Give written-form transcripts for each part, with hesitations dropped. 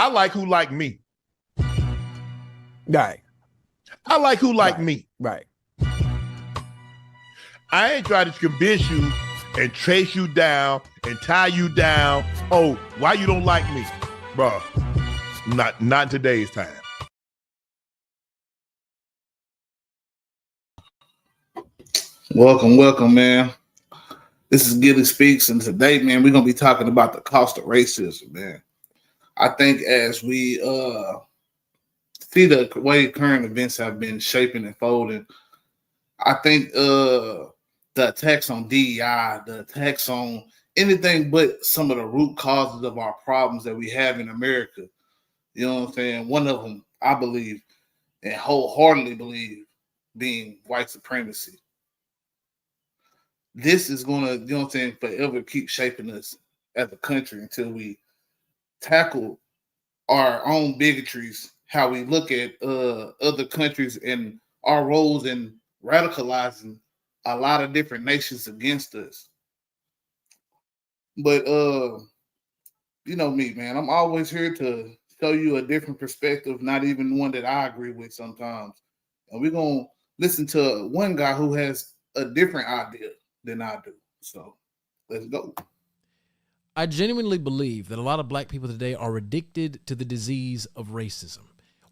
I like who like me. Right. I like who like me. Right. I ain't trying to convince you and chase you down and tie you down. Oh, why you don't like me? Bruh, not in today's time. Welcome, man. This is Gilly Speaks, and today, man, we're going to be talking about the cost of racism, man. I think as we see the way current events have been shaping and folding, I think the attacks on DEI, the attacks on anything but some of the root causes of our problems that we have in America, you know what I'm saying? One of them, I believe, and wholeheartedly believe, being white supremacy. This is going to, you know what I'm saying, forever keep shaping us as a country until we tackle our own bigotries, how we look at other countries and our roles in radicalizing a lot of different nations against us. But you know me, man, I'm always here to show you a different perspective, not even one that I agree with sometimes. And we're going to listen to one guy who has a different idea than I do. So let's go. I genuinely believe that a lot of black people today are addicted to the disease of racism.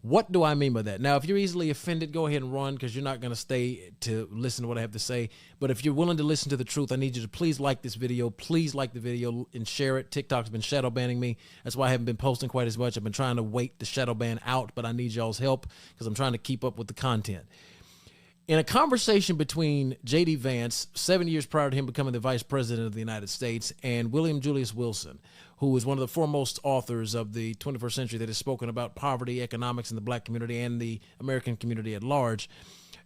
What do I mean by that? Now, if you're easily offended, go ahead and run because you're not going to stay to listen to what I have to say. But if you're willing to listen to the truth, I need you to please like this video. Please like the video and share it. TikTok's been shadow banning me. That's why I haven't been posting quite as much. I've been trying to wait the shadow ban out, but I need y'all's help because I'm trying to keep up with the content. In a conversation between J.D. Vance, 7 years prior to him becoming the vice president of the United States, and William Julius Wilson, who is one of the foremost authors of the 21st century that has spoken about poverty, economics in the black community and the American community at large,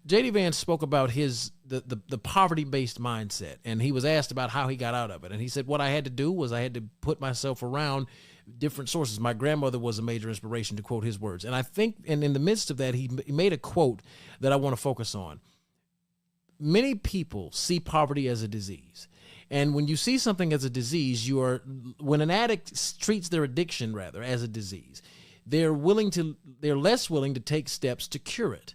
J.D. Vance spoke about the poverty-based mindset, and he was asked about how he got out of it. And he said, what I had to do was I had to put myself around different sources. My grandmother was a major inspiration, to quote his words. And I think, and in the midst of that, he made a quote that I want to focus on. Many people see poverty as a disease. And when you see something as a disease, when an addict treats their addiction rather as a disease, they're less willing to take steps to cure it.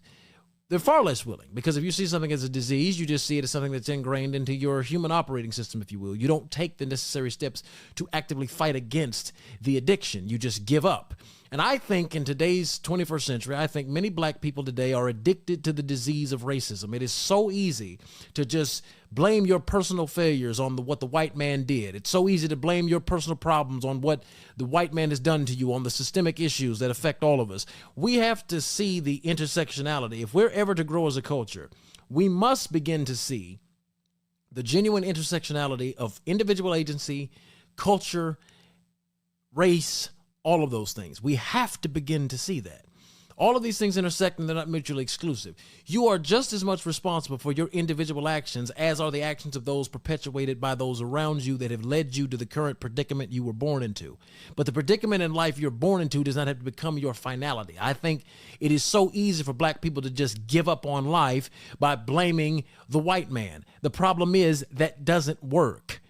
They're far less willing, because if you see something as a disease, you just see it as something that's ingrained into your human operating system, if you will. You don't take the necessary steps to actively fight against the addiction. You just give up. And I think in today's 21st century, I think many black people today are addicted to the disease of racism. It is so easy to just blame your personal failures on what the white man did. It's so easy to blame your personal problems on what the white man has done to you, on the systemic issues that affect all of us. We have to see the intersectionality. If we're ever to grow as a culture, we must begin to see the genuine intersectionality of individual agency, culture, race, all of those things. We have to begin to see that. All of these things intersect and they're not mutually exclusive. You are just as much responsible for your individual actions as are the actions of those perpetuated by those around you that have led you to the current predicament you were born into. But the predicament in life you're born into does not have to become your finality. I think it is so easy for black people to just give up on life by blaming the white man. The problem is that doesn't work.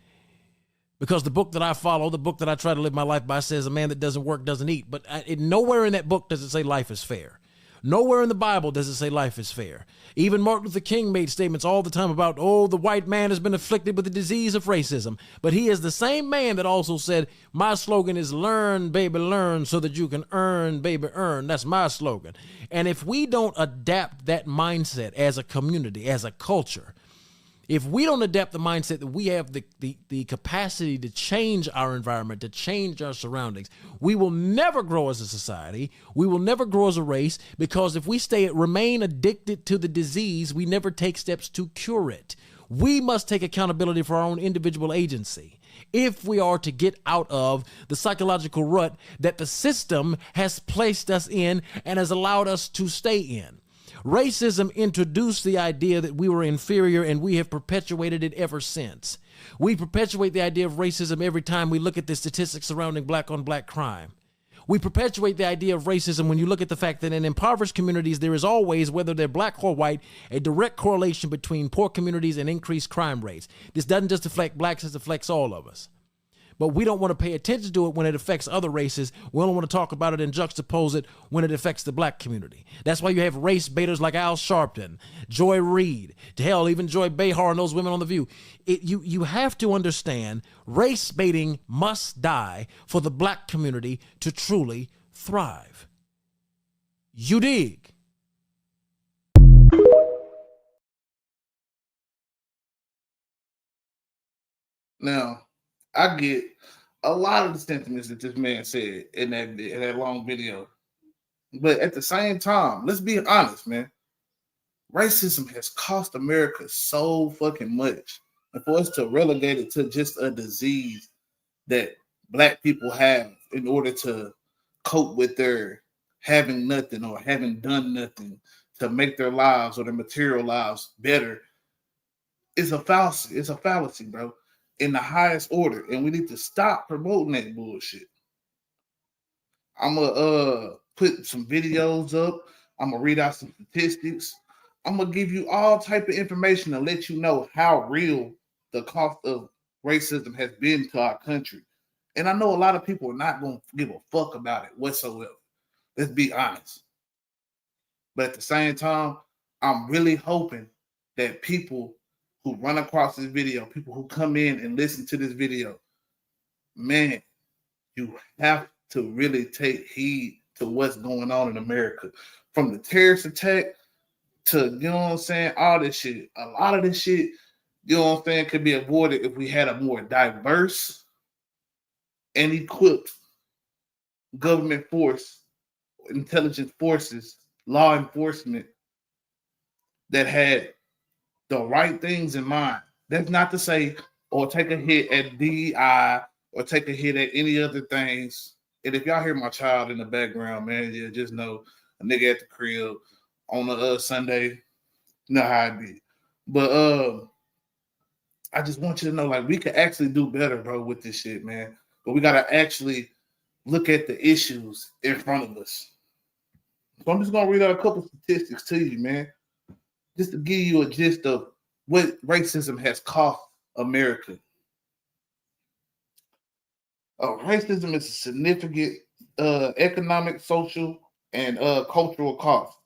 Because the book that I follow, the book that I try to live my life by, says a man that doesn't work doesn't eat. But nowhere in that book does it say life is fair. Nowhere in the Bible does it say life is fair. Even Martin Luther King made statements all the time about, the white man has been afflicted with the disease of racism. But he is the same man that also said, my slogan is learn, baby, learn, so that you can earn, baby, earn. That's my slogan. And if we don't adapt that mindset as a community, as a culture, if we don't adapt the mindset that we have the capacity to change our environment, to change our surroundings, we will never grow as a society. We will never grow as a race, because if we remain addicted to the disease, we never take steps to cure it. We must take accountability for our own individual agency if we are to get out of the psychological rut that the system has placed us in and has allowed us to stay in. Racism introduced the idea that we were inferior, and we have perpetuated it ever since. We perpetuate the idea of racism every time we look at the statistics surrounding black-on-black crime. We perpetuate the idea of racism when you look at the fact that in impoverished communities, there is always, whether they're black or white, a direct correlation between poor communities and increased crime rates. This doesn't just affect blacks, it affects all of us. but we don't want to pay attention to it when it affects other races. We don't want to talk about it and juxtapose it when it affects the black community. That's why you have race baiters like Al Sharpton, Joy Reid, hell, even Joy Behar and those women on The View. You have to understand race baiting must die for the black community to truly thrive. You dig? Now, I get a lot of the sentiments that this man said in that long video. But at the same time, let's be honest, man. Racism has cost America so fucking much. And for us to relegate it to just a disease that black people have in order to cope with their having nothing or having done nothing to make their lives or their material lives better is a fallacy. It's a fallacy, bro, in the highest order. And we need to stop promoting that bullshit. I'm going to put some videos up. I'm going to read out some statistics. I'm going to give you all type of information to let you know how real the cost of racism has been to our country. And I know a lot of people are not going to give a fuck about it whatsoever. Let's be honest. But at the same time, I'm really hoping that people who run across this video, people who come in and listen to this video, man, you have to really take heed to what's going on in America. From the terrorist attack to, you know what I'm saying, all this shit. A lot of this shit, you know what I'm saying, could be avoided if we had a more diverse and equipped government force, intelligence forces, law enforcement that had the right things in mind. That's not to say, or take a hit at DEI or take a hit at any other things. And if y'all hear my child in the background, man, yeah, just know a nigga at the crib on a Sunday, you know how it be. But I just want you to know, like, we can actually do better, bro, with this shit, man. But we gotta actually look at the issues in front of us. So I'm just gonna read out a couple statistics to you, man, just to give you a gist of what racism has cost America. Racism is a significant economic, social, and cultural cost.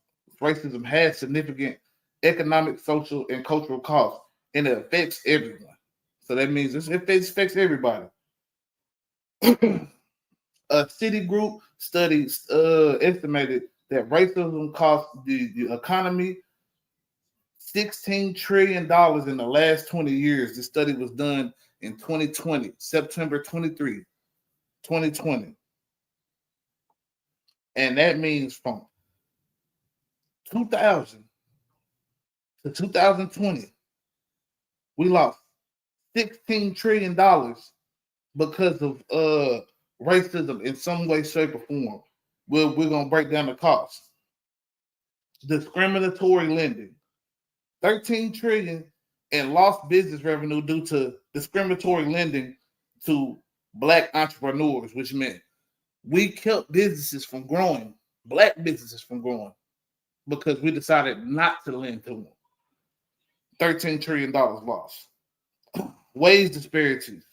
Racism has significant economic, social, and cultural costs, and it affects everyone. So that means it affects everybody. A Citigroup study estimated that racism cost the economy $16 trillion in the last 20 years. This study was done in 2020, September 23, 2020. And that means from 2000 to 2020, we lost $16 trillion because of racism in some way, shape, or form. We're going to break down the cost. Discriminatory lending, $13 trillion in lost business revenue due to discriminatory lending to Black entrepreneurs, which meant we kept businesses from growing, Black businesses from growing, because we decided not to lend to them. $13 trillion lost. Wage disparities,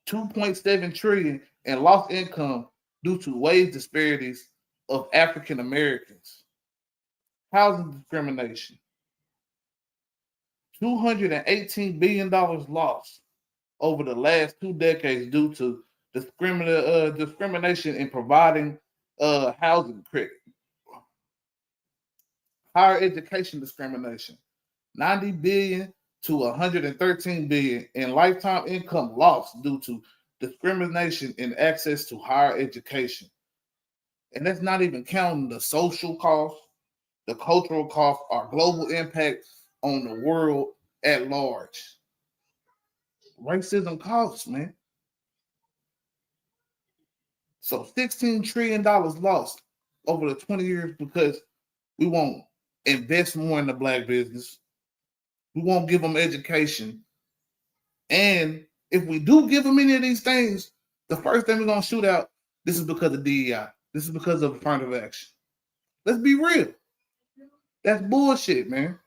$2.7 trillion in lost income due to wage disparities of African Americans. Housing discrimination, $218 billion lost over the last 2 decades due to discrimination in providing housing credit. Higher education discrimination, $90 billion to $113 billion in lifetime income loss due to discrimination in access to higher education. And that's not even counting the social cost, the cultural cost, our global impact on the world at large. Racism costs, man. So $16 trillion lost over the 20 years because we won't invest more in the Black business. We won't give them education. And if we do give them any of these things, the first thing we're going to shoot out, this is because of DEI. This is because of affirmative action. Let's be real. That's bullshit, man.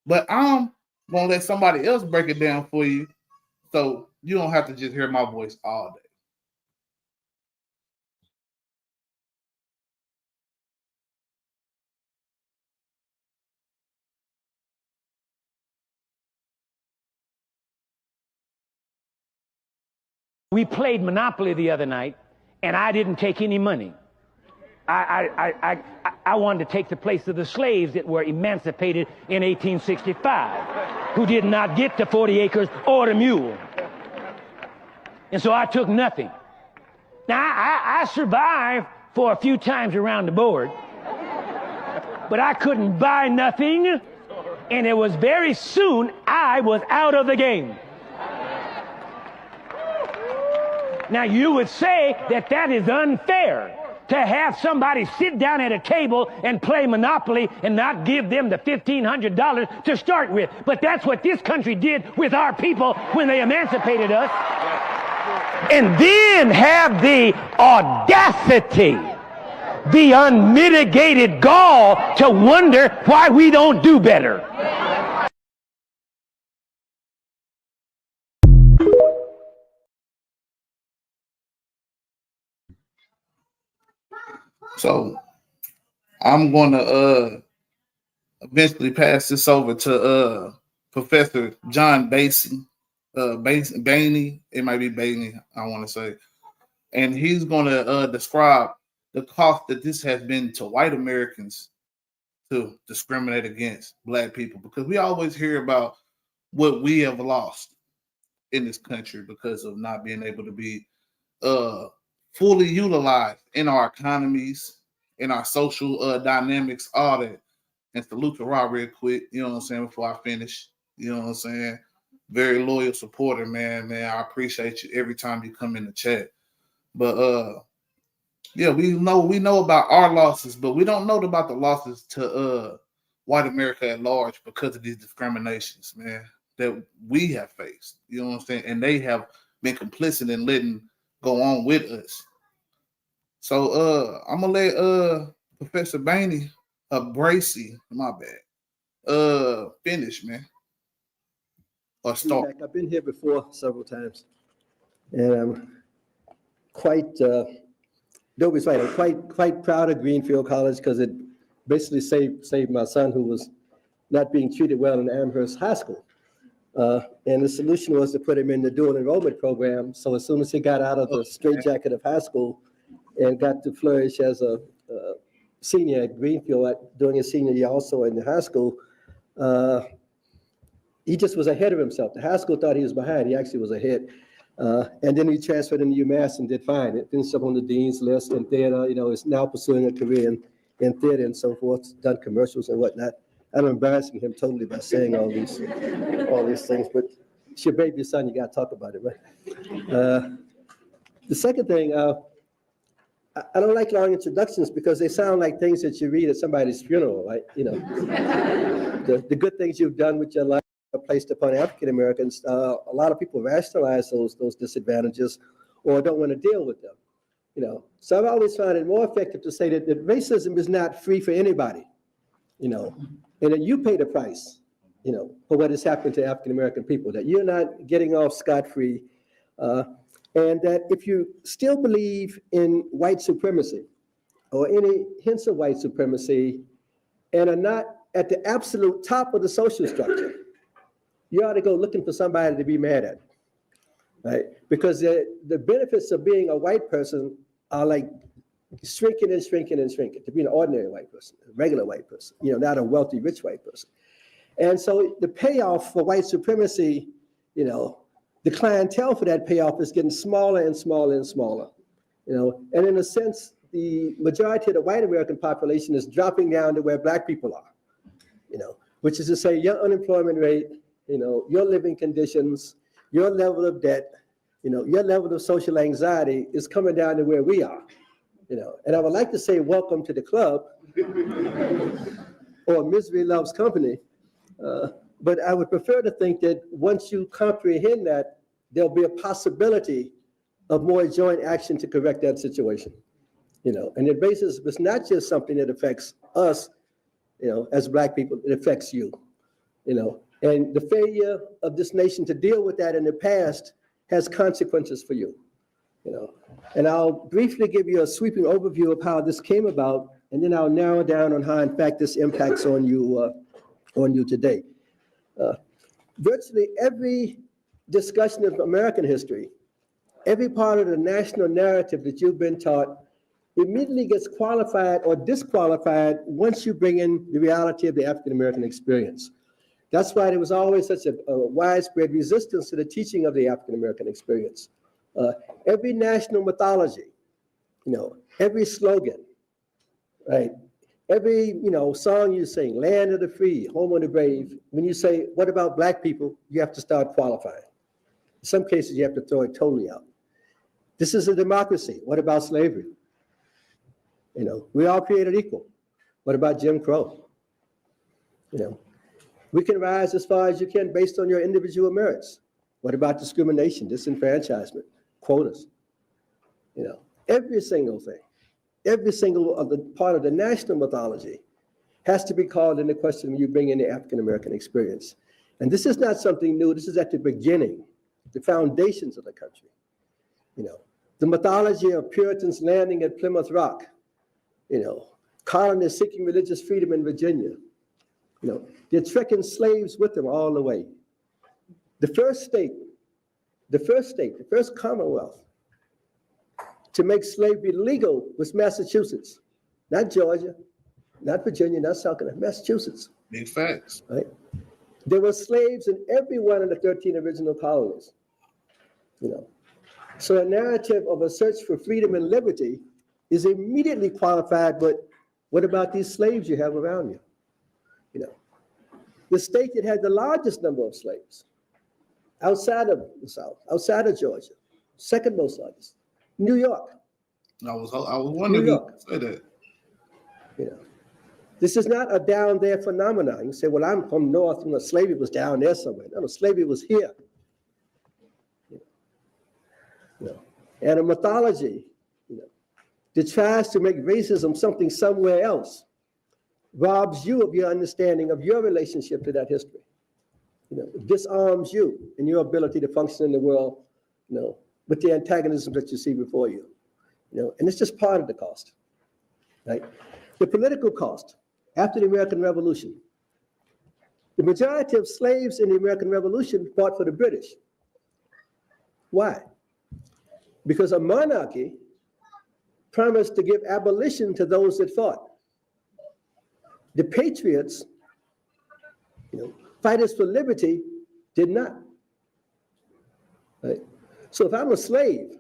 But I'm going to let somebody else break it down for you So you don't have to just hear my voice all day. We played Monopoly the other night, and I didn't take any money. I wanted to take the place of the slaves that were emancipated in 1865, who did not get the 40 acres or the mule. And so I took nothing. Now, I survived for a few times around the board, but I couldn't buy nothing, and it was very soon I was out of the game. Now, you would say that that is unfair to have somebody sit down at a table and play Monopoly and not give them the $1,500 to start with. But that's what this country did with our people when they emancipated us. And then have the audacity, the unmitigated gall to wonder why we don't do better. So I'm gonna eventually pass this over to Professor John Basie. Bainey, it might be Bainey, I want to say. And he's gonna describe the cost that this has been to white Americans to discriminate against black people, because we always hear about what we have lost in this country because of not being able to be fully utilized in our economies, in our social dynamics, all that. And salute to Rob real quick, you know what I'm saying, before I finish. You know what I'm saying? Very loyal supporter, man. I appreciate you every time you come in the chat. But yeah, we know about our losses, but we don't know about the losses to white America at large because of these discriminations, man, that we have faced. You know what I'm saying? And they have been complicit in letting go on with us. So I'm gonna let Professor Bainey Bracy, my bad, finish, man. Or start. I've been here before several times, and I'm quite Dobie's right. I'm quite proud of Greenfield College because it basically saved my son, who was not being treated well in Amherst High School. And the solution was to put him in the dual enrollment program. So as soon as he got out of the straitjacket of high school and got to flourish as a senior at Greenfield, during his senior year also in the high school, he just was ahead of himself. The high school thought he was behind. He actually was ahead. And then he transferred into UMass and did fine. It finished up on the dean's list in theater. Is now pursuing a career in theater and so forth. Done commercials and whatnot. I'm embarrassing him totally by saying all these things, but it's your baby son. You got to talk about it, right? The second thing, I don't like long introductions because they sound like things that you read at somebody's funeral, right? The good things you've done with your life are placed upon African Americans. A lot of people rationalize those disadvantages or don't want to deal with them. So I've always found it more effective to say that racism is not free for anybody, and that you pay the price, for what has happened to African American people, that you're not getting off scot-free, and that if you still believe in white supremacy or any hints of white supremacy and are not at the absolute top of the social structure, you ought to go looking for somebody to be mad at, right? Because the benefits of being a white person are like shrinking and shrinking and shrinking to be an ordinary white person, a regular white person, not a wealthy, rich white person. And so the payoff for white supremacy, the clientele for that payoff is getting smaller and smaller and smaller, and in a sense, the majority of the white American population is dropping down to where black people are, which is to say your unemployment rate, your living conditions, your level of debt, your level of social anxiety is coming down to where we are, and I would like to say welcome to the club or misery loves company. But I would prefer to think that once you comprehend that, there'll be a possibility of more joint action to correct that situation. And the racism is not just something that affects us, as black people, it affects you. And the failure of this nation to deal with that in the past has consequences for you. And I'll briefly give you a sweeping overview of how this came about, and then I'll narrow down on how, in fact, this impacts on you today. Virtually every discussion of American history, every part of the national narrative that you've been taught immediately gets qualified or disqualified once you bring in the reality of the African American experience. That's why there was always such a widespread resistance to the teaching of the African American experience. Every national mythology, every slogan, right? Every, song you sing, land of the free, home of the brave. When you say, what about black people? You have to start qualifying. In some cases, you have to throw it totally out. This is a democracy. What about slavery? We all created equal. What about Jim Crow? We can rise as far as you can based on your individual merits. What about discrimination, disenfranchisement, quotas? Every single thing, every single part of the national mythology has to be called into question when you bring in the African American experience. And this is not something new. This is at the beginning, the foundations of the country. The mythology of Puritans landing at Plymouth Rock, colonists seeking religious freedom in Virginia. They're trekking slaves with them all the way. The first commonwealth to make slavery legal was Massachusetts, not Georgia, not Virginia, not South Carolina, Massachusetts. Big facts. Right? There were slaves in every one of the 13 original colonies. So a narrative of a search for freedom and liberty is immediately qualified, but what about these slaves you have around you? The state that had the largest number of slaves outside of the South, outside of Georgia, second most largest, New York. I was wondering New who York. said that. This is not a down there phenomenon. You say, well, I'm from North, slavery was down there somewhere. No, slavery was here. And a mythology that tries to make racism something somewhere else robs you of your understanding of your relationship to that history. Disarms you in your ability to function in the world, with the antagonism that you see before you. And it's just part of the cost, right? The political cost after the American Revolution. The majority of slaves in the American Revolution fought for the British. Why? Because a monarchy promised to give abolition to those that fought. The patriots, fighters for liberty, did not. Right? So if I'm a slave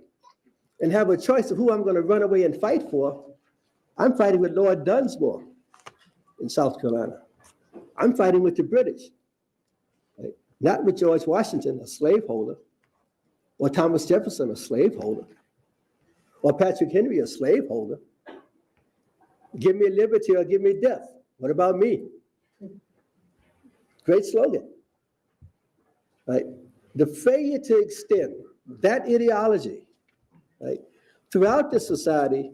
and have a choice of who I'm going to run away and fight for, I'm fighting with Lord Dunsmore in South Carolina. I'm fighting with the British, right? Not with George Washington, a slaveholder, or Thomas Jefferson, a slaveholder, or Patrick Henry, a slaveholder. Give me liberty or give me death. What about me? Great slogan, right? The failure to extend that ideology, right, throughout this society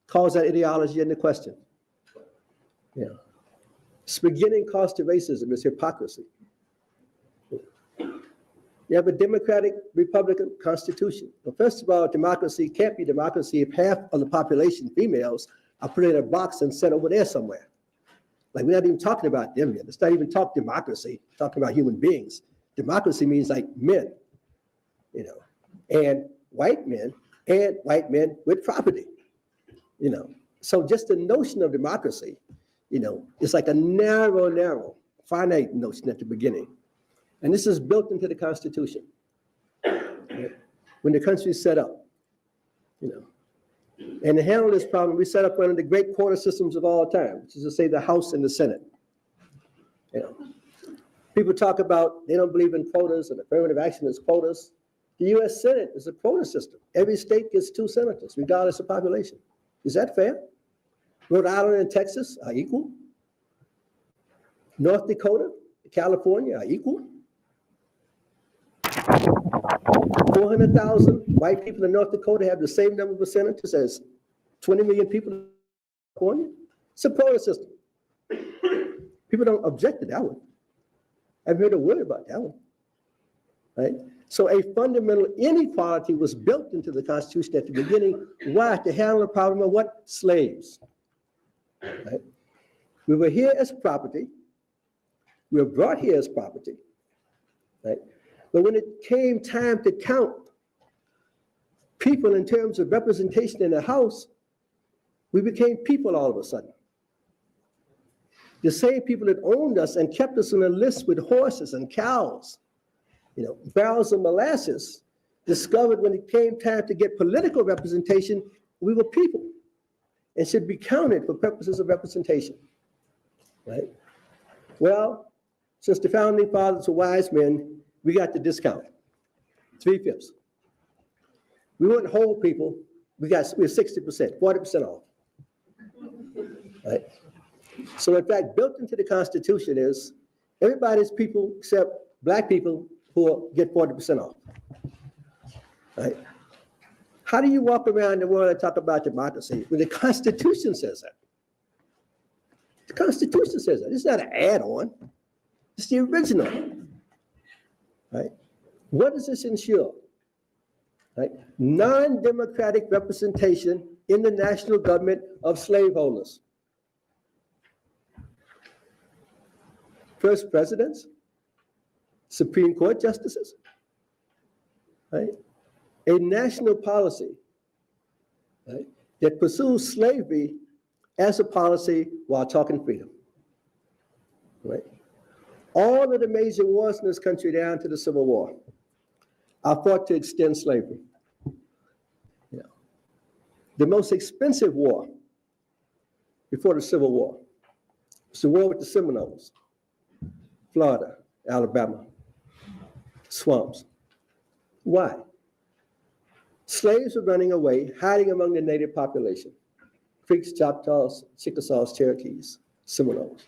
calls that ideology into question. It's beginning cost of racism is hypocrisy. You have a democratic Republican constitution. Well, first of all, democracy can't be democracy if half of the population, females, are put in a box and sent over there somewhere. Like, we're not even talking about them yet. Let's not even talk democracy, talking about human beings. Democracy means like men, and white men with property, So just the notion of democracy, it's like a narrow, finite notion at the beginning. And this is built into the Constitution. When the country is set up, And to handle this problem, we set up one of the great quota systems of all time, which is to say the House and the Senate. People talk about they don't believe in quotas and affirmative action is quotas. The U.S. Senate is a quota system. Every state gets 2 senators, regardless of population. Is that fair? Rhode Island and Texas are equal. North Dakota, California are equal. 400,000 white people in North Dakota have the same number of senators as 20 million people in California. It's a quota system. People don't object to that one. I've heard a word about that one, right? So a fundamental inequality was built into the Constitution at the beginning. Why? To handle the problem of what? Slaves, right? We were here as property. We were brought here as property, right? But when it came time to count people in terms of representation in the House, we became people all of a sudden. The same people that owned us and kept us on a list with horses and cows, barrels of molasses, discovered when it came time to get political representation, we were people and should be counted for purposes of representation, right? Well, since the founding fathers were wise men, we got the discount, 3/5. We weren't whole people. We're 60%, 40% off, right? So in fact, built into the Constitution is everybody's people except Black people who get 40% off, right? How do you walk around the world and talk about democracy when the Constitution says that? The Constitution says that. It's not an add-on. It's the original, right? What does this ensure? Right? Non-democratic representation in the national government of slaveholders. First presidents, Supreme Court justices, right? A national policy, right, that pursues slavery as a policy while talking freedom, right? All of the major wars in this country down to the Civil War are fought to extend slavery. The most expensive war before the Civil War was the war with the Seminoles, Florida, Alabama, swamps. Why? Slaves were running away, hiding among the native population. Creeks, Choctaws, Chickasaws, Cherokees, Seminoles.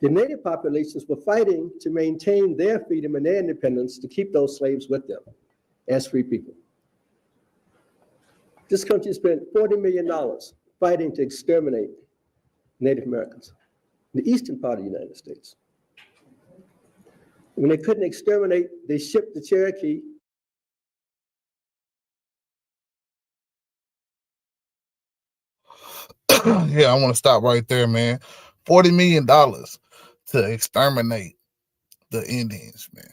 The native populations were fighting to maintain their freedom and their independence to keep those slaves with them as free people. This country spent $40 million fighting to exterminate Native Americans in the eastern part of the United States. When they couldn't exterminate, they shipped the Cherokee. Yeah, I want to stop right there, man. $40 million to exterminate the Indians, man.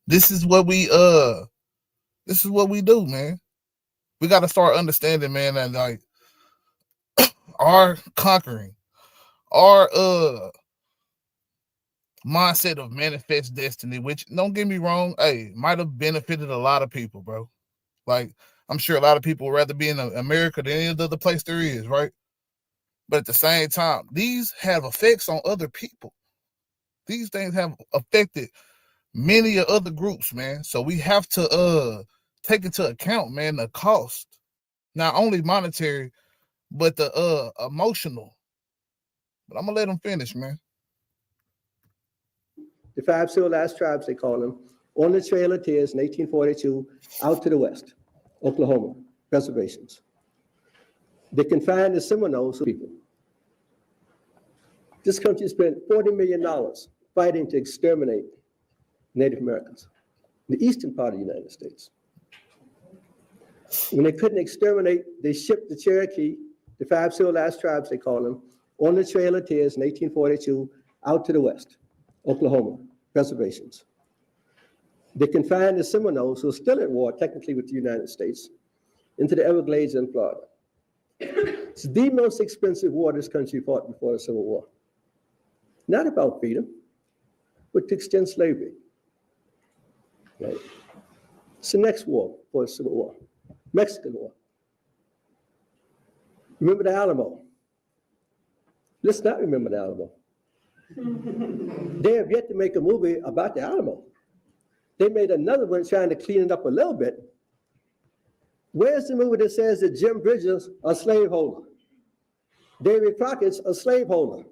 This is what we do, man. We got to start understanding, man, that like our conquering, our mindset of manifest destiny, which don't get me wrong, hey, might have benefited a lot of people, bro. Like, I'm sure a lot of people would rather be in America than any other place there is, right? But at the same time, these have effects on other people. These things have affected many other groups, man. So we have to take into account, man, the cost, not only monetary, but the emotional. But I'm gonna let them finish, man. The 5 civilized tribes, they call them, on the Trail of Tears in 1842, out to the west, Oklahoma, reservations. They confined the Seminoles people. This country spent $40 million fighting to exterminate Native Americans in the eastern part of the United States. When they couldn't exterminate, they shipped the Cherokee, the 5 civilized tribes, they call them, on the Trail of Tears in 1842, out to the west, Oklahoma, reservations. They confined the Seminoles, who are still at war technically with the United States, into the Everglades in Florida. It's the most expensive war this country fought before the Civil War. Not about freedom, but to extend slavery. Right? It's the next war for the Civil War, Mexican War. Remember the Alamo? Let's not remember the Alamo. They have yet to make a movie about the Alamo. They made another one trying to clean it up a little bit. Where's the movie that says that Jim Bridges a slaveholder? David Crockett's a slaveholder.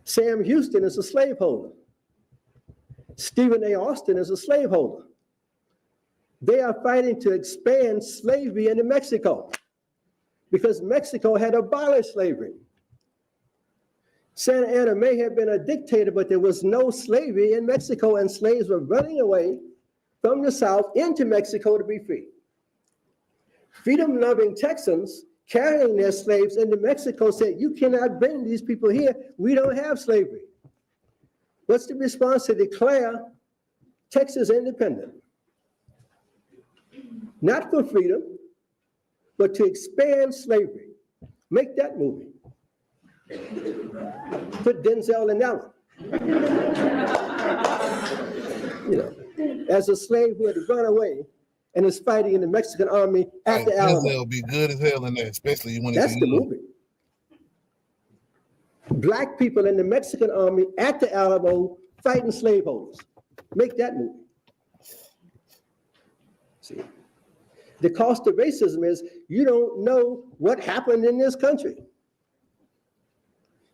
Sam Houston is a slaveholder. Stephen A. Austin is a slaveholder. They are fighting to expand slavery into Mexico because Mexico had abolished slavery. Santa Anna may have been a dictator, but there was no slavery in Mexico, and slaves were running away from the South into Mexico to be free. Freedom-loving Texans carrying their slaves into Mexico said, you cannot bring these people here. We don't have slavery. What's the response? To declare Texas independent? Not for freedom, but to expand slavery. Make that movie. Put Denzel in that one. You know, as a slave who had to run away and is fighting in the Mexican army at the Alamo. Denzel be good as hell in there, especially when That's the movie. Black people in the Mexican army at the Alamo fighting slaveholders. Make that movie. See, the cost of racism is you don't know what happened in this country.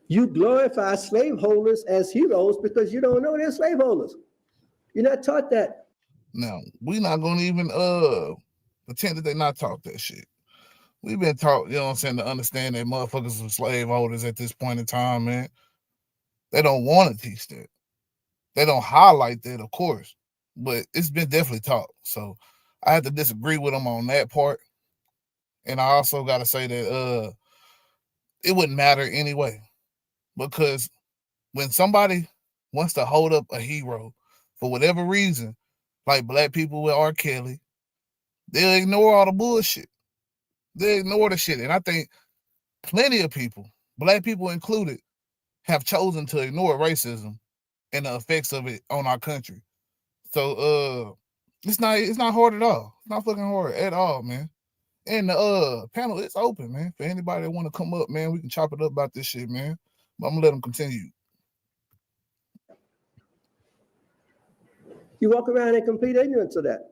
You glorify slaveholders as heroes because you don't know they're slaveholders. You're not taught that. Now, we're not going to even pretend that they not taught that shit. We've been taught, you know what I'm saying, to understand that motherfuckers are slaveholders at this point in time, man. They don't want to teach that. They don't highlight that, of course, but it's been definitely taught. So I have to disagree with them on that part. And I also got to say that it wouldn't matter anyway, because when somebody wants to hold up a hero for whatever reason, like black people with R. Kelly, they'll ignore all the bullshit. They ignore the shit. And I think plenty of people, black people included, have chosen to ignore racism and the effects of it on our country. So it's not hard at all. It's not fucking hard at all, man. And the panel is open, man. For anybody that want to come up, man, we can chop it up about this shit, man. But I'm gonna let them continue. You walk around in complete ignorance of that.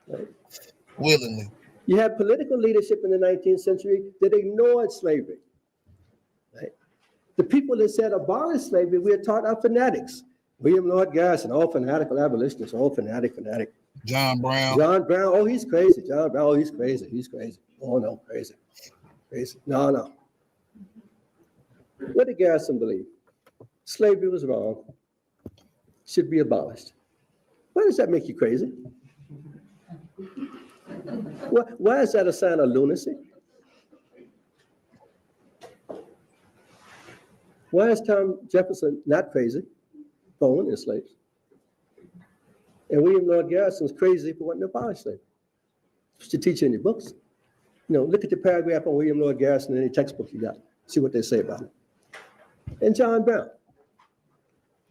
Right? Willingly. You had political leadership in the 19th century that ignored slavery. Right? The people that said abolish slavery, we are taught are fanatics. William Lloyd Garrison, all fanatical abolitionists, all fanatic. John Brown, oh, he's crazy. John Brown, oh, he's crazy. Oh, no, crazy. No. What did Garrison believe? Slavery was wrong, should be abolished. Why does that make you crazy? Why is that a sign of lunacy? Why is Tom Jefferson not crazy for owning slaves? And William Lloyd Garrison's crazy for wanting to abolish slavery. What you teach in your books. You know, look at the paragraph on William Lloyd Garrison in any textbook you got. See what they say about it. And John Brown.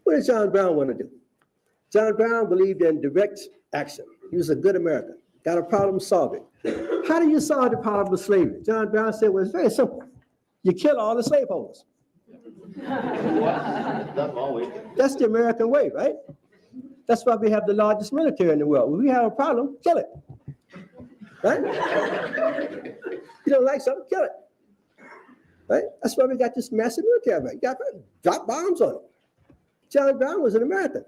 What did John Brown want to do? John Brown believed in direct action. He was a good American. Got a problem, solve it. How do you solve the problem of slavery? John Brown said, well, it's very simple. You kill all the slaveholders. That's the American way, right? That's why we have the largest military in the world. When we have a problem, kill it. Right? You don't like something, kill it. Right? That's why we got this massive military. Right? You got to drop bombs on it. John Brown was an American.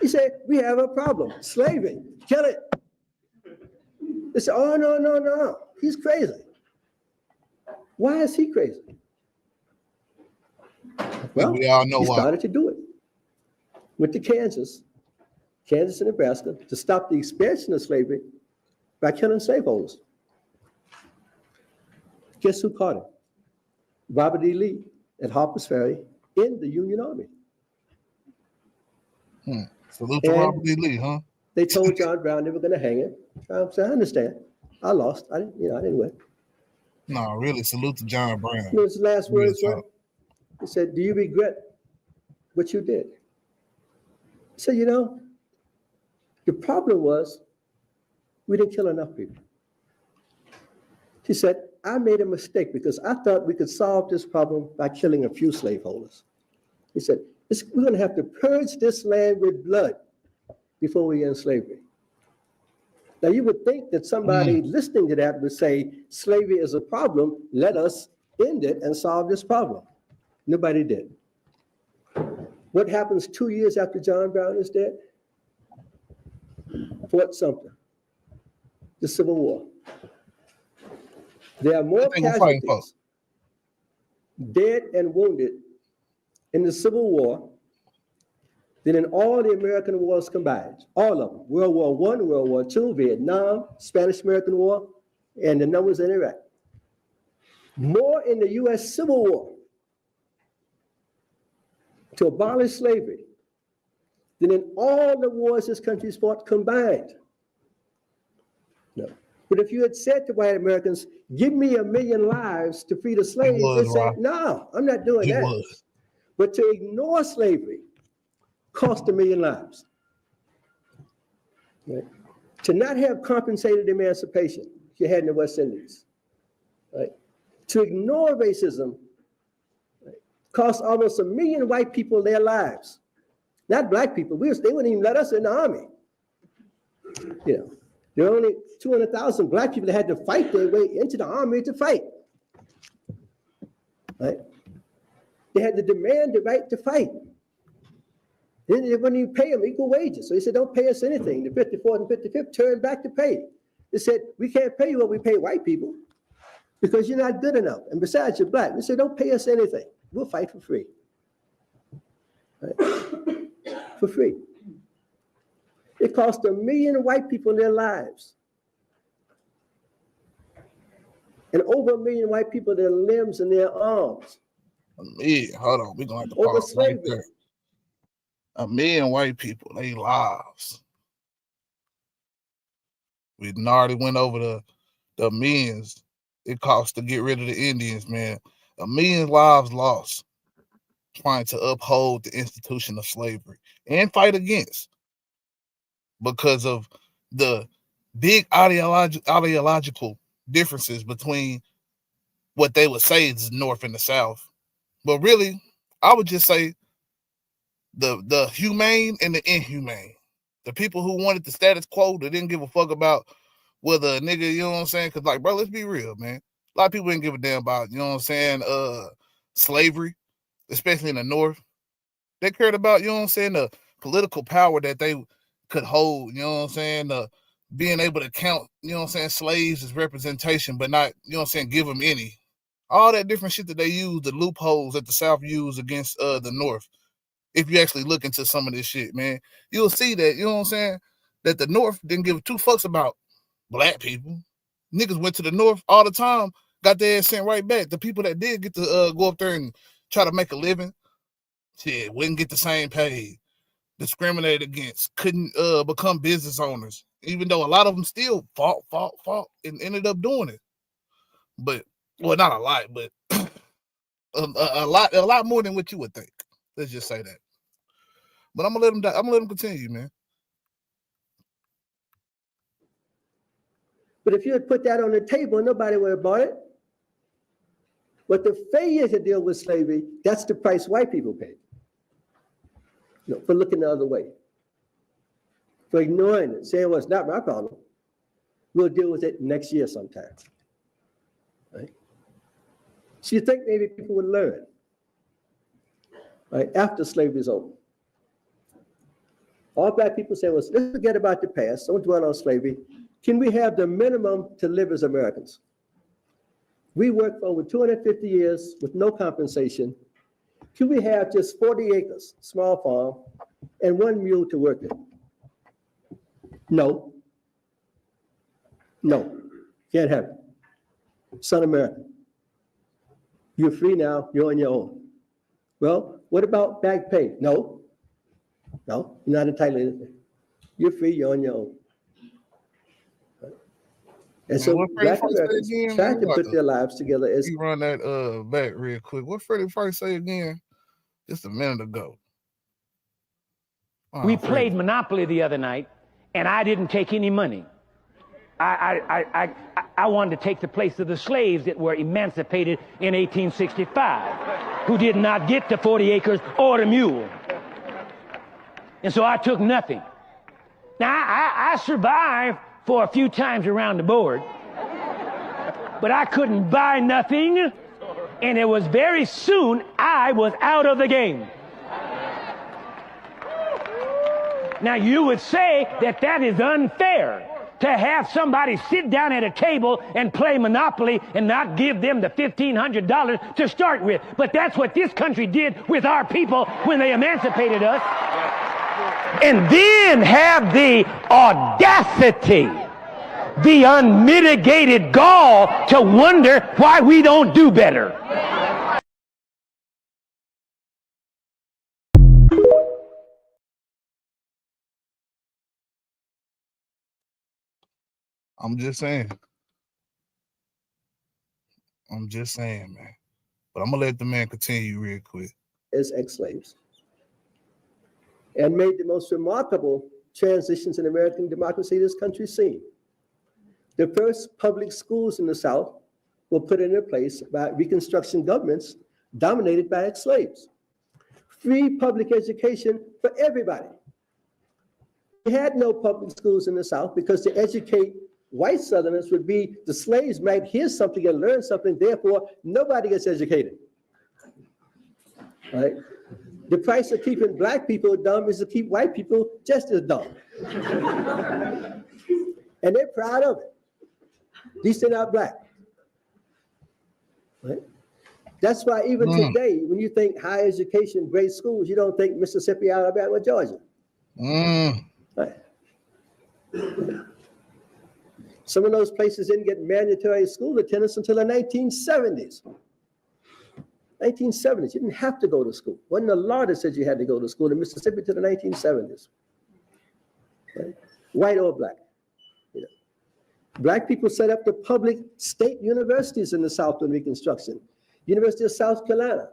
He said, we have a problem. Slavery, kill it. They said, oh, no. He's crazy. Why is he crazy? Well, we all know he why. started to do it. Went to Kansas and Nebraska to stop the expansion of slavery by killing slaveholders. Guess who caught him? Robert E. Lee at Harper's Ferry in the Union Army. Salute to Robert E. Lee, huh? They told John Brown they were going to hang him. I said, I understand. I lost. I didn't win. No, really, salute to John Brown. You know his last words were? He said, do you regret what you did? He said, the problem was we didn't kill enough people. He said, I made a mistake because I thought we could solve this problem by killing a few slaveholders. He said, we're going to have to purge this land with blood before we end slavery. Now, you would think that somebody listening to that would say, slavery is a problem, let us end it and solve this problem. Nobody did. What happens 2 years after John Brown is dead? Fort Sumter, the Civil War. There are more casualties. dead and wounded in the Civil War than in all the American wars combined. All of them. World War I, World War II, Vietnam, Spanish-American War, and the numbers in Iraq. More in the U.S. Civil War to abolish slavery than in all the wars this country's fought combined. No. But if you had said to white Americans, give me 1 million lives to free the slaves, they'd say, no, I'm not doing that. But to ignore slavery cost 1 million lives. Right? To not have compensated emancipation you had in the West Indies. Right? To ignore racism, right, cost almost 1 million white people their lives. Not black people. They wouldn't even let us in the army. You know, there were only 200,000 black people that had to fight their way into the army to fight. Right? They had to demand the right to fight. Then they wouldn't even pay them equal wages. So he said, don't pay us anything. The 54th and 55th turned back to pay. They said, we can't pay you what we pay white people because you're not good enough. And besides, you're black. They said, don't pay us anything. We'll fight for free. Right? For free. It cost 1 million white people their lives. And over 1 million white people their limbs and their arms. 1 million. Hold on. We're going to have to Over pause right slavery. there. 1 million white people, they lives. We already went over the millions it costs to get rid of the Indians, man. 1 million lives lost trying to uphold the institution of slavery and fight against because of the big ideological differences between what they would say is the North and the South. But really, I would just say the humane and the inhumane. The people who wanted the status quo, that didn't give a fuck about whether a nigga, you know what I'm saying? Because, like, bro, let's be real, man. A lot of people didn't give a damn about, you know what I'm saying, slavery, especially in the North. They cared about, you know what I'm saying, the political power that they could hold, you know what I'm saying, being able to count, you know what I'm saying, slaves as representation, but not, you know what I'm saying, give them any. All that different shit that they use, the loopholes that the South used against the North. If you actually look into some of this shit, man, you'll see that, you know what I'm saying, that the North didn't give 2 fucks about black people. Niggas went to the North all the time, got their ass sent right back. The people that did get to go up there and try to make a living, shit, wouldn't get the same pay, discriminated against, couldn't become business owners, even though a lot of them still fought, and ended up doing it. But, well, not a lot, but a lot more than what you would think. Let's just say that. But I'm gonna let them continue, man. But if you had put that on the table, nobody would have bought it. But the failure to deal with slavery, that's the price white people paid. You know, for looking the other way. For ignoring it, saying, well, it's not my problem. We'll deal with it next year sometime. Right? So you think maybe people would learn, right, after slavery is over. All black people say, well, let's forget about the past. Don't dwell on slavery. Can we have the minimum to live as Americans? We worked for over 250 years with no compensation. Can we have just 40 acres, small farm, and 1 mule to work it? No. No. Can't have it. Son America. You're free now. You're on your own. Well, what about back pay? No. No, you're not entitled to anything. You're free. You're on your own. And so black Americans tried to put their lives together as... You run that back real quick. What Freddie Price say again just a minute ago? We played Monopoly the other night, and I didn't take any money. I wanted to take the place of the slaves that were emancipated in 1865, who did not get the 40 acres or the mule. And so I took nothing. Now, I survived for a few times around the board, but I couldn't buy nothing, and it was very soon I was out of the game. Now, you would say that that is unfair to have somebody sit down at a table and play Monopoly and not give them the $1,500 to start with. But that's what this country did with our people when they emancipated us. And then have the audacity, the unmitigated gall to wonder why we don't do better. I'm just saying. Man. But I'm gonna let the man continue real quick. As ex-slaves, and made the most remarkable transitions in American democracy this country's seen. The first public schools in the South were put into place by Reconstruction governments dominated by ex-slaves. Free public education for everybody. We had no public schools in the South because to educate white Southerners would be the slaves might hear something and learn something, therefore nobody gets educated. Right? The price of keeping black people dumb is to keep white people just as dumb. And they're proud of it. At least they're not black. Right? That's why even today, when you think higher education, great schools, you don't think Mississippi, Alabama, Georgia. Right. Some of those places didn't get mandatory school attendance until the 1970s. 1970s, you didn't have to go to school. Wasn't a law that said you had to go to school in Mississippi to the 1970s. Right? White or black. You know. Black people set up the public state universities in the South during Reconstruction. University of South Carolina.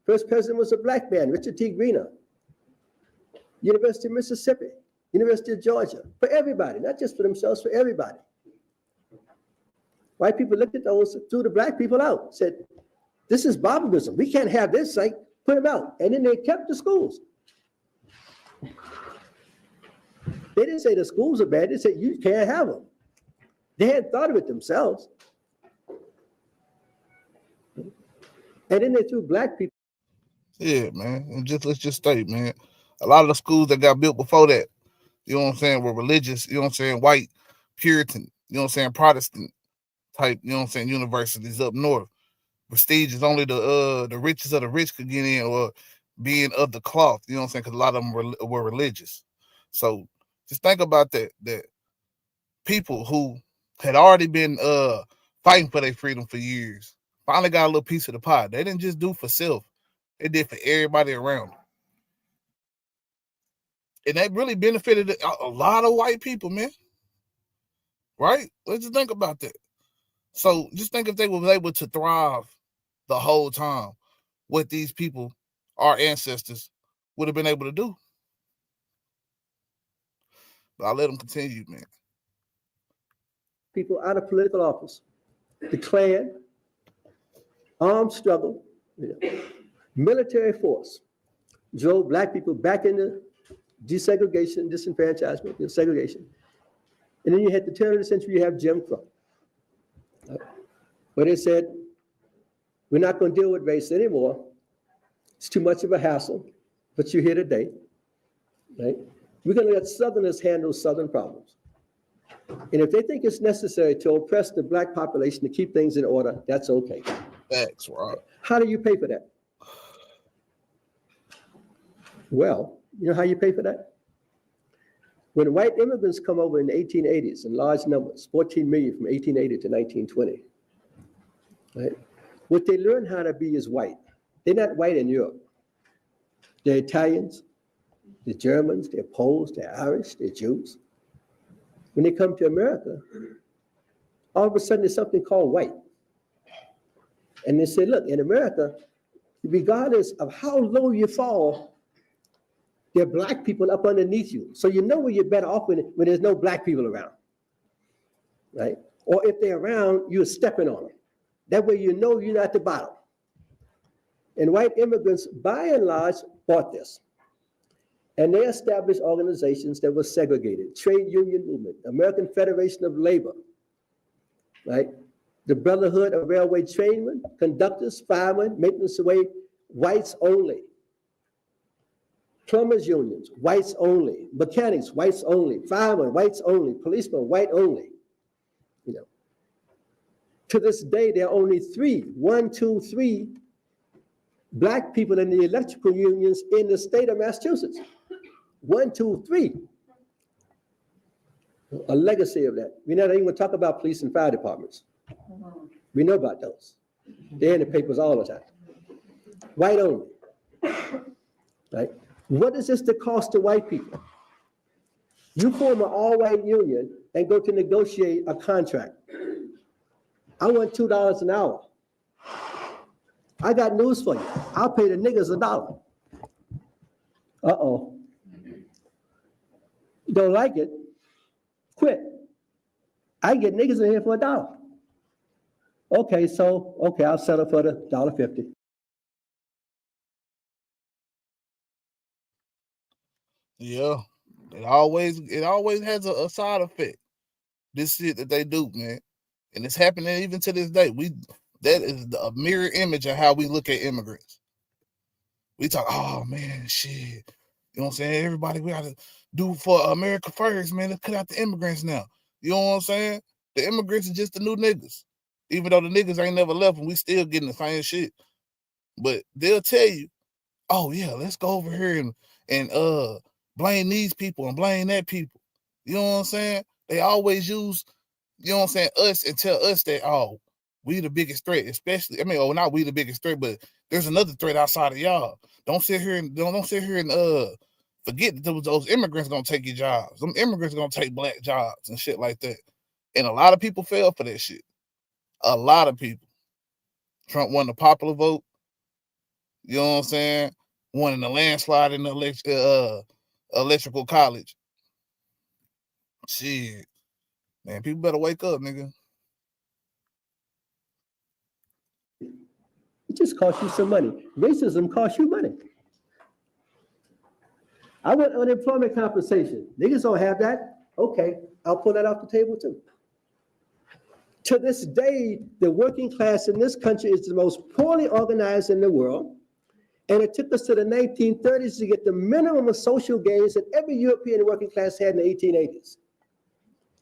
First president was a black man, Richard T. Greener. University of Mississippi. University of Georgia. For everybody, not just for themselves, for everybody. White people looked at those, threw the black people out, said, this is barbarism. We can't have this, like, put them out. And then they kept the schools. They didn't say the schools are bad. They said, you can't have them. They hadn't thought of it themselves. And then they threw black people. Yeah, man. And let's just state, man, a lot of the schools that got built before that, you know what I'm saying, were religious, you know what I'm saying, white, Puritan, you know what I'm saying, Protestant type, you know what I'm saying, universities up north. Prestige is only the richest of the rich could get in, or being of the cloth, you know what I'm saying, because a lot of them were religious. So just think about that people who had already been fighting for their freedom for years finally got a little piece of the pie. They didn't just do for self, they did for everybody around them. And that really benefited a lot of white people, man. Right? Let's just think about that. So just think if they were able to thrive the whole time, what these people, our ancestors, would have been able to do. But I'll let them continue, man. People out of political office. The Klan, armed struggle, military force drove black people back into desegregation, disenfranchisement, segregation. And then you had the turn of the century, you have Jim Crow. Where they said, we're not going to deal with race anymore. It's too much of a hassle, but you're here today. Right? We're going to let Southerners handle Southern problems. And if they think it's necessary to oppress the black population to keep things in order, that's okay. That's right. How do you pay for that? Well, you know how you pay for that? When white immigrants come over in the 1880s in large numbers, 14 million from 1880 to 1920, right? What they learn how to be is white. They're not white in Europe. They're Italians, they're Germans, they're Poles, they're Irish, they're Jews. When they come to America, all of a sudden there's something called white. And they say, look, in America, regardless of how low you fall, there are black people up underneath you. So you know where you're better off when there's no black people around, right? Or if they're around, you're stepping on them. That way you know you're not at the bottom. And white immigrants, by and large, bought this. And they established organizations that were segregated. Trade Union Movement, American Federation of Labor, right? The Brotherhood of Railway Trainmen, Conductors, Firemen, Maintenance Away, whites only. Plumbers unions, whites only. Mechanics, whites only. Firemen, whites only. Policemen, white only. You know, to this day, there are only three black people in the electrical unions in the state of Massachusetts. 1, 2, 3. A legacy of that. We're not even going to talk about police and fire departments. We know about those. They're in the papers all the time. White only. Right? What is this the cost to white people? You form an all-white union and go to negotiate a contract. I want $2 an hour. I got news for you. I'll pay the niggas $1. Uh-oh. Don't like it? Quit. I get niggas in here for $1. Okay, I'll settle for the $1.50. Yeah, it always has a side effect. This shit that they do, man, and it's happening even to this day. That is a mirror image of how we look at immigrants. We talk, oh man, shit, you know what I'm saying? Everybody, we gotta do for America first, man. Let's cut out the immigrants now. You know what I'm saying? The immigrants are just the new niggas, even though the niggas ain't never left, and we still getting the same shit. But they'll tell you, oh yeah, let's go over here and blame these people and blame that people. You know what I'm saying? They always use, you know what I'm saying, us and tell us that, oh, we the biggest threat, especially, not we the biggest threat, but there's another threat outside of y'all. Don't sit here and forget that those immigrants gonna take your jobs. Them immigrants gonna take black jobs and shit like that. And a lot of people fell for that shit. A lot of people. Trump won the popular vote. You know what I'm saying? Won in the landslide in the electrical college. Shit. Man, people better wake up, nigga. It just costs you some money. Racism costs you money. I want unemployment compensation. Niggas don't have that. Okay, I'll pull that off the table too. To this day, the working class in this country is the most poorly organized in the world. And it took us to the 1930s to get the minimum of social gains that every European working class had in the 1880s.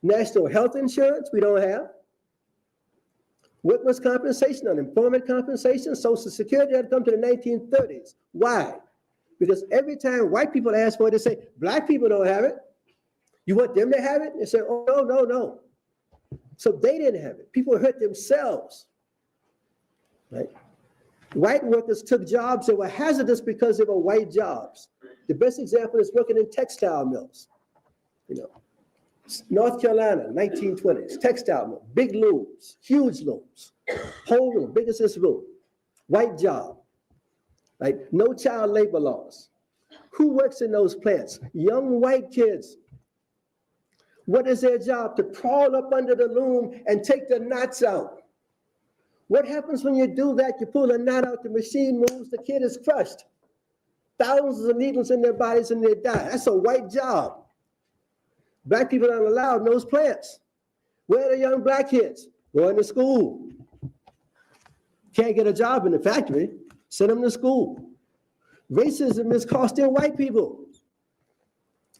National health insurance, we don't have. Workers' compensation, unemployment compensation, Social Security had to come to the 1930s. Why? Because every time white people ask for it, they say, black people don't have it. You want them to have it? They say, oh, no. So they didn't have it. People hurt themselves. Right? White workers took jobs that were hazardous because they were white jobs. The best example is working in textile mills. You know, North Carolina, 1920s, textile mill, big looms, huge looms, whole room, big as this room, white job, right? No child labor laws. Who works in those plants? Young white kids. What is their job? To crawl up under the loom and take the knots out. What happens when you do that? You pull a knot out, the machine moves, the kid is crushed. Thousands of needles in their bodies and they die. That's a white job. Black people aren't allowed in those plants. Where are the young black kids? Going to school. Can't get a job in the factory, send them to school. Racism is costing white people.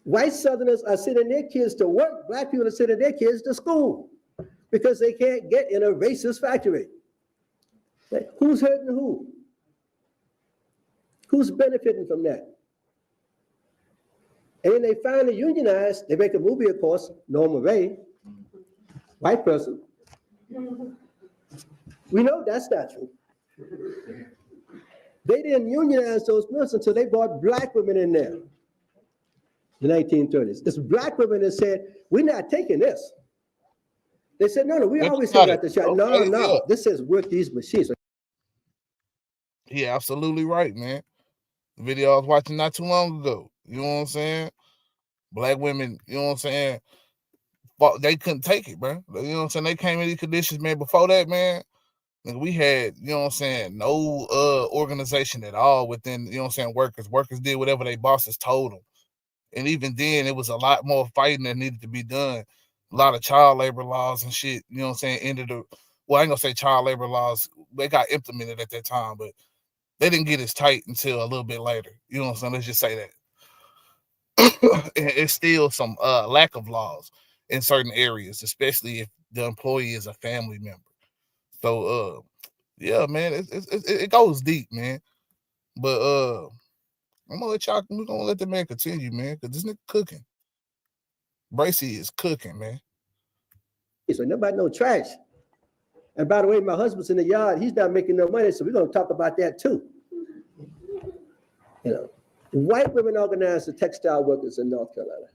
White Southerners are sending their kids to work. Black people are sending their kids to school because they can't get in a racist factory. Who's hurting who? Who's benefiting from that? And then they finally unionize. They make a movie, of course, Norma Ray, white person. We know that's not true. They didn't unionize those mills until they brought black women in there. The 1930s. It's black women that said, we're not taking this. They said, no, we always still got the shot. Okay, no, this says work these machines. Yeah, absolutely right, man. The video I was watching not too long ago. You know what I'm saying? Black women, you know what I'm saying? They couldn't take it, bro. You know what I'm saying? They came in these conditions, man. Before that, man, we had, you know what I'm saying, no organization at all within, you know what I'm saying, workers. Workers did whatever their bosses told them. And even then, it was a lot more fighting that needed to be done. A lot of child labor laws and shit, you know what I'm saying, I ain't gonna say child labor laws, they got implemented at that time, but they didn't get as tight until a little bit later. You know what I'm saying? Let's just say that. it's still some lack of laws in certain areas, especially if the employee is a family member. So yeah, man, it goes deep, man. But we're gonna let the man continue, man, because this nigga cooking. Bracy is cooking, man. So nobody no trash. And by the way, my husband's in the yard. He's not making no money, so we're going to talk about that too. You know, white women organized the textile workers in North Carolina.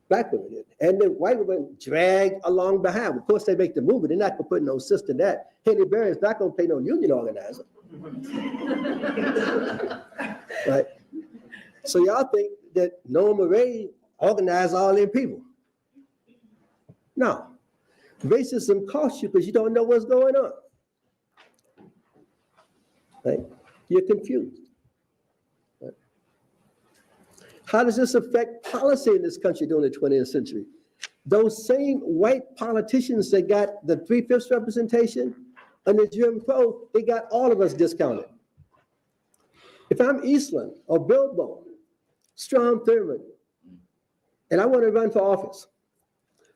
Black women did. And then white women dragged along behind. Of course, they make the movement. They're not going to put no sister in that. Haley Berry is not going to play no union organizer. Right? So y'all think that Norma Ray organized all them people. No. Racism costs you because you don't know what's going on. Right? You're confused. Right? How does this affect policy in this country during the 20th century? Those same white politicians that got the 3/5 representation under Jim Crow, they got all of us discounted. If I'm Eastland or Bilbo, Strom Thurmond, and I want to run for office,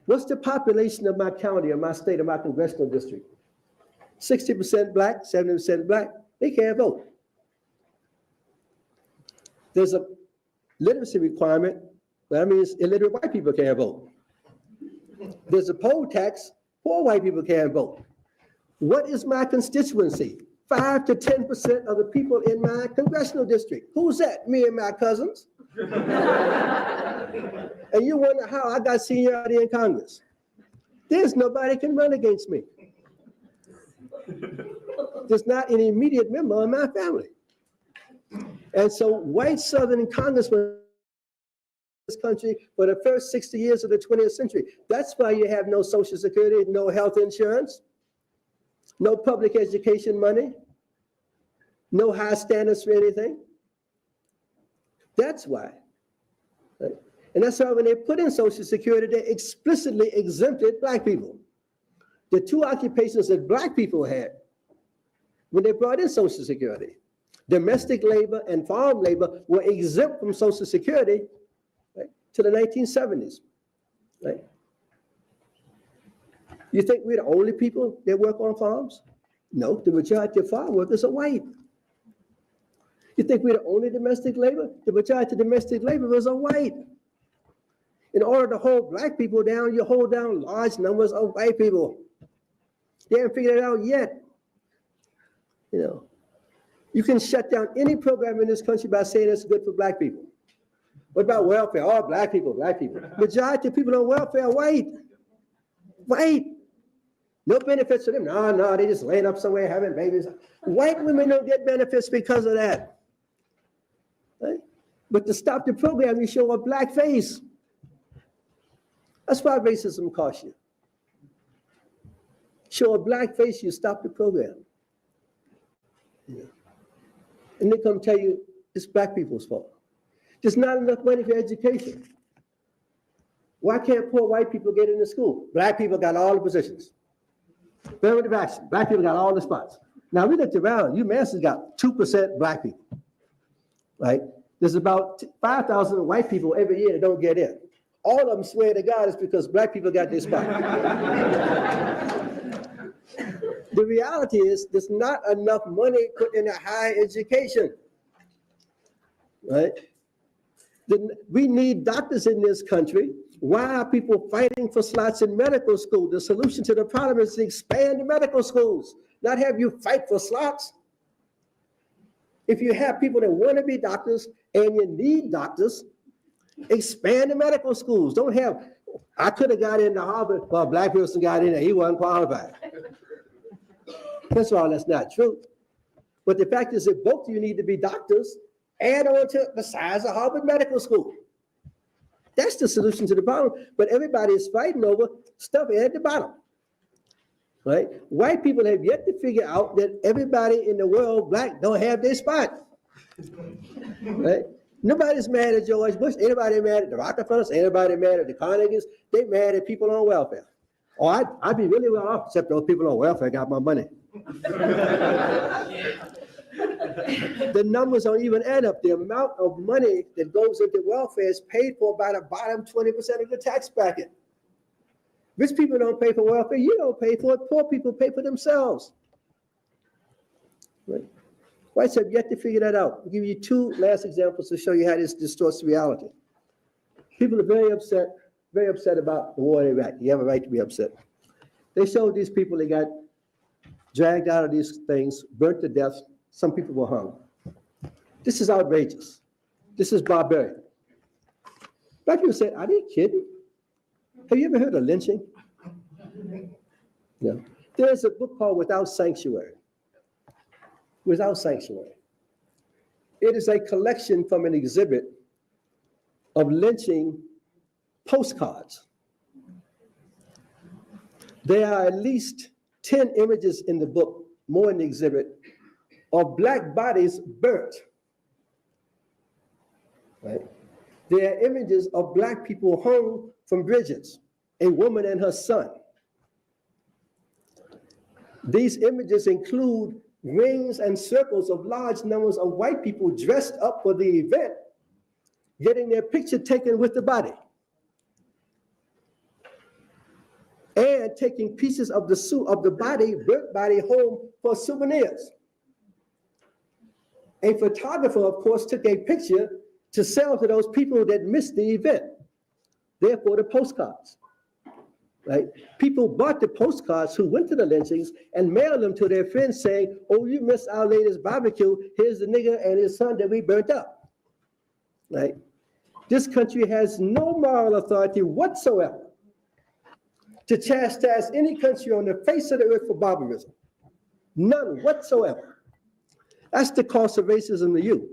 what's the population of my county, or my state, or my congressional district? 60% black, 70% black. They can't vote. There's a literacy requirement, but that means illiterate white people can't vote. There's a poll tax, poor white people can't vote. What is my constituency? 5 to 10% of the people in my congressional district. Who's that? Me and my cousins. And you wonder how I got seniority in Congress. There's nobody can run against me. There's not an immediate member of my family. And so white Southern congressmen in this country for the first 60 years of the 20th century, that's why you have no Social Security, no health insurance, no public education money, no high standards for anything. That's why. Right? And that's why when they put in Social Security, they explicitly exempted black people. The two occupations that black people had when they brought in Social Security, domestic labor and farm labor, were exempt from Social Security, right, to the 1970s. Right? You think we're the only people that work on farms? No, the majority of farm workers are white. You think we're the only domestic labor? The majority of domestic laborers are white. In order to hold black people down, you hold down large numbers of white people. They haven't figured it out yet. You know, you can shut down any program in this country by saying it's good for black people. What about welfare? All black people, black people. Majority of people on welfare are white. White. No benefits for them. No, they just laying up somewhere having babies. White women don't get benefits because of that. Right? But to stop the program, you show a black face. That's why racism costs you. Show a black face, you stop the program. Yeah. And they come tell you it's black people's fault. There's not enough money for education. Why can't poor white people get into school? Black people got all the positions. Affirmative action. Black people got all the spots. Now we looked around. UMass has got 2% black people. Right? There's about 5,000 white people every year that don't get in. All of them swear to God it's because black people got their spot. The reality is there's not enough money put into higher education. Right? We need doctors in this country. Why are people fighting for slots in medical school? The solution to the problem is to expand the medical schools, not have you fight for slots. If you have people that want to be doctors and you need doctors, expand the medical schools. Don't have, I could have got into Harvard, well, black person got in there, he wasn't qualified. First of all, that's not true. But the fact is that both of you need to be doctors, add on to the size of Harvard Medical School. That's the solution to the problem. But everybody is fighting over stuff at the bottom. Right? White people have yet to figure out that everybody in the world, black, don't have their spot. Right? Nobody's mad at George Bush. Anybody mad at the Rockefellers? Anybody mad at the Carnegies? They mad at people on welfare. Oh, I'd be really well off, except those people on welfare got my money. The numbers don't even add up. The amount of money that goes into welfare is paid for by the bottom 20% of the tax bracket. Rich people don't pay for welfare. You don't pay for it. Poor people pay for themselves. Right? Whites have yet to figure that out. I'll give you two last examples to show you how this distorts reality. People are very upset about the war in Iraq. You have a right to be upset. They showed these people, they got dragged out of these things, burnt to death. Some people were hung. This is outrageous. This is barbaric. Black people say, are they kidding? Have you ever heard of lynching? No. There's a book called Without Sanctuary. Without Sanctuary. It is a collection from an exhibit of lynching postcards. There are at least 10 images in the book, more in the exhibit, of black bodies burnt. Right? There are images of black people hung from bridges, a woman and her son. These images include rings and circles of large numbers of white people dressed up for the event, getting their picture taken with the body, and taking pieces of the body, burnt body, home for souvenirs. A photographer, of course, took a picture to sell to those people that missed the event. Therefore, the postcards. Right? People bought the postcards who went to the lynchings and mailed them to their friends saying, oh, you missed our latest barbecue. Here's the nigger and his son that we burnt up. Right? This country has no moral authority whatsoever to chastise any country on the face of the earth for barbarism. None whatsoever. That's the cost of racism to you.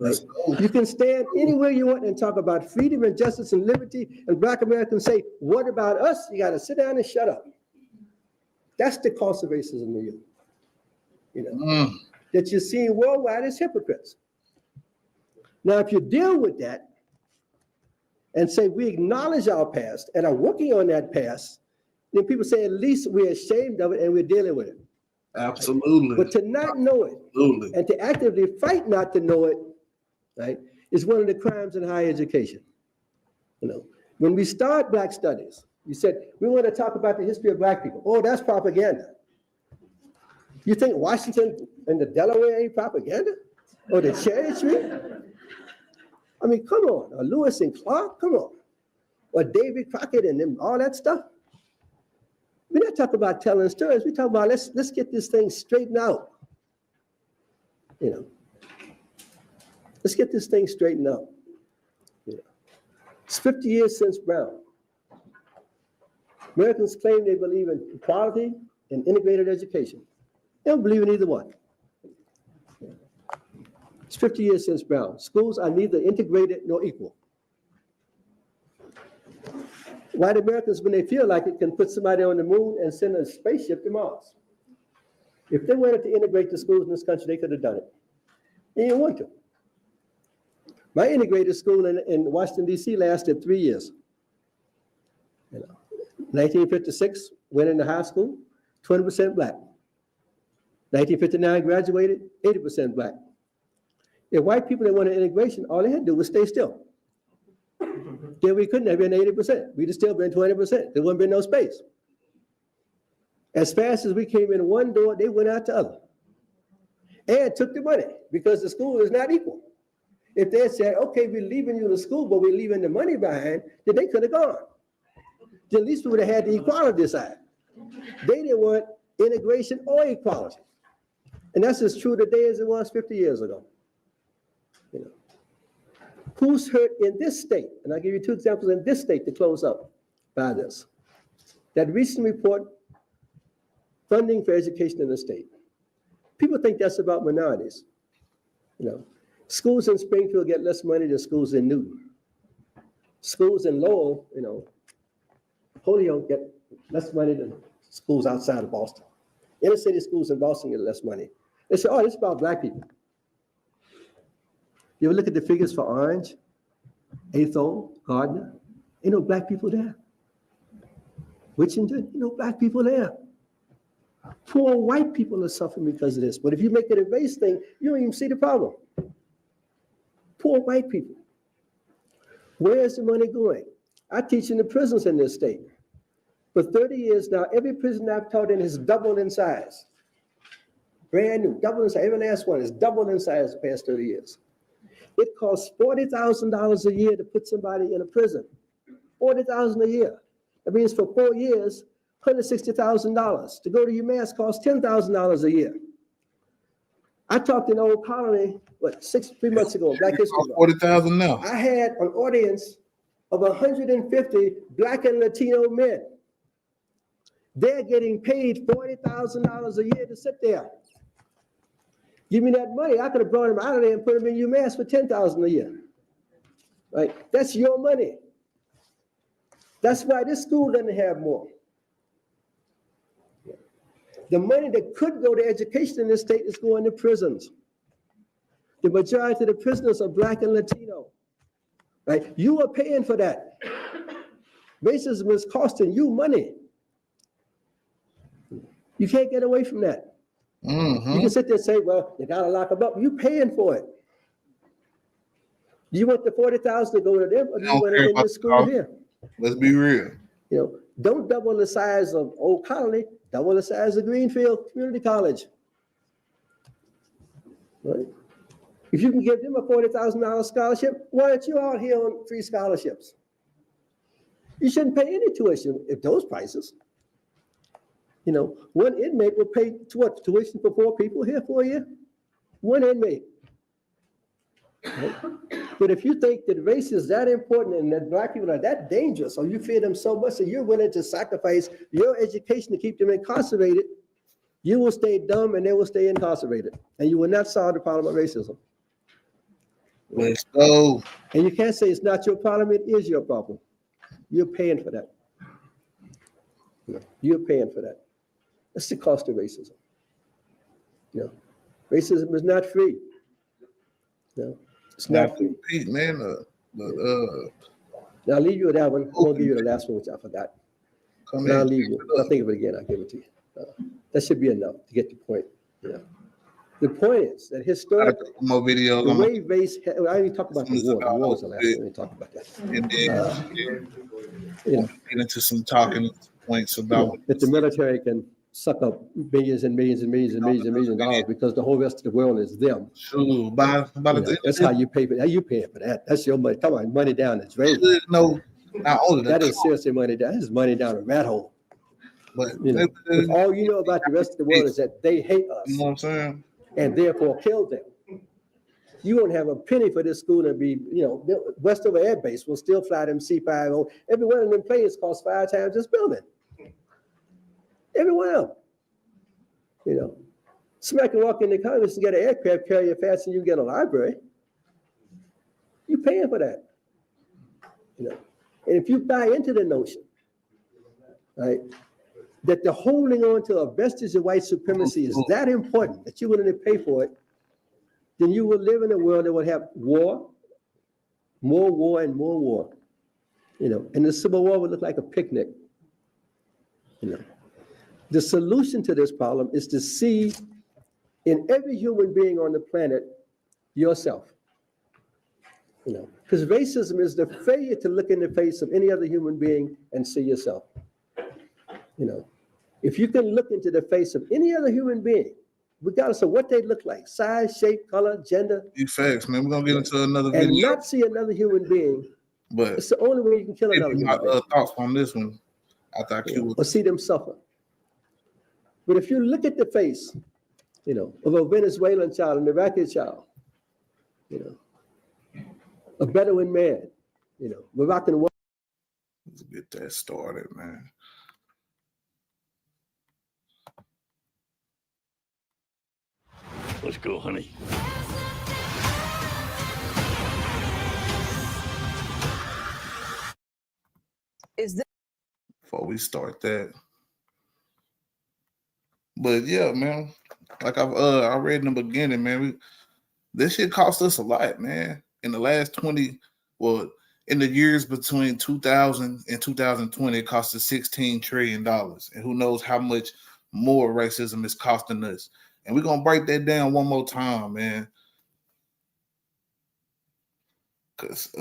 Right? You can stand anywhere you want and talk about freedom and justice and liberty, and Black Americans say, what about us? You got to sit down and shut up. That's the cost of racism to you. You know, that you're seeing worldwide as hypocrites. Now, if you deal with that and say we acknowledge our past and are working on that past, then people say at least we're ashamed of it and we're dealing with it. Absolutely. But to not know it and to actively fight not to know it, right, is one of the crimes in higher education. You know, when we start Black studies, you said we want to talk about the history of Black people. Oh, that's propaganda. You think Washington and the Delaware ain't propaganda? Or the Cherry Tree? I mean, come on. Or Lewis and Clark, come on. Or David Crockett and them, all that stuff. We're not talking about telling stories. We talk about let's get this thing straightened out. You know, let's get this thing straightened out. You know, it's 50 years since Brown. Americans claim they believe in equality and integrated education. They don't believe in either one. It's 50 years since Brown. Schools are neither integrated nor equal. White Americans, when they feel like it, can put somebody on the moon and send a spaceship to Mars. If they wanted to integrate the schools in this country, they could have done it. They didn't want to. My integrated school in Washington, D.C. lasted 3 years. You know, 1956, went into high school, 20% Black. 1959, graduated, 80% Black. If white people that wanted integration, all they had to do was stay still. Then we couldn't have been 80%. We'd have still been 20%. There wouldn't been no space. As fast as we came in one door, they went out the other. And took the money because the school is not equal. If they had said, okay, we're leaving you the school, but we're leaving the money behind, then they could have gone. Then at least we would have had the equality side. They didn't want integration or equality. And that's as true today as it was 50 years ago. You know. Who's hurt in this state? And I'll give you two examples in this state to close up by this. That recent report, funding for education in the state. People think that's about minorities. You know, schools in Springfield get less money than schools in Newton. Schools in Lowell, you know, Holyoke get less money than schools outside of Boston. Inner city schools in Boston get less money. They say, oh, this is about Black people. You ever look at the figures for Orange, Athol, Gardner? Ain't no Black people there. Wichita, ain't no Black people there. Poor white people are suffering because of this. But if you make it a race thing, you don't even see the problem. Poor white people. Where is the money going? I teach in the prisons in this state. For 30 years now, every prison I've taught in has doubled in size. Brand new, doubled in size. Every last one is doubled in size the past 30 years. It costs $40,000 a year to put somebody in a prison. $40,000 a year. That means for 4 years, $160,000. To go to UMass costs $10,000 a year. I talked in Old Colony, 3 months ago, Black History Month. 40,000 now. I had an audience of 150 Black and Latino men. They're getting paid $40,000 a year to sit there. Give me that money. I could have brought them out of there and put them in UMass for $10,000 a year. Right? That's your money. That's why this school doesn't have more. The money that could go to education in this state is going to prisons. The majority of the prisoners are Black and Latino. Right? You are paying for that. Racism is costing you money. You can't get away from that. Mm-hmm. You can sit there and say, well, you gotta lock them up. You paying for it. Do you want the $40,000 to go to them, or do you want it in the school here? Let's be real. You know, don't double the size of Old Colony, double the size of Greenfield Community College. Right? If you can give them a $40,000 scholarship, why aren't you out here on free scholarships? You shouldn't pay any tuition at those prices. You know, one inmate will pay tuition for 4 people here for a year? One inmate. Right? But if you think that race is that important and that Black people are that dangerous, or you fear them so much that you're willing to sacrifice your education to keep them incarcerated, you will stay dumb and they will stay incarcerated. And you will not solve the problem of racism. Let's go. And you can't say it's not your problem, it is your problem. You're paying for that. You're paying for that. That's the cost of racism. You know, racism is not free. You know, it's not free. Pete, man. Now I'll leave you with that one. I'm gonna give you the last one, which I forgot. Now I'll leave you. I'll think of it again. I'll give it to you. That should be enough to get the point. Yeah. The point is that historically, more videos. the way race. I didn't talk about the war. The war was the last. Let me talk about that. And then get into some talking points about that the military can suck up billions and millions and millions and millions and millions of dollars because the whole rest of the world is them. Sure, that's how you pay for that. You paying for that. That's your money. Come on, money down. It's very no. Not only that is seriously money down. That is money down a rat hole. But you know, all you know about the rest of the world is that they hate us. You know what I'm saying? And therefore kill them. You won't have a penny for this school to be, you know, Westover Air Base will still fly them C-5. Every one of them planes costs 5 times this building. Every one of them. You know, somebody can walk in the Congress and get an aircraft carrier faster than you get a library. You're paying for that. You know, and if you buy into the notion, right, that the holding on to a vestige of white supremacy is that important that you're willing to pay for it, then you will live in a world that will have war, more war, and more war. You know, and the Civil War would look like a picnic. You know, the solution to this problem is to see in every human being on the planet yourself. You know, because racism is the failure to look in the face of any other human being and see yourself. You know, if you can look into the face of any other human being, regardless of what they look like, size, shape, color, gender. Big facts, man. We're gonna get into another video. And not see another human being. But it's the only way you can kill another human being. Thoughts on this one. I thought you would. Or see them suffer. But if you look at the face, you know, of a Venezuelan child, an Iraqi child, you know, a Bedouin man, you know, Moroccan woman. Let's get that started, man. Let's go, honey. Before we start that. But yeah, man, like I read in the beginning, man, this shit cost us a lot, man. In the last 20, well, in the years between 2000 and 2020, it cost us $16 trillion. And who knows how much more racism is costing us. And we're going to break that down one more time, man. Because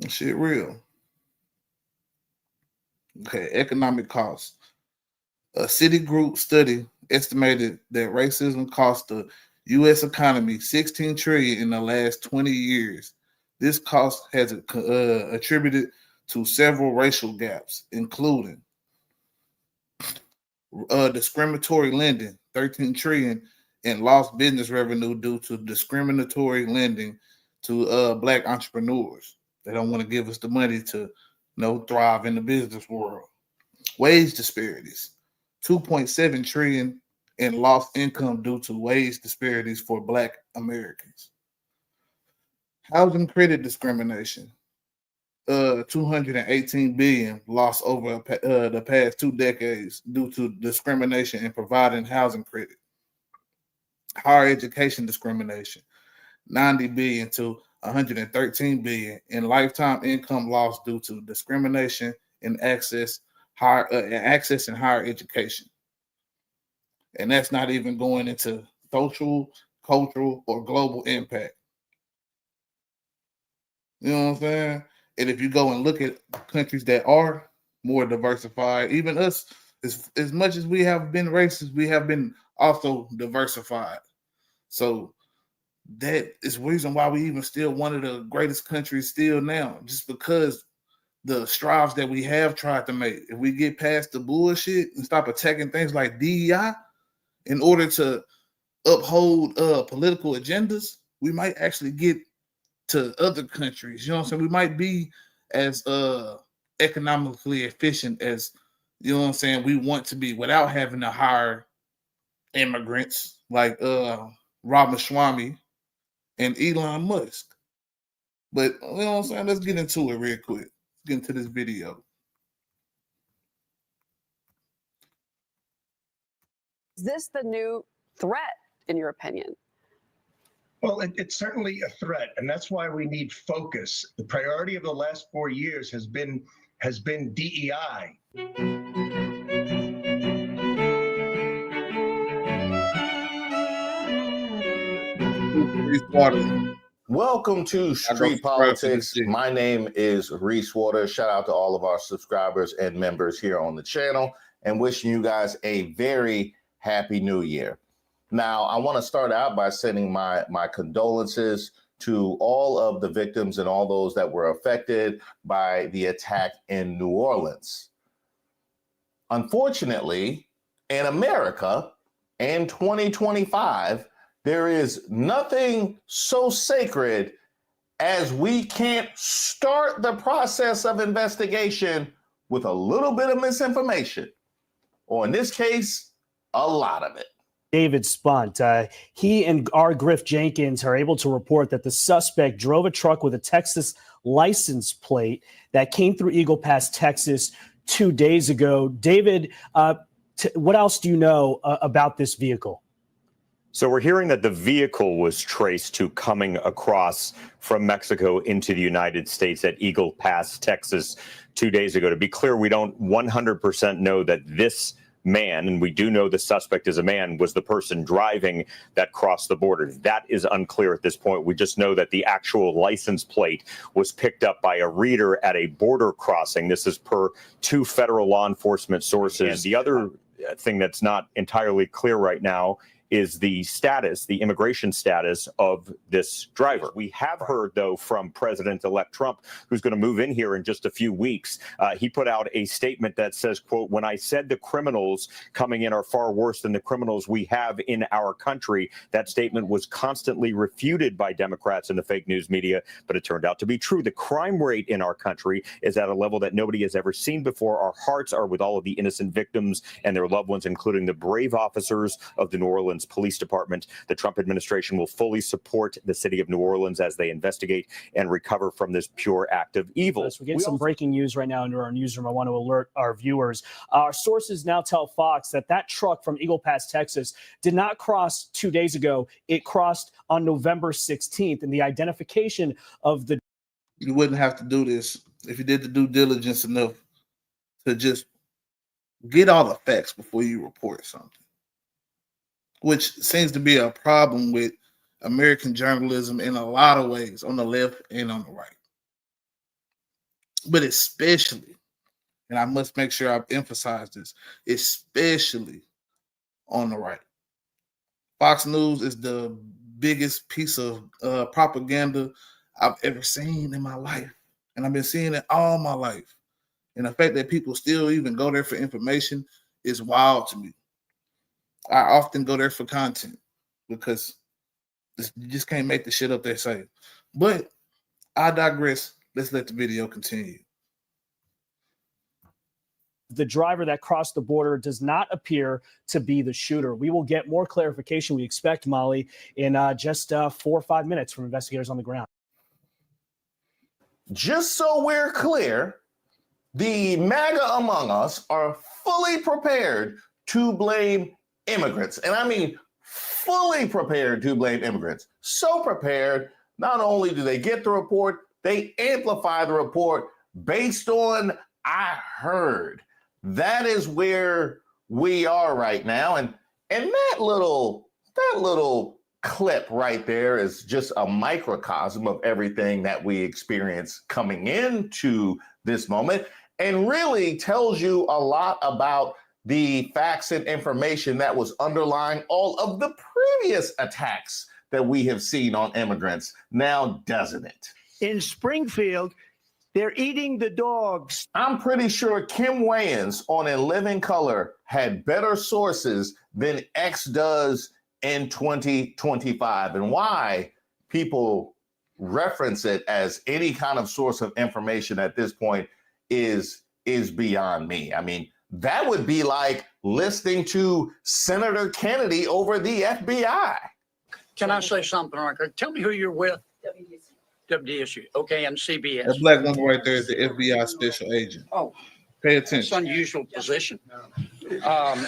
shit real. Okay, economic costs. A Citigroup study estimated that racism cost the U.S. economy $16 trillion in the last 20 years. This cost has attributed to several racial gaps, including discriminatory lending, $13 trillion in lost business revenue due to discriminatory lending to Black entrepreneurs. They don't want to give us the money to thrive in the business world. Wage disparities, $2.7 trillion in lost income due to wage disparities for Black Americans. Housing credit discrimination, $218 billion lost over the past 2 decades due to discrimination in providing housing credit. Higher education discrimination, $90 billion to $113 billion in lifetime income loss due to discrimination in access and higher education. And that's not even going into social, cultural, or global impact. You know what I'm saying? And if you go and look at countries that are more diversified, even us, as much as we have been racist, we have been also diversified. So that is the reason why we even still one of the greatest countries still now, just because the strides that we have tried to make. If we get past the bullshit and stop attacking things like DEI in order to uphold political agendas, we might actually get to other countries. You know what I'm saying? We might be as economically efficient as, you know what I'm saying, we want to be without having to hire immigrants like Ramaswamy and Elon Musk. But you know what I'm saying? Let's get into it real quick. Let's get into this video. Is this the new threat, in your opinion? Well, it's certainly a threat, and that's why we need focus. The priority of the last 4 years has been DEI. Welcome to Street Politics. My name is Reese Waters. Shout out to all of our subscribers and members here on the channel, and wishing you guys a very happy new year. Now, I want to start out by sending my condolences to all of the victims and all those that were affected by the attack in New Orleans. Unfortunately, in America, in 2025, there is nothing so sacred as we can't start the process of investigation with a little bit of misinformation, or in this case, a lot of it. David Spunt. He and R. Griff Jenkins are able to report that the suspect drove a truck with a Texas license plate that came through Eagle Pass, Texas 2 days ago. David, what else do you know about this vehicle? So we're hearing that the vehicle was traced to coming across from Mexico into the United States at Eagle Pass, Texas 2 days ago. To be clear, we don't 100% know that this man, and we do know the suspect is a man, was the person driving that crossed the border. That is unclear at this point. We just know that the actual license plate was picked up by a reader at a border crossing. This is per 2 federal law enforcement sources. And the other thing that's not entirely clear right now is the status, the immigration status of this driver. We have heard, though, from President-elect Trump, who's going to move in here in just a few weeks. He put out a statement that says, quote, "When I said the criminals coming in are far worse than the criminals we have in our country," that statement was constantly refuted by Democrats and the fake news media, but it turned out to be true. The crime rate in our country is at a level that nobody has ever seen before. Our hearts are with all of the innocent victims and their loved ones, including the brave officers of the New Orleans Police Department. The Trump administration will fully support the city of New Orleans as they investigate and recover from this pure act of evil. Yes, we're getting some breaking news right now into our newsroom. I want to alert our viewers. Our sources now tell Fox that that truck from Eagle Pass, Texas, did not cross 2 days ago. It crossed on November 16th, and the identification of the... You wouldn't have to do this if you did the due diligence enough to just Get all the facts before you report something, which seems to be a problem with American journalism in a lot of ways, on the left and on the right. But especially, and I must make sure I emphasize this, especially on the right. Fox News is the biggest piece of propaganda I've ever seen in my life. And I've been seeing it all my life. And the fact that people still even go there for information is wild to me. I often go there for content because you just can't make the shit up they say. But I digress. Let's let the video continue. The driver that crossed the border does not appear to be the shooter. We will get more clarification, we expect, Molly, in just 4 or 5 minutes from investigators on the ground. Just so we're clear, the MAGA among us are fully prepared to blame immigrants. And I mean fully prepared to blame immigrants. So prepared, not only do they get the report, they amplify the report based on I heard. That is where we are right now. And that little clip right there is just a microcosm of everything that we experience coming into this moment, and really tells you a lot about the facts and information that was underlying all of the previous attacks that we have seen on immigrants now, doesn't it? In Springfield, they're eating the dogs. I'm pretty sure Kim Wayans on In Living Color had better sources than X does in 2025. And why people reference it as any kind of source of information at this point is beyond me. I mean, that would be like listening to Senator Kennedy over the FBI. Can I say something, Riker? Tell me who you're with. WDSU. Okay, and CBS. That black woman right there is the FBI special agent. Oh, pay it's attention. an unusual position. I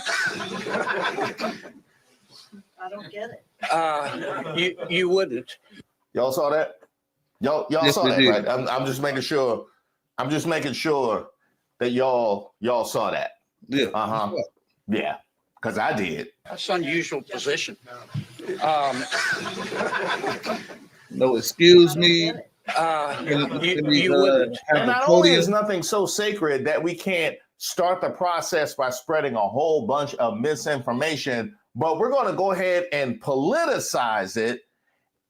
don't get it. You wouldn't. Y'all saw that? Y'all Yes, saw we that, did. right? I'm just making sure. I'm just making sure that y'all saw that. Yeah. Yeah, because I did. That's an unusual position. No, excuse me. You wouldn't. And not only is nothing so sacred that we can't start the process by spreading a whole bunch of misinformation, but we're going to go ahead and politicize it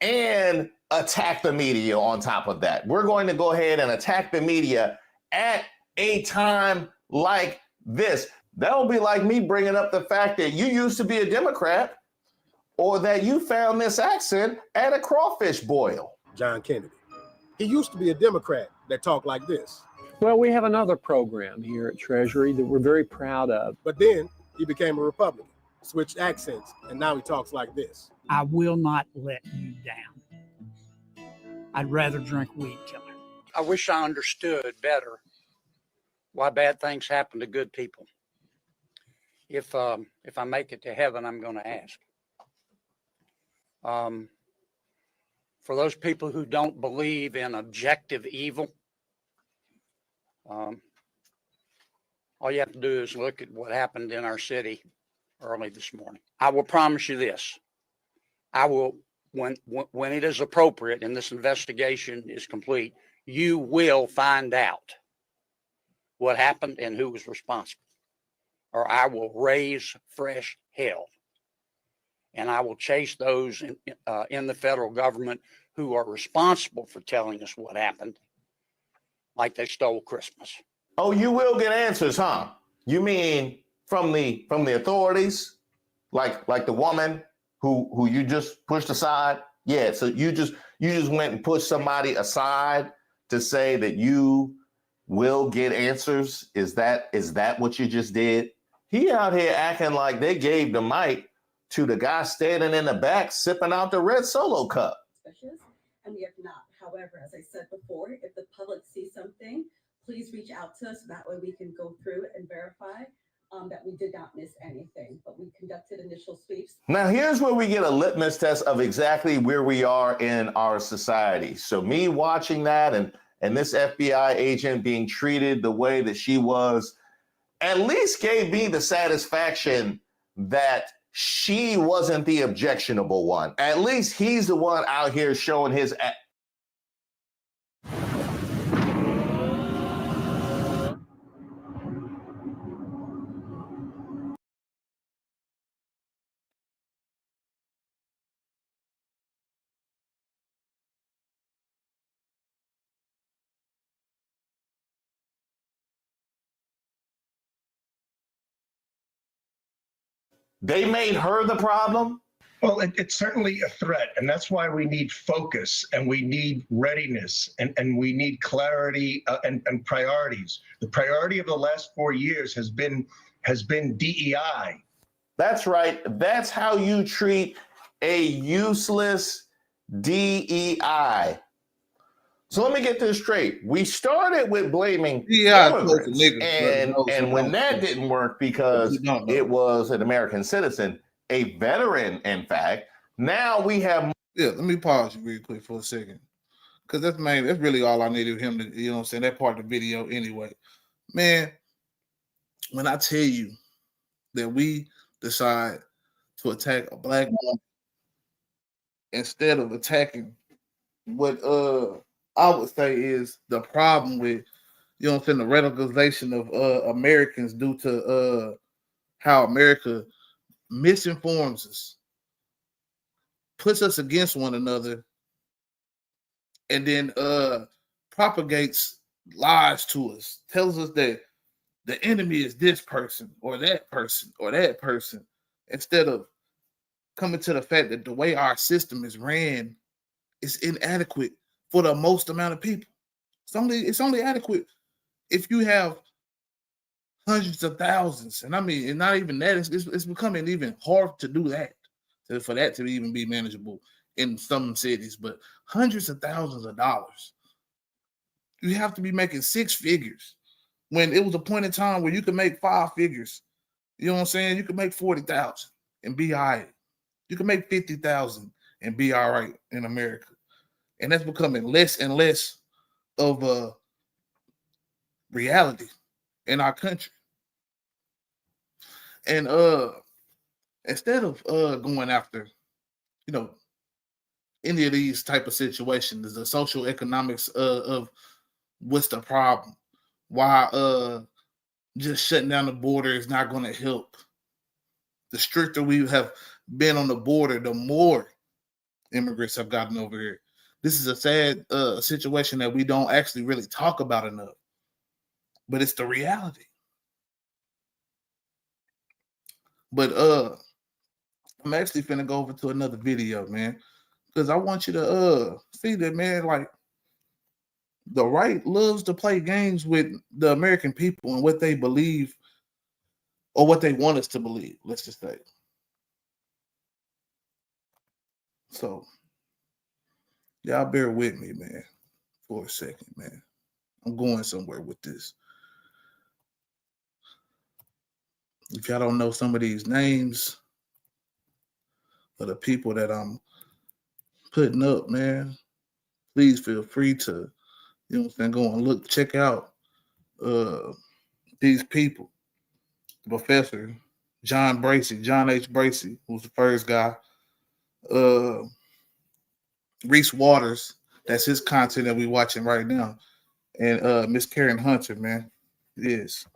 and attack the media on top of that. We're going to go ahead and attack the media at a time like this. That'll be like me bringing up the fact that you used to be a Democrat or that you found this accent at a crawfish boil. John Kennedy. He used to be a Democrat that talked like this. Well, we have another program here at Treasury that we're very proud of. But then he became a Republican, switched accents, and now he talks like this. I will not let you down. I'd rather drink weed killer. I wish I understood better why bad things happen to good people. If I make it to heaven, I'm going to ask. For those people who don't believe in objective evil, all you have to do is look at what happened in our city early this morning. I will promise you this. I will, when it is appropriate and this investigation is complete, you will find out what happened and who was responsible. Or I will raise fresh hell. And I will chase those in the federal government who are responsible for telling us what happened, like they stole Christmas. Oh, you will get answers, huh? You mean from the authorities, like the woman who you just pushed aside? Yeah. So you just went and pushed somebody aside to say that you will get answers. Is that what you just did? He out here acting like they gave the mic to the guy standing in the back sipping out the red Solo cup. And we have not. However, as I said before, if the public sees something, please reach out to us. That way we can go through it and verify that we did not miss anything. But we conducted initial sweeps. Now, here's where we get a litmus test of exactly where we are in our society. So me watching that and this FBI agent being treated the way that she was, at least gave me the satisfaction that she wasn't the objectionable one. At least he's the one out here showing his. They made her the problem? Well, it's certainly a threat, and that's why we need focus and we need readiness and we need clarity and priorities. The priority of the last 4 years has been DEI. That's right. That's how you treat a useless DEI. So let me get this straight. We started with blaming immigrants, and when that didn't work because it was an American citizen, a veteran, in fact, now we have. Yeah, let me pause you real quick for a second. Because that's really all I needed him to, you know what I'm saying, that part of the video anyway. Man, when I tell you that we decide to attack a black woman instead of attacking what I would say is the problem with, you know what I'm saying, the radicalization of Americans due to how America misinforms us, puts us against one another, and then propagates lies to us, tells us that the enemy is this person or that person or that person, instead of coming to the fact that the way our system is ran is inadequate for the most amount of people. It's only adequate if you have hundreds of thousands, and I mean, and not even that. It's becoming even hard to do that, for that to even be manageable in some cities. But hundreds of thousands of dollars, you have to be making 6 figures. When it was a point in time where you could make 5 figures, you know what I'm saying? You could make 40,000 and be all right. You can make 50,000 and be all right in America. And that's becoming less and less of a reality in our country. And instead of going after, you know, any of these type of situations, the social economics of what's the problem, why just shutting down the border is not going to help. The stricter we have been on the border, the more immigrants have gotten over here. This is a sad situation that we don't actually really talk about enough, but it's the reality. But I'm actually finna go over to another video, man, because I want you to see that, man, like the right loves to play games with the American people and what they believe or what they want us to believe, let's just say. So y'all bear with me, man, for a second, man. I'm going somewhere with this. If y'all don't know some of these names of the people that I'm putting up, man, please feel free to, you know what I'm saying, go and look, check out these people. Professor John H. Bracey, who's the first guy. Reese Waters, that's his content that we're watching right now. And Miss Karen Hunter, man. Yes.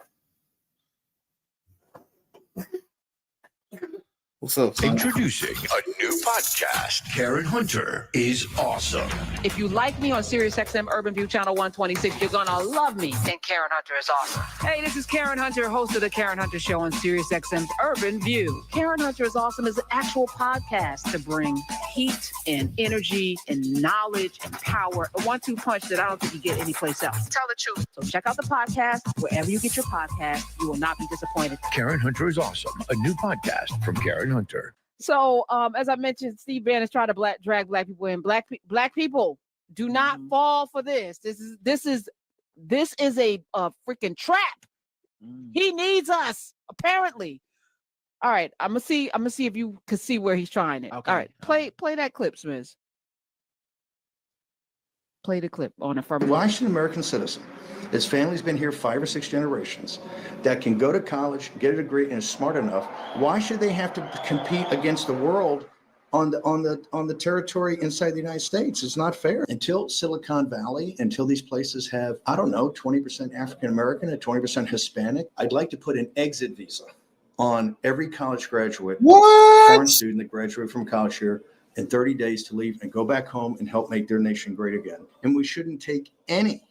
What's up, son? Introducing a new podcast. Karen Hunter is awesome. If you like me on SiriusXM Urban View Channel 126, you're gonna love me. And Karen Hunter is awesome. Hey, this is Karen Hunter, host of the Karen Hunter Show on SiriusXM's Urban View. Karen Hunter is awesome is an actual podcast to bring heat and energy and knowledge and power. A 1-2 punch that I don't think you get anyplace else. Tell the truth. So check out the podcast wherever you get your podcast. You will not be disappointed. Karen Hunter is awesome. A new podcast from Karen Hunter. So, as I mentioned, Steve Bannon is trying to drag black people in. Black people do not fall for this. This is a freaking trap. He needs us, apparently. All right, I'm gonna see if you can see where he's trying it. Okay. All right, play that clip, Smiz. Play the clip on affirmative. Why should an American citizen His family's been here 5 or 6 generations, that can go to college, get a degree, and is smart enough. Why should they have to compete against the world on the territory inside the United States? It's not fair. Until Silicon Valley, until these places have, I don't know, 20% African American and 20% Hispanic, I'd like to put an exit visa on every college graduate, foreign student that graduated from college here in 30 days to leave and go back home and help make their nation great again. And we shouldn't take any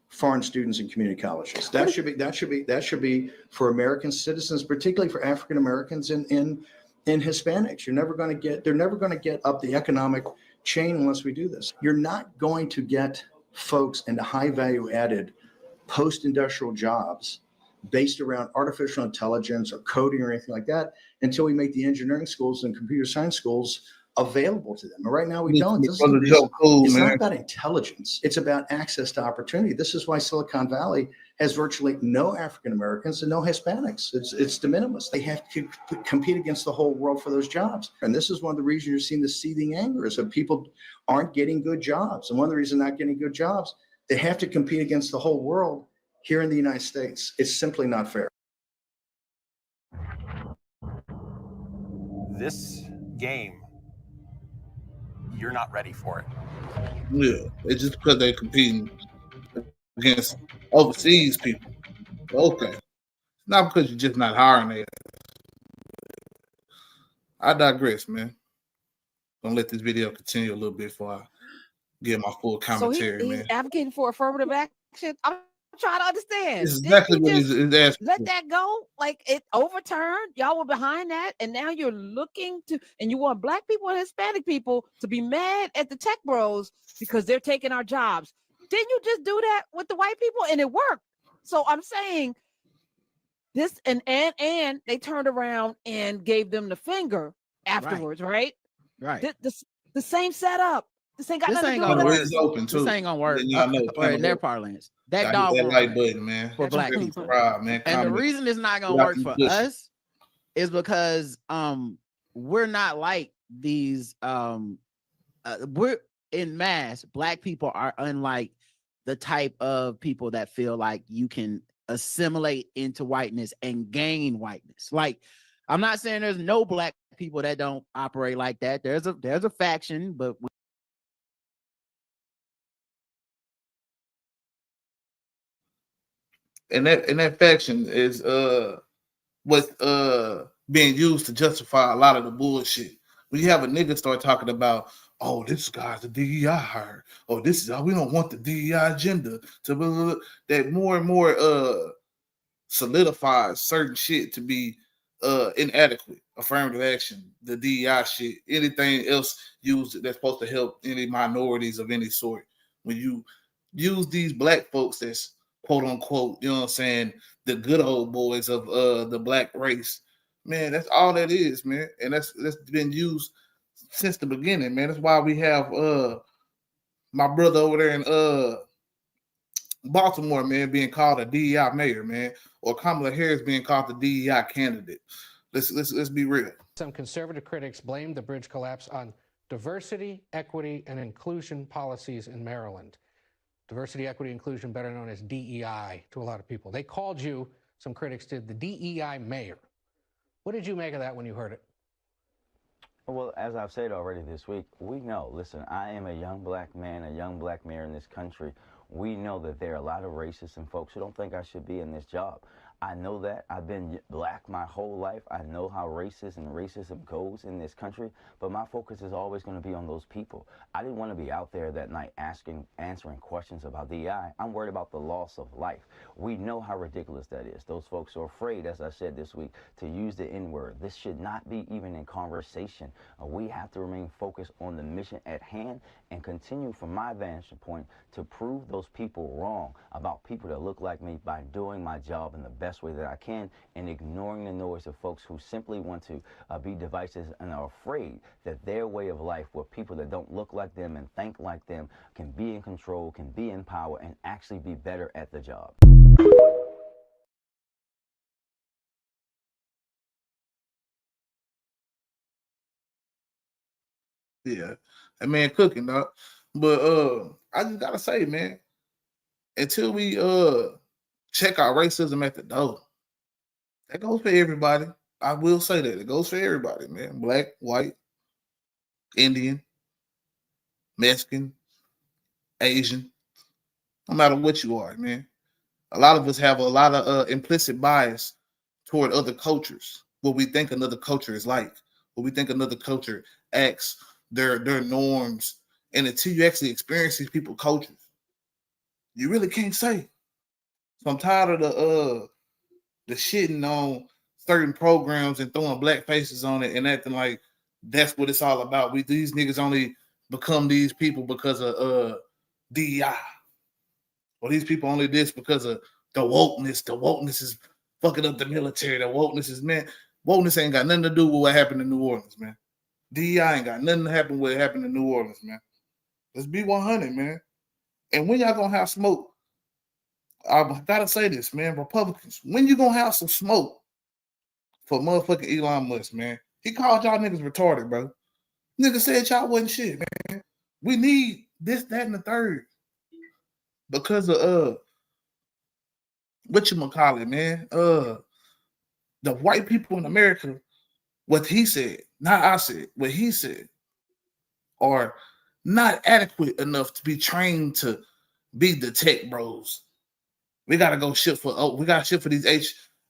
foreign students in community colleges. That should be for American citizens, particularly for African Americans and Hispanics. They're never going to get up the economic chain unless we do this. You're not going to get folks into high value added post-industrial jobs based around artificial intelligence or coding or anything like that until we make the engineering schools and computer science schools available to them. And right now we don't. It's not about intelligence. It's about access to opportunity. This is why Silicon Valley has virtually no African Americans and no Hispanics. It's de minimis. They have to compete against the whole world for those jobs. And this is one of the reasons you're seeing the seething anger is that people aren't getting good jobs. And one of the reasons they're not getting good jobs, they have to compete against the whole world here in the United States. It's simply not fair. This game, you're not ready for it. Yeah, it's just because they're competing against overseas people. Okay. Not because you're just not hiring it. I digress, man. Gonna let this video continue a little bit before I get my full commentary, so he's advocating for affirmative action. I'm trying to understand. This is exactly what he's asking. Let that go, like it overturned. Y'all were behind that, and now you're looking to, and you want Black people and Hispanic people to be mad at the tech bros because they're taking our jobs. Didn't you just do that with the white people and it worked? So I'm saying this, and they turned around and gave them the finger afterwards, right? Right. The same setup. This ain't got nothing to do with It's open too. This ain't gonna work. Or in their parlance. That dog that like button, man. For Black people. Man. And the reason it's not gonna work for us is because we're not like these we're in mass. Black people are unlike the type of people that feel like you can assimilate into whiteness and gain whiteness. Like, I'm not saying there's no Black people that don't operate like that. There's a faction, but and that faction is what's being used to justify a lot of the bullshit. When you have a nigga start talking about, oh, this guy's the DEI hire, oh, this is we don't want the DEI agenda to blah, blah, blah, that more and more solidifies certain shit to be inadequate. Affirmative action, the DEI shit, anything else used that's supposed to help any minorities of any sort. When you use these Black folks that's quote unquote, you know what I'm saying, the good old boys of the Black race, man, that's all that is, man. And that's been used since the beginning, man. That's why we have my brother over there in Baltimore, man, being called a DEI mayor, man, or Kamala Harris being called the DEI candidate. Let's be real. Some conservative critics blamed the bridge collapse on diversity, equity, and inclusion policies in Maryland. Diversity, equity, inclusion, better known as DEI to a lot of people. They called you, some critics did, the DEI mayor. What did you make of that when you heard it? Well, as I've said already this week, we know, listen, I am a young Black man, a young Black mayor in this country. We know that there are a lot of racists and folks who don't think I should be in this job. I know that. I've been Black my whole life. I know how racist and racism goes in this country, but my focus is always going to be on those people. I didn't want to be out there that night answering questions about DEI. I'm worried about the loss of life. We know how ridiculous that is. Those folks are afraid, as I said this week, to use the N-word. This should not be even in conversation. We have to remain focused on the mission at hand and continue, from my vantage point, to prove those people wrong about people that look like me by doing my job in the best way that I can and ignoring the noise of folks who simply want to be divisive and are afraid that their way of life, where people that don't look like them and think like them can be in control, can be in power, and actually be better at the job. Yeah, that man cooking, dog. But I just gotta say, man, until we check our racism at the door. That goes for everybody. I will say that. It goes for everybody, man. Black, white, Indian, Mexican, Asian, no matter what you are, man. A lot of us have a lot of implicit bias toward other cultures, what we think another culture is like, what we think another culture acts, their norms. And until you actually experience these people's cultures, you really can't say. So I'm tired of the shitting on certain programs and throwing black faces on it and acting like that's what it's all about. These niggas only become these people because of DEI. Or these people only this because of the wokeness. The wokeness is fucking up the military. The wokeness is, man, wokeness ain't got nothing to do with what happened in New Orleans, man. DEI ain't got nothing to happen with what happened in New Orleans, man. Let's be 100, man. And when y'all gonna have smoke, I gotta say this, man, Republicans, when you gonna have some smoke for motherfucking Elon Musk, man? He called y'all niggas retarded, bro. Nigga said y'all wasn't shit, man. We need this, that, and the third. Because of whatchamacallit, man. The white people in America, what he said, not I said, what he said, are not adequate enough to be trained to be the tech bros. We gotta go ship for we gotta ship for these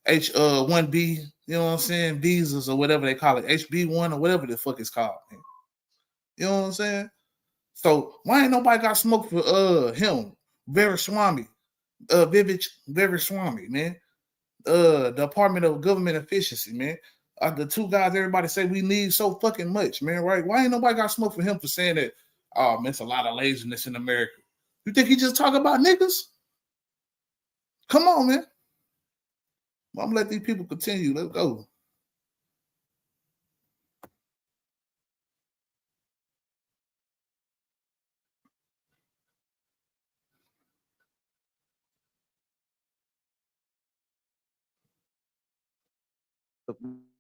H1B, you know what I'm saying, visas or whatever they call it, HB1 or whatever the fuck it's called, man. You know what I'm saying? So why ain't nobody got smoke for him, Veeraswamy, Vivek Veeraswamy, man? Department of Government Efficiency, man. The two guys everybody say we need so fucking much, man, right? Why ain't nobody got smoke for him for saying that, oh, man, it's a lot of laziness in America? You think he just talk about niggas? Come on, man. I'm gonna let these people continue. Let's go.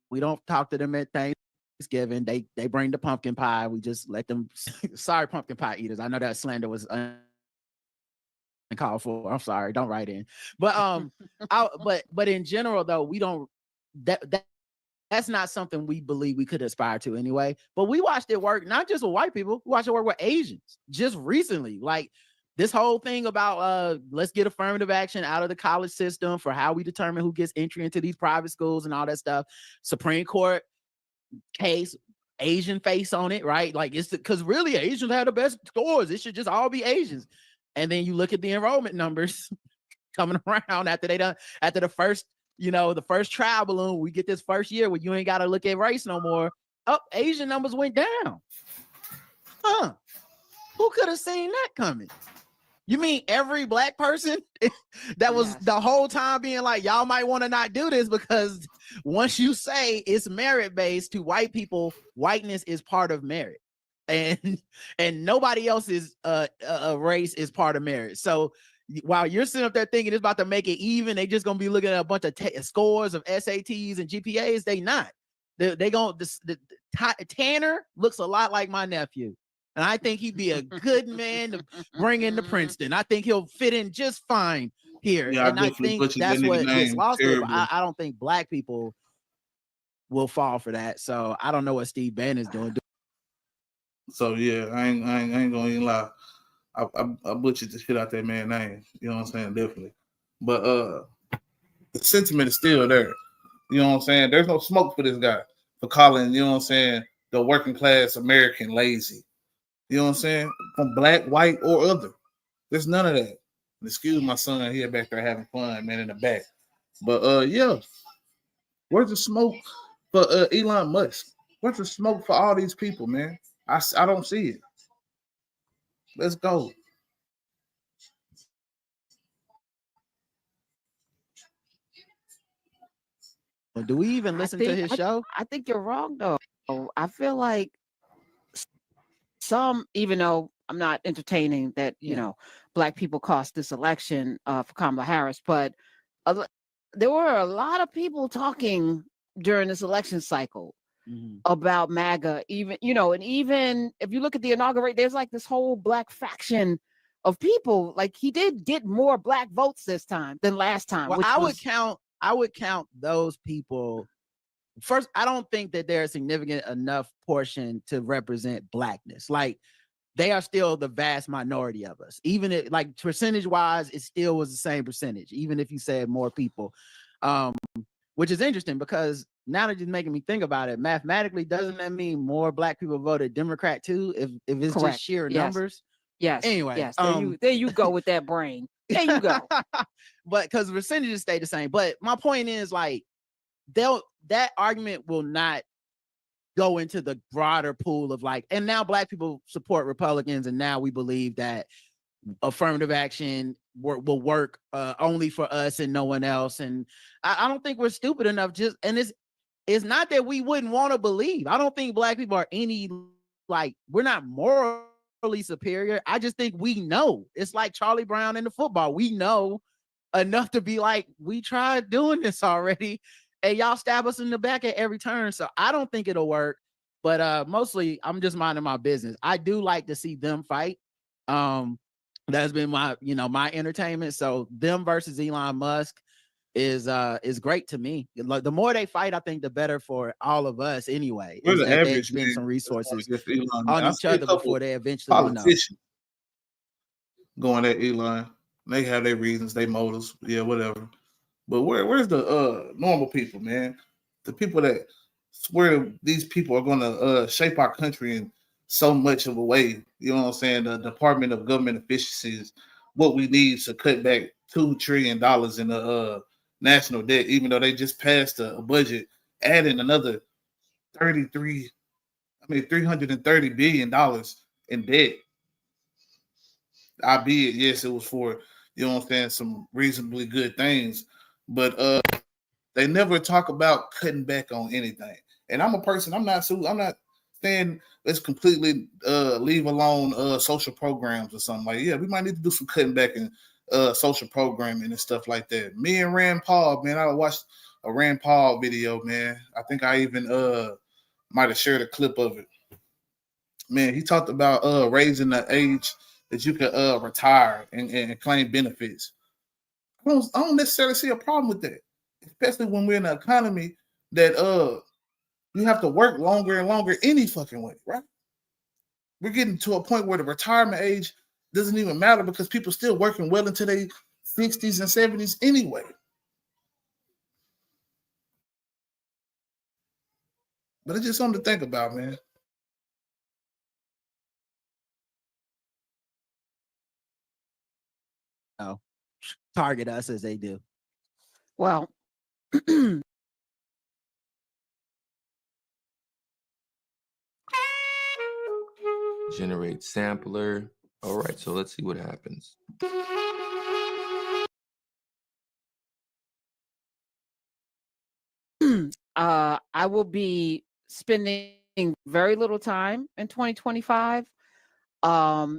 We don't talk to them at Thanksgiving. They bring the pumpkin pie. We just let them. Sorry, pumpkin pie eaters. I know that slander was uncalled for. I'm sorry. Don't write in. But but in general though, we don't. That's not something we believe we could aspire to anyway. But we watched it work not just with white people. We watched it work with Asians just recently. Like this whole thing about let's get affirmative action out of the college system for how we determine who gets entry into these private schools and all that stuff. Supreme Court case, Asian face on it, right? Like it's because really Asians have the best scores. It should just all be Asians. And then you look at the enrollment numbers coming around after the first, the first trial balloon, we get this first year where you ain't got to look at race no more. Asian numbers went down. Huh? Who could have seen that coming? You mean every black person that was the whole time being like, y'all might want to not do this because once you say it's merit based to white people, whiteness is part of merit, and nobody else's race is part of merit. So while you're sitting up there thinking it's about to make it even, they just gonna be looking at a bunch of scores of SATs and GPAs. They not. Tanner looks a lot like my nephew. And I think he'd be a good man to bring into Princeton. I think he'll fit in just fine here. Yeah, and I think that's what gets lost there. But I don't think black people will fall for that. So I don't know what Steve Bannon is doing. So yeah, I ain't gonna even lie. I butchered the shit out that man's name. You know what I'm saying? Definitely. But the sentiment is still there. You know what I'm saying? There's no smoke for this guy for calling, you know what I'm saying, the working class American lazy. You know what I'm saying? From black, white, or other. There's none of that. Excuse my son here back there having fun, man, in the back. But yeah. Where's the smoke for Elon Musk? Where's the smoke for all these people, man? I don't see it. Let's go. Do we even listen to his show? I think you're wrong, though. I feel like some, even though I'm not entertaining that, black people cost this election for Kamala Harris, but there were a lot of people talking during this election cycle about MAGA, even, and even if you look at the inauguration, there's like this whole black faction of people. Like he did get more black votes this time than last time. Well, which I was, would count those people. First, I don't think that they're a significant enough portion to represent blackness. Like they are still the vast minority of us. Even if like percentage wise, it still was the same percentage, even if you said more people. Which is interesting because now that you're making me think about it, mathematically, doesn't that mean more black people voted Democrat too? If it's correct. just sheer Yes. numbers. Yes. Anyway, yes. There you go with that brain. There you go. But because the percentages stay the same. But my point is like that argument will not go into the broader pool of like, and now black people support Republicans, and now we believe that affirmative action will work only for us and no one else. And I don't think we're stupid enough. It's not that we wouldn't want to believe. I don't think black people are any like we're not morally superior. I just think we know. It's like Charlie Brown in the football. We know enough to be like, we tried doing this already, and y'all stab us in the back at every turn. So I don't think it'll work. But mostly I'm just minding my business. I do like to see them fight. That's been my entertainment. So them versus Elon Musk is great to me. Like the more they fight, I think the better for all of us anyway. We're Is the that they average expend man some resources against Elon, on man. I each see a other couple before they eventually politicians going at Elon. They have their reasons, their motives, yeah, whatever. But where's the normal people, man? The people that swear these people are gonna shape our country in so much of a way. You know what I'm saying? The Department of Government Efficiency is what we need to cut back $2 trillion in the national debt, even though they just passed a budget adding another $330 billion in debt. Albeit, yes, it was for, you know what I'm saying, some reasonably good things. But they never talk about cutting back on anything. And I'm a person, I'm not saying let's completely leave alone social programs or something. Like, yeah, we might need to do some cutting back in social programming and stuff like that. Me and Rand Paul, man, I watched a Rand Paul video, man. I think I even might have shared a clip of it. Man, he talked about raising the age that you could retire and claim benefits. I don't necessarily see a problem with that, especially when we're in an economy that you have to work longer and longer any fucking way, right? We're getting to a point where the retirement age doesn't even matter because people still working well into their 60s and 70s anyway. But it's just something to think about, man. target us as they do. Well, generate sampler. All right, so let's see what happens. I will be spending very little time in 2025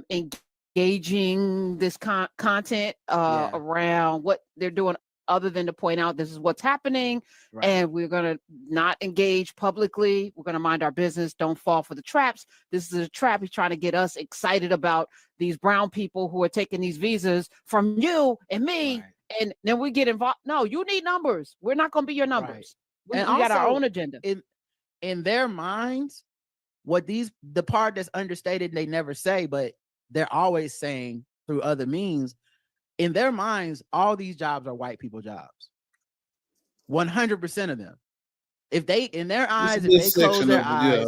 engaging this content around what they're doing, other than to point out this is what's happening. Right. And we're going to not engage publicly. We're going to mind our business. Don't fall for the traps. This is a trap. He's trying to get us excited about these brown people who are taking these visas from you and me. Right. And then we get involved. No, you need numbers. We're not going to be your numbers. Right. We got our own agenda. In their minds, the part that's understated, they never say, but they're always saying through other means, in their minds, all these jobs are white people jobs. 100% of them. If they, in their eyes, if they close their eyes,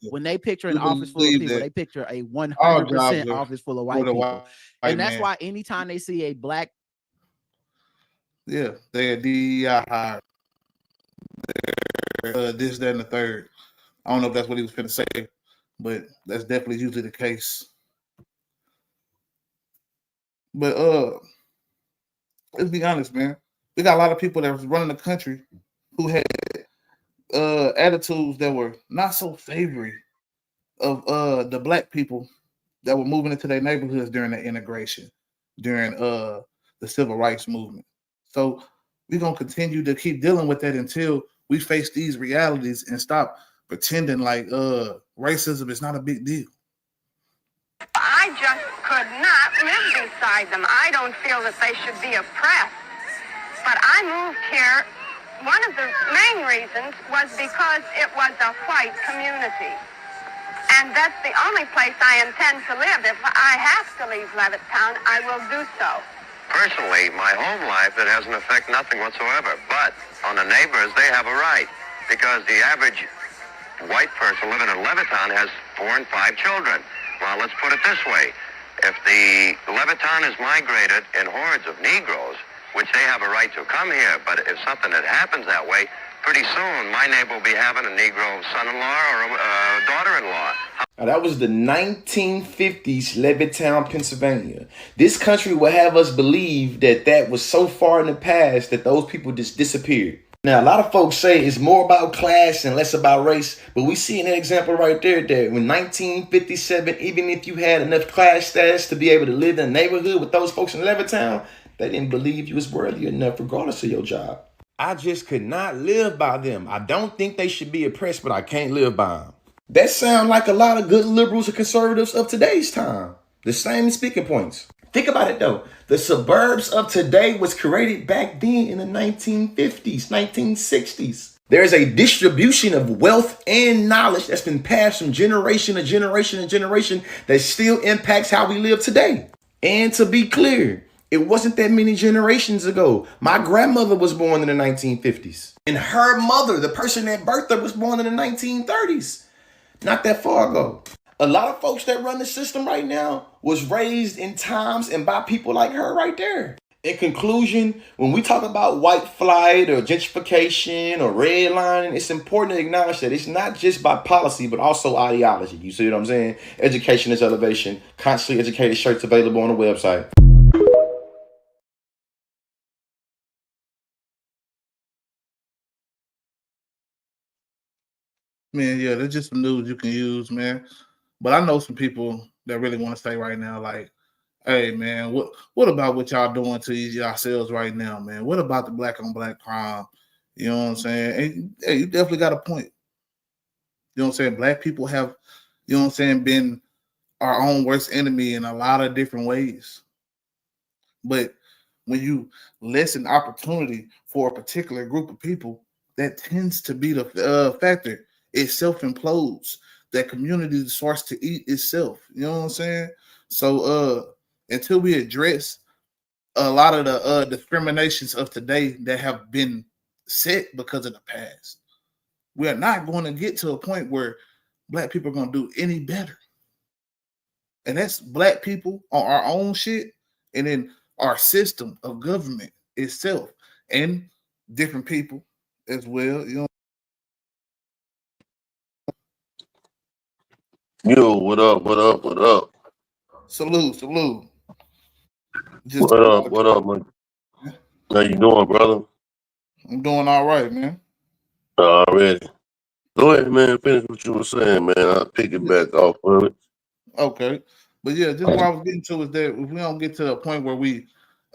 when they picture an office full of people, they picture a 100% office full of white people. And that's why anytime they see a black, they're DEI, this, that, and the third. I don't know if that's what he was going to say, but that's definitely usually the case. But let's be honest, man. We got a lot of people that was running the country who had attitudes that were not so favoring of the black people that were moving into their neighborhoods during the integration, during the civil rights movement. So we're going to continue to keep dealing with that until we face these realities and stop pretending like racism is not a big deal. I just could not live this beside them. I don't feel that they should be oppressed. But I moved here, one of the main reasons was because it was a white community. And that's the only place I intend to live. If I have to leave Levittown, I will do so. Personally, my home life, it has an effect nothing whatsoever. But on the neighbors, they have a right. Because the average white person living in Levittown has 4 and 5 children. Well, let's put it this way. If the Levittown is migrated in hordes of Negroes, which they have a right to come here, but if something that happens that way, pretty soon my neighbor will be having a Negro son-in-law or a daughter-in-law. Now, that was the 1950s, Levittown, Pennsylvania. This country will have us believe that that was so far in the past that those people just disappeared. Now, a lot of folks say it's more about class and less about race, but we see in that example right there that in 1957, even if you had enough class status to be able to live in a neighborhood with those folks in Levittown, they didn't believe you was worthy enough regardless of your job. I just could not live by them. I don't think they should be oppressed, but I can't live by them. That sounds like a lot of good liberals and conservatives of today's time. The same speaking points. Think about it though. The suburbs of today was created back then in the 1950s, 1960s. There's a distribution of wealth and knowledge that's been passed from generation to generation to generation that still impacts how we live today. And to be clear, it wasn't that many generations ago. My grandmother was born in the 1950s. And her mother, the person that birthed her, was born in the 1930s. Not that far ago. A lot of folks that run the system right now was raised in times and by people like her right there. In conclusion, when we talk about white flight or gentrification or redlining, it's important to acknowledge that it's not just by policy, but also ideology. You see what I'm saying? Education is elevation. Constantly educated shirts available on the website. Man, yeah, that's just some news you can use, man. But I know some people that really want to say right now, like, hey, man, what about what y'all doing to yourselves right now, man? What about the black on black crime? You know what I'm saying? And, hey, you definitely got a point. You know what I'm saying? Black people have, you know what I'm saying, been our own worst enemy in a lot of different ways. But when you lessen opportunity for a particular group of people, that tends to be the factor. It self-implodes. That community starts to eat itself. You know what I'm saying? So until we address a lot of the discriminations of today that have been set because of the past, we are not going to get to a point where black people are going to do any better. And that's black people on our own shit, and then our system of government itself, and different people as well. You know. Yo, what up? What up? What up? Salute. What up? What up, man? How you doing, brother? I'm doing all right, man. Already. Go ahead, man. Finish what you were saying, man. I'll pick it back off of it. Okay. But yeah, just what I was getting to is that if we don't get to a point where we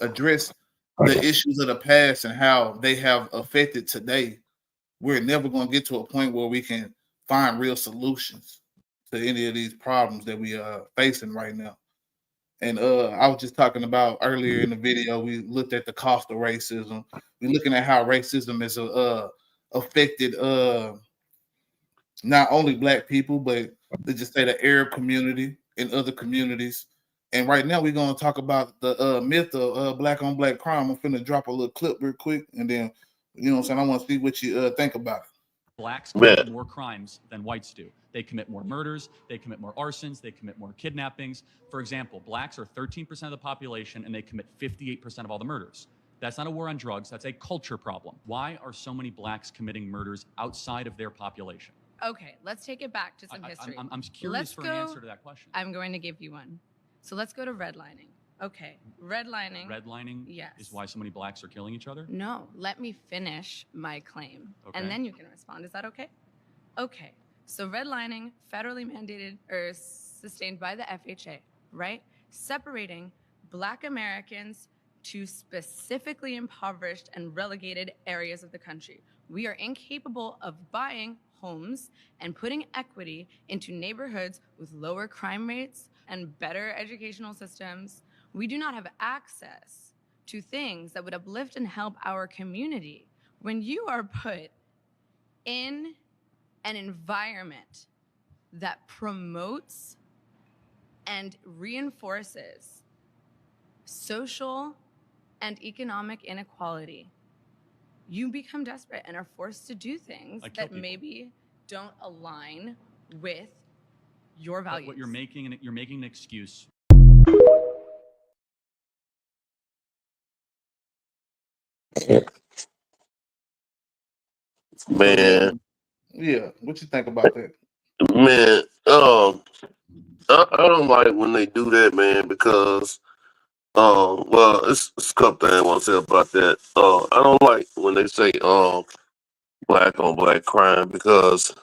address the issues of the past and how they have affected today, we're never going to get to a point where we can find real solutions to any of these problems that we are facing right now. And I was just talking about earlier in the video, we looked at the cost of racism. We're looking at how racism has affected not only black people, but let's just say the Arab community and other communities. And right now we're going to talk about the myth of black on black crime. I'm finna drop a little clip real quick, and then, you know what I'm saying, I want to see what you think about it. Blacks commit more crimes than whites do. They commit more murders, they commit more arsons, they commit more kidnappings. For example, blacks are 13% of the population and they commit 58% of all the murders. That's not a war on drugs, that's a culture problem. Why are so many blacks committing murders outside of their population? Okay, let's take it back to some history. I'm curious for an answer to that question. I'm going to give you one. So let's go to redlining. Okay, redlining. Redlining Yes. is why so many blacks are killing each other? No, let me finish my claim. Okay. And then you can respond. Is that okay? Okay, so redlining, federally mandated or sustained by the FHA, right? Separating Black Americans to specifically impoverished and relegated areas of the country. We are incapable of buying homes and putting equity into neighborhoods with lower crime rates and better educational systems. We do not have access to things that would uplift and help our community. When you are put in an environment that promotes and reinforces social and economic inequality, you become desperate and are forced to do things that maybe don't align with your But values. what you're making an excuse. Man, Yeah, what you think about that? man, I don't like when they do that, man, because well, it's a couple things I want to say about that. I don't like when they say black on black crime because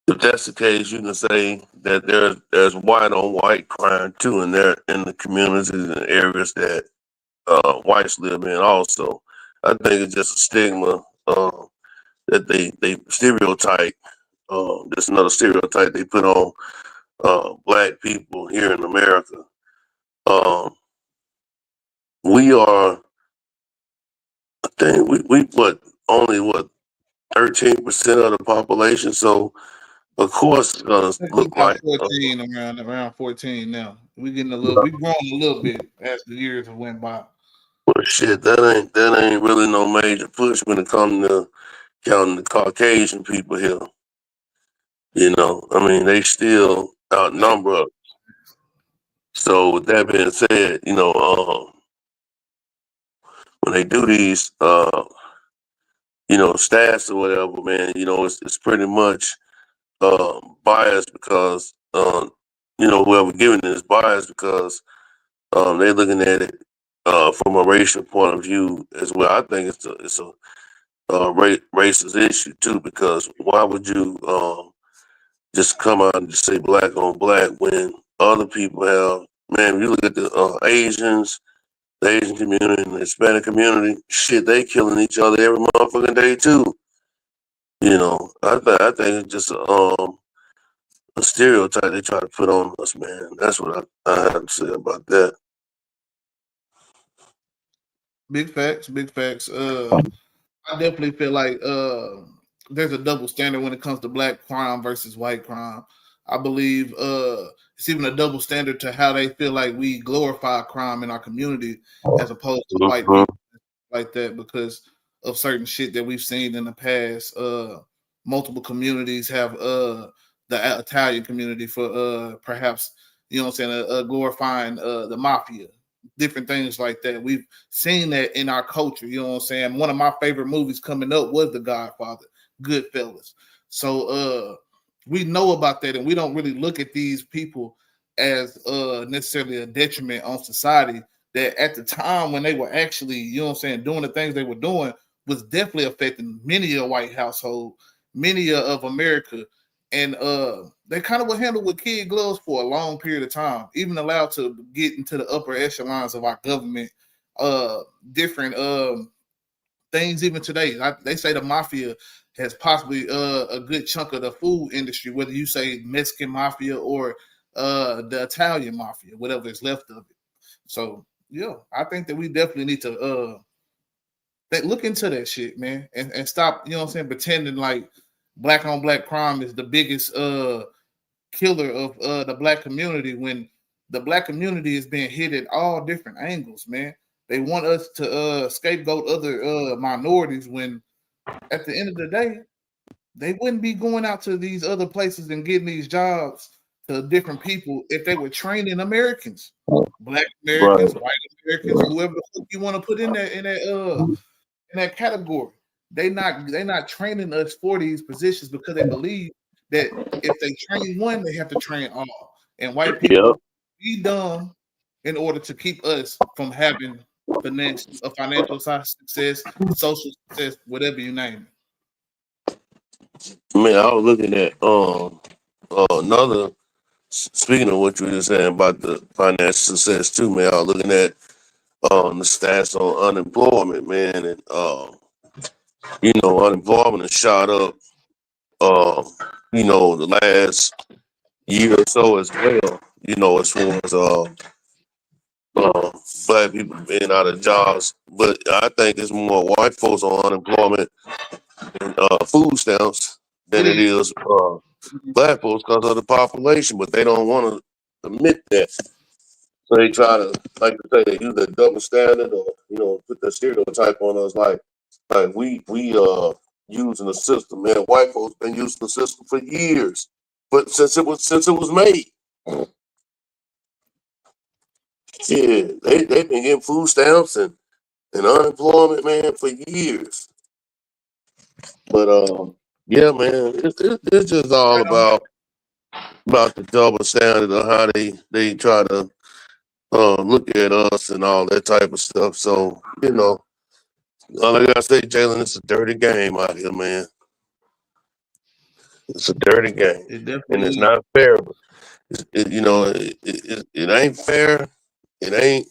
if that's the case, you can say that there's white on white crime too, and they're in the communities and areas that whites live in. Also, I think it's just a stigma that they stereotype. There's another stereotype they put on black people here in America. Um, we are, I think we only 13% of the population. So of course it's gonna look About like 14, around 14 now. We grown a little bit as the years have went by. well, shit. That ain't really no major push when it comes to counting the Caucasian people here. You know, I mean they still outnumber us. So with that being said, you know, when they do these stats or whatever, man, you know, it's pretty much biased because whoever giving it is biased because they're looking at it from a racial point of view as well. I think it's a racist issue too because why would you just come out and just say black on black when other people have, man, you look at the Asians, the Asian community and the Hispanic community, shit, they killing each other every motherfucking day too. You know, I think it's just a stereotype they try to put on us, man. That's what I have to say about that. Big facts, big facts. I definitely feel like there's a double standard when it comes to black crime versus white crime. I believe it's even a double standard to how they feel like we glorify crime in our community as opposed to white Mhm. people like that because of certain shit that we've seen in the past. Multiple communities have the Italian community for perhaps what I'm saying glorifying the mafia, different things like that. We've seen that in our culture. You know what I'm saying? One of my favorite movies coming up was The Godfather, Goodfellas. So we know about that, and we don't really look at these people as necessarily a detriment on society. That at the time when they were actually, doing the things they were doing was definitely affecting many a white household, many of America. And they kind of were handled with kid gloves for a long period of time, even allowed to get into the upper echelons of our government. Different things even today. They say the mafia has possibly a good chunk of the food industry, whether you say Mexican mafia or the Italian mafia, whatever is left of it. So yeah, I think that we definitely need to look into that shit, man, and stop, pretending like black on black crime is the biggest killer of the black community when the black community is being hit at all different angles, man. They want us to scapegoat other minorities when at the end of the day, they wouldn't be going out to these other places and getting these jobs to different people if they were training Americans, black Americans, Right. white Americans, whoever the fuck you want to put in that category. They not training us for these positions because they believe that if they train one, they have to train all. And white Yep. people be dumb in order to keep us from having financial success, social success, whatever you name Man, I was looking at another. Speaking of what you were just saying about the financial success too, man, I was looking at the stats on unemployment, man, and unemployment has shot up the last year or so as well. as far as black people being out of jobs. But I think it's more white folks on unemployment and food stamps than it is black folks because of the population. But they don't want to admit that. So they try to, like I say, they use a double standard or put the stereotype on us like we using the system. Man, white folks been using the system for years, but since it was made. Yeah, they've been getting food stamps and unemployment, man, for years. But yeah, man, it's just all about the double standard of how they try to look at us and all that type of stuff. So like I say, Jalen, it's a dirty game out here, man. It's a dirty game, It and it's definitely is. not fair. It ain't fair. It ain't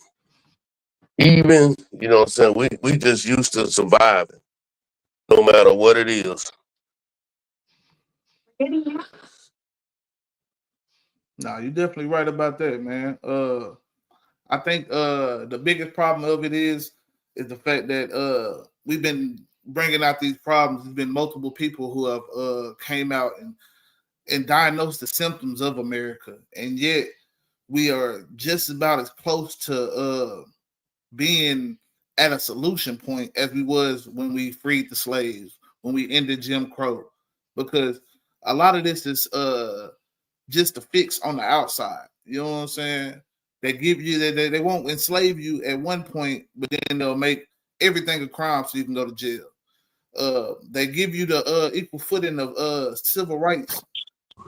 even. You know what I'm saying? We just used to surviving, no matter what it is. No, you're definitely right about that, man. I think the biggest problem of it is the fact that we've been bringing out these problems. There's been multiple people who have came out and diagnosed the symptoms of America, and yet we are just about as close to being at a solution point as we was when we freed the slaves, when we ended Jim Crow, because a lot of this is just a fix on the outside. You know what I'm saying? They give you they won't enslave you at one point, but then they'll make everything a crime so you can go to jail. They give you the equal footing of civil rights,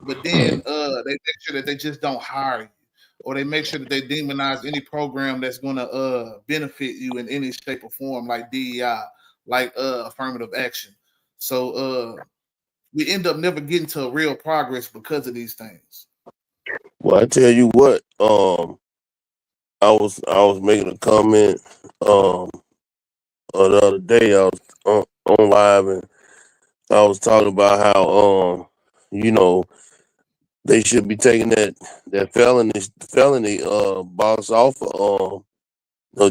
but then they make sure that they just don't hire you, or they make sure that they demonize any program that's going to benefit you in any shape or form, like DEI, like affirmative action. So we end up never getting to real progress because of these things. Well, I tell you what, I was making a comment the other day. I was on live and I was talking about how they should be taking that felony box off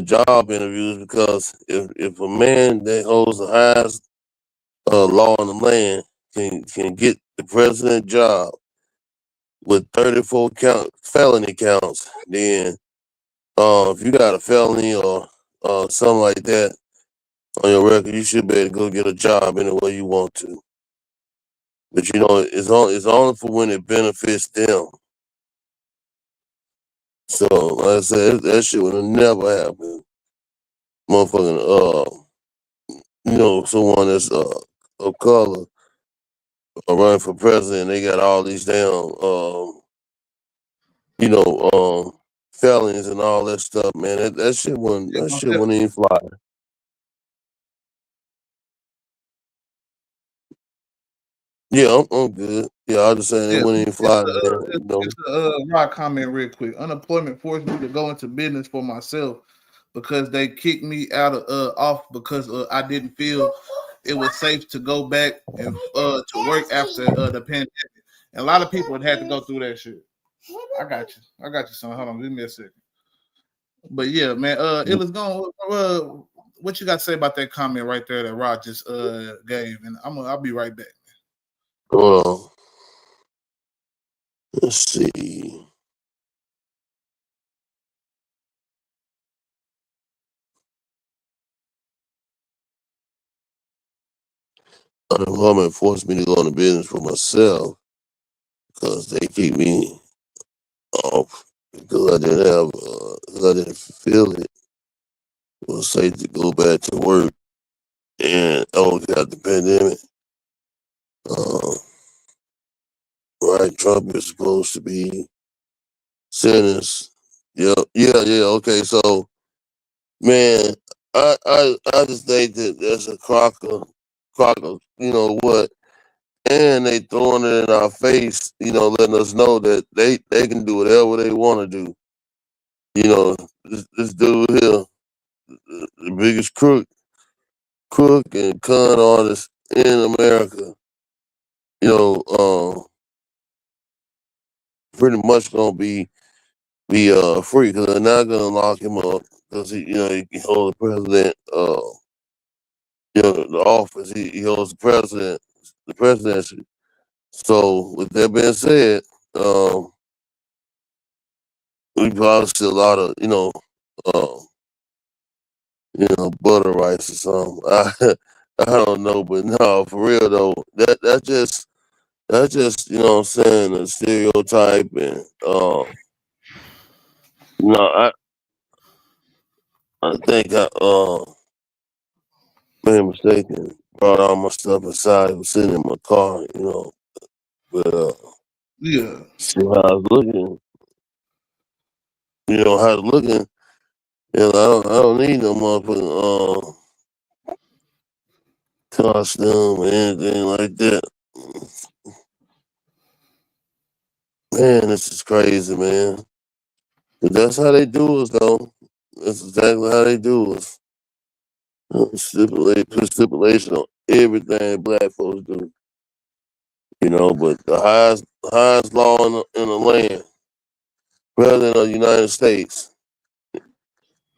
job interviews, because if a man that holds the highest law in the land can get the president job with 34 felony counts, then if you got a felony or something like that on your record, you should be able to go get a job any way you want to. But it's only for when it benefits them. So like I said, that shit would have never happened. Motherfucking someone that's of color running for president, they got all these damn felonies and all that stuff, man. That shit wouldn't even fly. Yeah, I'm good. Yeah, I was just saying it Yeah, wouldn't even fly, man. just a rock comment real quick. Unemployment forced me to go into business for myself because they kicked me out of off because I didn't feel it was safe to go back and to work after the pandemic. And a lot of people had to go through that shit. I got you, son. Hold on, give me a second. But yeah, man, it was going. What you got to say about that comment right there that Rod just gave? And I'll be right back. Well, let's see. Unemployment forced me to go into business for myself because they keep me off because I didn't feel it was safe to go back to work, and got the pandemic. Right, Trump is supposed to be sentenced. Yeah. Okay, so man, I just think that that's a crocker. You know what? And they throwing it in our face. Letting us know that they can do whatever they want to do. This dude here, the biggest crook and con artist in America. You know, pretty much gonna be be free because they're not gonna lock him up because he holds the president the office. He holds the presidency. So with that being said, we probably see a lot of butter rice or something. I don't know, but no, for real though, that's just what I'm saying, a stereotype and I think I made a mistake and brought all my stuff inside. It was sitting in my car, but Yeah. see how I was looking, how it's looking. And I don't need no motherfucking costume or anything like that. Man, this is crazy, man. But that's how they do us, though. That's exactly how they do us. Put stipulation on everything black folks do. But the highest law in the land, president of the United States,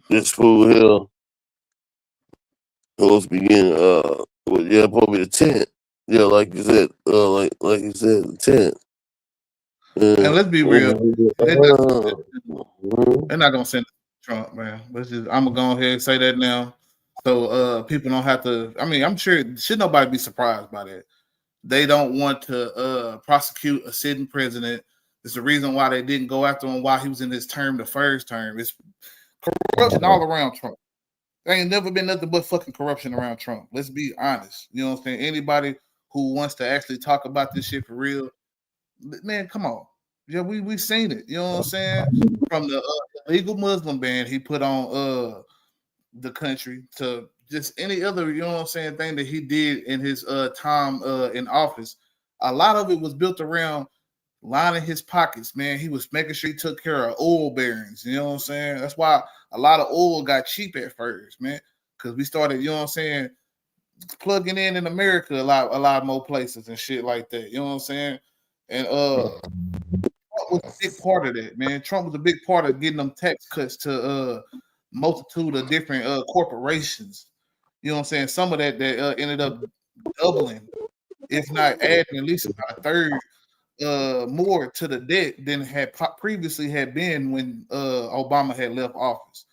this fool here supposed to be getting probably the 10th. Yeah, like you said, like you said, the 10th. And let's be real, Mhm. they're not gonna send Trump, man. I'm gonna go ahead and say that now, so people don't have to. I mean, I'm sure should nobody be surprised by that. They don't want to prosecute a sitting president. It's the reason why they didn't go after him while he was in his term, the first term. It's corruption all around Trump. There ain't never been nothing but fucking corruption around Trump. Let's be honest. You know what I'm saying? Anybody who wants to actually talk about this shit for real, man, come on. Yeah, we seen it. You know what I'm saying? From the illegal Muslim ban he put on the country to just any other, you know what I'm saying, thing that he did in his time in office. A lot of it was built around lining his pockets, man. He was making sure he took care of oil barons. You know what I'm saying? That's why a lot of oil got cheap at first, man. Because we started, you know what I'm saying, plugging in America a lot more places and shit like that. You know what I'm saying? And Trump was a big part of that, man. Trump was a big part of getting them tax cuts to multitude of different corporations. You know what I'm saying? Some of that ended up doubling, if not adding at least about a third more to the debt than had previously had been when Obama had left office.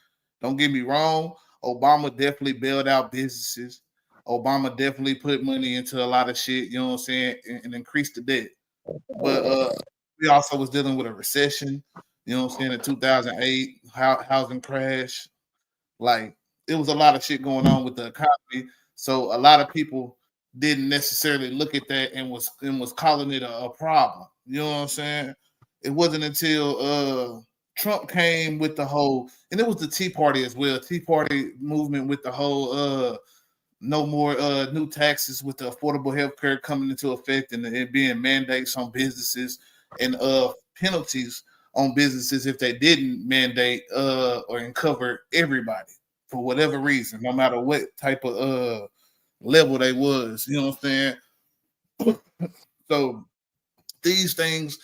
Don't get me wrong, Obama definitely bailed out businesses. Obama definitely put money into a lot of shit, you know what I'm saying, and increased the debt. But we also was dealing with a recession, you know what I'm saying, in 2008, housing crash. Like it was a lot of shit going on with the economy. So a lot of people didn't necessarily look at that and was calling it a problem. You know what I'm saying? It wasn't until Trump came with the whole, and it was the Tea Party as well, Tea Party movement with the whole no more new taxes with the affordable health care coming into effect and it being mandates on businesses and penalties on businesses if they didn't mandate or cover everybody for whatever reason, no matter what type of level they was. You know what I'm saying? So these things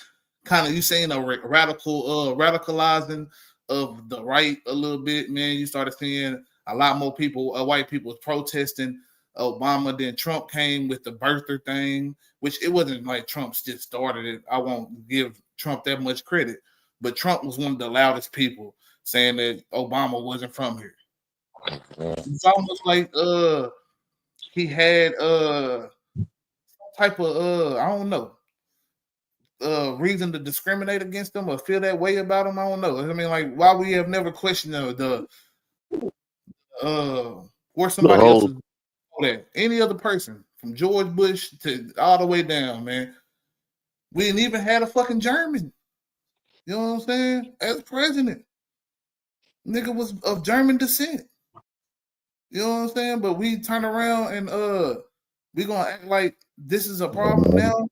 kind of you saying a radicalizing of the right a little bit, man. You started seeing a lot more people, white people protesting Obama. Then Trump came with the birther thing, which it wasn't like Trump just started it. I won't give Trump that much credit, but Trump was one of the loudest people saying that Obama wasn't from here. It's almost like he had type of I don't know reason to discriminate against them or feel that way about them. I don't know. I mean, like, why we have never questioned the where somebody else is that any other person from George Bush to all the way down, man. We didn't even had a fucking German. You know what I'm saying? As president, nigga was of German descent. You know what I'm saying? But we turn around and we gonna act like this is a problem now.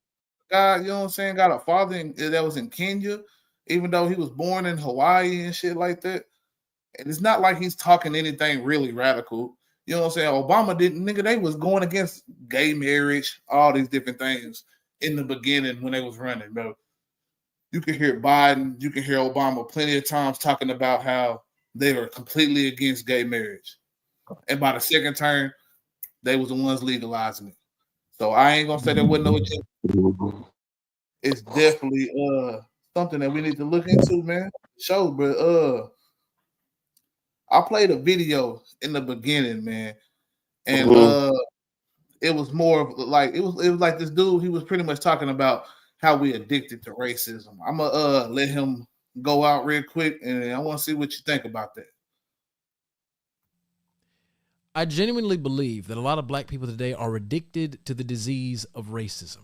God, you know what I'm saying? Got a father that was in Kenya, even though he was born in Hawaii and shit like that. And it's not like he's talking anything really radical. You know what I'm saying? Obama didn't, nigga, they was going against gay marriage, all these different things in the beginning when they was running, bro. You can hear Biden, you can hear Obama plenty of times talking about how they are completely against gay marriage. And by the second term, they was the ones legalizing it. So I ain't gonna say there wasn't no agenda. It's definitely something that we need to look into, man. Show, but I played a video in the beginning, man, and it was more of like it was like this dude. He was pretty much talking about how we addicted to racism. I'm gonna let him go out real quick, and I want to see what you think about that. I genuinely believe that a lot of black people today are addicted to the disease of racism.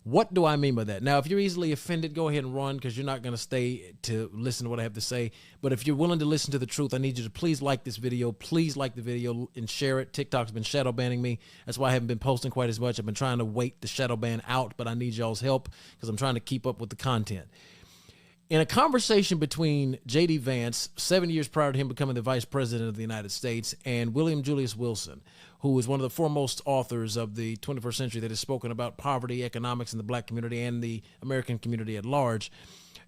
What do I mean by that? Now, if you're easily offended, go ahead and run because you're not going to stay to listen to what I have to say. But if you're willing to listen to the truth, I need you to please like this video. Please like the video and share it. TikTok's been shadow banning me. That's why I haven't been posting quite as much. I've been trying to wait the shadow ban out, but I need y'all's help because I'm trying to keep up with the content. In a conversation between J.D. Vance, 7 years prior to him becoming the vice president of the United States, and William Julius Wilson, who is one of the foremost authors of the 21st century that has spoken about poverty, economics in the black community and the American community at large,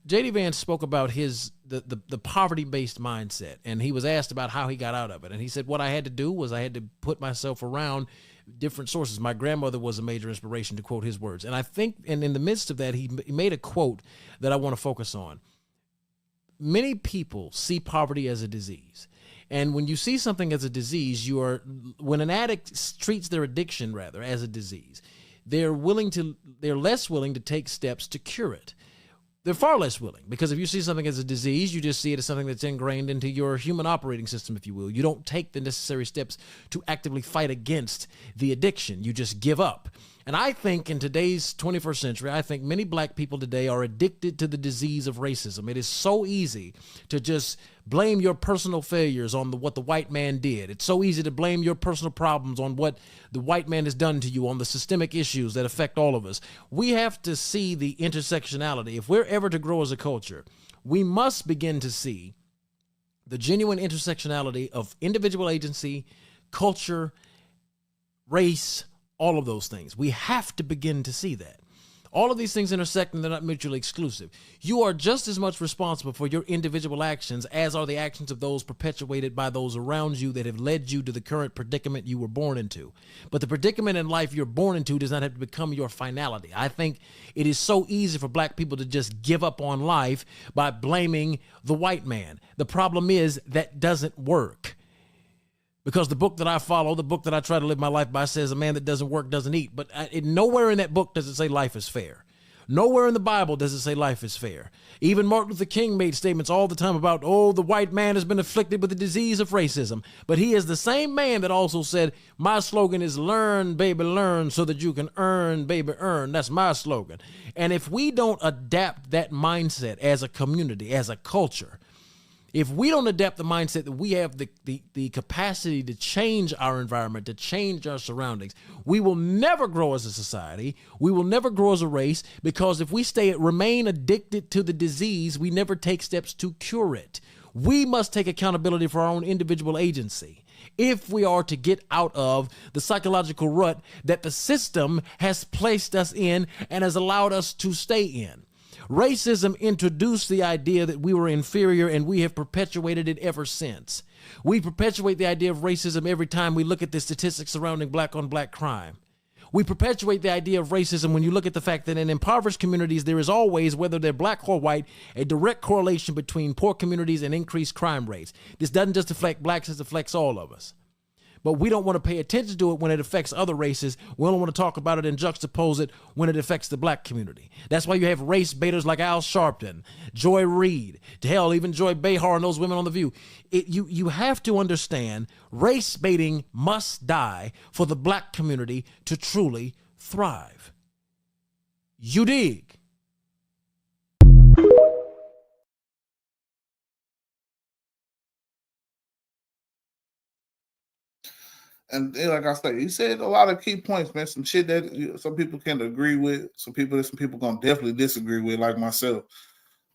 J.D. Vance spoke about the poverty-based mindset, and he was asked about how he got out of it. And he said, what I had to do was I had to put myself around different sources. My grandmother was a major inspiration, to quote his words. And I think, and in the midst of that, he made a quote that I want to focus on. Many people see poverty as a disease. And when you see something as a disease, when an addict treats their addiction rather as a disease, they're less willing to take steps to cure it. They're far less willing, because if you see something as a disease, you just see it as something that's ingrained into your human operating system, if you will. You don't take the necessary steps to actively fight against the addiction. You just give up. And I think in today's 21st century, I think many black people today are addicted to the disease of racism. It is so easy to just blame your personal failures on what the white man did. It's so easy to blame your personal problems on what the white man has done to you, on the systemic issues that affect all of us. We have to see the intersectionality. If we're ever to grow as a culture, we must begin to see the genuine intersectionality of individual agency, culture, race, all of those things. We have to begin to see that. All of these things intersect and they're not mutually exclusive. You are just as much responsible for your individual actions as are the actions of those perpetuated by those around you that have led you to the current predicament you were born into. But the predicament in life you're born into does not have to become your finality. I think it is so easy for black people to just give up on life by blaming the white man. The problem is that doesn't work. Because the book that I follow, the book that I try to live my life by says a man that doesn't work doesn't eat. But nowhere in that book does it say life is fair. Nowhere in the Bible does it say life is fair. Even Martin Luther King made statements all the time about, the white man has been afflicted with the disease of racism. But he is the same man that also said, my slogan is learn, baby, learn so that you can earn, baby, earn. That's my slogan. And if we don't adapt that mindset as a community, as a culture, if we don't adapt the mindset that we have the capacity to change our environment, to change our surroundings, we will never grow as a society. We will never grow as a race, because if we remain addicted to the disease, we never take steps to cure it. We must take accountability for our own individual agency if we are to get out of the psychological rut that the system has placed us in and has allowed us to stay in. Racism introduced the idea that we were inferior, and we have perpetuated it ever since. We perpetuate the idea of racism every time we look at the statistics surrounding black-on-black crime. We perpetuate the idea of racism when you look at the fact that in impoverished communities, there is always, whether they're black or white, a direct correlation between poor communities and increased crime rates. This doesn't just affect blacks, it affects all of us. But we don't want to pay attention to it when it affects other races. We only want to talk about it and juxtapose it when it affects the black community. That's why you have race baiters like Al Sharpton, Joy Reid, to hell, even Joy Behar and those women on The View. You have to understand race baiting must die for the black community to truly thrive. You dig? And like I said, he said a lot of key points, man. Some shit that some people can agree with, some people gonna definitely disagree with, like myself.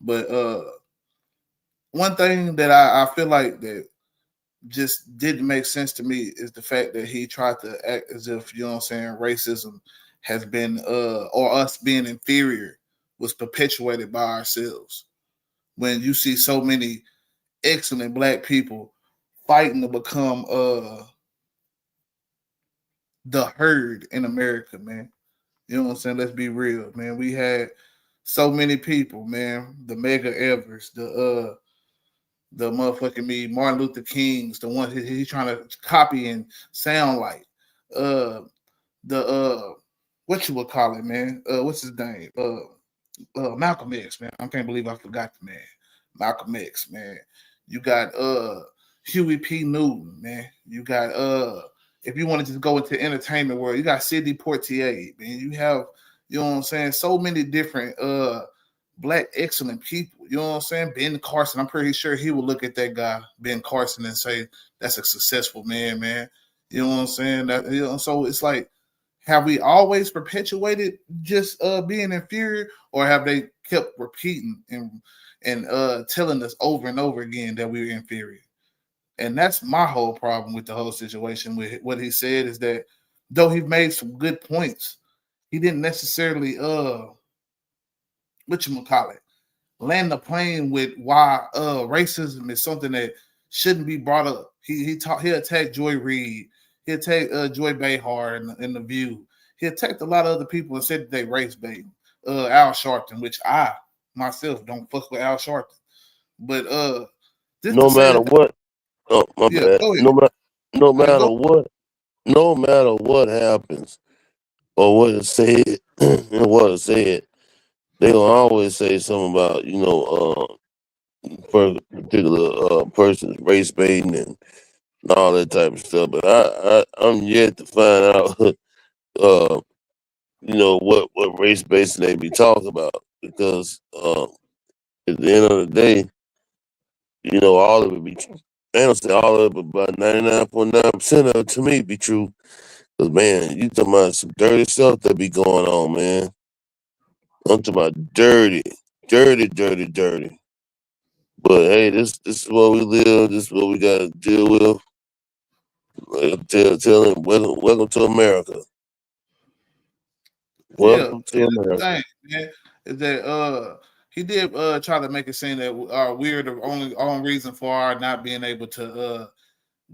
But one thing that I feel like that just didn't make sense to me is the fact that he tried to act as if, you know what I'm saying, racism has been or us being inferior was perpetuated by ourselves. When you see so many excellent black people fighting to become the herd in America, man. You know what I'm saying? Let's be real, man. We had so many people, man. The Mega Evers, the motherfucking Martin Luther King's, the one he's trying to copy and sound like. The what you would call it, man? What's his name? Malcolm X, man. I can't believe I forgot the man. Malcolm X, man. You got Huey P. Newton, man. You got if you want to just go into entertainment world, you got Sidney Poitier, man. You have, you know what I'm saying, so many different black excellent people. You know what I'm saying? Ben Carson, I'm pretty sure he will look at that guy, Ben Carson, and say that's a successful man, man. You know what I'm saying? That, you know, so it's like, have we always perpetuated just being inferior, or have they kept repeating and telling us over and over again that we're inferior? And that's my whole problem with the whole situation. With what he said is that though he made some good points, he didn't necessarily whatchamacallit, land the plane with why racism is something that shouldn't be brought up. He attacked Joy Reid, he attacked Joy Behar in The View. He attacked a lot of other people and said that they race bait. Al Sharpton, which I myself don't fuck with Al Sharpton. But no matter what, oh my bad. No matter what happens or what is said and what is said, they gonna always say something about, you know, particular person's race baiting and all that type of stuff. But I'm yet to find out you know, what race basing they be talking about, because at the end of the day, you know, all of it be true. I don't say all of it, but about 99.9% of it to me be true. Cause man, you talking about some dirty stuff that be going on, man. I'm talking about dirty. But hey, this is what we live. This is what we gotta deal with. Tell him welcome to America. Welcome to that's the America. thing, man. Is that he did try to make it seem that we're the only reason for our not being able to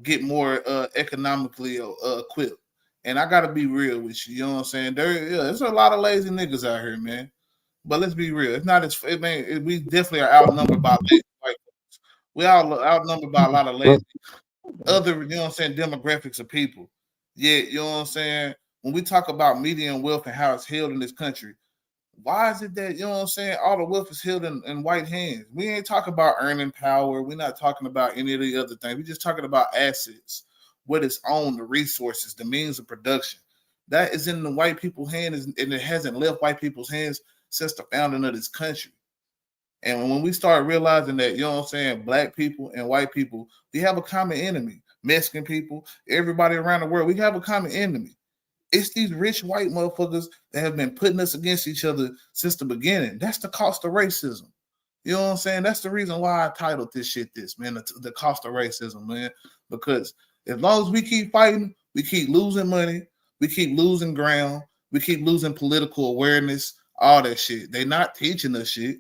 get more economically equipped. And I gotta be real with you. You know what I'm saying? There's a lot of lazy niggas out here, man. But let's be real. It's not as we definitely are outnumbered by lazy white folks. We all outnumbered by a lot of lazy other, you know what I'm saying, demographics of people. Yeah, you know what I'm saying? When we talk about median wealth and how it's held in this country, why is it that, you know what I'm saying, all the wealth is held in white hands? We ain't talking about earning power. We're not talking about any of the other things. We're just talking about assets, what is owned, the resources, the means of production. That is in the white people's hands, and it hasn't left white people's hands since the founding of this country. And when we start realizing that, you know what I'm saying, black people and white people, we have a common enemy. Mexican people, everybody around the world, we have a common enemy. It's these rich white motherfuckers that have been putting us against each other since the beginning. That's the cost of racism. You know what I'm saying? That's the reason why I titled this shit man, the cost of racism, man. Because as long as we keep fighting, we keep losing money, we keep losing ground, we keep losing political awareness, all that shit. They're not teaching us shit.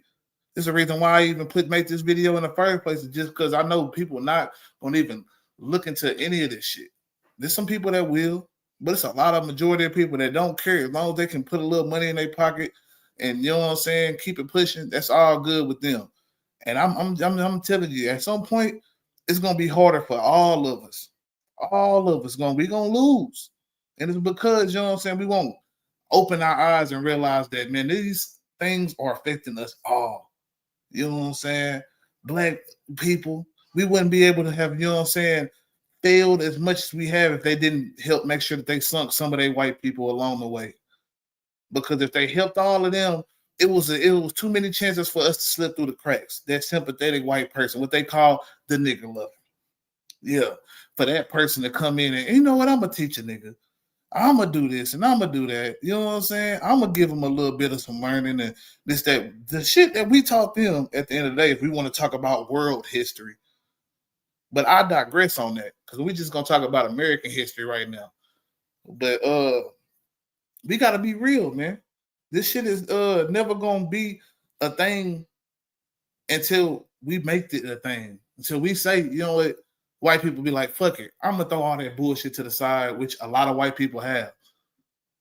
There's a reason why I even make this video in the first place, just because I know people not gonna even look into any of this shit. There's some people that will, but it's a lot of majority of people that don't care. As long as they can put a little money in their pocket and, you know what I'm saying, keep it pushing, that's all good with them. And I'm telling you, at some point, it's gonna be harder for all of us. All of us we gonna lose. And it's because, you know what I'm saying, we won't open our eyes and realize that, man, these things are affecting us all. You know what I'm saying? Black people, we wouldn't be able to have, you know what I'm saying, failed as much as we have if they didn't help make sure that they sunk some of their white people along the way. Because if they helped all of them, it was too many chances for us to slip through the cracks. That sympathetic white person, what they call the nigga lover. Yeah, for that person to come in and, you know what, I'm gonna teach a nigga. I'm gonna do this and I'm gonna do that. You know what I'm saying? I'm gonna give them a little bit of some learning and the shit that we taught them at the end of the day. If we want to talk about world history, but I digress on that because we're just gonna talk about American history right now. But we gotta be real, man. This shit is never gonna be a thing until we make it a thing. Until we say, you know what, white people be like, fuck it, I'm gonna throw all that bullshit to the side, which a lot of white people have,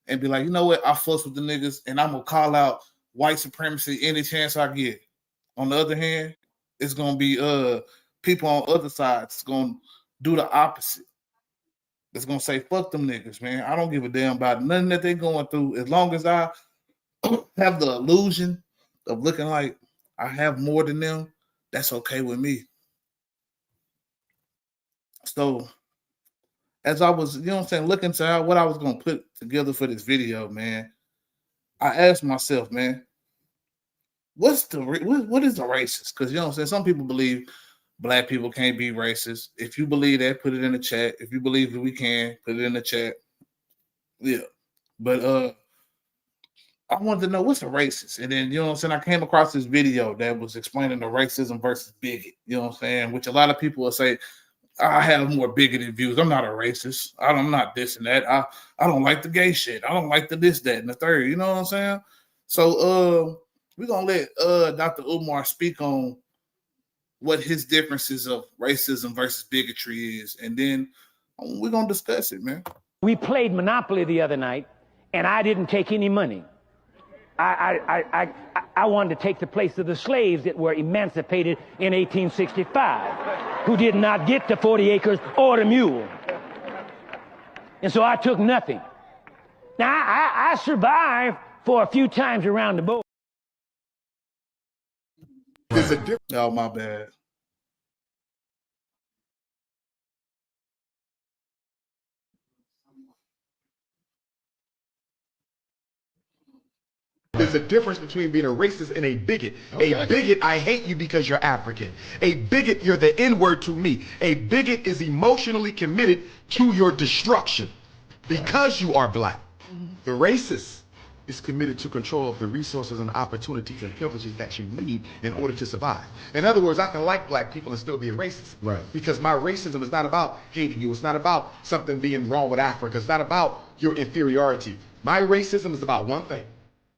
and be like, you know what, I fuss with the niggas, and I'm gonna call out white supremacy any chance I get. On the other hand, it's gonna be people on other sides gonna do the opposite. It's gonna say, fuck them niggas, man. I don't give a damn about nothing that they're going through. As long as I have the illusion of looking like I have more than them, that's okay with me. So as I was, you know what I'm saying, looking to what I was gonna put together for this video, man, I asked myself, man, what is the racist? Because you know what I'm saying, some people believe black people can't be racist. If you believe that, put it in the chat. If you believe that we can, put it in the chat. Yeah. But I wanted to know what's a racist. And then, you know what I'm saying, I came across this video that was explaining the racism versus bigot, you know what I'm saying, which a lot of people will say, I have more bigoted views. I'm not a racist. I'm not this and that. I don't like the gay shit. I don't like the this, that, and the third. You know what I'm saying? So we're gonna let Dr. Umar speak on what his differences of racism versus bigotry is, and then we're gonna discuss it, man. We played Monopoly the other night, and I didn't take any money. I wanted to take the place of the slaves that were emancipated in 1865, who did not get the 40 acres or the mule. And so I took nothing. Now, I survived for a few times around the boat. Oh, my bad. There's a difference between being a racist and a bigot. Okay. A bigot, I hate you because you're African. A bigot, you're the N-word to me. A bigot is emotionally committed to your destruction because you are black. The racist is committed to control of the resources and opportunities and privileges that you need in order to survive. In other words, I can like black people and still be a racist. Right. Because my racism is not about hating you. It's not about something being wrong with Africa. It's not about your inferiority. My racism is about one thing: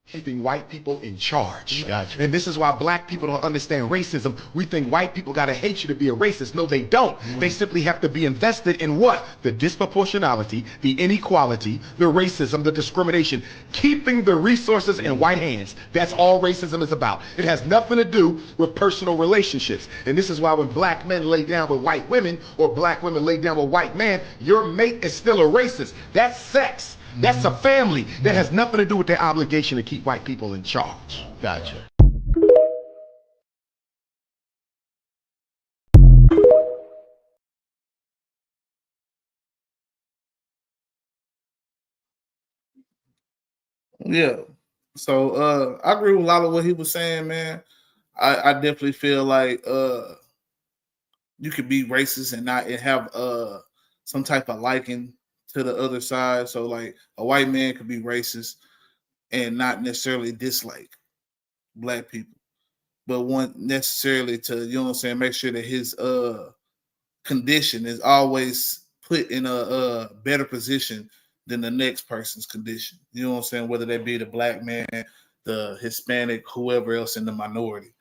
keeping white people in charge. Gotcha. And this is why black people don't understand racism. We think white people gotta hate you to be a racist. No, they don't. They simply have to be invested in what? The disproportionality, the inequality, the racism, the discrimination, keeping the resources in white hands. That's all racism is about. It has nothing to do with personal relationships. And this is why when black men lay down with white women, or black women lay down with white men, your mate is still a racist. That's sex. That's a family. That has nothing to do with their obligation to keep white people in charge. Gotcha. Yeah. So I agree with a lot of what he was saying, man. I definitely feel like you could be racist and not have some type of liking to the other side. So like a white man could be racist and not necessarily dislike black people, but want necessarily to, you know what I'm saying, make sure that his condition is always put in a better position than the next person's condition. You know what I'm saying? Whether that be the black man, the Hispanic, whoever else in the minority.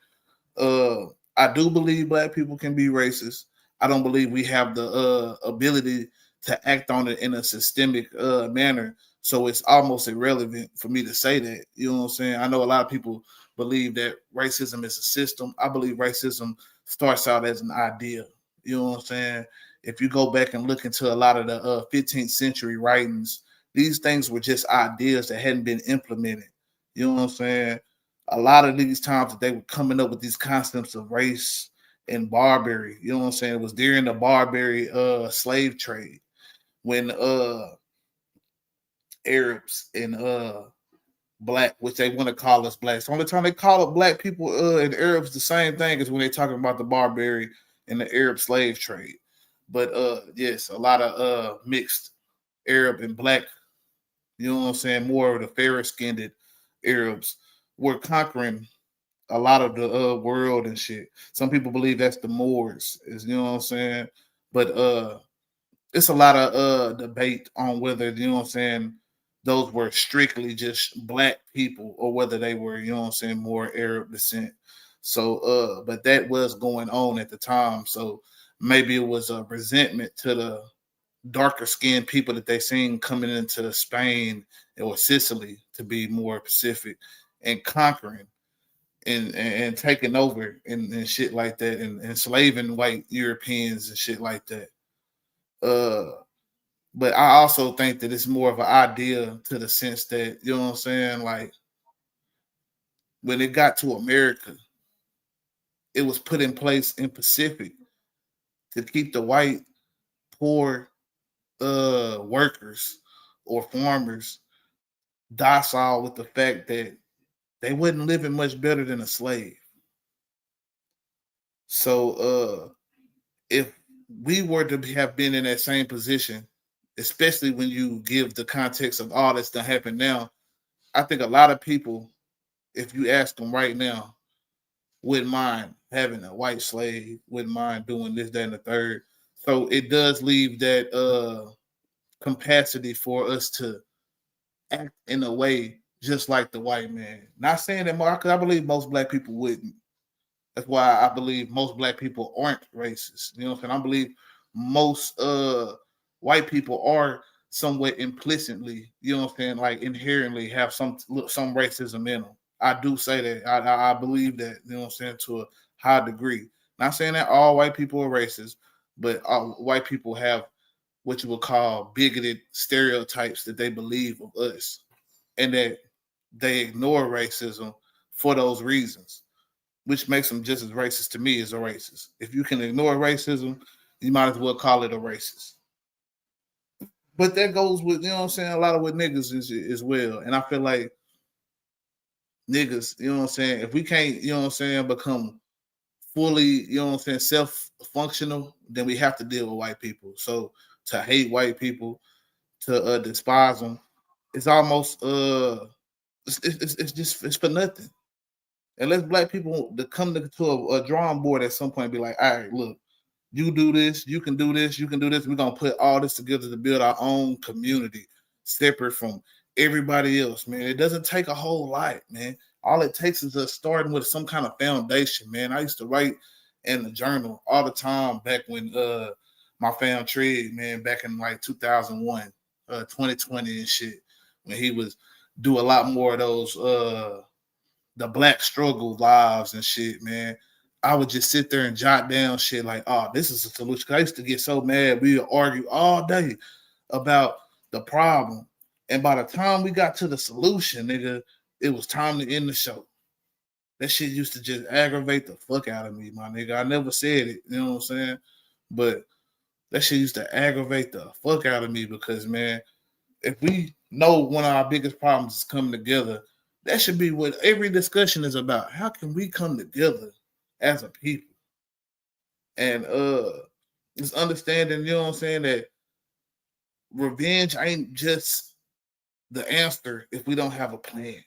I do believe black people can be racist. I don't believe we have the ability to act on it in a systemic manner. So it's almost irrelevant for me to say that. You know what I'm saying? I know a lot of people believe that racism is a system. I believe racism starts out as an idea. You know what I'm saying? If you go back and look into a lot of the 15th century writings, these things were just ideas that hadn't been implemented. You know what I'm saying? A lot of these times that they were coming up with these concepts of race and Barbary, you know what I'm saying? It was during the Barbary slave trade when Arabs and black, which they want to call us blacks. The only time they call it black people and Arabs the same thing is when they're talking about the Barbary and the Arab slave trade. But yes, a lot of mixed Arab and black, you know what I'm saying, more of the fairer skinned Arabs were conquering a lot of the world and shit. Some people believe that's the Moors, is, you know what I'm saying? But it's a lot of debate on whether, you know what I'm saying, those were strictly just black people, or whether they were, you know what I'm saying, more Arab descent. So but that was going on at the time. So maybe it was a resentment to the darker skinned people that they seen coming into Spain or Sicily, to be more specific, and conquering and taking over and shit like that, and enslaving white Europeans and shit like that. But I also think that it's more of an idea, to the sense that, you know what I'm saying, like when it got to America, it was put in place in Pacific to keep the white poor workers or farmers docile with the fact that they wasn't living much better than a slave. So if we were to have been in that same position, especially when you give the context of all that's that happened now, I think a lot of people, if you ask them right now, wouldn't mind having a white slave, wouldn't mind doing this, that, and the third. So it does leave that capacity for us to act in a way just like the white man. Not saying that more, because I believe most black people wouldn't. That's why I believe most black people aren't racist. You know what I'm saying? I believe most white people are somewhat implicitly, you know what I'm saying, like inherently have some racism in them. I do say that. I believe that, you know what I'm saying, to a high degree. Not saying that all white people are racist, but white people have what you would call bigoted stereotypes that they believe of us, and that they ignore racism for those reasons, which makes them just as racist to me as a racist. If you can ignore racism, you might as well call it a racist. But that goes with, you know what I'm saying, a lot of what niggas is as well. And I feel like niggas, you know what I'm saying, if we can't, you know what I'm saying, become fully, you know what I'm saying, self-functional, then we have to deal with white people. So to hate white people, to despise them, it's almost it's just it's for nothing. Unless black people to come to a drawing board at some point and be like, all right, look, you do this, you can do this, you can do this. We're gonna put all this together to build our own community, separate from everybody else, man. It doesn't take a whole lot, man. All it takes is us starting with some kind of foundation, man. I used to write in the journal all the time back when my fam Trade, man, back in like 2001, 2020 and shit, when he was do a lot more of those the black struggle lives and shit, man. I would just sit there and jot down shit like, oh, this is a solution. I used to get so mad. We would argue all day about the problem. And by the time we got to the solution, nigga, it was time to end the show. That shit used to just aggravate the fuck out of me, my nigga. I never said it, you know what I'm saying? But that shit used to aggravate the fuck out of me because, man, if we know one of our biggest problems is coming together, that should be what every discussion is about. How can we come together as a people? And just understanding, you know what I'm saying, that revenge ain't just the answer if we don't have a plan.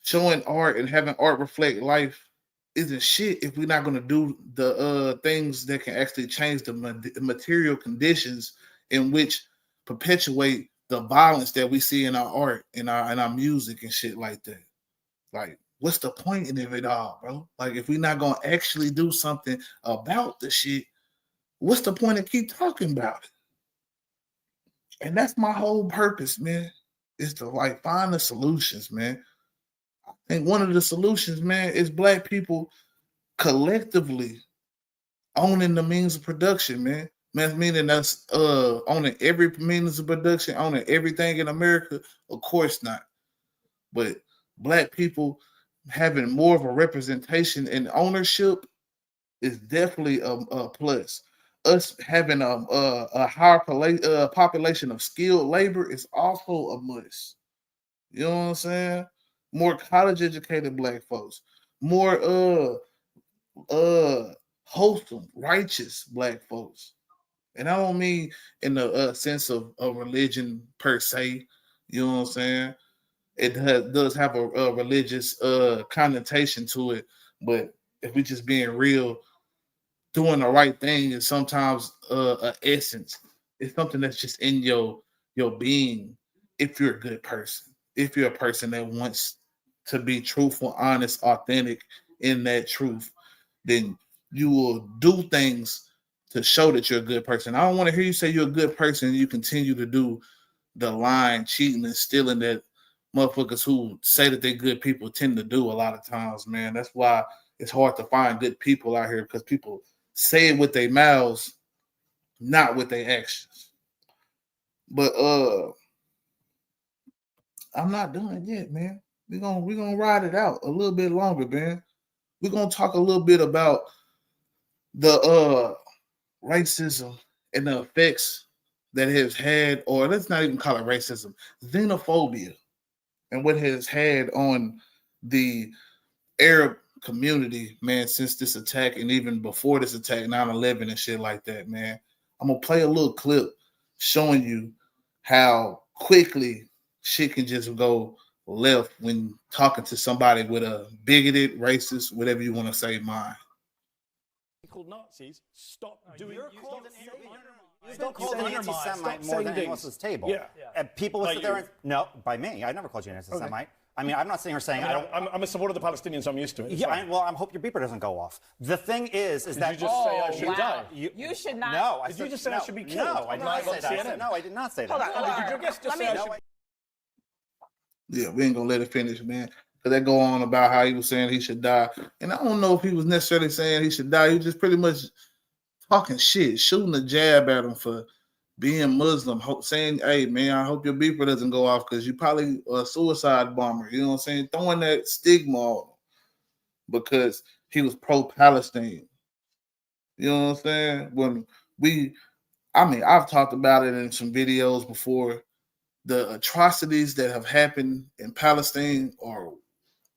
Showing art and having art reflect life isn't shit if we're not going to do the things that can actually change the material conditions in which perpetuate the violence that we see in our art, in our music and shit like that. Like, what's the point in it all, bro? Like, if we're not gonna actually do something about the shit, what's the point of keep talking about it? And that's my whole purpose, man, is to like find the solutions, man. And one of the solutions, man, is black people collectively owning the means of production, man. Man, meaning that's owning every means of production, owning everything in America. Of course not. But black people having more of a representation and ownership is definitely a plus. Us having a higher population of skilled labor is also a must. You know what I'm saying? More college educated black folks, more wholesome, righteous black folks. And I don't mean in the sense of a religion per se. You know what I'm saying? It does have a religious connotation to it, but if we just being real, doing the right thing is sometimes a essence. It's something that's just in your being if you're a good person. If you're a person that wants to be truthful, honest, authentic in that truth, then you will do things to show that you're a good person. I don't want to hear you say you're a good person and you continue to do the lying, cheating, and stealing that motherfuckers who say that they're good people tend to do a lot of times, man. That's why it's hard to find good people out here, because people say it with their mouths, not with their actions. But I'm not done yet, man. We're gonna ride it out a little bit longer, man. We're gonna talk a little bit about the racism and the effects that has had, or let's not even call it racism, xenophobia, and what has had on the Arab community, man, since this attack, and even before this attack, 9/11 and shit like that, man. I'm gonna play a little clip showing you how quickly shit can just go left when talking to somebody with a bigoted, racist, whatever you want to say, mind. Called Nazis, stop doing. You're called an anti-Semite more than anyone else's table. Yeah. People would sit there and no, by me. I never called you an anti-Semite. Okay. I mean, I'm not sitting here saying I'm a supporter of the Palestinians. So I'm used to it. Yeah, I hope your beeper doesn't go off. The thing is Did that you just say I should die? You should not. No, Did you just say I should be killed? No, I did not say that. No, I did not say that. Hold on. Did your guest just say I should? Yeah, we ain't gonna let it finish, man. Because they go on about how he was saying he should die. And I don't know if he was necessarily saying he should die. He was just pretty much talking shit, shooting a jab at him for being Muslim, saying, hey, man, I hope your beeper doesn't go off because you probably a suicide bomber. You know what I'm saying? Throwing that stigma on him because he was pro-Palestine. You know what I'm saying? I've talked about it in some videos before. The atrocities that have happened in Palestine are,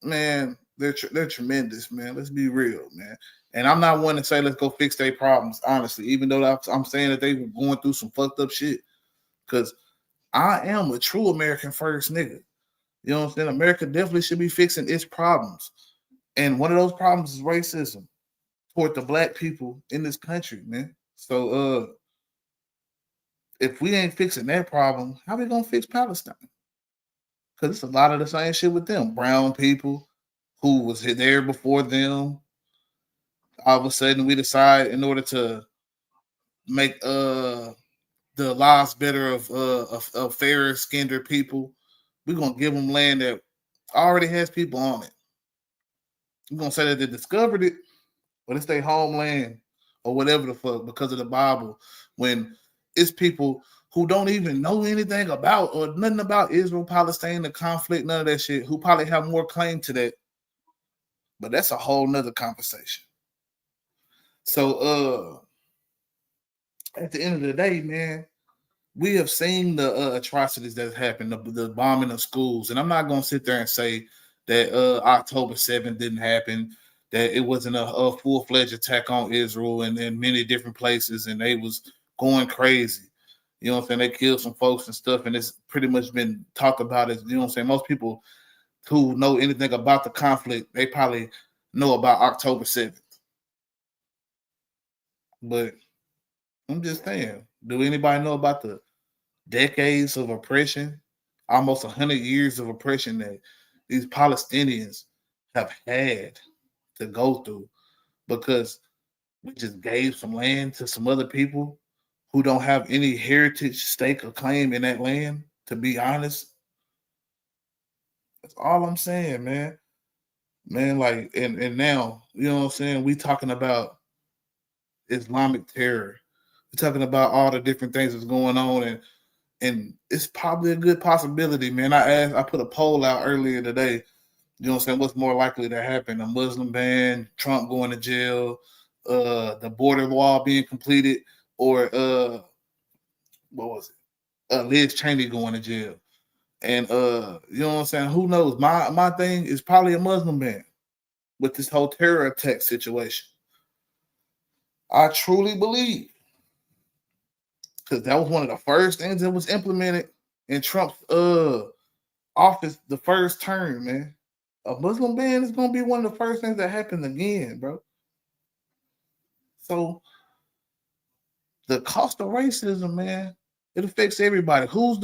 man, they're tremendous, man. Let's be real, man. And I'm not one to say let's go fix their problems, honestly, even though I'm saying that they were going through some fucked up shit. Because I am a true American first nigga. You know what I'm saying? America definitely should be fixing its problems. And one of those problems is racism toward the black people in this country, man. So if we ain't fixing that problem, how we gonna fix Palestine? Because it's a lot of the same shit with them. Brown people who was there before them. All of a sudden, we decide in order to make the lives better of fairer skinned people, we're gonna give them land that already has people on it. We're gonna say that they discovered it, but it's their homeland or whatever the fuck because of the Bible. When it's people who don't even know anything about or nothing about Israel, Palestine, the conflict, none of that shit, who probably have more claim to that. But that's a whole nother conversation. So at the end of the day, man, we have seen the atrocities that have happened, the bombing of schools. And I'm not going to sit there and say that October 7th didn't happen, that it wasn't a full-fledged attack on Israel and in many different places, and they was going crazy. You know what I'm saying? They killed some folks and stuff, and it's pretty much been talked about as, you know what I'm saying? Most people who know anything about the conflict, they probably know about October 7th. But I'm just saying, do anybody know about the decades of oppression, almost 100 years of oppression that these Palestinians have had to go through because we just gave some land to some other people who don't have any heritage, stake, or claim in that land, to be honest? That's all I'm saying, man. Man, like, and now, you know what I'm saying? We talking about Islamic terror. We're talking about all the different things that's going on, and it's probably a good possibility, man. I put a poll out earlier today. You know what I'm saying? What's more likely to happen? A Muslim ban, Trump going to jail, the border wall being completed, or what was it? Liz Cheney going to jail. And you know what I'm saying? Who knows? My thing is probably a Muslim ban with this whole terror attack situation. I truly believe, because that was one of the first things that was implemented in Trump's office, the first term, man. A Muslim ban is going to be one of the first things that happens again, bro. So the cost of racism, man, It affects everybody. Who's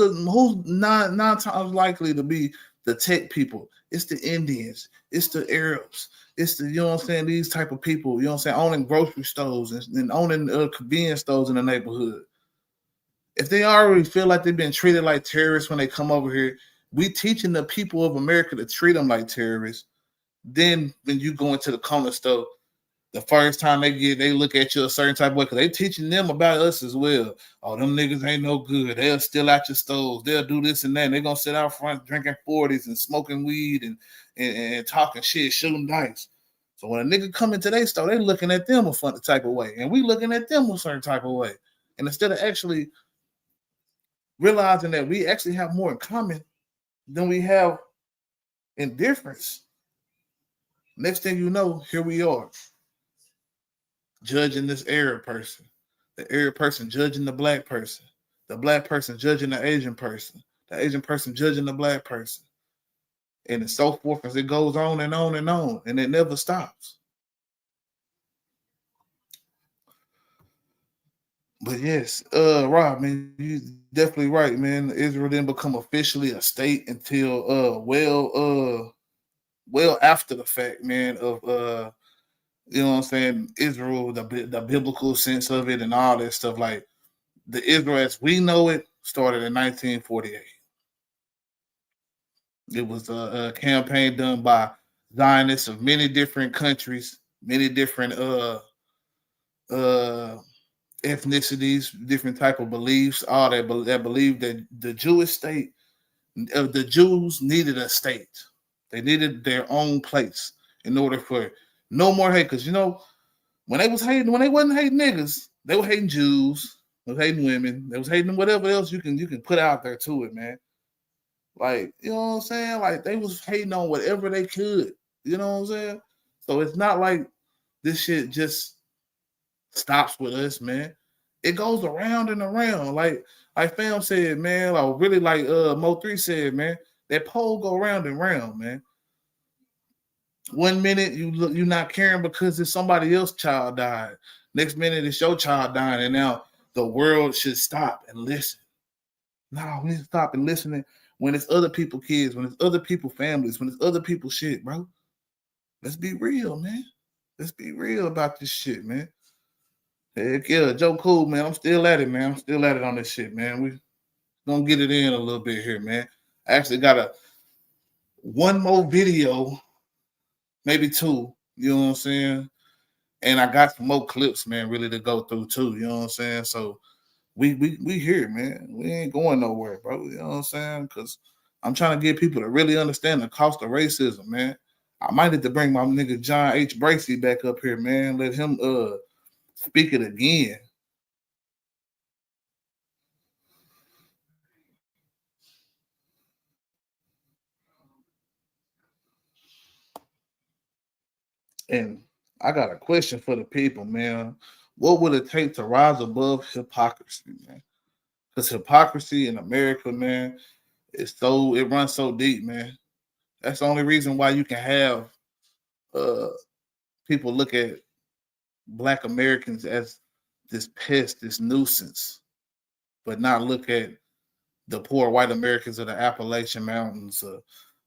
nine times likely to be the tech people? It's the Indians. It's the Arabs. It's the, you know what I'm saying, these type of people, you know what I'm saying, owning grocery stores and owning convenience stores in the neighborhood. If they already feel like they've been treated like terrorists when they come over here, we teaching the people of America to treat them like terrorists. Then when you go into the corner store, the first time they look at you a certain type of way, because they teaching them about us as well. Oh, them niggas ain't no good. They'll steal out your stores. They'll do this and that. And they're gonna sit out front drinking 40s and smoking weed and talking shit, shooting dice. So when a nigga come into their store, they looking at them a fun type of way, and we looking at them a certain type of way. And instead of actually realizing that we actually have more in common than we have in difference, next thing you know, here we are, judging this Arab person, the Arab person judging the black person judging the Asian Asian person judging the black person, and so forth as it goes on and on and on, and it never stops. But yes, Rob, man, you definitely right, man. Israel didn't become officially a state until well after the fact, man, of you know what I'm saying, Israel, the biblical sense of it and all that stuff. Like the Israel as we know it started in 1948. It was a campaign done by Zionists of many different countries, many different ethnicities, different type of beliefs, all that believed that the Jewish state, the Jews needed a state. They needed their own place in order for no more hate. Because, you know, when they wasn't hating niggas, they were hating Jews, they were hating women, they was hating whatever else you can put out there to it, man. Like, you know what I'm saying? Like, they was hating on whatever they could. You know what I'm saying? So it's not like this shit just stops with us, man. It goes around and around. Like Fam said, man, or really like Mo3 said, man, that pole go round and round, man. 1 minute you're not caring because it's somebody else's child died. Next minute it's your child dying, and now the world should stop and listen. No, we need to stop and listen when it's other people kids, when it's other people families, when it's other people shit, bro. Let's be real, man. Let's be real about this shit, man. Heck yeah, Joe Cool, man. I'm still at it, man. I'm still at it on this shit, man. We gonna get it in a little bit here, man. I actually got one more video, maybe two, you know what I'm saying? And I got some more clips, man, really to go through too, you know what I'm saying? So we here, man. We ain't going nowhere, bro. You know what I'm saying? Because I'm trying to get people to really understand the cost of racism, man. I might have to bring my nigga John H. Bracey back up here, man. Let him speak it again. And I got a question for the people, man. What would it take to rise above hypocrisy, man? Because hypocrisy in America, man, it runs so deep, man. That's the only reason why you can have people look at Black Americans as this pest, this nuisance, but not look at the poor white Americans of the Appalachian Mountains,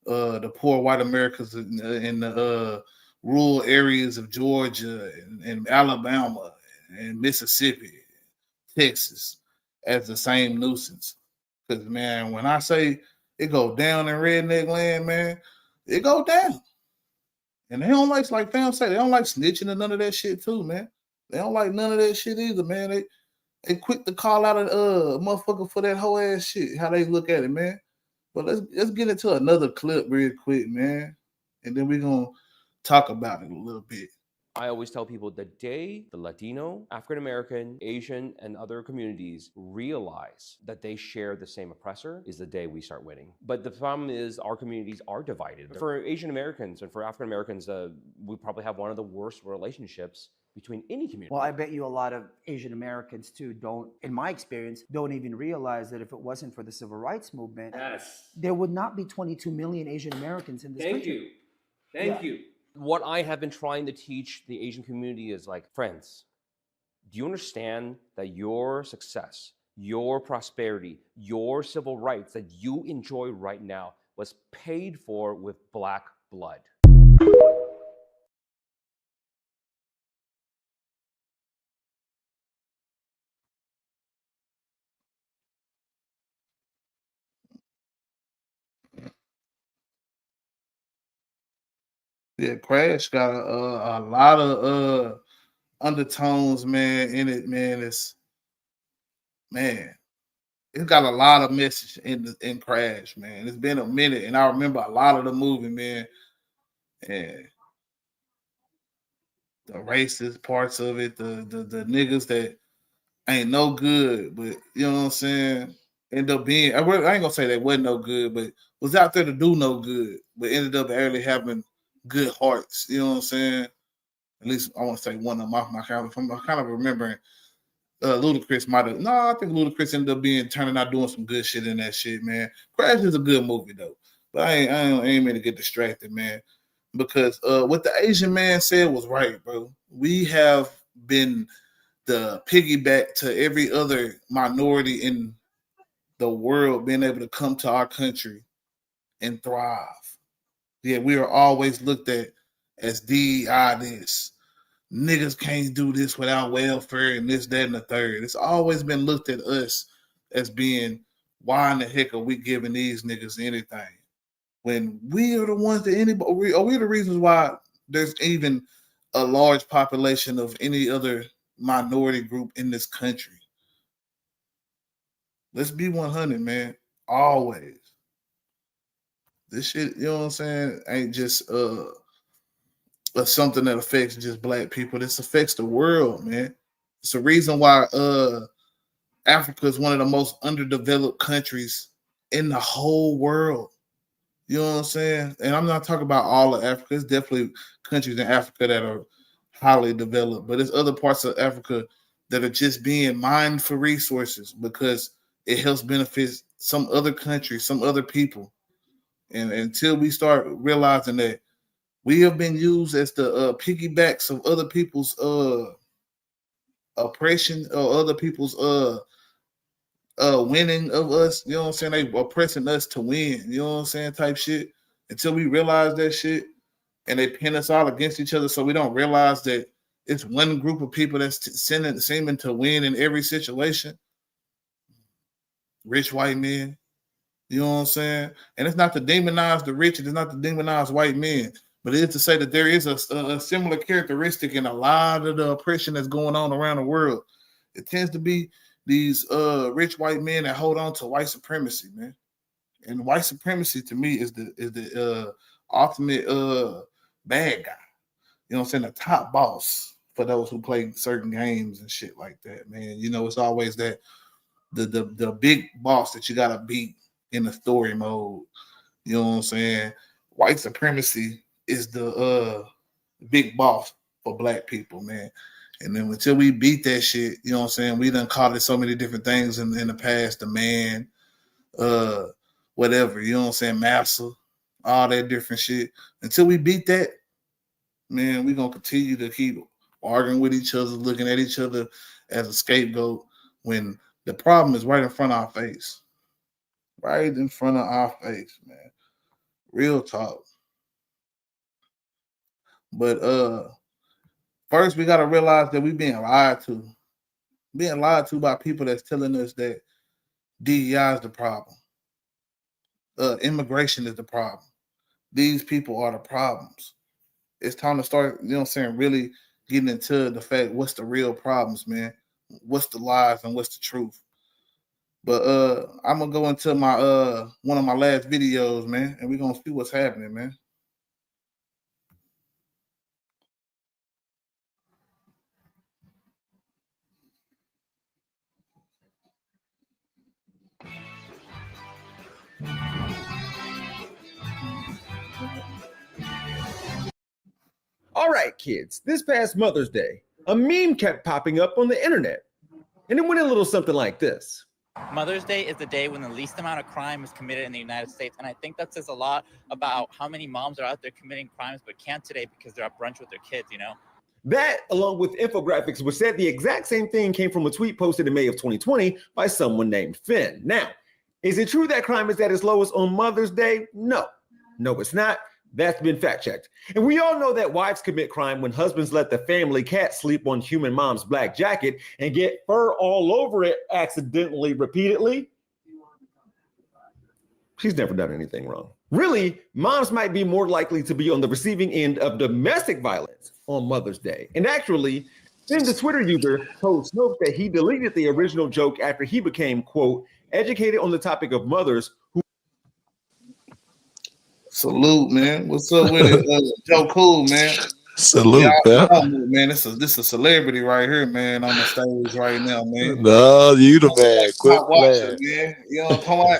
the poor white Americans in the rural areas of Georgia and Alabama and Mississippi, Texas, as the same nuisance. Because, man, when I say it go down in redneck land, man, it go down. And they don't like Fam say, they don't like snitching and none of that shit too, man. They don't like none of that shit either, man. They quick to call out a motherfucker for that whole ass shit, how they look at it, man. But let's get into another clip real quick, man. And then we're gonna talk about it a little bit. I always tell people the day the Latino, African American, Asian, and other communities realize that they share the same oppressor is the day we start winning. But the problem is our communities are divided. For Asian Americans and for African Americans, we probably have one of the worst relationships between any community. Well, I bet you a lot of Asian Americans too don't, in my experience, don't even realize that if it wasn't for the civil rights movement, there would not be 22 million Asian Americans in this country. Thank you. What I have been trying to teach the Asian community is like, friends, do you understand that your success, your prosperity, your civil rights that you enjoy right now was paid for with black blood. Yeah, Crash got a lot of undertones, man, in it, man. It's got a lot of message in Crash, man. It's been a minute, and I remember a lot of the movie, man. And the racist parts of it, the niggas that ain't no good, but you know what I'm saying, end up being, I ain't gonna say they wasn't no good, but was out there to do no good, but ended up barely having good hearts. You know what I'm saying? At least I want to say one of my kind of, I'm kind of remembering Ludacris might have. No, I think Ludacris ended up turning out doing some good shit in that shit, man. Crash is a good movie though, but I ain't mean to get distracted, man, because what the Asian man said was right, bro. We have been the piggyback to every other minority in the world being able to come to our country and thrive. Yeah, we are always looked at as DEI this. Niggas can't do this without welfare and this, that, and the third. It's always been looked at us as being, why in the heck are we giving these niggas anything? When we are the ones that anybody, are we the reasons why there's even a large population of any other minority group in this country? Let's be 100, man. Always. This shit, you know what I'm saying, ain't just something that affects just black people. This affects the world, man. It's a reason why Africa is one of the most underdeveloped countries in the whole world. You know what I'm saying? And I'm not talking about all of Africa. There's definitely countries in Africa that are highly developed, but there's other parts of Africa that are just being mined for resources because it helps benefit some other countries, some other people. And until we start realizing that we have been used as the piggybacks of other people's oppression or other people's winning of us, you know what I'm saying? They oppressing us to win, you know what I'm saying? Type shit. Until we realize that shit and they pin us all against each other so we don't realize that it's one group of people that's seeming to win in every situation. Rich white men, you know what I'm saying? And it's not to demonize the rich, it's not to demonize white men, but it is to say that there is a similar characteristic in a lot of the oppression that's going on around the world. It tends to be these rich white men that hold on to white supremacy, man. And white supremacy to me is the ultimate bad guy. You know what I'm saying? The top boss for those who play certain games and shit like that, man. You know, it's always that the big boss that you gotta beat in the story mode. You know what I'm saying? White supremacy is the big boss for black people, man. And then until we beat that shit, you know what I'm saying? We done called it so many different things in the past, the man, whatever, you know what I'm saying? Massa, all that different shit. Until we beat that, man, we're gonna continue to keep arguing with each other, looking at each other as a scapegoat when the problem is right in front of our face. Right in front of our face, man. Real talk. But first we gotta realize that we're being lied to. Being lied to by people that's telling us that DEI is the problem. Immigration is the problem. These people are the problems. It's time to start, you know what I'm saying, really getting into the fact what's the real problems, man. What's the lies and what's the truth. But I'm gonna go into my one of my last videos, man, and we're gonna see what's happening, man. All right, kids, this past Mother's Day, a meme kept popping up on the internet, and it went a little something like this. Mother's Day is the day when the least amount of crime is committed in the United States, and I think that says a lot about how many moms are out there committing crimes but can't today because they're at brunch with their kids, you know? That, along with infographics, which said the exact same thing, came from a tweet posted in May of 2020 by someone named Finn. Now, is it true that crime is at its lowest on Mother's Day? No. No, it's not. That's been fact checked. And we all know that wives commit crime when husbands let the family cat sleep on human mom's black jacket and get fur all over it accidentally, repeatedly. She's never done anything wrong. Really, moms might be more likely to be on the receiving end of domestic violence on Mother's Day. And actually, then the Twitter user told Snopes that he deleted the original joke after he became, quote, educated on the topic of mothers who. Salute, man. What's up with it? Joe Cool, man. Salute, y'all know, man. This is a celebrity right here, man, on the stage right now, man. No, you the man. Quit Watcher, playing. man. You know, come on.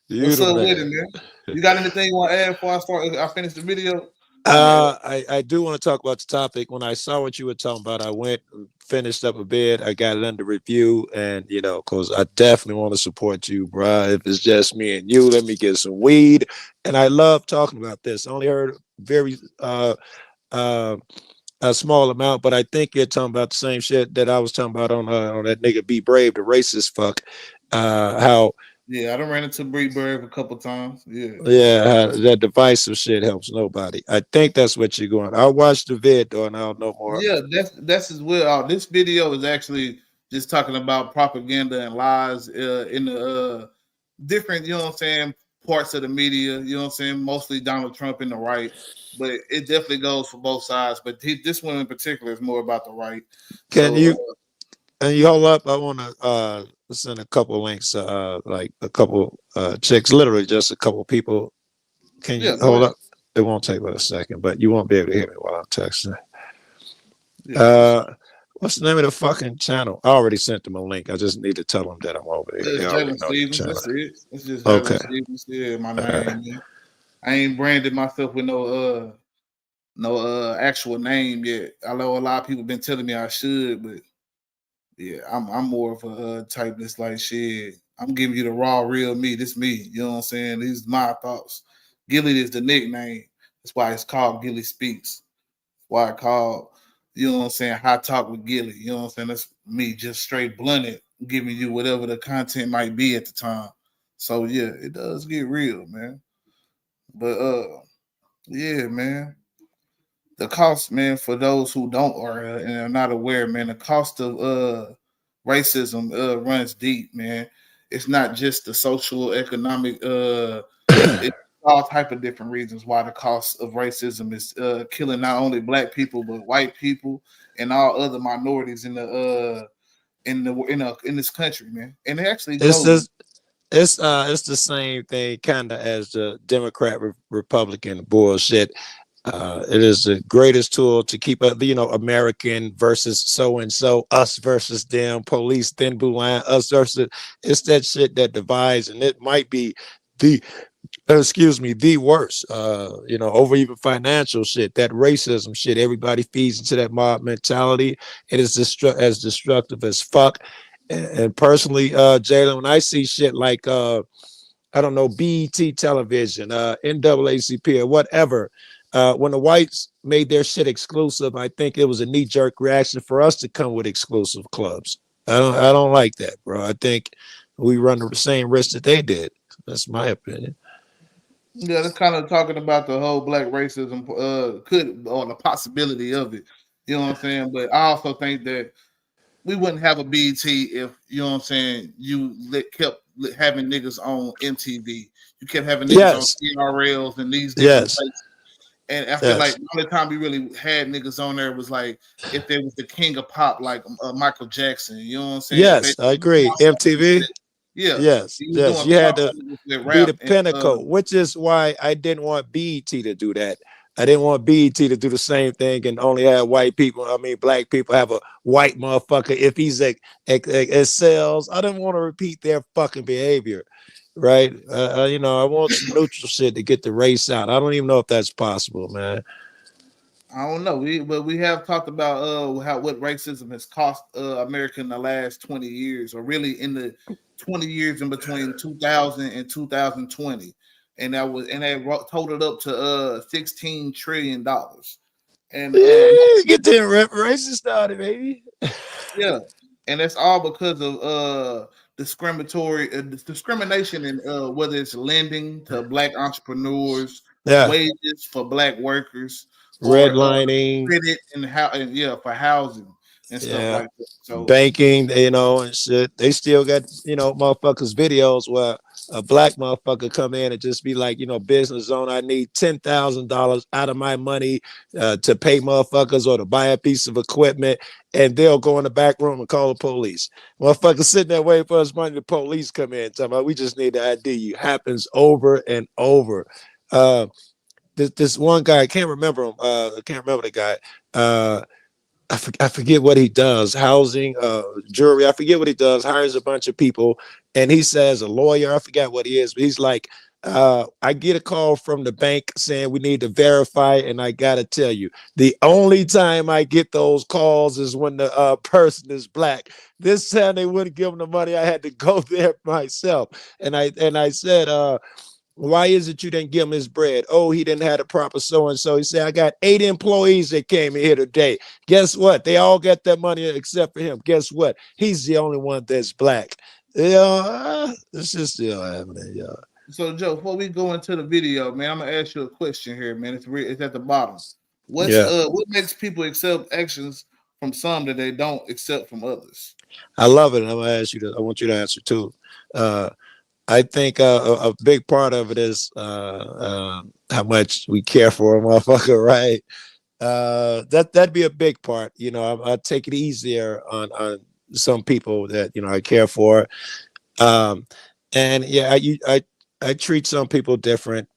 You What's the up with it, man. man? You got anything you want to add before I finish the video? I do want to talk about the topic. When I saw what you were talking about, I went and finished up a bit. I got it under review, and because I definitely want to support you, bro. If it's just me and you, let me get some weed. And I love talking about this. I only heard very a small amount, but I think you're talking about the same shit that I was talking about on that nigga Be Brave, the racist fuck. How Yeah, I done ran into Bree Berg a couple times. Yeah. Yeah, that divisive shit helps nobody. I think that's what you're going. I watched the vid though, and I'll know more. Yeah, that's as well. This video is actually just talking about propaganda and lies in the different, you know what I'm saying, parts of the media. You know what I'm saying, mostly Donald Trump and the right, but it definitely goes for both sides. But this one in particular is more about the right. Can you hold up? I want to send a couple links, like a couple chicks, literally just a couple people. Can you hold up? It won't take but a second, but you won't be able to hear me while I'm texting. What's the name of the fucking channel? I already sent them a link. I just need to tell them that I'm over there. It's They already Jalen know the Stevens. channel. That's it. It's just Okay. Jalen Stevens. Yeah, my name. Man. I ain't branded myself with no actual name yet. I know a lot of people been telling me I should, but yeah, I'm more of a type that's like shit. I'm giving you the raw, real me. This me. You know what I'm saying? These are my thoughts. Gilly is the nickname. That's why it's called Gilly Speaks. Why I called, you know what I'm saying, Hot Talk with Gilly. You know what I'm saying? That's me just straight blunted, giving you whatever the content might be at the time. So yeah, it does get real, man. But yeah, man. The cost, man, for those who don't and are not aware, man, the cost of racism runs deep, man. It's not just the social, economic, it's all type of different reasons why the cost of racism is killing not only black people but white people and all other minorities in this country, man. And it actually goes. It's the same thing kind of as the Democrat Republican bullshit. It is the greatest tool to keep American versus so and so, us versus them, police thin blue line, us versus. It's that shit that divides, and it might be the worst. Over even financial shit, that racism shit. Everybody feeds into that mob mentality. It is as destructive as fuck. And personally, Jalen, when I see shit like I don't know, BET television, NAACP, or whatever. When the whites made their shit exclusive, I think it was a knee-jerk reaction for us to come with exclusive clubs. I don't like that, bro. I think we run the same risk that they did. That's my opinion. Yeah, that's kind of talking about the whole black racism, or the possibility of it. You know what I'm saying? But I also think that we wouldn't have a BET if, you know what I'm saying, you kept having niggas on MTV. You kept having niggas on CRLs and these different places. And I feel like the only time we really had niggas on there was like if there was the king of pop, like Michael Jackson. You know what I'm saying? Yes, I agree. MTV. Yeah. Yes. You had to be the pinnacle, which is why I didn't want BET to do that. I didn't want BET to do the same thing and only have white people. I mean, black people have a white motherfucker. If he's excels, I didn't want to repeat their fucking behavior, right? I want some neutral shit to get the race out. I don't even know if that's possible, man. I don't know. But we have talked about what racism has cost America in the last 20 years, or really in the 20 years in between 2000 and 2020. And that totaled up to $16 trillion. And get them reparations started, baby. yeah, and that's all because of discrimination in whether it's lending to black entrepreneurs, Yeah. wages for black workers, or Redlining. credit and how and yeah for housing and stuff Yeah. like that. So Banking, and shit. They still got, motherfuckers videos where a black motherfucker come in and just be like, business owner, I need $10,000 out of my money to pay motherfuckers or to buy a piece of equipment, and they'll go in the back room and call the police. Motherfuckers sitting there waiting for his money, the police come in talking about we just need to ID you. Happens over and over. This one guy, I can't remember him. I can't remember the guy. I forget what he does, housing, jury. I forget what he does, hires a bunch of people. And he says a lawyer, I forget what he is, but he's like, I get a call from the bank saying we need to verify. And I got to tell you, the only time I get those calls is when the person is black. This time they wouldn't give him the money. I had to go there myself. And I said, why is it you didn't give him his bread? Oh, he didn't have the proper so-and-so. He said, I got 8 employees that came in here today. Guess what? They all got that money except for him. Guess what? He's the only one that's black. It's just still happening, y'all. So Joe, before we go into the video, man, I'm gonna ask you a question here, man. It's at the bottom. What makes people accept actions from some that they don't accept from others? I love it. I'm gonna ask you I want you to answer too. I think a big part of it is how much we care for a motherfucker, right? That'd be a big part. I take it easier on some people that I care for, and yeah, I treat some people different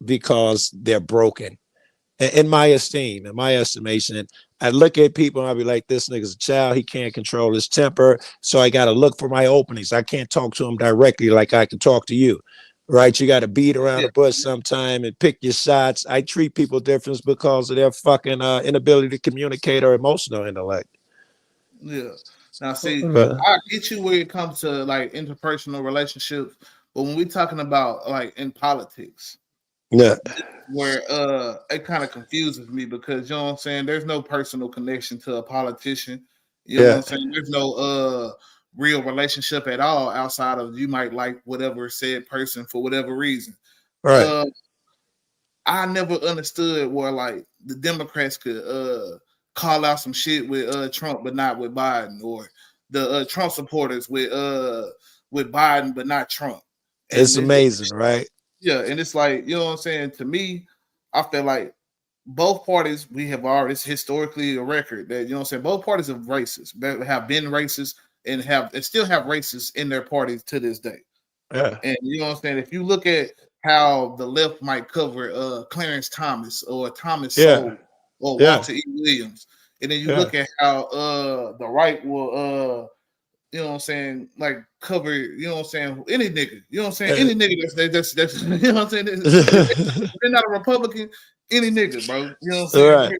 because they're broken. In my esteem, in my estimation, I look at people and I'll be like, this nigga's a child. He can't control his temper. So I got to look for my openings. I can't talk to him directly like I can talk to you, right? You got to beat around the bush sometime and pick your shots. I treat people different because of their fucking inability to communicate or emotional intellect. Yeah. Now, see, I get you where it comes to like interpersonal relationships, but when we're talking about like in politics, yeah, where it kind of confuses me because you know what I'm saying, there's no personal connection to a politician. You know what I'm saying? There's no real relationship at all outside of you might like whatever said person for whatever reason. Right. I never understood where like the Democrats could call out some shit with Trump but not with Biden, or the Trump supporters with Biden but not Trump. And it's amazing, right? Yeah, and it's like, you know what I'm saying? To me, I feel like both parties, we have already, it's historically a record that, you know what I'm saying, both parties of racist, have been racist and still have racists in their parties to this day. Yeah. And you know what I'm saying? If you look at how the left might cover Clarence Thomas or Thomas Sowell or Walter E. Williams, and then you look at how the right will you know what I'm saying, like cover, you know what I'm saying, any nigga, you know what I'm saying, any nigga that's you know what I'm saying, if they're not a Republican, any nigga, bro, you know what I'm saying, right.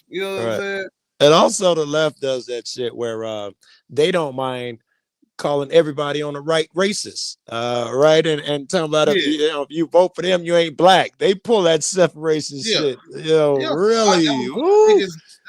You know what I'm saying. And also the left does that shit where they don't mind calling everybody on the right racist, right? And talking about if you vote for them, you ain't black. They pull that separation shit. Really.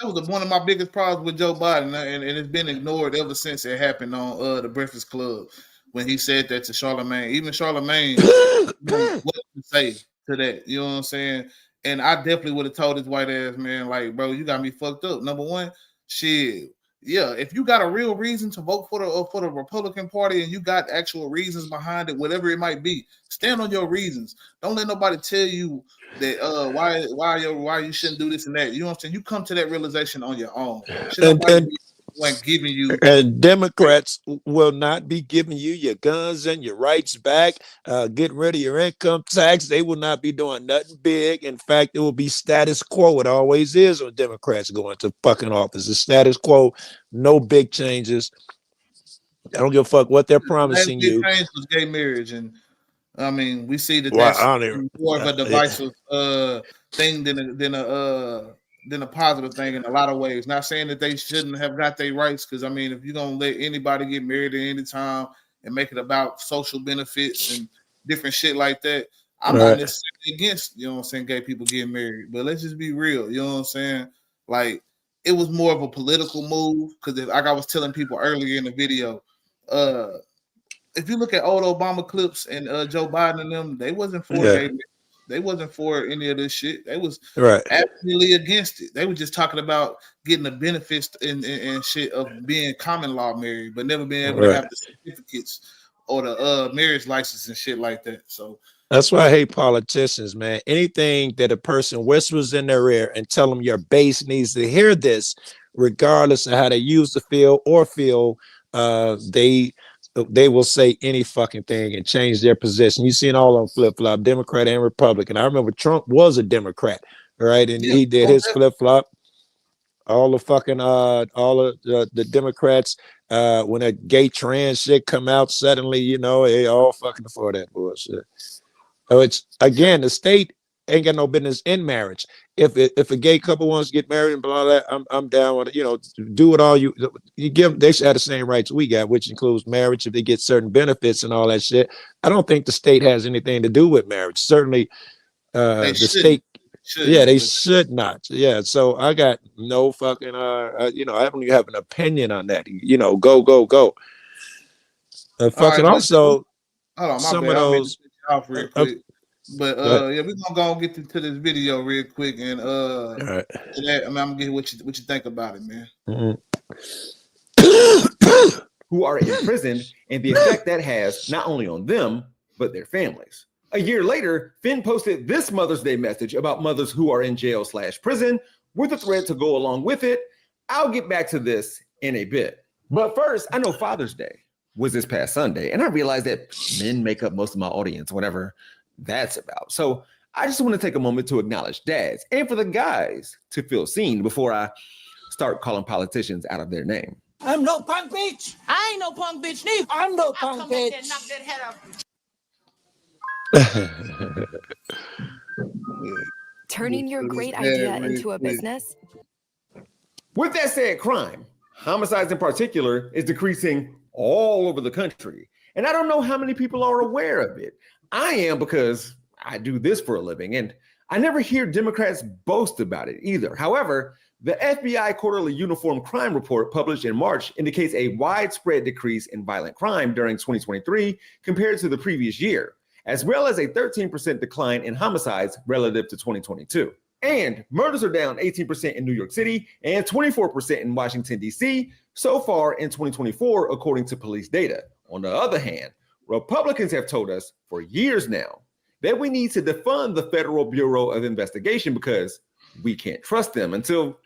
That was one of my biggest problems with Joe Biden, and it's been ignored ever since it happened on the Breakfast Club when he said that to Charlemagne. Even Charlemagne, what to say to that? You know what I'm saying? And I definitely would have told his white ass, man, like, bro, you got me fucked up. Number one, shit. Yeah, if you got a real reason to vote for the Republican Party and you got actual reasons behind it, whatever it might be, stand on your reasons. Don't let nobody tell you that why you shouldn't do this and that. You know what I'm saying? You come to that realization on your own. Giving you, and Democrats will not be giving you your guns and your rights back, getting rid of your income tax. They will not be doing nothing big. In fact, it will be status quo. It always is when Democrats go into fucking office. The status quo, no big changes. I don't give a fuck what they're promising you. The change was gay marriage, and I mean, we see that that's more of a divisive thing than a positive thing in a lot of ways. Not saying that they shouldn't have got their rights, because I mean, if you're gonna let anybody get married at any time and make it about social benefits and different shit like that, I'm not necessarily against, you know what I'm saying, gay people getting married. But let's just be real, you know what I'm saying? Like it was more of a political move because, like I was telling people earlier in the video, if you look at old Obama clips and Joe Biden and them, they wasn't for Yeah. gay men. They wasn't for any of this shit. They was Right. absolutely against it. They were just talking about getting the benefits and shit of being common law married, but never being able to Right. have the certificates or the marriage license and shit like that. So That's why I hate politicians, man. Anything that a person whispers in their ear and tell them your base needs to hear this, regardless of how they used to feel or feel, they will say any fucking thing and change their position. You seen all on flip flop, Democrat and Republican. I remember Trump was a Democrat, right? And he did his flip flop. All the fucking all of the Democrats, when a gay trans shit come out suddenly, you know, they all fucking for that bullshit. So it's again, the state ain't got no business in marriage. If a gay couple wants to get married and blah blah, I'm down with it. You know, do it all you give them. They should have the same rights we got, which includes marriage if they get certain benefits and all that shit. I don't think the state has anything to do with marriage. Certainly, the state. Yeah, they should not. Yeah, so I got no fucking. You know, I don't even have an opinion on that. You know, go. Fucking also, hold on, my some bad. of I meant to those. cut you off real quick. But yeah, we're gonna go and get into this video real quick and right. that, I'm gonna get what you think about it, man. Who are imprisoned and the effect that has not only on them, but their families. A year later, Finn posted this Mother's Day message about mothers who are in jail/prison with a thread to go along with it. I'll get back to this in a bit. But first, I know Father's Day was this past Sunday, and I realized that men make up most of my audience, whatever that's about. So I just want to take a moment to acknowledge dads and for the guys to feel seen before I start calling politicians out of their name. I'm no punk bitch. I ain't no punk bitch neither. I'm no punk bitch. Knock that head off. Turning your great idea into a business? With that said, crime, homicides in particular, is decreasing all over the country. And I don't know how many people are aware of it. I am because I do this for a living, and I never hear Democrats boast about it either. However, the FBI Quarterly Uniform Crime Report published in March indicates a widespread decrease in violent crime during 2023 compared to the previous year, as well as a 13% decline in homicides relative to 2022. And murders are down 18% in New York City and 24% in Washington, D.C. so far in 2024, according to police data. On the other hand, Republicans have told us for years now that we need to defund the Federal Bureau of Investigation because we can't trust them until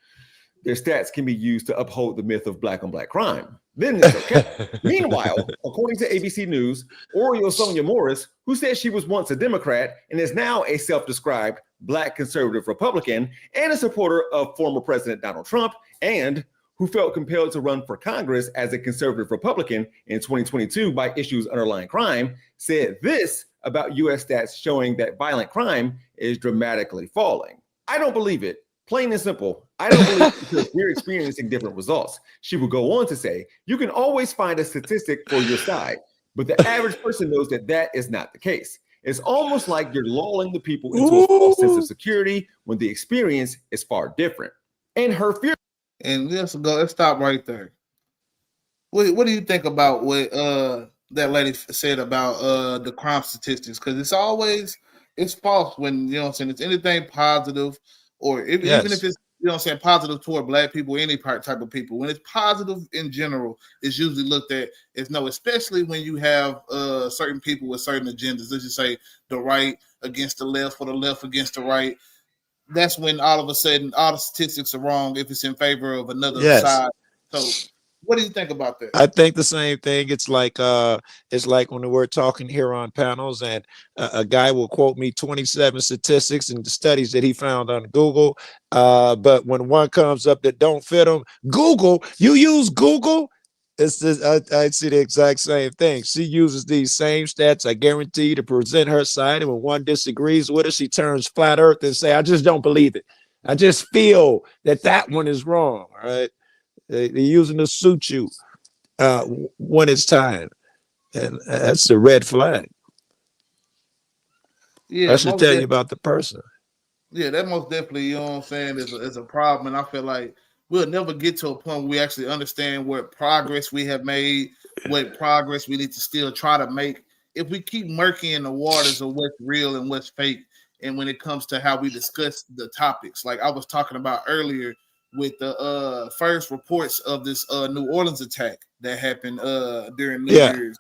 their stats can be used to uphold the myth of black on black crime. Then it's okay. Meanwhile, according to ABC News, Oriole Sonia Morris, who said she was once a Democrat and is now a self-described black conservative Republican and a supporter of former President Donald Trump, and who felt compelled to run for Congress as a conservative Republican in 2022 by issues underlying crime, said this about U.S. stats showing that violent crime is dramatically falling. I don't believe it. Plain and simple, I don't believe it because we're experiencing different results. She would go on to say, you can always find a statistic for your side, but the average person knows that that is not the case. It's almost like you're lulling the people into a false sense of security when the experience is far different. And her fear. And let's stop right there. What do you think about what that lady said about the crime statistics? Because it's false when, you know what I'm saying, it's anything positive or even if it's, you know what I'm saying, positive toward black people, any type of people. When it's positive in general, it's usually looked at as no, especially when you have certain people with certain agendas. Let's just say the right against the left or the left against the right. That's when all of a sudden all the statistics are wrong if it's in favor of another side. So what do you think about that? I think the same thing. It's like when we're talking here on panels and a guy will quote me 27 statistics and the studies that he found on Google. But when one comes up that don't fit him, Google, you use Google? It's just, I see the exact same thing. She uses these same stats, I guarantee, to present her side. And when one disagrees with her, she turns flat earth and say, I just don't believe it. I just feel that one is wrong. All right. They're using to suit you when it's time. And that's the red flag. Yeah, I should tell you about the person. Yeah, that most definitely, you know what I'm saying, is a problem. And I feel like we'll never get to a point where we actually understand what progress we have made, what progress we need to still try to make. If we keep murkying the waters of what's real and what's fake, and when it comes to how we discuss the topics, like I was talking about earlier with the first reports of this New Orleans attack that happened during New Yeah. Year's.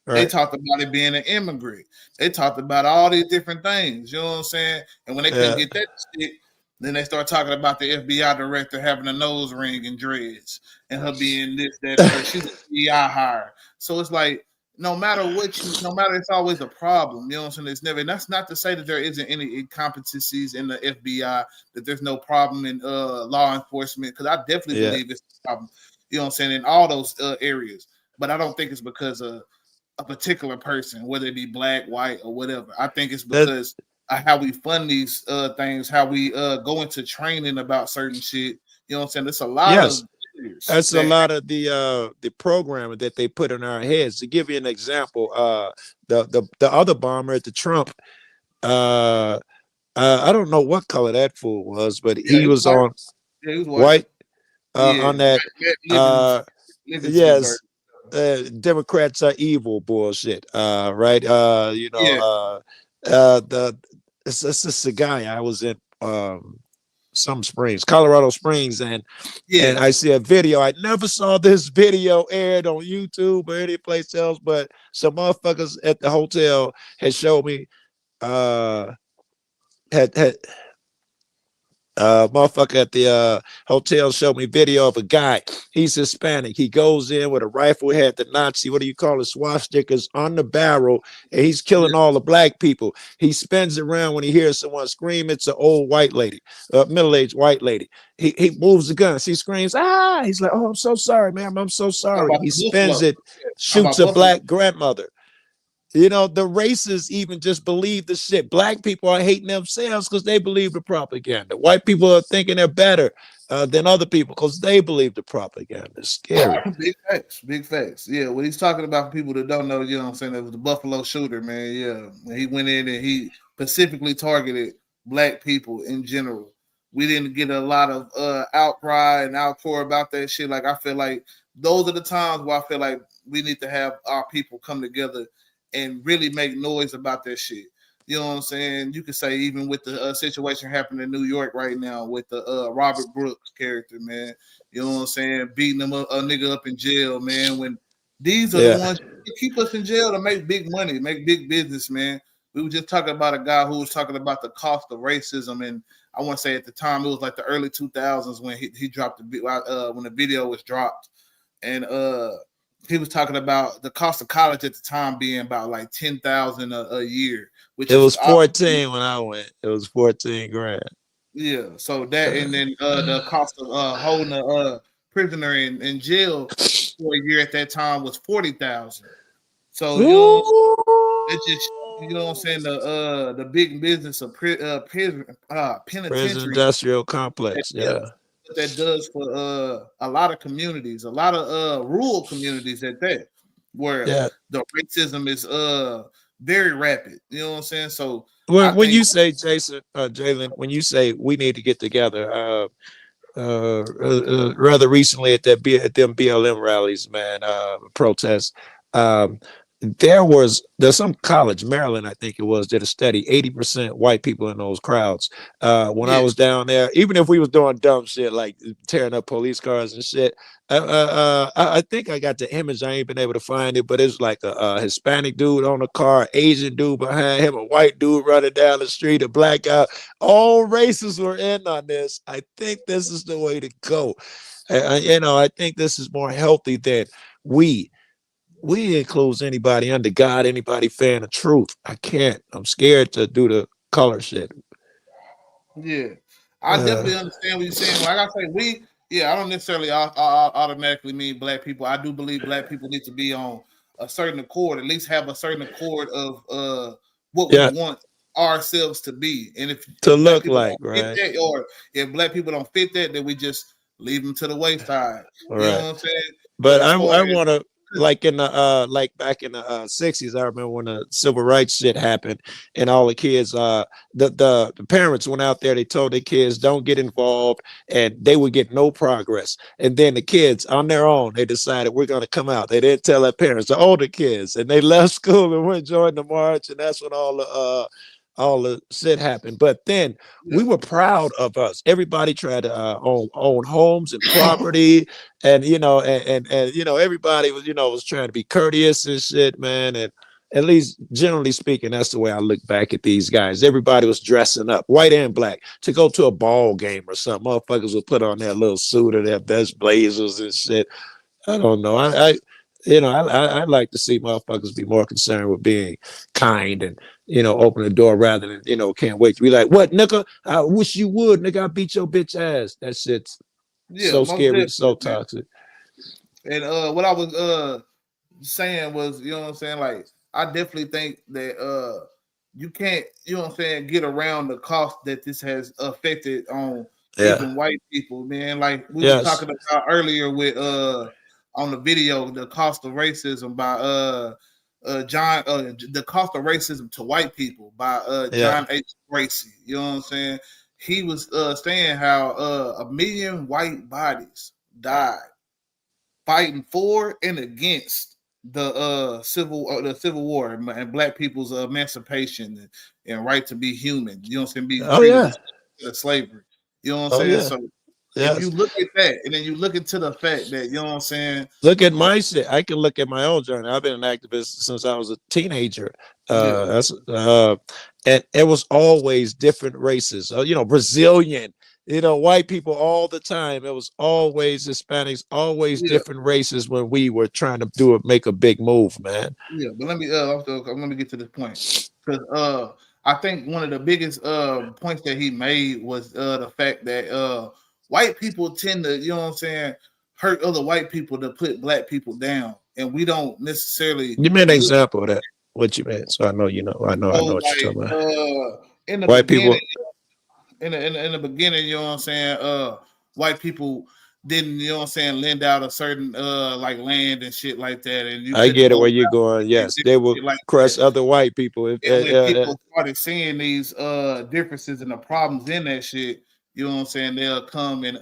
They Right. talked about it being an immigrant. They talked about all these different things. You know what I'm saying? And when they couldn't Yeah. get that shit, then they start talking about the FBI director having a nose ring and dreads and her being this, that, and the third. She's an FBI hire. So it's like no matter what you, no matter, it's always a problem. You know what I'm saying? It's never, and that's not to say that there isn't any incompetencies in the FBI, that there's no problem in law enforcement, because I definitely Yeah. believe it's a problem. You know what I'm saying? In all those areas. But I don't think it's because of a particular person, whether it be black, white, or whatever. I think it's That because of how we fund these things, how we go into training about certain shit. You know what I'm saying? There's a lot of yes. barriers That's a that lot of the programming that they put in our heads. To give you an example, the other bomber at the Trump, uh, I don't know what color that fool was, but yeah, he he was was white. on Yeah, he was white. white Yeah, on that. Uh, Livingston. yes, Democrats are evil bullshit. Right. Yeah, The it's just a guy I was in some Springs, Colorado Springs, and yeah. I see a video. I never saw this video aired on YouTube or any place else, but some motherfuckers at the hotel had showed me had motherfucker at the hotel showed me video of a guy. He's Hispanic. He goes in with a rifle, had the Nazi, what do you call it, swastikas on the barrel, and he's killing all the black people. He spins around when he hears someone scream. It's an old white lady, middle-aged white lady. He moves the gun. She screams, ah! He's like, oh, I'm so sorry, ma'am. I'm so Talking sorry. about He the spins Buffalo. it, Yeah. Talking shoots about a Buffalo. black grandmother. You know, the racists even just believe the shit. Black people are hating themselves because they believe the propaganda. White people are thinking they're better than other people because they believe the propaganda. It's scary. Big facts, big facts. Yeah, what he's talking about for people that don't know, you know what I'm saying, it was the Buffalo shooter, man. Yeah, when he went in and he specifically targeted black people in general. We didn't get a lot of outcry and outpour about that shit. Like, I feel like those are the times where I feel like we need to have our people come together and really make noise about that shit. You know what I'm saying? You could say even with the situation happening in New York right now with the Robert Brooks character, man. You know what I'm saying? Beating them a nigga up in jail, man. When these are the Yeah. ones that keep us in jail to make big money, make big business, man. We were just talking about a guy who was talking about the cost of racism, and I want to say at the time it was like the early 2000s when he dropped when the video was dropped, and he was talking about the cost of college at the time being about like 10,000 a year, which It is was 14 when I went. It was 14 grand. yeah. So that, and then the cost of holding a prisoner in jail for a year at that time was 40,000. So you know it just, you know what I'm saying, the big business of Prison penitentiary industrial that, complex. yeah, Yeah. what that does for a lot of communities, a lot of rural communities at that, where Yeah. the racism is very rapid. You know what I'm saying? So I When think you say Jason, Jalen, when you say we need to get together, rather recently at them BLM rallies, man, protests. Um, there's some college, Maryland, I think it was, did a study, 80% white people in those crowds. When I yeah, was down there, even if we was doing dumb shit like tearing up police cars and shit, I think I got the image. I ain't been able to find it, but it's like a Hispanic dude on a car, Asian dude behind him, a white dude running down the street, a black guy. All races were in on this. I think this is the way to go. I think this is more healthy than we includes anybody under God, anybody fan of truth. I can't. I'm scared to do the color shit. yeah. I definitely understand what you're saying. Like I say, I don't necessarily automatically mean black people. I do believe black people need to be on a certain accord, at least have a certain accord of what we Yeah, want ourselves to be. And to if black look people like, don't fit right? that, or if black people don't fit that, then we just leave them to the wayside. All You know right. what I'm saying? But But as I far as want to like in the like back in the 60s, I remember when the civil rights shit happened and all the kids the parents went out there, they told their kids don't get involved and they would get no progress. And then the kids on their own, they decided we're gonna come out. They didn't tell their parents, the older kids, and they left school and went join the march, and that's when all the shit happened. But then we were proud of us. Everybody tried to own homes and property, and and you know, everybody was was trying to be courteous and shit, man. And at least generally speaking, that's the way I look back at these guys. Everybody was dressing up, white and black, to go to a ball game or something. Motherfuckers would put on their little suit or their best blazers and shit. I don't know. I like to see motherfuckers be more concerned with being kind and open the door rather than can't wait to be like, what, nigga? I wish you would, nigga. I beat your bitch ass. That shit's Yeah, so most scary, so definitely, man. toxic. And what I was saying was, you know what I'm saying, like I definitely think that you can't, you know what I'm saying, get around the cost that this has affected on Yeah. even white people, man. Like we was Yes. talking about earlier with on the video, the cost of racism by John the cost of racism to white people by Yeah. John H. Gracie. You know what I'm saying? He was saying how 1 million white bodies died fighting for and against the civil war and black people's emancipation and right to be human. You know what I'm saying? Be Oh freedom yeah. of slavery. You know what I'm Oh saying? yeah. So if you Yes. look at that and then you look into the fact that, you know what I'm saying? Look at my shit. I can look at my own journey. I've been an activist since I was a teenager. Yeah. That's and it was always different races. Brazilian. White people all the time. It was always Hispanics, always Yeah. different races when we were trying to make a big move, man. Yeah, but let me get to this point because I think one of the biggest points that he made was the fact that white people tend to, you know what I'm saying, hurt other white people to put black people down, and we don't necessarily Give me an look. example of that. What you mean? So I know I know So what you're like talking about. in the White beginning, people. in the beginning, you know what I'm saying, white people didn't, you know what I'm saying, lend out a certain like land and shit like that, and you I couldn't get it vote where you're out going. and Yes, they different will shit like crush that. other white people. And when people started seeing these differences and the problems in that shit, you know what I'm saying, they'll come and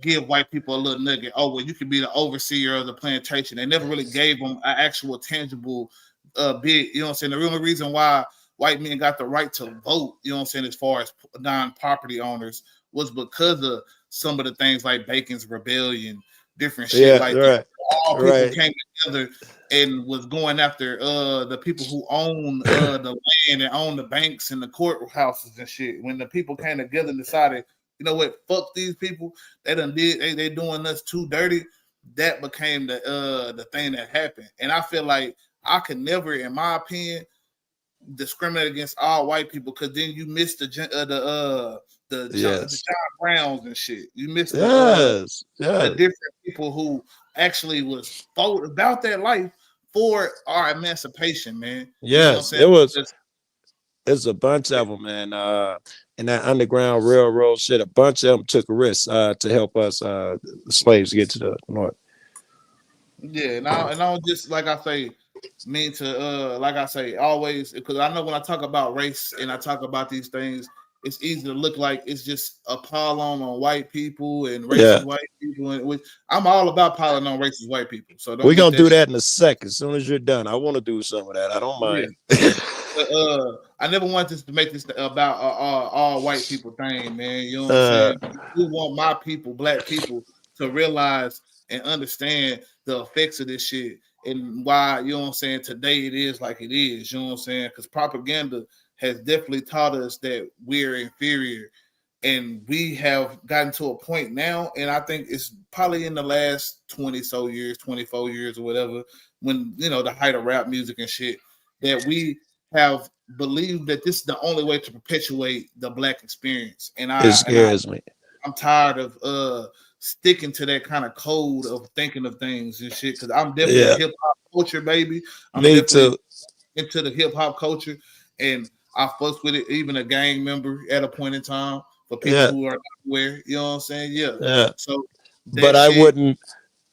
give white people a little nugget. Oh, well, you could be the overseer of the plantation. They never really gave them an actual tangible bit. You know what I'm saying? The real reason why white men got the right to vote, you know what I'm saying, as far as non-property owners, was because of some of the things like Bacon's Rebellion, different shit Yeah, like that. right. All people Right. came together and was going after the people who own the land and own the banks and the courthouses and shit. When the people came together and decided, you know what, fuck these people, they doing us too dirty. That became the thing that happened. And I feel like I could never, in my opinion, discriminate against all white people because then you miss the John Yes. Browns and shit. You miss Yes. the Yes. different people who actually was about that life for our emancipation, man. You know what I'm Yes. saying? It was. Because It's a bunch of them, man. In that Underground Railroad shit, a bunch of them took risks to help us slaves get to the north. yeah, and I don't just like I say mean to like I say always because I know when I talk about race and I talk about these things, it's easy to look like it's just a pile on white people and Yeah. racist white people, and which I'm all about piling on racist white people. So don't We're get gonna that do shit. that in a second. As soon as you're done, I want to do some of that. I don't Yeah. mind. But, I never want this to make this about all white people thing, man. You know what I'm saying? I do want my people, black people, to realize and understand the effects of this shit and why, you know what I'm saying, today it is like it is. You know what I'm saying? Because propaganda has definitely taught us that we're inferior. And we have gotten to a point now, and I think it's probably in the last 20 so years, 24 years or whatever, when, you know, the height of rap music and shit, that we have believed that this is the only way to perpetuate the black experience. And It scares me. I'm tired of sticking to that kind of code of thinking of things and shit. Cause I'm definitely a Yeah. hip hop culture, baby. I'm Me definitely too. into the hip hop culture. And I fuss with it, even a gang member at a point in time for people Yeah. who are not aware, you know what I'm saying? Yeah. Yeah. So But that I shit, wouldn't.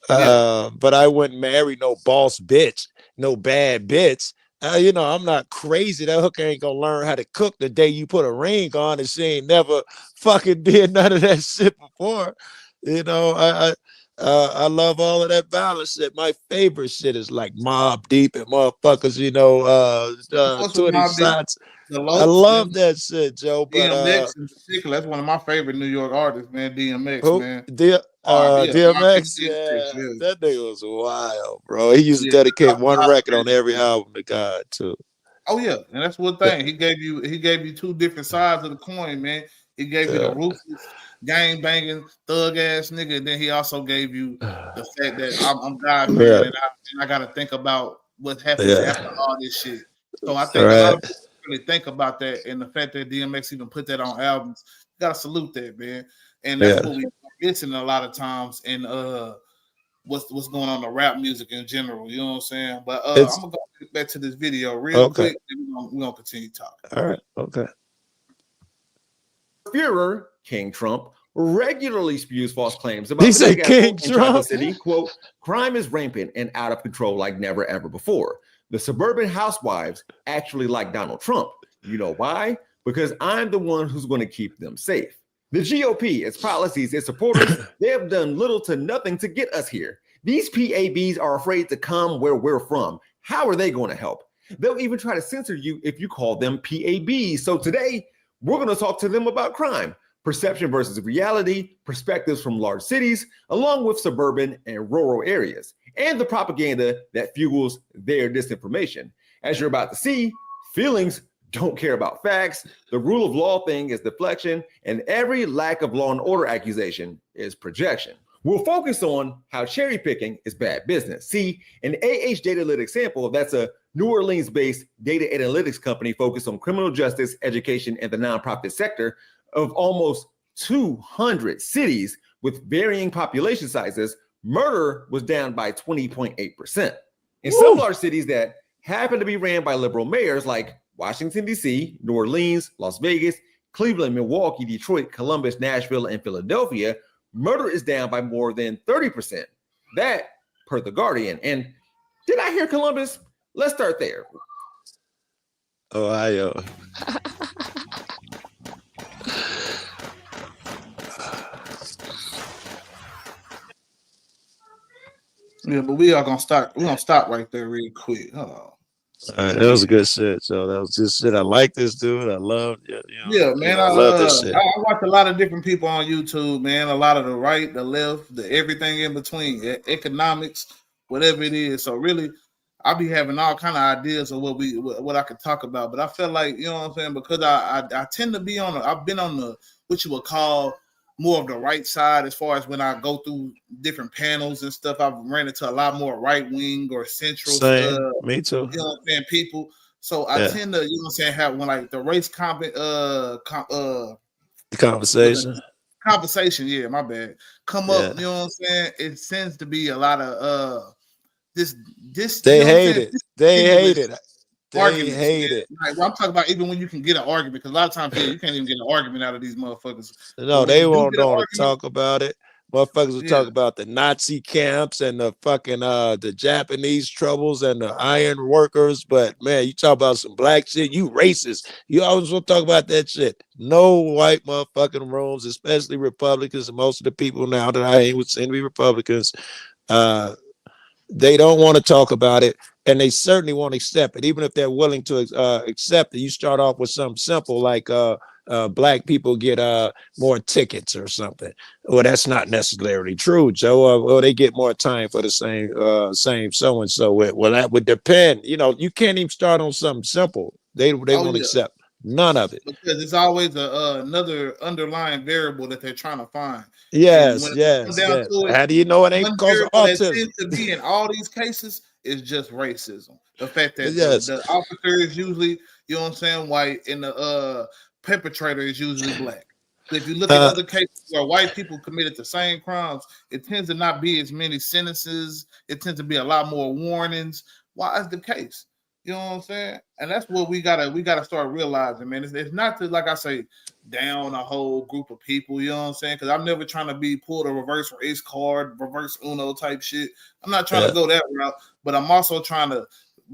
But I wouldn't marry no boss bitch, no bad bitch. I'm not crazy. That hooker ain't gonna learn how to cook the day you put a ring on, and she ain't never fucking did none of that shit before. I love all of that balance shit. My favorite shit is like Mob Deep and motherfuckers, What's with 20 Mobb Deep? shots. The I Lopes love and that shit, Joe. But DMX in particular. That's one of my favorite New York artists, man. DMX, who man. Yeah, DMX, DMX, yeah, yeah. that nigga was wild, bro. He used to Yeah, dedicate that's one my record on every favorite. album to God too. Oh yeah, and that's one thing. He gave you two different sides of the coin, man. He gave you the Yeah. ruthless, gang banging, thug ass nigga, and then he also gave you the fact that I'm God fearing Right. and I got to think about what happens Yeah. after all this shit. So I think a lot Right. of people really think about that, and the fact that DMX even put that on albums, you gotta salute that, man. And that's Yeah. what we missing a lot of times in what's going on in the rap music in general. You know what I'm saying? But I'm It's gonna go back to this video real okay. quick, and we're gonna continue talking. All right. Okay. Führer, King Trump, regularly spews false claims He about the said Big King Apple and Travel Trump. City. Quote, crime is rampant and out of control like never ever before. The suburban housewives actually like Donald Trump. You know why? Because I'm the one who's going to keep them safe. The GOP, its policies, its supporters, they have done little to nothing to get us here. These PABs are afraid to come where we're from. How are they going to help? They'll even try to censor you if you call them PABs. So today, we're going to talk to them about crime, perception versus reality, perspectives from large cities, along with suburban and rural areas, and the propaganda that fuels their disinformation. As you're about to see, feelings don't care about facts. The rule of law thing is deflection, and every lack of law and order accusation is projection. We'll focus on how cherry picking is bad business. See, an AH Datalytics sample, that's a New Orleans-based data analytics company focused on criminal justice, education, and the nonprofit sector of almost 200 cities with varying population sizes, murder was down by 20.8%. In some large cities that happen to be ran by liberal mayors like Washington, D.C., New Orleans, Las Vegas, Cleveland, Milwaukee, Detroit, Columbus, Nashville, and Philadelphia, murder is down by more than 30%. That, per The Guardian. And did I hear Columbus? Let's start there. Ohio. Yeah, but we are gonna start. We're gonna stop right there real quick. Hold on. All right, that was a good shit. So that was just shit. I like this dude. I love Yeah, man. I love this shit. I watch a lot of different people on YouTube, man. A lot of the right, the left, the everything in between, economics, whatever it is. So really, I be having all kind of ideas of what I could talk about. But I feel like, you know what I'm saying, because I tend to be I've been on the what you would call more of the right side as far as when I go through different panels and stuff. I've ran into a lot more right wing or central Same. Me too. you know what I'm saying, people. So I tend to, you know what I'm saying, have when like the race The conversation. Conversation, yeah, my bad. Come up, you know what I'm saying? It tends to be a lot of this They you know hate it. They hate it. They arguments, hate man. it. Like, well, I'm talking about even when you can get an argument, because a lot of times, yeah, you can't even get an argument out of these motherfuckers. No, they won't want to talk about it. Motherfuckers will Yeah. talk about the Nazi camps and the fucking the Japanese troubles and the iron workers. But man, you talk about some black shit, you racist. You always want to talk about that shit. No white motherfucking rooms, especially Republicans, and most of the people now that I hang with seem to be Republicans. They don't want to talk about it, and they certainly won't accept it, even if they're willing to accept it. You start off with something simple like black people get more tickets or something. Well, that's not necessarily true, Joe. Well, they get more time for the same so and so. Well, that would depend. You know, you can't even start on something simple. They won't accept none of it. Because it's always another underlying variable that they're trying to find. Yes, And yes. down to it, How do you know it ain't one because of variable that autism? seems to be in all these cases is just racism. The fact that Yes. the officer is usually, you know what I'm saying, white, and the perpetrator is usually black. So if you look at other cases where white people committed the same crimes, it tends to not be as many sentences. It tends to be a lot more warnings. Why is the case? You know what I'm saying? And that's what we gotta start realizing, man. It's not to, like I say, down a whole group of people. You know what I'm saying? Because I'm never trying to be pulled a reverse race card, reverse Uno type shit. I'm not trying to go that route, but I'm also trying to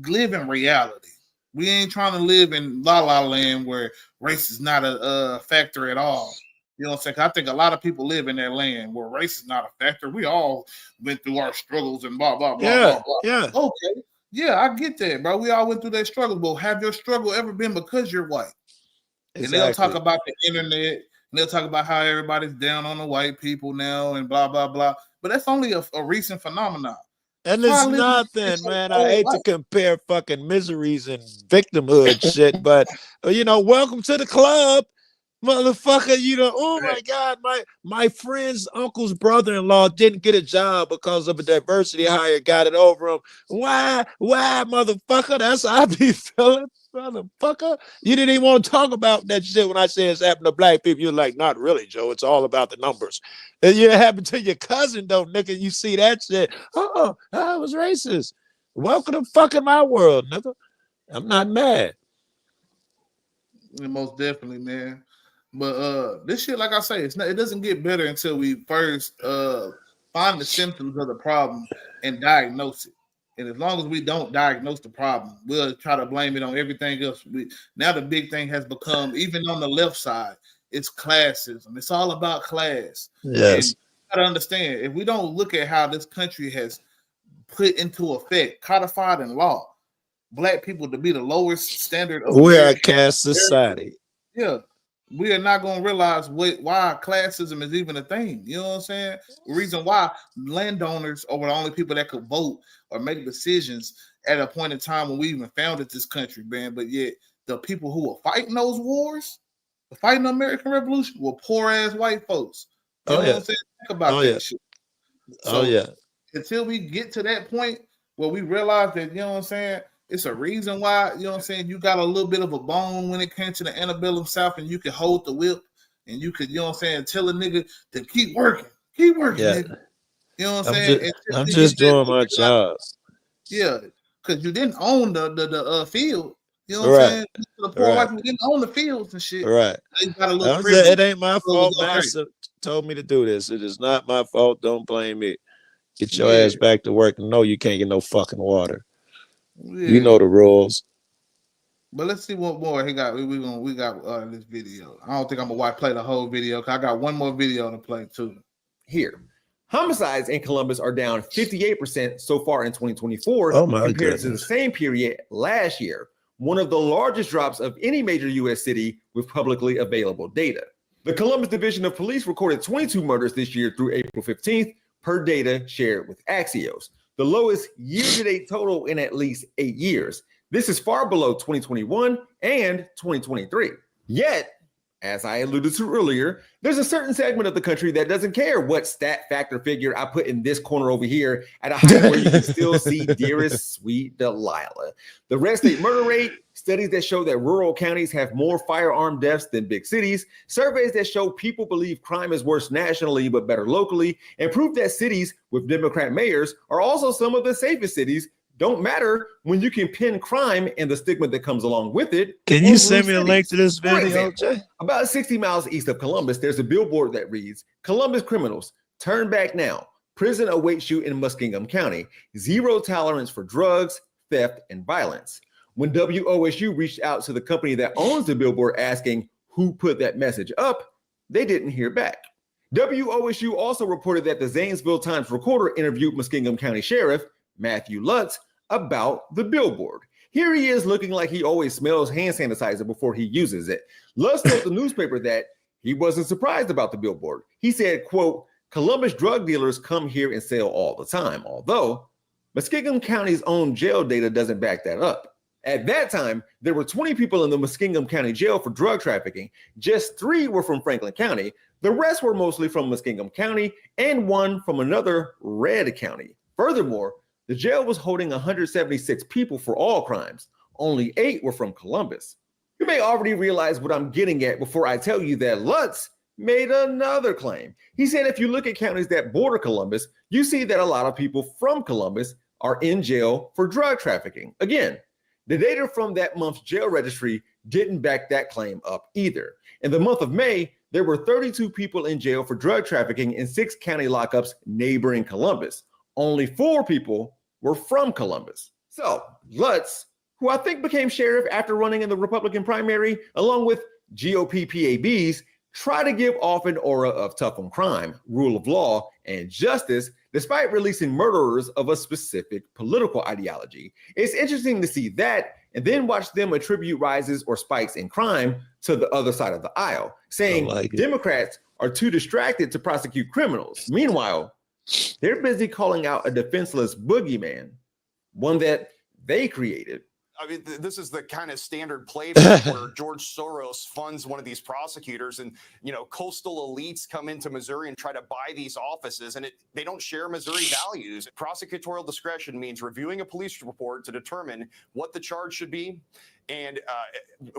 live in reality. We ain't trying to live in La La Land where race is not a factor at all. You know what I'm saying? 'Cause I think a lot of people live in that land where race is not a factor. We all went through our struggles and blah blah blah blah blah. Yeah. Okay, yeah, I get that, bro. We all went through that struggle, but have your struggle ever been because you're white? Exactly. And they'll talk about the internet, and they'll talk about how everybody's down on the white people now and blah blah blah. But that's only a recent phenomenon. And it's nothing, man. I hate to compare fucking miseries and victimhood shit, but welcome to the club, motherfucker. Oh my God, my friend's uncle's brother-in-law didn't get a job because of a diversity hire, got it over him. Why, motherfucker? That's how I be feeling, motherfucker. You didn't even want to talk about that shit when I said it's happened to black people. You're like, not really, Joe. It's all about the numbers. And it happened to your cousin, though, nigga. You see that shit. Oh, I was racist. Welcome to fucking my world, nigga. I'm not mad. Most definitely, man. But this shit, like I say, it doesn't get better until we first find the symptoms of the problem and diagnose it. And as long as we don't diagnose the problem, we'll try to blame it on everything else. Now the big thing has become, even on the left side, it's classism. It's all about class. Yes. And you gotta understand, if we don't look at how this country has put into effect, codified in law, black people to be the lowest standard of we're a caste society. Yeah. We are not going to realize why classism is even a thing. You know what I'm saying? The reason why landowners are the only people that could vote or make decisions at a point in time when we even founded this country, man. But yet the people who were fighting those wars, fighting the American Revolution, were poor ass white folks. You know what I'm saying? Think about that shit. So until we get to that point where we realize that, you know what I'm saying, it's a reason why, you know what I'm saying, you got a little bit of a bone when it came to the antebellum South, and you can hold the whip and you could, you know what I'm saying, tell a nigga to keep working, nigga. You know what I'm saying? I'm just doing my job. Yeah, because you didn't own the field. You know what I'm saying? The poor white people didn't own the fields and shit. Right. It ain't my fault. Master told me to do this. It is not my fault. Don't blame me. Get your ass back to work. No, you can't get no fucking water. Yeah. You know the rules. But let's see what more he got. We got this video. I don't think I'm gonna play the whole video because I got one more video to play too. Here, homicides in Columbus are down 58% so far in 2024 compared to the same period last year. One of the largest drops of any major U.S. city with publicly available data. The Columbus Division of Police recorded 22 murders this year through April 15th, per data shared with Axios, the lowest year-to-date total in at least 8 years. This is far below 2021 and 2023. Yet, as I alluded to earlier, there's a certain segment of the country that doesn't care what stat factor figure I put in this corner over here at a height where you can still see dearest sweet Delilah. The red state murder rate, studies that show that rural counties have more firearm deaths than big cities, surveys that show people believe crime is worse nationally but better locally, and proof that cities with Democrat mayors are also some of the safest cities don't matter when you can pin crime and the stigma that comes along with it. Can you send me a link to this video, Jay? About 60 miles east of Columbus, there's a billboard that reads, "Columbus criminals, turn back now. Prison awaits you in Muskingum County. Zero tolerance for drugs, theft, and violence." When WOSU reached out to the company that owns the billboard asking who put that message up, they didn't hear back. WOSU also reported that the Zanesville Times Recorder interviewed Muskingum County Sheriff Matthew Lutz about the billboard. Here he is looking like he always smells hand sanitizer before he uses it. Lutz told the newspaper that he wasn't surprised about the billboard. He said, quote, "Columbus drug dealers come here and sell all the time," although Muskingum County's own jail data doesn't back that up. At that time, there were 20 people in the Muskingum County jail for drug trafficking. Just 3 were from Franklin County. The rest were mostly from Muskingum County and 1 from another red county. Furthermore, the jail was holding 176 people for all crimes. Only 8 were from Columbus. You may already realize what I'm getting at before I tell you that Lutz made another claim. He said if you look at counties that border Columbus, you see that a lot of people from Columbus are in jail for drug trafficking. Again, The data from that month's jail registry didn't back that claim up either. In the month of May, there were 32 people in jail for drug trafficking in 6 county lockups neighboring Columbus. Only 4 people were from Columbus. So Lutz, who I think became sheriff after running in the Republican primary, along with GOP PABs, try to give off an aura of tough on crime, rule of law, and justice, despite releasing murderers of a specific political ideology. It's interesting to see that and then watch them attribute rises or spikes in crime to the other side of the aisle, saying Democrats are too distracted to prosecute criminals. Meanwhile, they're busy calling out a defenseless boogeyman, one that they created. I mean, this is the kind of standard playbook where George Soros funds one of these prosecutors, and coastal elites come into Missouri and try to buy these offices, and they don't share Missouri values. Prosecutorial discretion means reviewing a police report to determine what the charge should be, and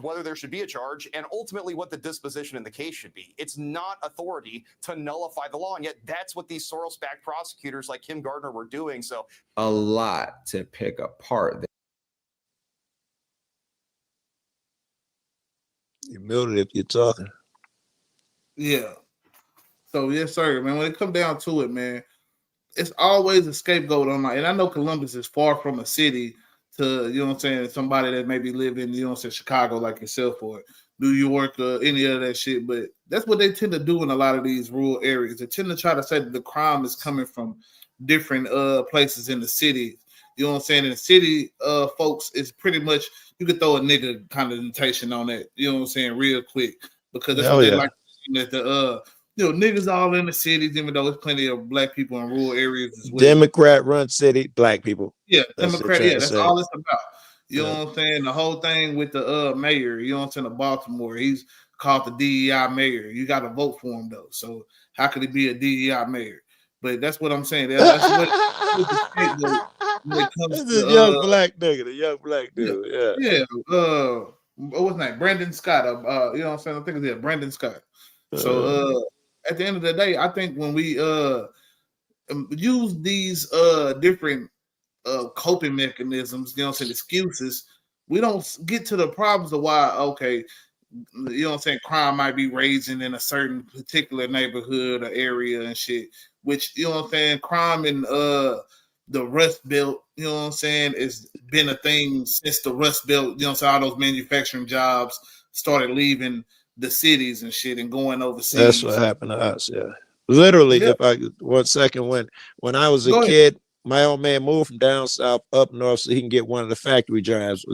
whether there should be a charge, and ultimately what the disposition in the case should be. It's not authority to nullify the law, and yet that's what these Soros-backed prosecutors like Kim Gardner were doing. So a lot to pick apart. You're muted if you're talking. Yeah. So yes, sir, man. When it comes down to it, man, it's always a scapegoat on my. And I know Columbus is far from a city to, you know what I'm saying, somebody that maybe live in, you know what I'm saying, Chicago like yourself or New York or any of that shit. But that's what they tend to do in a lot of these rural areas. They tend to try to say that the crime is coming from different places in the city. You know what I'm saying? In the city, folks, it's pretty much you could throw a nigga connotation on that. You know what I'm saying? Real quick, because that's what they like. That the niggas all in the cities, even though there's plenty of black people in rural areas as well. Democrat run city, black people. Yeah, Democrat. Yeah, that's all it's about. You know what I'm saying? The whole thing with the mayor. You know what I'm saying? Of Baltimore, he's called the DEI mayor. You got to vote for him though. So how could he be a DEI mayor? But that's what I'm saying. That's what when it comes to young black nigga, the young black dude. Yeah. What's his name? Brandon Scott. You know what I'm saying? I think it's Brandon Scott. So at the end of the day, I think when we use these different coping mechanisms, you know what I'm saying, excuses, we don't get to the problems of why, okay, you know what I'm saying, crime might be raising in a certain particular neighborhood or area and shit, which, you know what I'm saying, crime in the Rust Belt, you know what I'm saying, it's been a thing since the Rust Belt, you know what I'm saying, all those manufacturing jobs started leaving the cities and shit and going overseas. That's what happened to us, yeah. Literally, if I 1 second, when I was a kid, my old man moved from down south up north so he can get one of the factory jobs.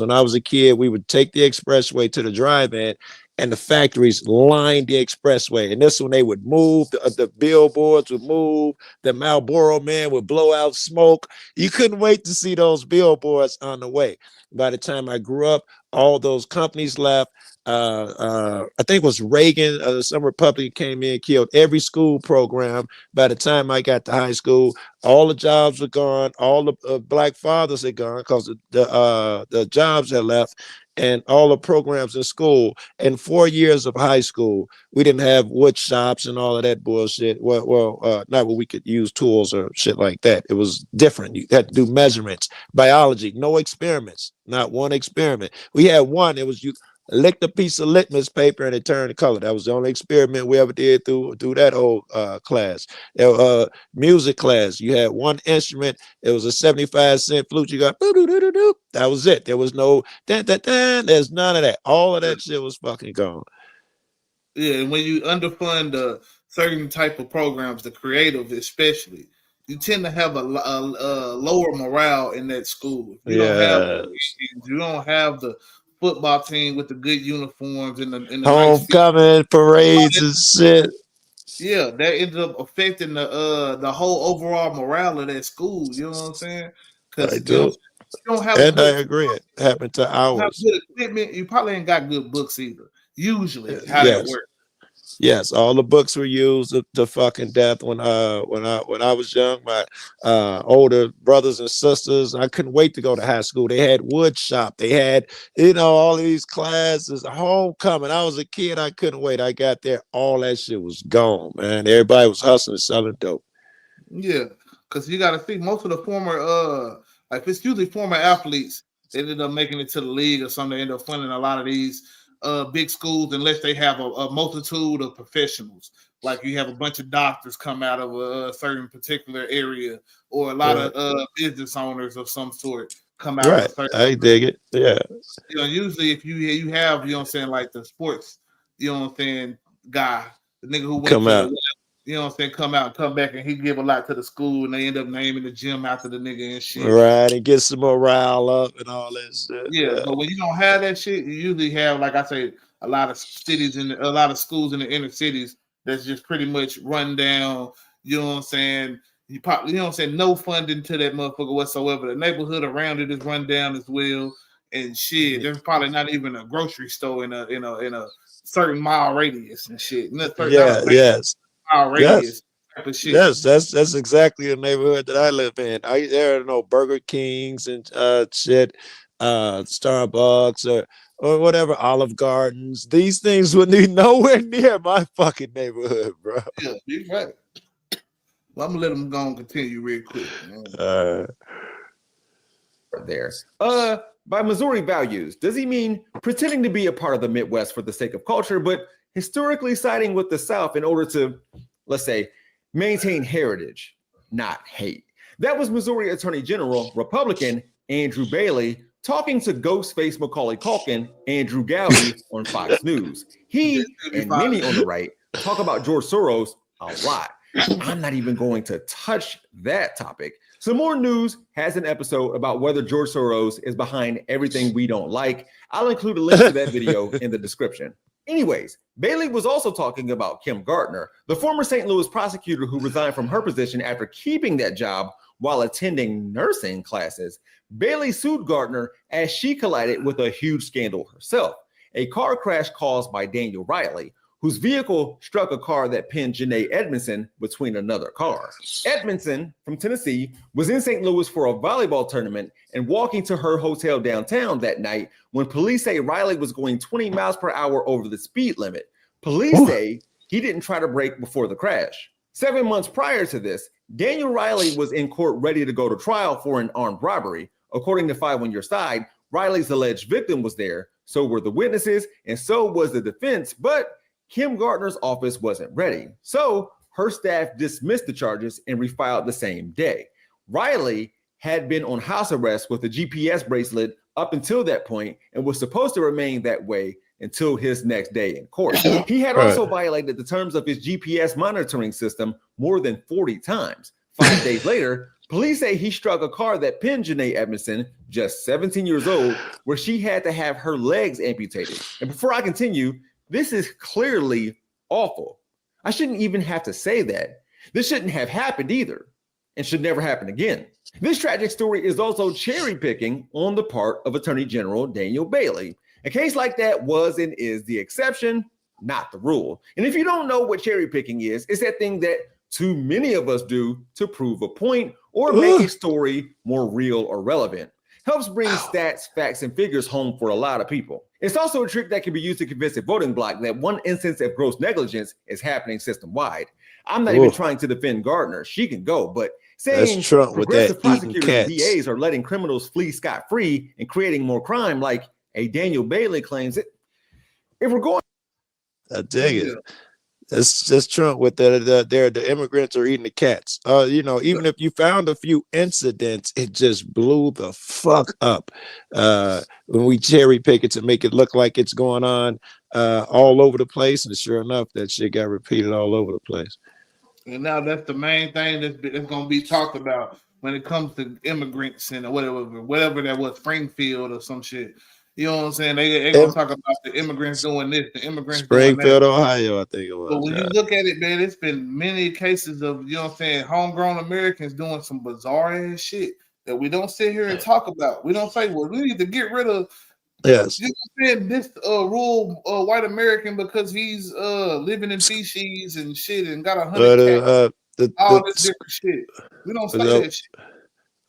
When I was a kid, we would take the expressway to the drive-in, and the factories lined the expressway. And this when they would move, the billboards would move, the Marlboro man would blow out smoke. You couldn't wait to see those billboards on the way. By the time I grew up, all those companies left. I think it was Reagan, some Republican came in, killed every school program. By the time I got to high school, all the jobs were gone. All the black fathers had gone because the jobs had left, and all the programs in school. And 4 years of high school, we didn't have wood shops and all of that bullshit. Well, not where we could use tools or shit like that. It was different. You had to do measurements, biology, no experiments, not one experiment. We had one. It was you licked a piece of litmus paper and it turned the color. That was the only experiment we ever did through that whole class. Music class, you had one instrument. It was a 75-cent flute. You got doo-doo-doo-doo-doo. That was it. There was no there's none of that. All of that shit was fucking gone. Yeah, and when you underfund certain type of programs, the creative especially, you tend to have a lower morale in that school. You don't have the football team with the good uniforms and the homecoming parades and shit. Yeah, that ended up affecting the whole overall morale of that school. You know what I'm saying? I do. You don't have and I agree. It happened to ours. Good equipment. You probably ain't got good books either. Usually, how that works. Yes, all the books were used to fucking death when I was young. My older brothers and sisters, I couldn't wait to go to high school. They had wood shop. They had, all of these classes, homecoming. I was a kid. I couldn't wait. I got there. All that shit was gone, man. Everybody was hustling, selling dope. Yeah, because you got to see most of the former, like it's usually former athletes They ended up making it to the league or something. They end up funding a lot of these big schools unless they have a multitude of professionals. Like you have a bunch of doctors come out of a certain particular area, or a lot of business owners of some sort come out of a certain. I dig it. Yeah. You know, usually if you have, you know what I'm saying, like the sports, you know what I'm saying, guy, the nigga who went Come to out. you know what I'm saying, come out, come back, and he give a lot to the school, and they end up naming the gym after the nigga and shit. Right, and get some morale up and all that shit. Yeah, but when you don't have that shit, you usually have, like I say, a lot of cities and a lot of schools in the inner cities that's just pretty much run down. You know what I'm saying? You know what I'm saying? No funding to that motherfucker whatsoever. The neighborhood around it is run down as well, and shit. There's probably not even a grocery store in a certain mile radius and shit. Mile Yes. radius type of shit. Yes, that's exactly the neighborhood that I live in. There are no Burger Kings and shit, Starbucks or whatever, Olive Gardens. These things would be nowhere near my fucking neighborhood, bro. Yeah, you're right. Well, I'm gonna let them go and continue real quick. Man. There. By Missouri values, does he mean pretending to be a part of the Midwest for the sake of culture, but historically siding with the South in order to, let's say, maintain heritage, not hate? That was Missouri Attorney General, Republican Andrew Bailey, talking to Ghostface Macaulay Culkin, Andrew Gowdy on Fox News. He and many on the right talk about George Soros a lot. I'm not even going to touch that topic. Some more news has an episode about whether George Soros is behind everything we don't like. I'll include a link to that video in the description. Anyways, Bailey was also talking about Kim Gardner, the former St. Louis prosecutor who resigned from her position after keeping that job while attending nursing classes. Bailey sued Gardner as she collided with a huge scandal herself, a car crash caused by Daniel Riley, whose vehicle struck a car that pinned Janae Edmondson between another car. Edmondson, from Tennessee, was in St. Louis for a volleyball tournament and walking to her hotel downtown that night when police say Riley was going 20 miles per hour over the speed limit. Police say he didn't try to brake before the crash. 7 months prior to this, Daniel Riley was in court ready to go to trial for an armed robbery. According to 5 on Your Side, Riley's alleged victim was there, so were the witnesses, and so was the defense, but Kim Gardner's office wasn't ready. So her staff dismissed the charges and refiled the same day. Riley had been on house arrest with a GPS bracelet up until that point and was supposed to remain that way until his next day in court. He had also violated the terms of his GPS monitoring system more than 40 times. 5 days later, police say he struck a car that pinned Janae Edmondson, just 17 years old, where she had to have her legs amputated. And before I continue, this is clearly awful. I shouldn't even have to say that. This shouldn't have happened either and should never happen again. This tragic story is also cherry picking on the part of Attorney General Daniel Bailey. A case like that was and is the exception, not the rule. And if you don't know what cherry picking is, it's that thing that too many of us do to prove a point or make a story more real or relevant. Helps bring stats, facts, and figures home for a lot of people. It's also a trick that can be used to convince a voting bloc that one instance of gross negligence is happening system-wide. I'm not even trying to defend Gardner. She can go, but saying progressive prosecutors and DAs are letting criminals flee scot-free and creating more crime like a Daniel Bailey claims it. If we're going... I dig it. It's just Trump with the immigrants are eating the cats. You know, even if you found a few incidents, it just blew the fuck up when we cherry pick it to make it look like it's going on all over the place. And sure enough, that shit got repeated all over the place. And now that's the main thing that's going to be talked about when it comes to immigrants and whatever that was, Springfield or some shit. You know what I'm saying? They gonna talk about the immigrants doing this, the immigrants Springfield, doing that. Ohio, I think it was. But when you look at it, man, it's been many cases of, you know what I'm saying, homegrown Americans doing some bizarre ass shit that we don't sit here and talk about. We don't say, well, we need to get rid of you know what I'm saying, this rural white American because he's living in feces and shit and got 100 cats. All this different shit. We don't say that shit.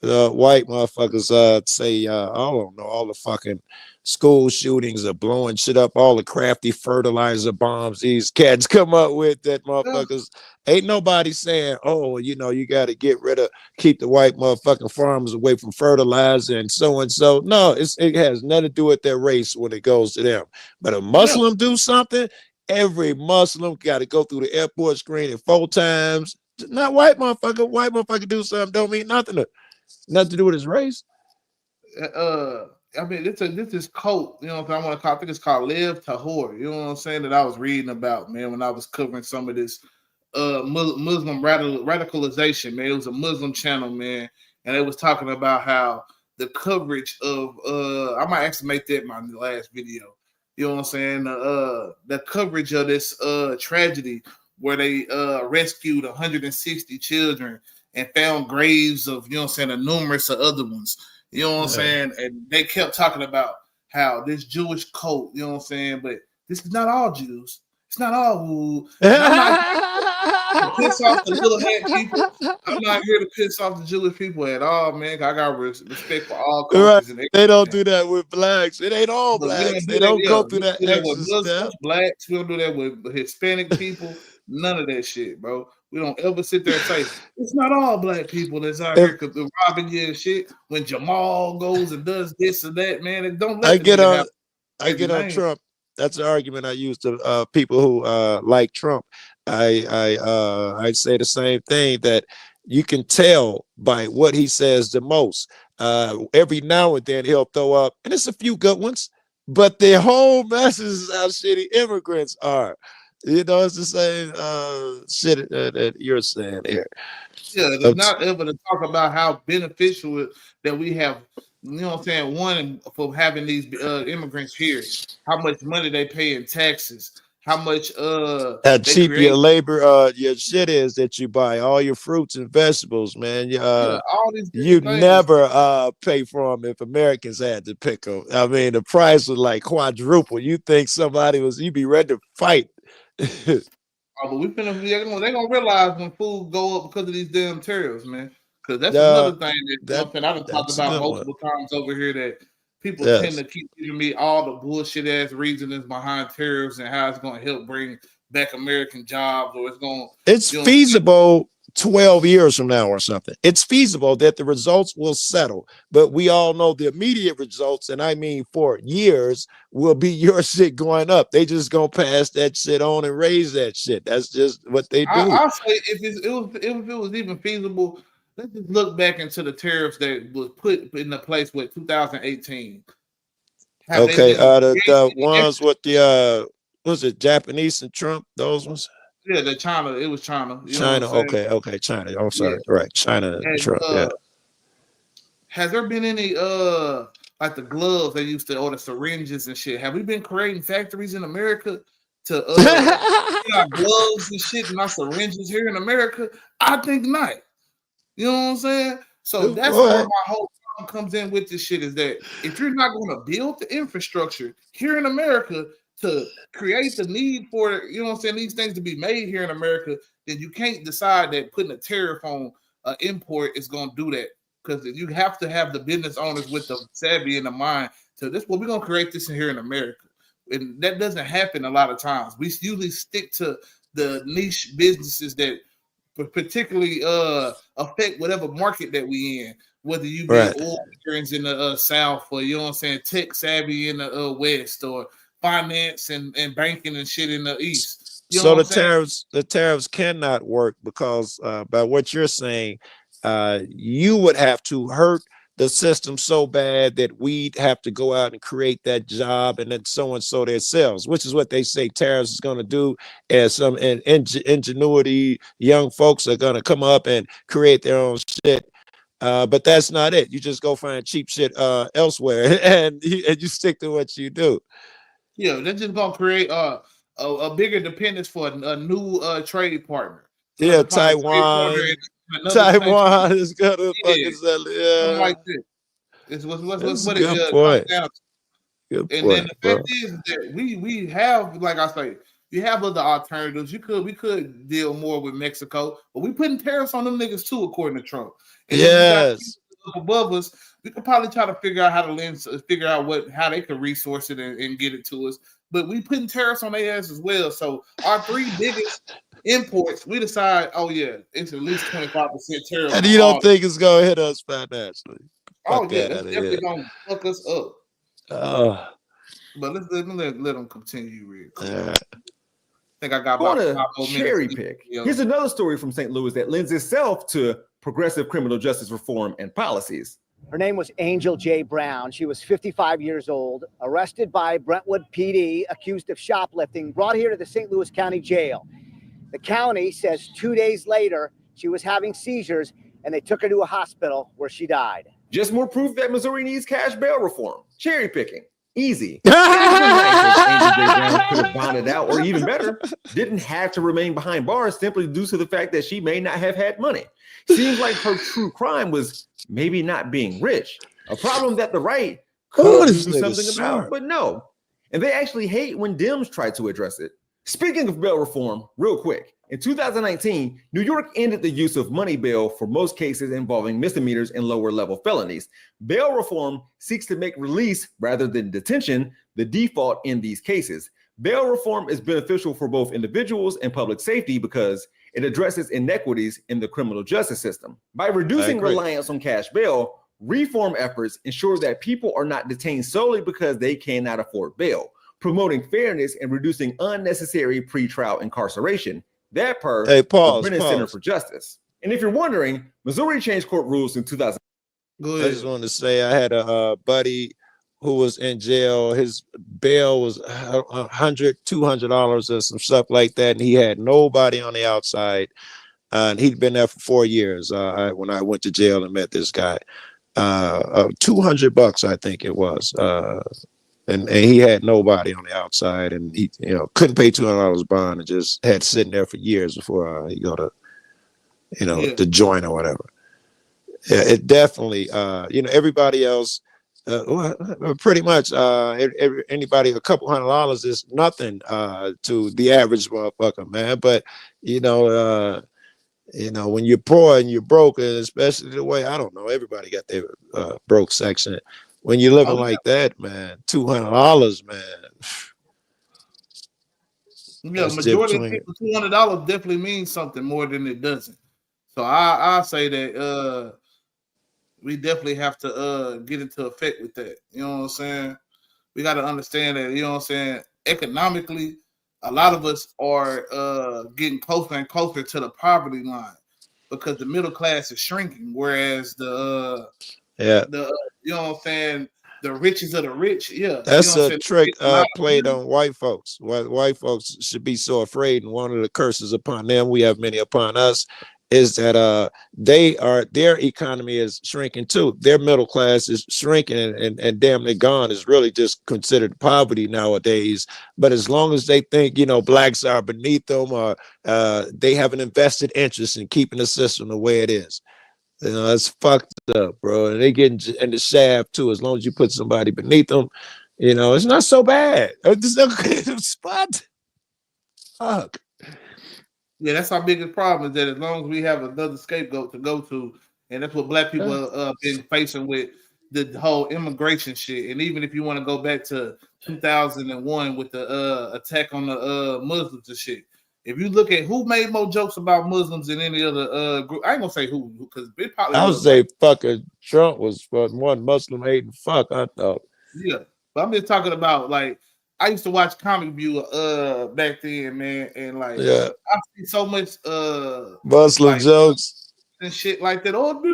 white motherfuckers say I don't know, all the fucking school shootings are blowing shit up, all the crafty fertilizer bombs these cats come up with, that motherfuckers ain't nobody saying, oh, you know, you got to keep the white motherfucking farmers away from fertilizer and so and so. No, it has nothing to do with their race when it goes to them. But a Muslim do something, every Muslim got to go through the airport screening 4 times. Not white motherfucker do something don't mean nothing to do with his race. I mean, this is cult. You know what I want to call. I think it's called Live Tahor. You know what I'm saying? That I was reading about, man, when I was covering some of this Muslim radicalization. Man, it was a Muslim channel, man, and they was talking about how the coverage of I might actually make that my last video. You know what I'm saying? The coverage of this tragedy where they rescued 160 children and found graves of, you know what I'm saying, and numerous of other ones. You know what I'm saying? And they kept talking about how this Jewish cult, you know what I'm saying? But this is not all Jews. It's not all who. And I'm not here to piss off the little head people. I'm not here to piss off the Jewish people at all, man. I got respect for all cultures. Right. And They don't do that with blacks. It ain't all but blacks. They don't go through that we don't do that extra with Muslims, step. blacks. We don't do that with Hispanic people. None of that shit, bro. We don't ever sit there and say it's not all black people that's out here because they're robbing you and shit. When Jamal goes and does this and that, man, and don't let I the get nigga on have Trump. That's the argument I use to people who like Trump. I say the same thing, that you can tell by what he says the most. Every now and then he'll throw up, and it's a few good ones, but the whole message is how shitty immigrants are. You know, it's the same shit that you're saying here. Yeah, they're not able to talk about how beneficial that we have, you know what I'm saying, one, for having these immigrants here, how much money they pay in taxes, how much how they cheap your create. labor, your shit is that you buy, all your fruits and vegetables, man. All these You'd different things. never pay for them if Americans had to pick them. I mean, the price was like quadruple. You think you'd be ready to fight. But they're gonna realize when food go up because of these damn tariffs, man. Because that's another thing that, you know what I'm saying, I've been talking about multiple times over here, that people tend to keep giving me all the bullshit ass reasons behind tariffs and how it's gonna help bring back American jobs, or it's feasible 12 years from now or something. It's feasible that the results will settle, but we all know the immediate results, and I mean for years, will be your shit going up. They just gonna pass that shit on and raise that shit. That's just what they do. I'll say if it was even feasible, let's just look back into the tariffs that was put into place with 2018. Okay, the ones with the was it Japanese and Trump? Those ones. Yeah, the China. It was China. You China. know what I'm Okay, China. I'm sorry. Right, China and Trump. Yeah. Has there been any like the gloves they used to, or the syringes and shit? Have we been creating factories in America to get our gloves and shit and our syringes here in America? I think not. You know what I'm saying? So that's where my whole problem comes in with this shit, is that if you're not going to build the infrastructure here in America to create the need for, you know what I'm saying, these things to be made here in America, then you can't decide that putting a tariff on import is going to do that. Because you have to have the business owners with the savvy in the mind to this. Well, we're going to create this here in America. And that doesn't happen a lot of times. We usually stick to the niche businesses that particularly affect whatever market that we in, whether you be oil barons in the South, or, you know what I'm saying, tech savvy in the West, or finance and banking and shit in the East. You know So the tariffs cannot work because by what you're saying, you would have to hurt the system so bad that we'd have to go out and create that job and then so and so themselves, which is what they say tariffs is going to do. As some ingenuity young folks are going to come up and create their own shit. But that's not it. You just go find cheap shit elsewhere and you stick to what you do. Yeah, they're just gonna create a bigger dependence for a new trade partner. Yeah, Taiwan. Taiwan is gonna fucking sell it. Yeah. Something like that. It's what it comes down to. Good and point, then the fact is that we have, like I say, we have other alternatives. We could deal more with Mexico, but we putting tariffs on them niggas too, according to Trump. And yes. up above us, we could probably try to figure out how to figure out how they could resource it and get it to us. But we putting tariffs on their ass as well. So our three biggest imports, we decide, oh yeah, it's at least 25% tariff. And you don't think it's gonna hit us financially? Oh Fuck yeah, that that's out of definitely here. gonna fuck us up. But let them continue real quick. I think I got I want about 5 to more cherry minutes. pick. Here's another story from St. Louis that lends itself to progressive criminal justice reform and policies. Her name was Angel J. Brown. She was 55 years old, arrested by Brentwood PD, accused of shoplifting, brought here to the St. Louis County Jail. The county says 2 days later, she was having seizures and they took her to a hospital where she died. Just more proof that Missouri needs cash bail reform. Cherry picking. Easy. It would have been nice if Angel J. Brown could have bonded out, or even better, didn't have to remain behind bars simply due to the fact that she may not have had money. Seems like her true crime was maybe not being rich, a problem that the right could do something about, but no. And they actually hate when Dems try to address it. Speaking of bail reform, real quick, in 2019, New York ended the use of money bail for most cases involving misdemeanors and lower level felonies. Bail reform seeks to make release rather than detention the default in these cases. Bail reform is beneficial for both individuals and public safety because it addresses inequities in the criminal justice system. By reducing reliance on cash bail, reform efforts ensure that people are not detained solely because they cannot afford bail, promoting fairness and reducing unnecessary pretrial incarceration. That per the Brennan Center for Justice. And if you're wondering, Missouri changed court rules in 2000. I just want to say I had a buddy who was in jail. His bail was $100, $200 or some stuff like that, and he had nobody on the outside. And he'd been there for 4 years. When I went to jail and met this guy, $200, I think it was. And he had nobody on the outside, and he couldn't pay $200 bond, and just had sitting there for years before he go to the joint or whatever. Yeah, it definitely everybody else pretty much anybody a couple $100 is nothing to the average motherfucker, man. But when you're poor and you're broke, and especially the way, I don't know, everybody got their broke section. When you're living like that, man, $200, man. Yeah, majority of people, $200 definitely means something more than it doesn't. So I say that we definitely have to get into effect with that. You know what I'm saying? We got to understand that, you know what I'm saying, economically, a lot of us are getting closer and closer to the poverty line because the middle class is shrinking, whereas the you know what I'm saying, the riches of the rich, that's you know a trick played on white folks. White folks should be so afraid, and one of the curses upon them, we have many upon us, is that their economy is shrinking too. Their middle class is shrinking and damn near gone. Is really just considered poverty nowadays. But as long as they think blacks are beneath them, or they have an invested interest in keeping the system the way it is. That's fucked up, bro. And they get in the shaft too. As long as you put somebody beneath them, it's not so bad. It's no creative spot. Fuck. Yeah, that's our biggest problem, is that as long as we have another scapegoat to go to, and that's what black people have been facing with the whole immigration shit. And even if you want to go back to 2001 with the attack on the Muslims and shit, if you look at who made more jokes about Muslims than any other group, I ain't gonna say who, because it probably I would was say fucking Trump was one Muslim hating fuck, I thought. Yeah, but I'm just talking about, like, I used to watch Comic View back then, man, and like I see so much Muslim jokes and shit like that. Oh, you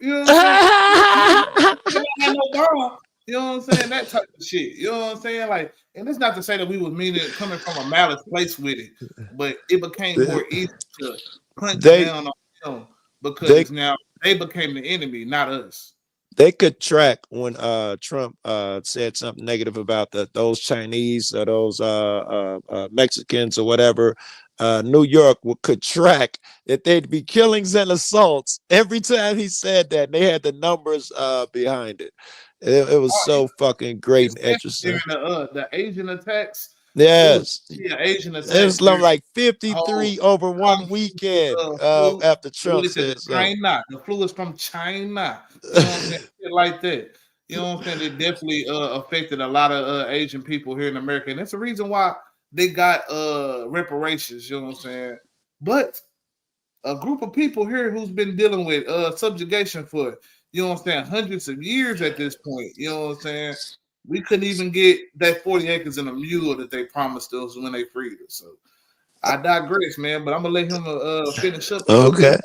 know what I'm saying? You know what I'm saying? That type of shit. You know what I'm saying? Like, and it's not to say that we was meaning it coming from a malice place with it, but it became more easy to punch down on them because now they became the enemy, not us. They could track when Trump said something negative about those Chinese or those Mexicans or whatever. New York could track that they'd be killings and assaults every time he said that. They had the numbers behind it. It was so fucking great and interesting. The Asian attacks, Yes. Yeah, Asian It attack was where like whole 53 over one Kung Fu weekend flu. after Well, Trump they said said the so. China. The flu is from China. You know what I'm saying? Shit like that. You know what I'm saying? It definitely affected a lot of Asian people here in America. And that's the reason why they got reparations, you know what I'm saying? But a group of people here who's been dealing with subjugation for, you know what I'm saying, hundreds of years at this point, you know what I'm saying? We couldn't even get that 40 acres and a mule that they promised us when they freed us. So I digress, man, but I'm gonna let him finish up a little Okay. bit,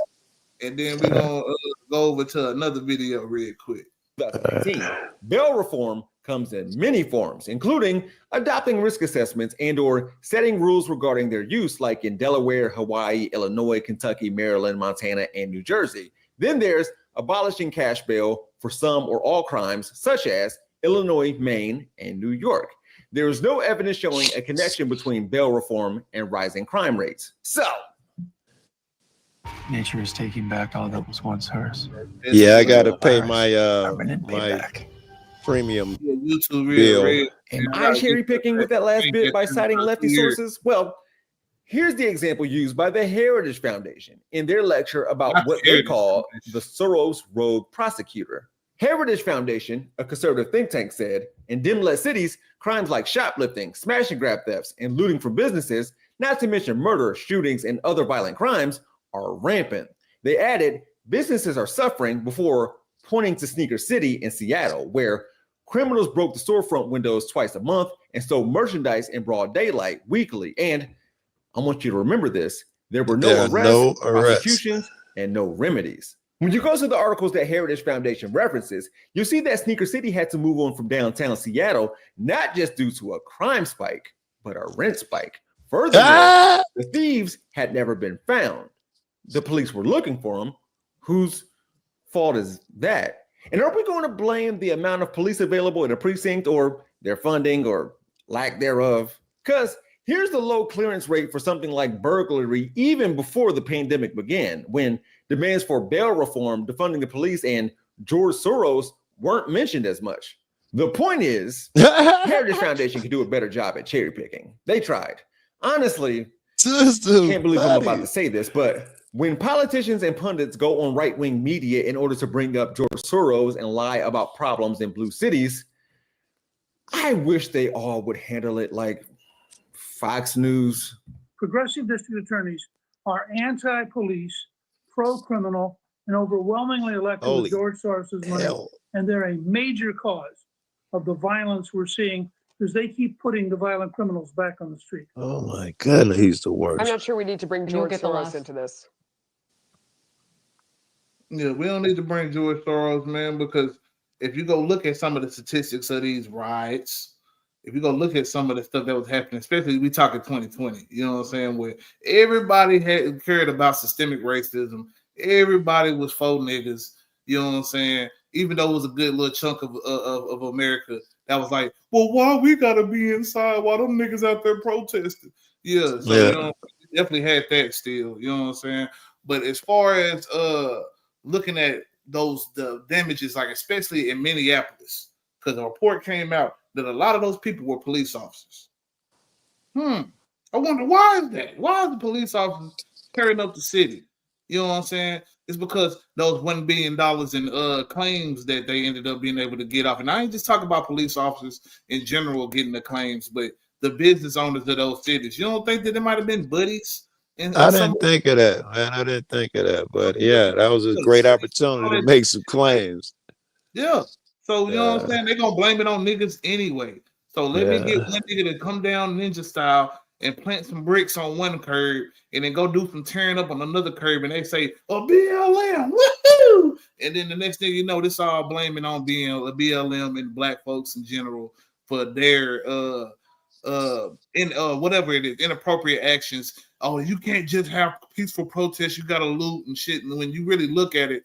and then we're gonna go over to another video real quick. 2018. Bail reform comes in many forms, including adopting risk assessments and or setting rules regarding their use, like in Delaware, Hawaii, Illinois, Kentucky, Maryland, Montana, and New Jersey. Then there's abolishing cash bail for some or all crimes, such as Illinois, Maine, and New York. There is no evidence showing a connection between bail reform and rising crime rates. So, nature is taking back all that was once hers. Yeah, I gotta pay my my premium YouTube bill. am I cherry picking with that last bit by citing lefty sources? Well, here's the example used by the Heritage Foundation in their lecture about what they call the Soros rogue prosecutor. Heritage Foundation, a conservative think tank, said in dim-lit cities, crimes like shoplifting, smash and grab thefts, and looting from businesses, not to mention murder, shootings, and other violent crimes, are rampant. They added, businesses are suffering before pointing to Sneaker City in Seattle, where criminals broke the storefront windows twice a month and stole merchandise in broad daylight weekly. And I want you to remember this, there were no arrests, prosecutions, and no remedies. When you go to the articles that Heritage Foundation references, you'll see that Sneaker City had to move on from downtown Seattle, not just due to a crime spike, but a rent spike. Furthermore, the thieves had never been found. The police were looking for them. Whose fault is that? And are we going to blame the amount of police available in a precinct or their funding or lack thereof? Because here's the low clearance rate for something like burglary even before the pandemic began, when demands for bail reform, defunding the police, and George Soros weren't mentioned as much. The point is, Heritage Foundation could do a better job at cherry picking. They tried. Honestly, can't believe I'm about to say this, but when politicians and pundits go on right-wing media in order to bring up George Soros and lie about problems in blue cities, I wish they all would handle it like Fox News. Progressive district attorneys are anti-police, pro-criminal, and overwhelmingly elected with George Soros' money. And they're a major cause of the violence we're seeing because they keep putting the violent criminals back on the street. Oh my goodness, he's the worst. I'm not sure we need to bring George Soros into this. Yeah, we don't need to bring George Soros, man, because if you go look at some of the statistics of these riots, if you go look at some of the stuff that was happening, especially we talking 2020, you know what I'm saying, where everybody had cared about systemic racism, everybody was faux niggas, you know what I'm saying, even though it was a good little chunk of America that was like, well, why we gotta be inside while them niggas out there protesting? Yeah, so you know, definitely had that still, you know what I'm saying. But as far as looking at the damages, like especially in Minneapolis, because a report came out that a lot of those people were police officers. I wonder why is that? Why are the police officers tearing up the city? You know what I'm saying? It's because those $1 billion in claims that they ended up being able to get off. And I ain't just talking about police officers in general getting the claims, but the business owners of those cities. You don't think that there might have been buddies? I didn't think of that, man. I didn't think of that. But yeah, that was a great opportunity to make some claims. Yeah. So, you know what I'm saying? They're going to blame it on niggas anyway. So let me get one nigga to come down ninja style and plant some bricks on one curb and then go do some tearing up on another curb and they say, oh, BLM, woohoo! And then the next thing you know, this all blaming on BLM and black folks in general for their whatever it is, inappropriate actions. Oh, you can't just have peaceful protests, you gotta loot and shit. And when you really look at it,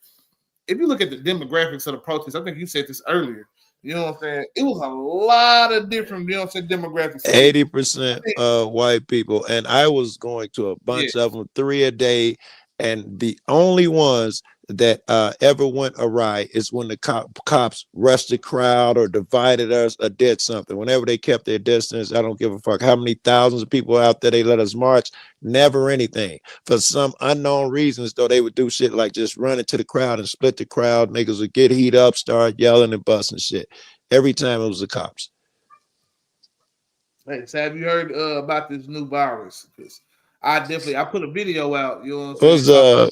if you look at the demographics of the protests, I think you said this earlier. You know what I'm saying? It was a lot of different, you know what I'm saying, demographics. 80% white people. And I was going to a bunch of them, 3 a day. And the only ones that ever went awry is when the cops rushed the crowd or divided us or did something. Whenever they kept their distance, I don't give a fuck how many thousands of people out there they let us march. Never anything. For some unknown reasons, though, they would do shit like just run into the crowd and split the crowd. Niggas would get heat up, start yelling and busting shit. Every time it was the cops. Hey, so have you heard about this new virus? Because I put a video out. You know what What I'm was saying?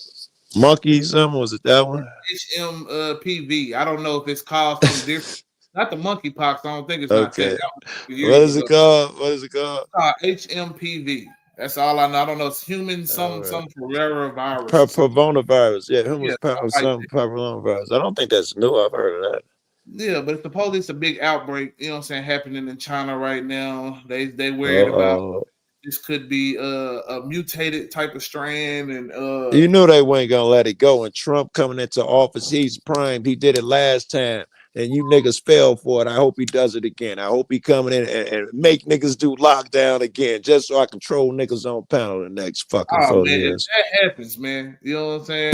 monkey something? Was it that one? HMPV. I don't know if it's called something different. Not the monkeypox. I don't think it's not that. Okay. That was What years is it ago. called? What is it called? HMPV. That's all I know. I don't know. It's human some Pereira virus or something. Papillomavirus. Yeah, human Yeah, some papillomavirus. I don't think that's new. I've heard of that. Yeah, but supposedly it's a big outbreak, you know what I'm saying, happening in China right now. They worried about this could be a mutated type of strain and You knew they weren't gonna let it go. And Trump coming into office, he's primed. He did it last time, and you niggas fell for it. I hope he does it again. I hope he coming in and make niggas do lockdown again, just so I control niggas on panel the next fucking 4 man, years. if that happens, man, you know what I'm saying?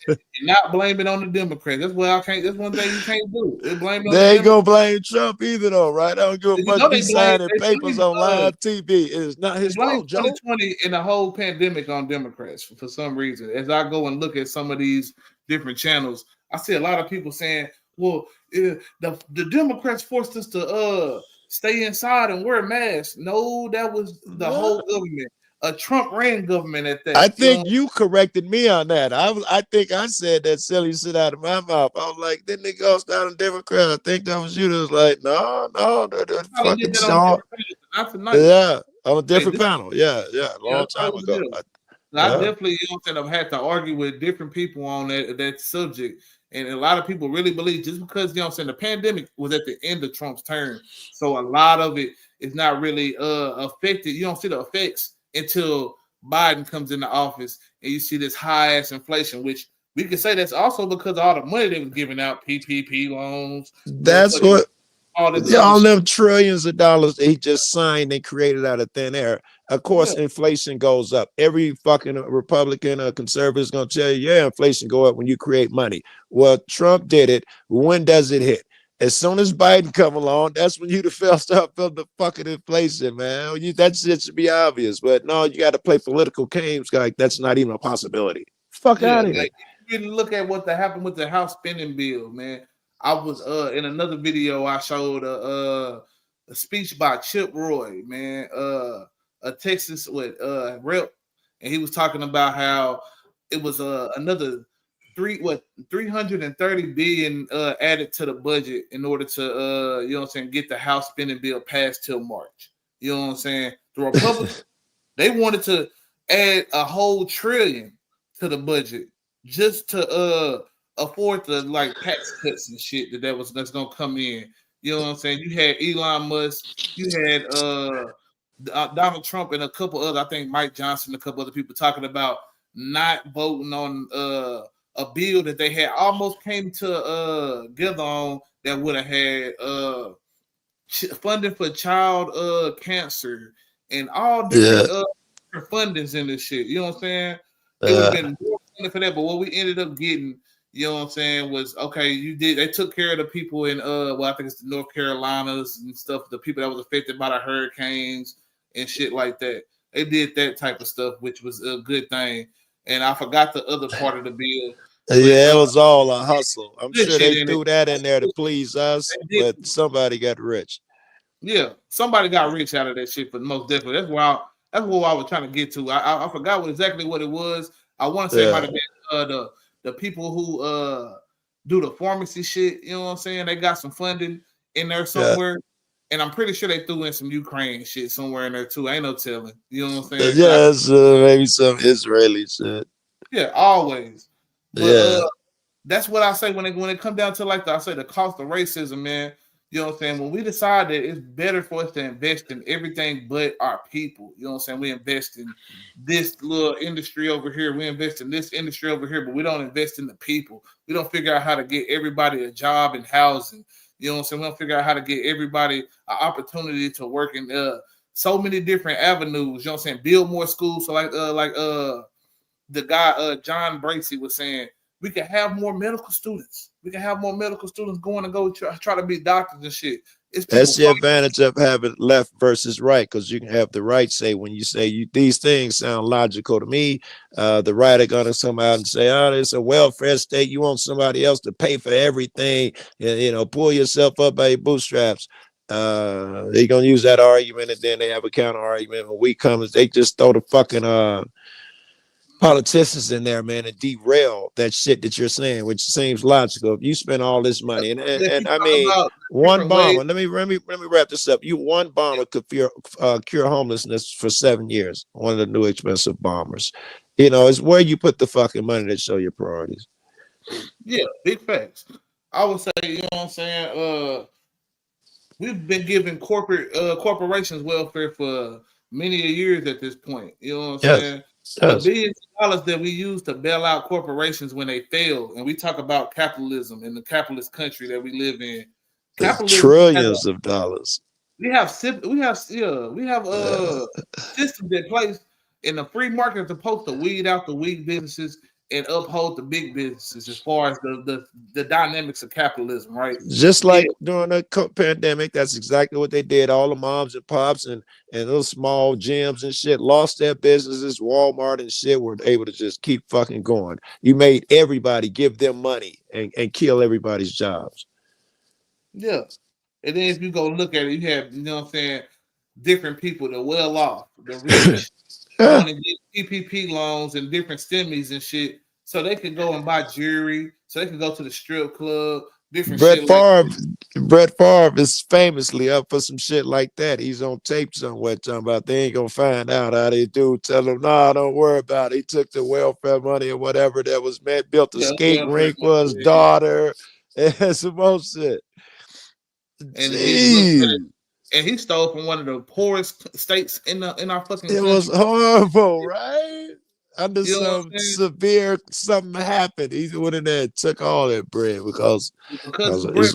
You're not blaming on the Democrats. That's what I can't. That's one thing you can't do. They blame it on They the ain't gonna blame Trump either, though, right? I don't give a You fuck know if he they blame signing papers on live TV. It's not his fault, Joe. 2020 and the whole pandemic on Democrats for some reason. As I go and look at some of these different channels, I see a lot of people saying, "Well, the Democrats forced us to stay inside and wear masks." No, that was the whole government. A Trump ran government at that. I think you corrected me on that. I think I said that silly shit out of my mouth. I was like, didn't it go down in Democrat? I think that was you that was like, no, that fucking song. Not tonight. Yeah, on a different panel. Yeah, long time ago. I definitely, you know what I'm saying, I've had to argue with different people on that subject. And a lot of people really believe just because, you know what I'm saying, the pandemic was at the end of Trump's term. So a lot of it is not really affected. You don't see the effects until Biden comes into office and you see this high ass inflation, which we can say that's also because of all the money they were giving out, PPP loans. That's what all them trillions of dollars he just signed and created out of thin air. Of course, inflation goes up. Every fucking Republican or conservative is gonna tell you, yeah, inflation go up when you create money. Well, Trump did it. When does it hit? As soon as Biden come along, that's when you start feeling the fucking inflation, man. That shit should be obvious, but no, you got to play political games, like that's not even a possibility. Fuck out of here. Like, you can look at what happened with the House spending bill, man. I was in another video I showed a speech by Chip Roy, man, a Texas rep, and he was talking about how it was another 330 billion added to the budget in order to you know what I'm saying, get the House spending bill passed till March. You know what I'm saying? The Republicans they wanted to add a whole trillion to the budget just to afford the like tax cuts and shit that's gonna come in. You know what I'm saying? You had Elon Musk, you had Donald Trump and a couple other, I think Mike Johnson, a couple other people talking about not voting on a bill that they had almost came to together on that would have had funding for child cancer and all different fundings in this shit. You know what I'm saying? It would have been more funding for that, but what we ended up getting, you know what I'm saying, was okay, they took care of the people in I think it's the North Carolinas and stuff, the people that was affected by the hurricanes and shit like that. They did that type of stuff, which was a good thing. And I forgot the other part of the bill. Yeah, it was all a hustle. I'm sure they in threw that in there to please us, but somebody got rich. Yeah, somebody got rich out of that shit for most definitely. That's what I was trying to get to. I forgot exactly what it was. I want to say it might have been the people who do the pharmacy shit. You know what I'm saying? They got some funding in there somewhere. And I'm pretty sure they threw in some Ukraine shit somewhere in there too. Ain't no telling. You know what I'm saying? Yes, maybe some Israeli shit. Yeah, always. But, that's what I say when it comes down to like I say the cost of racism, man. You know what I'm saying? When we decide that it's better for us to invest in everything but our people, you know what I'm saying? We invest in this little industry over here. We invest in this industry over here, but we don't invest in the people. We don't figure out how to get everybody a job and housing. You know what I'm saying? We don't figure out how to get everybody an opportunity to work in so many different avenues. You know what I'm saying? Build more schools. So like the guy John Bracey was saying we can have more medical students. We can have more medical students going to go try to be doctors and shit. That's the advantage of having left versus right, because you can have the right say when you say these things sound logical to me. The right are gonna come out and say, "Oh, it's a welfare state. You want somebody else to pay for everything. You know, pull yourself up by your bootstraps." They're gonna use that argument, and then they have a counter argument. When we come, they just throw the fucking politicians in there, man, and derail that shit that you're saying, which seems logical. If you spend all this money, and I mean, one bomber. Let me wrap this up. One bomber could cure homelessness for 7 years. One of the new expensive bombers. You know, it's where you put the fucking money that show your priorities. Yeah, big facts. I would say, you know what I'm saying. We've been giving corporations welfare for many years at this point. You know what I'm saying? The billions of dollars that we use to bail out corporations when they fail, and we talk about capitalism in the capitalist country that we live in. Trillions of dollars. We have systems in place in the free market that's supposed to weed out the weak businesses and uphold the big businesses as far as the dynamics of capitalism, right? Just like during the pandemic, that's exactly what they did. All the moms and pops and those small gyms and shit lost their businesses. Walmart and shit were able to just keep fucking going. You made everybody give them money and kill everybody's jobs. Yeah. And then if you go look at it, you have, you know what I'm saying, different people, the well off, the rich, want to get PPP loans and different stimmies and shit, so they can go and buy jewelry, so they can go to the strip club, different shit Brett Favre is famously up for some shit like that. He's on tape somewhere talking about they ain't gonna find out how they do. Tell them, nah, don't worry about it. He took the welfare money or whatever that was meant, built a skate rink for his daughter, and some more shit. And he stole from one of the poorest states in our fucking country. It was horrible, right? Under some severe something happened. He went in there and took all that bread because Brett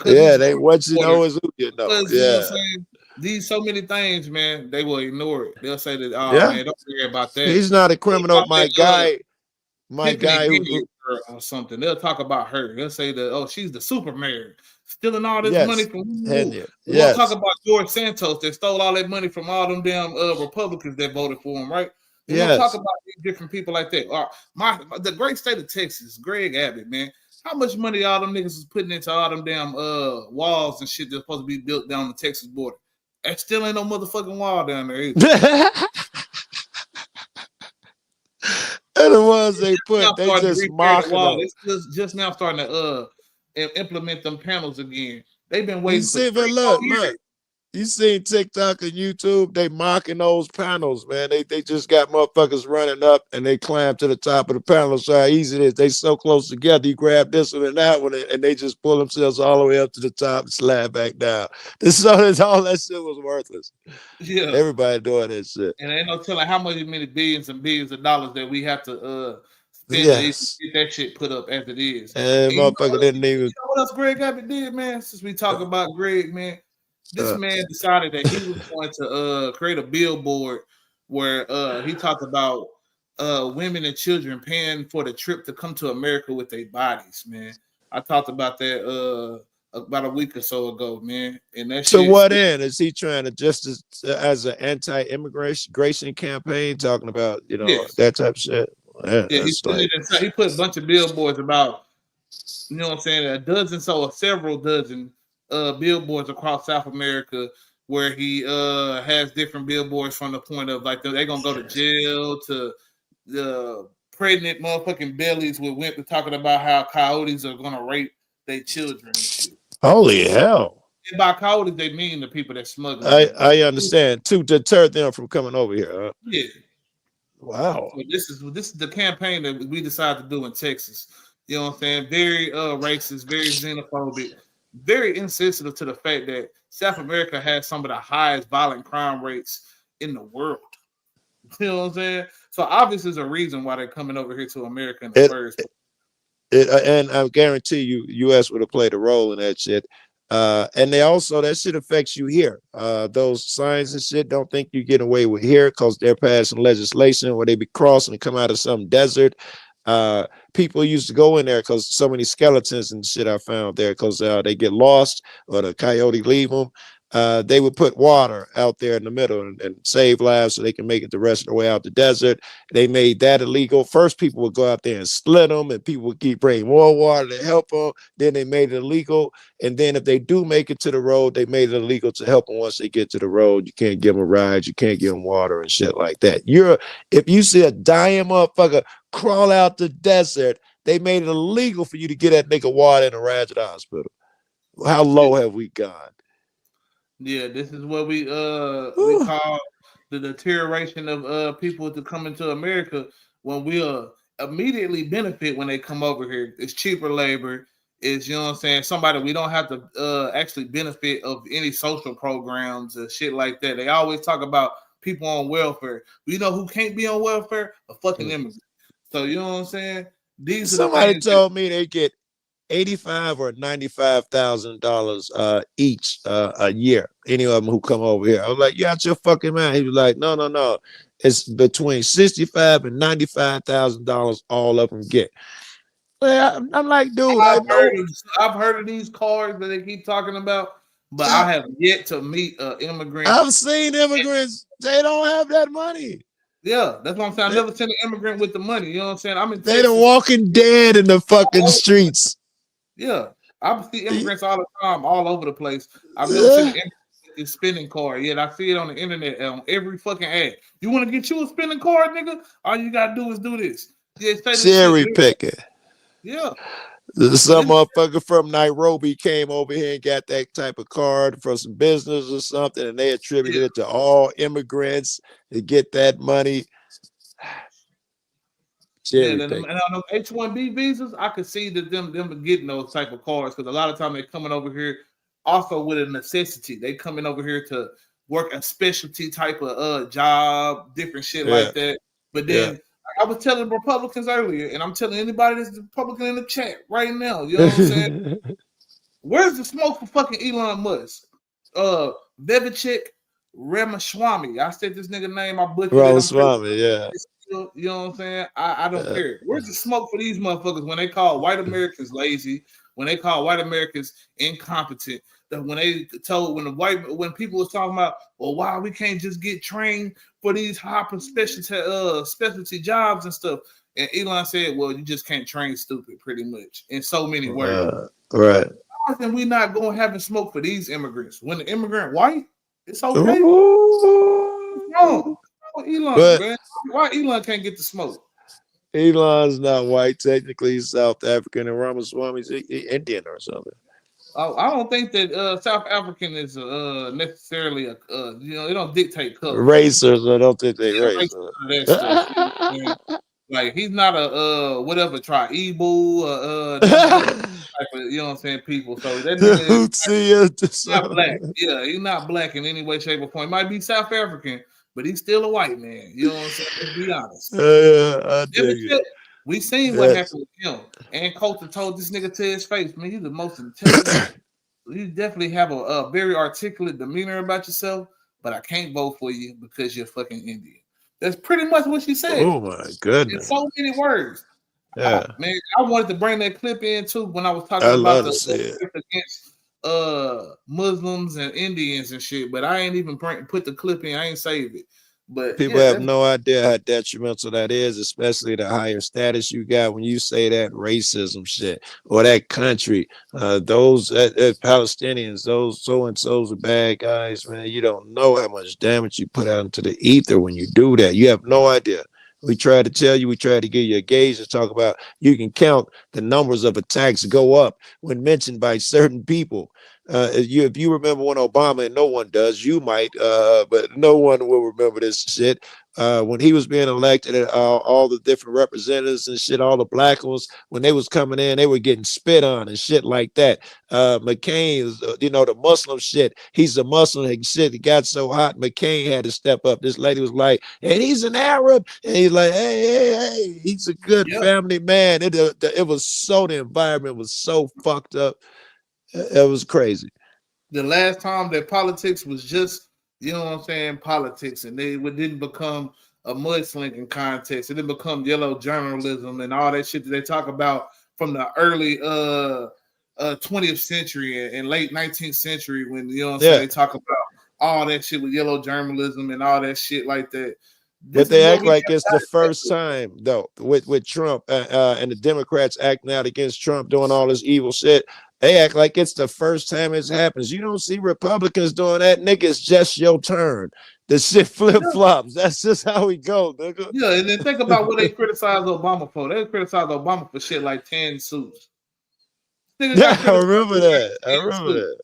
Favre. They what you know is who you know. You know what I'm saying? These so many things, man, they will ignore it. They'll say that, man, don't worry about that. He's not a criminal. My guy who or something. They'll talk about her. They'll say that, she's the super mayor, stealing all this money from We'll talk about George Santos that stole all that money from all them damn Republicans that voted for him, right? We'll talk about these different people like that. The great state of Texas, Greg Abbott, man. How much money all them niggas is putting into all them damn walls and shit that's supposed to be built down the Texas border? That still ain't no motherfucking wall down there either. And the ones they put, they just mocking them. It's just now starting to implement them panels again. They've been waiting for look. You seen TikTok and YouTube? They mocking those panels, man. They just got motherfuckers running up and they climb to the top of the panel. So how easy it is. They so close together. You grab this one and that one, and they just pull themselves all the way up to the top and slide back down. All that shit was worthless. Yeah, everybody doing that shit. And ain't no telling how many billions and billions of dollars that we have to spend to get that shit put up as it is. And motherfucker didn't even. You know what else Greg Abbott did, man? Since we talk about Greg, man. This man decided that he was going to create a billboard where he talked about women and children paying for the trip to come to America with their bodies, man. I talked about that about a week or so ago, man. And that to what end is he trying to just as an anti-immigration campaign, talking about that type of shit? Man, he put a bunch of billboards about, you know what I'm saying, several dozen billboards across South America where he has different billboards from the point of like they're gonna go to jail to the pregnant motherfucking bellies with women talking about how coyotes are gonna rape their children. Holy hell! And by coyotes they mean the people that smuggle. I understand, to deter them from coming over here. Huh? Yeah. Wow. So this is the campaign that we decided to do in Texas. You know what I'm saying? Very racist, very xenophobic. Very insensitive to the fact that South America has some of the highest violent crime rates in the world. You know what I'm saying? So obviously there's a reason why they're coming over here to America in the first place. And I guarantee you, U.S. would have played a role in that shit. And they also, that shit affects you here. Those signs and shit, don't think you get away with here because they're passing legislation where they be crossing and come out of some desert. People used to go in there because so many skeletons and shit I found there because they get lost or the coyote leave them. They would put water out there in the middle and save lives so they can make it the rest of the way out the desert. They made that illegal. First, people would go out there and split them, and people would keep bringing more water to help them. Then they made it illegal. And then if they do make it to the road, they made it illegal to help them once they get to the road. You can't give them a ride. You can't give them water and shit like that. If you see a dying motherfucker crawl out the desert, they made it illegal for you to get that nigga water and a ride to the hospital. How low have we gone? Yeah, this is what we call the deterioration of people to come into America when we immediately benefit when they come over here. It's cheaper labor. It's, you know what I'm saying, somebody we don't have to actually benefit of any social programs and shit like that. They always talk about people on welfare. You know who can't be on welfare? A fucking immigrant. So you know what I'm saying? These Somebody are the told me they get $85,000 or $95,000 each a year. Any of them who come over here, I was like, "You out your fucking mind?" He was like, "No. It's between $65,000 and $95,000 all of them get." Well, I'm like, dude, I know. I've heard of these cars that they keep talking about, but I have yet to meet an immigrant. I've seen immigrants; they don't have that money. Yeah, that's what I'm saying. I've never seen an immigrant with the money. You know what I'm saying? I'm in They Texas. done walking dead in the fucking streets. Yeah, I see immigrants all the time, all over the place. I've never seen an immigrant with a spinning car. Yet I see it on the internet on every fucking ad. You want to get you a spinning car, nigga? All you gotta do is do this. Yeah, say this Cherry shit. picking. Yeah. Some motherfucker from Nairobi came over here and got that type of card for some business or something, and they attributed it to all immigrants to get that money. And on those H-1B visas, I could see that them getting those type of cards because a lot of time they're coming over here also with a necessity. They coming over here to work a specialty type of job, different shit like that. But then I was telling Republicans earlier, and I'm telling anybody that's Republican in the chat right now, you know what I'm saying? Where's the smoke for fucking Elon Musk? Vivek Ramaswamy. I said this nigga name, I butchered it. Ramaswamy, yeah. You know what I'm saying? I don't care. Where's the smoke for these motherfuckers when they call white Americans lazy, when they call white Americans incompetent, that when people was talking about, well, why we can't just get trained for these hyper specialty jobs and stuff. And Elon said, well, you just can't train stupid, pretty much, in so many words. Right. Why are we not going having smoke for these immigrants? When the immigrant white, it's okay. No. Elon, man. Why Elon can't get the smoke? Elon's not white. Technically, he's South African, and Ramaswamy's Indian or something. I don't think that South African is necessarily a they don't dictate color. Racers, I don't think they race. Like he's not a whatever tribal type of, you know what I'm saying, people. So that is not black. Yeah, he's not black in any way, shape, or form. He might be South African, but he's still a white man. You know what I'm saying? Let's be honest. I dig it. We seen what happened with him. And Coulter told this nigga to his face, man, you're the most intelligent. You definitely have a very articulate demeanor about yourself, but I can't vote for you because you're fucking Indian. That's pretty much what she said. Oh my goodness. In so many words. Yeah. Man, I wanted to bring that clip in too when I was talking about the against Muslims and Indians and shit, but I ain't even put the clip in. I ain't saved it. But people have no idea how detrimental that is, especially the higher status you got when you say that racism shit or that country. Those Palestinians, those so and so's are bad guys, man. You don't know how much damage you put out into the ether when you do that. You have no idea. We try to tell you, we try to give you a gauge to talk about. You can count the numbers of attacks go up when mentioned by certain people. If you remember when Obama, and no one does, you might, but no one will remember this shit. When he was being elected, all the different representatives and shit, all the black ones, when they was coming in, they were getting spit on and shit like that. McCain, the Muslim shit, he's a Muslim and shit. It got so hot, McCain had to step up. This lady was like, and he's an Arab, and he's like, hey, he's a good family man. It was so, the environment was so fucked up. It was crazy. The last time that politics was just, you know what I'm saying, politics, and it didn't become a mudslinging contest. It didn't become yellow journalism and all that shit that they talk about from the early 20th century and late 19th century when, you know what I'm saying, they talk about all that shit with yellow journalism and all that shit like that. But they act like it's the first time, though, with Trump and the Democrats acting out against Trump doing all this evil shit. They act like it's the first time it happens. You don't see Republicans doing that, nigga. It's just your turn. The shit flip flops. That's just how we go, nigga. Yeah, and then think about what they criticize Obama for. They criticize Obama for shit like 10 suits. Yeah, I remember that. I remember that.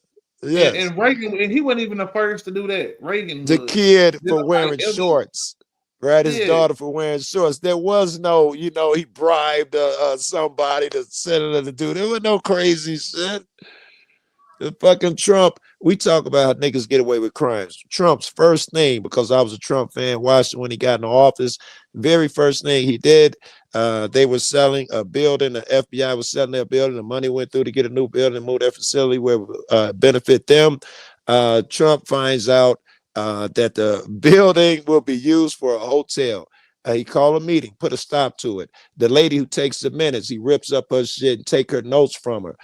Yes. And Reagan, and he wasn't even the first to do that. Reagan, the kid for wearing shorts, right? His daughter for wearing shorts. There was no, he bribed somebody to senator to do. There was no crazy shit. The fucking Trump. We talk about how niggas get away with crimes. Trump's first thing, because I was a Trump fan, watched him when he got in the office. Very first thing he did, they were selling a building. The FBI was selling their building. The money went through to get a new building and move their facility where it benefit them. Trump finds out that the building will be used for a hotel. He called a meeting, put a stop to it. The lady who takes the minutes, he rips up her shit and take her notes from her.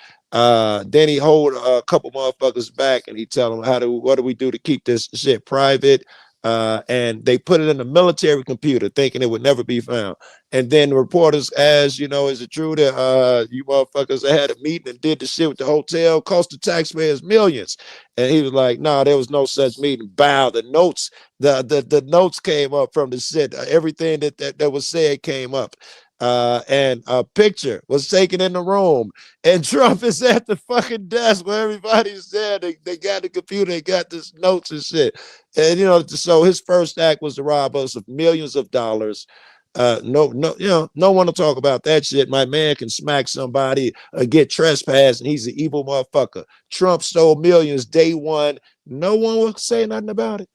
Then he hold a couple motherfuckers back and he tell them what do we do to keep this shit private? And they put it in a military computer thinking it would never be found. And then the reporters asked, is it true that you motherfuckers had a meeting and did the shit with the hotel, cost the taxpayers millions? And he was like, no, there was no such meeting. Bow. The notes, the notes came up from the shit. Everything that was said came up. And a picture was taken in the room, and Trump is at the fucking desk where everybody's there. They got the computer, they got this notes and shit. And so his first act was to rob us of millions of dollars. No one will talk about that shit. My man can smack somebody or get trespassed, and he's an evil motherfucker. Trump stole millions day one. No one will say nothing about it.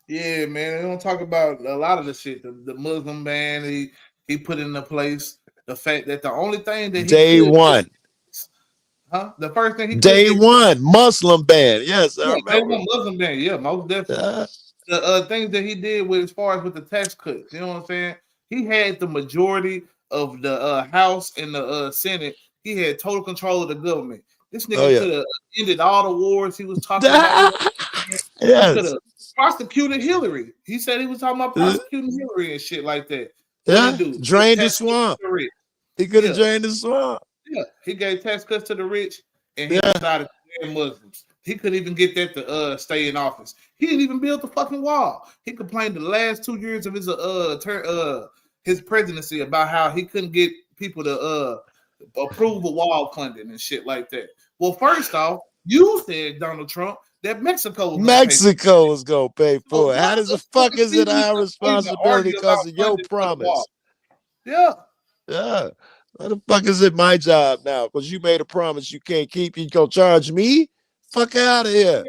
Yeah, man. They don't talk about a lot of the shit. The Muslim ban he put into place. The fact that the only thing that he day one. The first thing he day one Muslim ban. Yes, I remember. Day one Muslim ban. Yeah, most definitely. The things that he did with as far as with the tax cuts. You know what I'm saying? He had the majority of the House and the Senate. He had total control of the government. This nigga could have ended all the wars he was talking about. Yes. He could have prosecuted Hillary. He said he was talking about prosecuting Hillary and shit like that. Yeah, drained the swamp. He could have drained the swamp. Yeah, he gave tax cuts to the rich, and he decided to ban Muslims. He couldn't even get that to stay in office. He didn't even build the fucking wall. He complained the last 2 years of his presidency about how he couldn't get people to approve a wall funding and shit like that. Well, first off, you said, Donald Trump, that Mexico was gonna pay for it. How does the fuck is it our responsibility because of your promise? Yeah. What the fuck is it my job now? Because you made a promise you can't keep. You gonna charge me? Fuck out of here.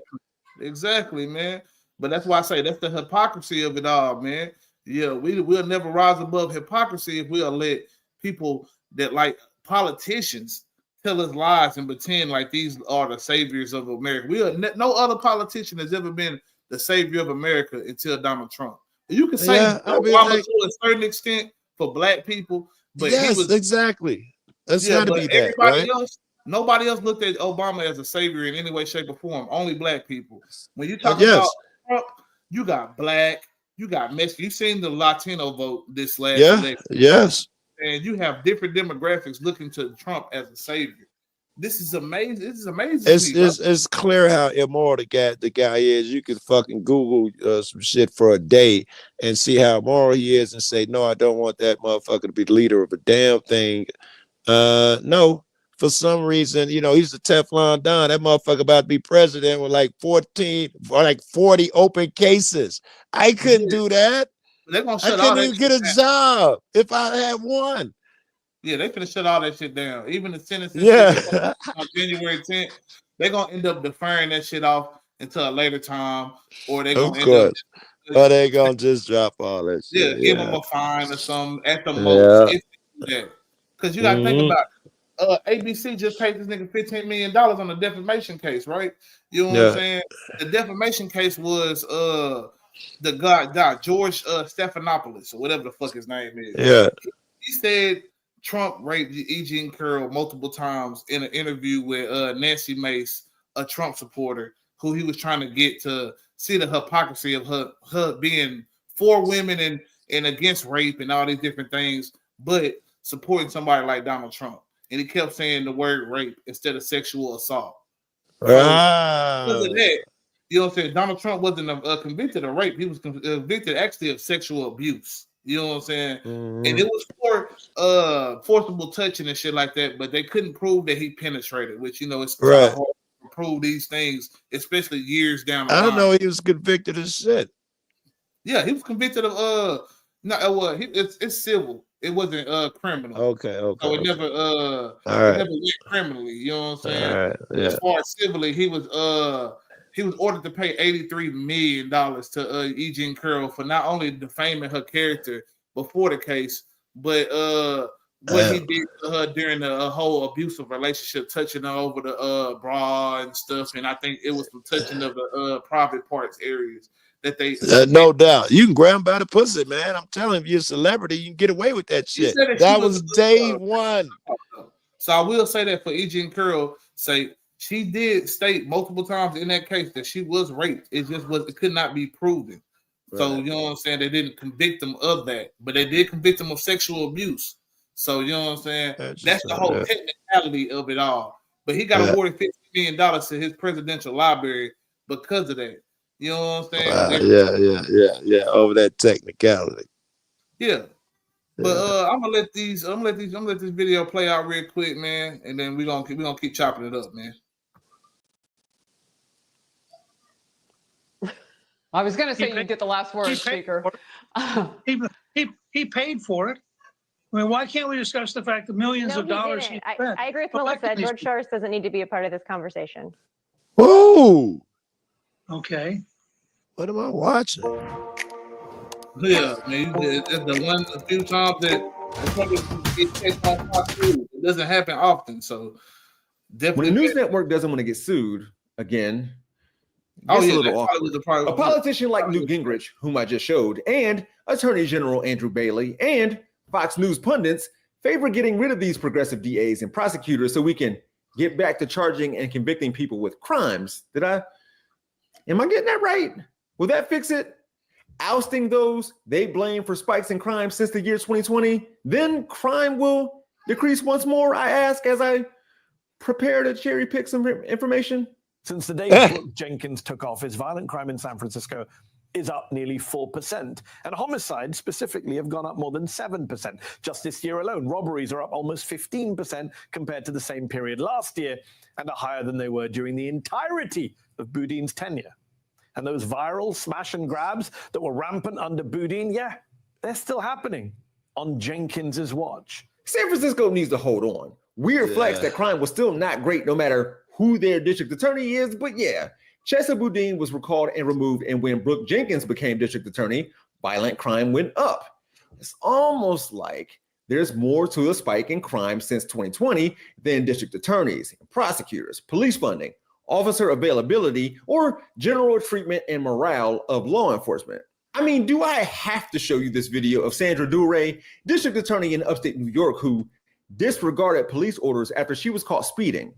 Exactly, man. But that's why I say that's the hypocrisy of it all, man. Yeah, we'll never rise above hypocrisy if we'll let people that like politicians tell us lies and pretend like these are the saviors of America. No other politician has ever been the savior of America until Donald Trump. You can say Obama to a certain extent for black people, but yes, he was exactly. That's got to be that, right? Nobody else looked at Obama as a savior in any way, shape, or form. Only black people. When you talk about Trump, you got black, you got Mexican. You've seen the Latino vote this last election. Yes. And you have different demographics looking to Trump as a savior. This is amazing. This is amazing. It's clear how immoral the guy is. You can fucking Google some shit for a day and see how immoral he is and say, no, I don't want that motherfucker to be the leader of a damn thing. No, for some reason, he's the Teflon Don. That motherfucker about to be president with like 40 open cases. I couldn't do that. They're gonna I couldn't even get a job if I had one. Yeah, they finna shut all that shit down. Even the sentencing on January 10th, they're gonna end up deferring that shit off until a later time, or they're gonna end up. Or they gonna just drop all that shit. Give them a fine or something at the most. Because you gotta think about ABC just paid this nigga $15 million on a defamation case, right? You know what I'm saying? The defamation case was the guy George Stephanopoulos or whatever the fuck his name is. Yeah. He said Trump raped E. Jean Carroll multiple times in an interview with Nancy Mace, a Trump supporter, who he was trying to get to see the hypocrisy of her being for women and against rape and all these different things, but supporting somebody like Donald Trump. And he kept saying the word rape instead of sexual assault. Because of that, you know what I'm saying? Donald Trump wasn't convicted of rape. He was convicted actually of sexual abuse. You know what I'm saying? And it was for forcible touching and shit like that, but they couldn't prove that he penetrated, which, you know, it's kind of hard to prove these things, especially years down the line. I don't know. He was convicted of shit. Yeah, he was convicted of it's civil. It wasn't criminal. Okay. So it never never went criminally. You know what I'm saying? All right, yeah. As far as civilly, he was ordered to pay $83 million to E. Jean Carroll for not only defaming her character before the case, but what he did to her during the whole abusive relationship, touching her over the bra and stuff. And I think it was some touching of the private parts areas that they no doubt. You can grab by the pussy, man. I'm telling you, you're a celebrity, you can get away with that shit. That was day one. So I will say that for E. Jean Carroll, she did state multiple times in that case that she was raped. It could not be proven. So you know what I'm saying? They didn't convict him of that, but they did convict him of sexual abuse. So you know what I'm saying? That's the whole technicality of it all. But he got awarded $15 million to his presidential library because of that. You know what I'm saying? Yeah. Over that technicality. Yeah. But I'm gonna let this video play out real quick, man, and then we're gonna keep chopping it up, man. I was gonna say you get the last word, Speaker. He paid for it. I mean, why can't we discuss the fact that millions of dollars he spent? I agree with Melissa. George Soros doesn't need to be a part of this conversation. Whoa. Okay. What am I watching? Yeah, man, it's a few times that it doesn't happen often. So definitely, when a news network doesn't want to get sued again, a politician like Newt Gingrich, whom I just showed, and Attorney General Andrew Bailey and Fox News pundits favor getting rid of these progressive DAs and prosecutors so we can get back to charging and convicting people with crimes. Am I getting that right? Will that fix it? Ousting those they blame for spikes in crime since the year 2020, then crime will decrease once more, I ask, as I prepare to cherry pick some information. Since the day Brooke Jenkins took office, violent crime in San Francisco is up nearly 4%. And homicides specifically have gone up more than 7%. Just this year alone, robberies are up almost 15% compared to the same period last year and are higher than they were during the entirety of Boudin's tenure. And those viral smash and grabs that were rampant under Boudin, they're still happening on Jenkins's watch. San Francisco needs to hold on. Weird flex that crime was still not great no matter who their district attorney is, but Chesa Boudin was recalled and removed, and when Brooke Jenkins became district attorney, violent crime went up. It's almost like there's more to the spike in crime since 2020 than district attorneys, prosecutors, police funding, officer availability, or general treatment and morale of law enforcement. I mean, do I have to show you this video of Sandra Dure, district attorney in upstate New York, who disregarded police orders after she was caught speeding?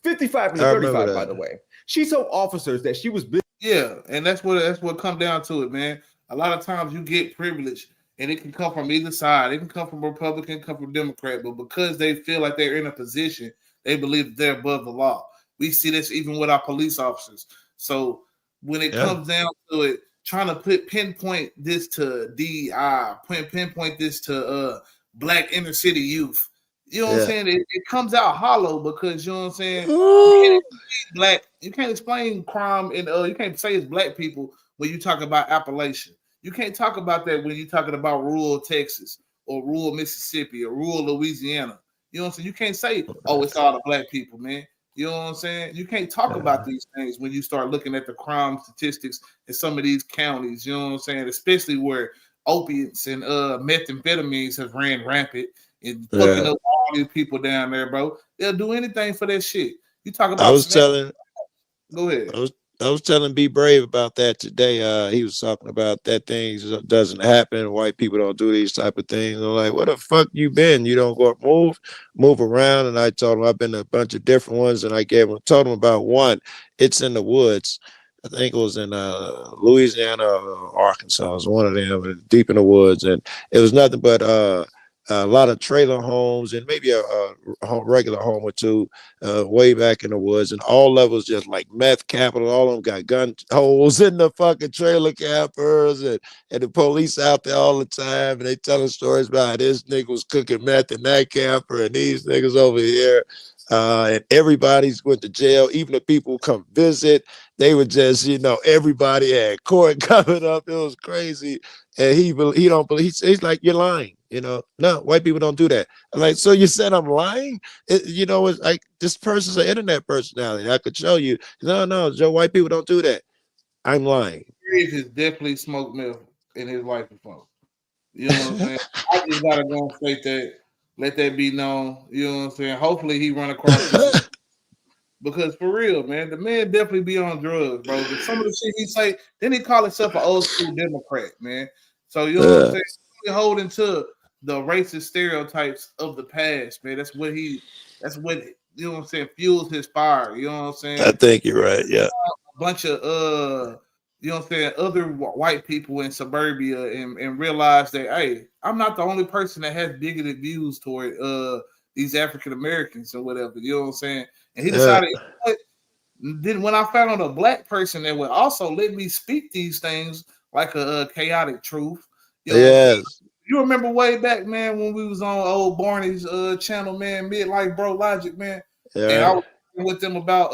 55 and 35, by the way. She told officers that she was busy. Yeah, and that's what comes down to it, man. A lot of times you get privilege, and it can come from either side. It can come from Republican, come from Democrat, but because they feel like they're in a position, they believe that they're above the law. We see this even with our police officers. So when it comes down to it, trying to pinpoint this to DEI, pinpoint this to black inner city youth, you know what I'm saying? It comes out hollow because you know what I'm saying. You can't explain crime and you can't say it's black people when you talk about Appalachia. You can't talk about that when you're talking about rural Texas or rural Mississippi or rural Louisiana. You know what I'm saying? You can't say, oh, it's all the black people, man. You know what I'm saying? You can't talk about these things when you start looking at the crime statistics in some of these counties. You know what I'm saying? Especially where opiates and methamphetamines have ran rampant and fucking up all all these people down there, bro. They'll do anything for that shit. You talk I about was telling Go ahead. I was telling Be Brave about that today. He was talking about that things doesn't happen. White people don't do these type of things. I'm like, where the fuck you been? You don't go move around. And I told him I've been to a bunch of different ones, and I told him about one. It's in the woods. I think it was in Louisiana or Arkansas. It was one of them, deep in the woods, and it was nothing but a lot of trailer homes and maybe a regular home or two way back in the woods, and all levels just like meth capital. All of them got gun holes in the fucking trailer campers, and the police out there all the time, and they telling stories about how this nigga was cooking meth in that camper, and these niggas over here. And everybody's went to jail. Even the people who come visit, they were just, everybody had court coming up. It was crazy. And he don't believe. He's like, you're lying. No, white people don't do that. I'm like, so you said I'm lying? It's like this person's an internet personality. I could show you. No, Joe, white people don't do that. I'm lying. He has definitely smoked meth in his life before. You know what I'm saying? I just gotta go and state that. Let that be known. You know what I'm saying? Hopefully he run across this. Because for real, man, the man definitely be on drugs, bro. But some of the shit he say, then he call himself an old school Democrat, man. So you know what I'm saying? He's holding to the racist stereotypes of the past, man. That's what you know what I'm saying, fuels his fire. You know what I'm saying? I think you're right. Yeah. A bunch of you know what I'm saying, other white people in suburbia and realize that, hey, I'm not the only person that has bigoted views toward these African Americans or whatever. You know what I'm saying? And he decided, then when I found out a black person that would also let me speak these things like a chaotic truth. You know what I'm saying? You remember way back, man, when we was on old Barney's channel, man, Midlife Bro Logic, man. Yeah. And I was with them about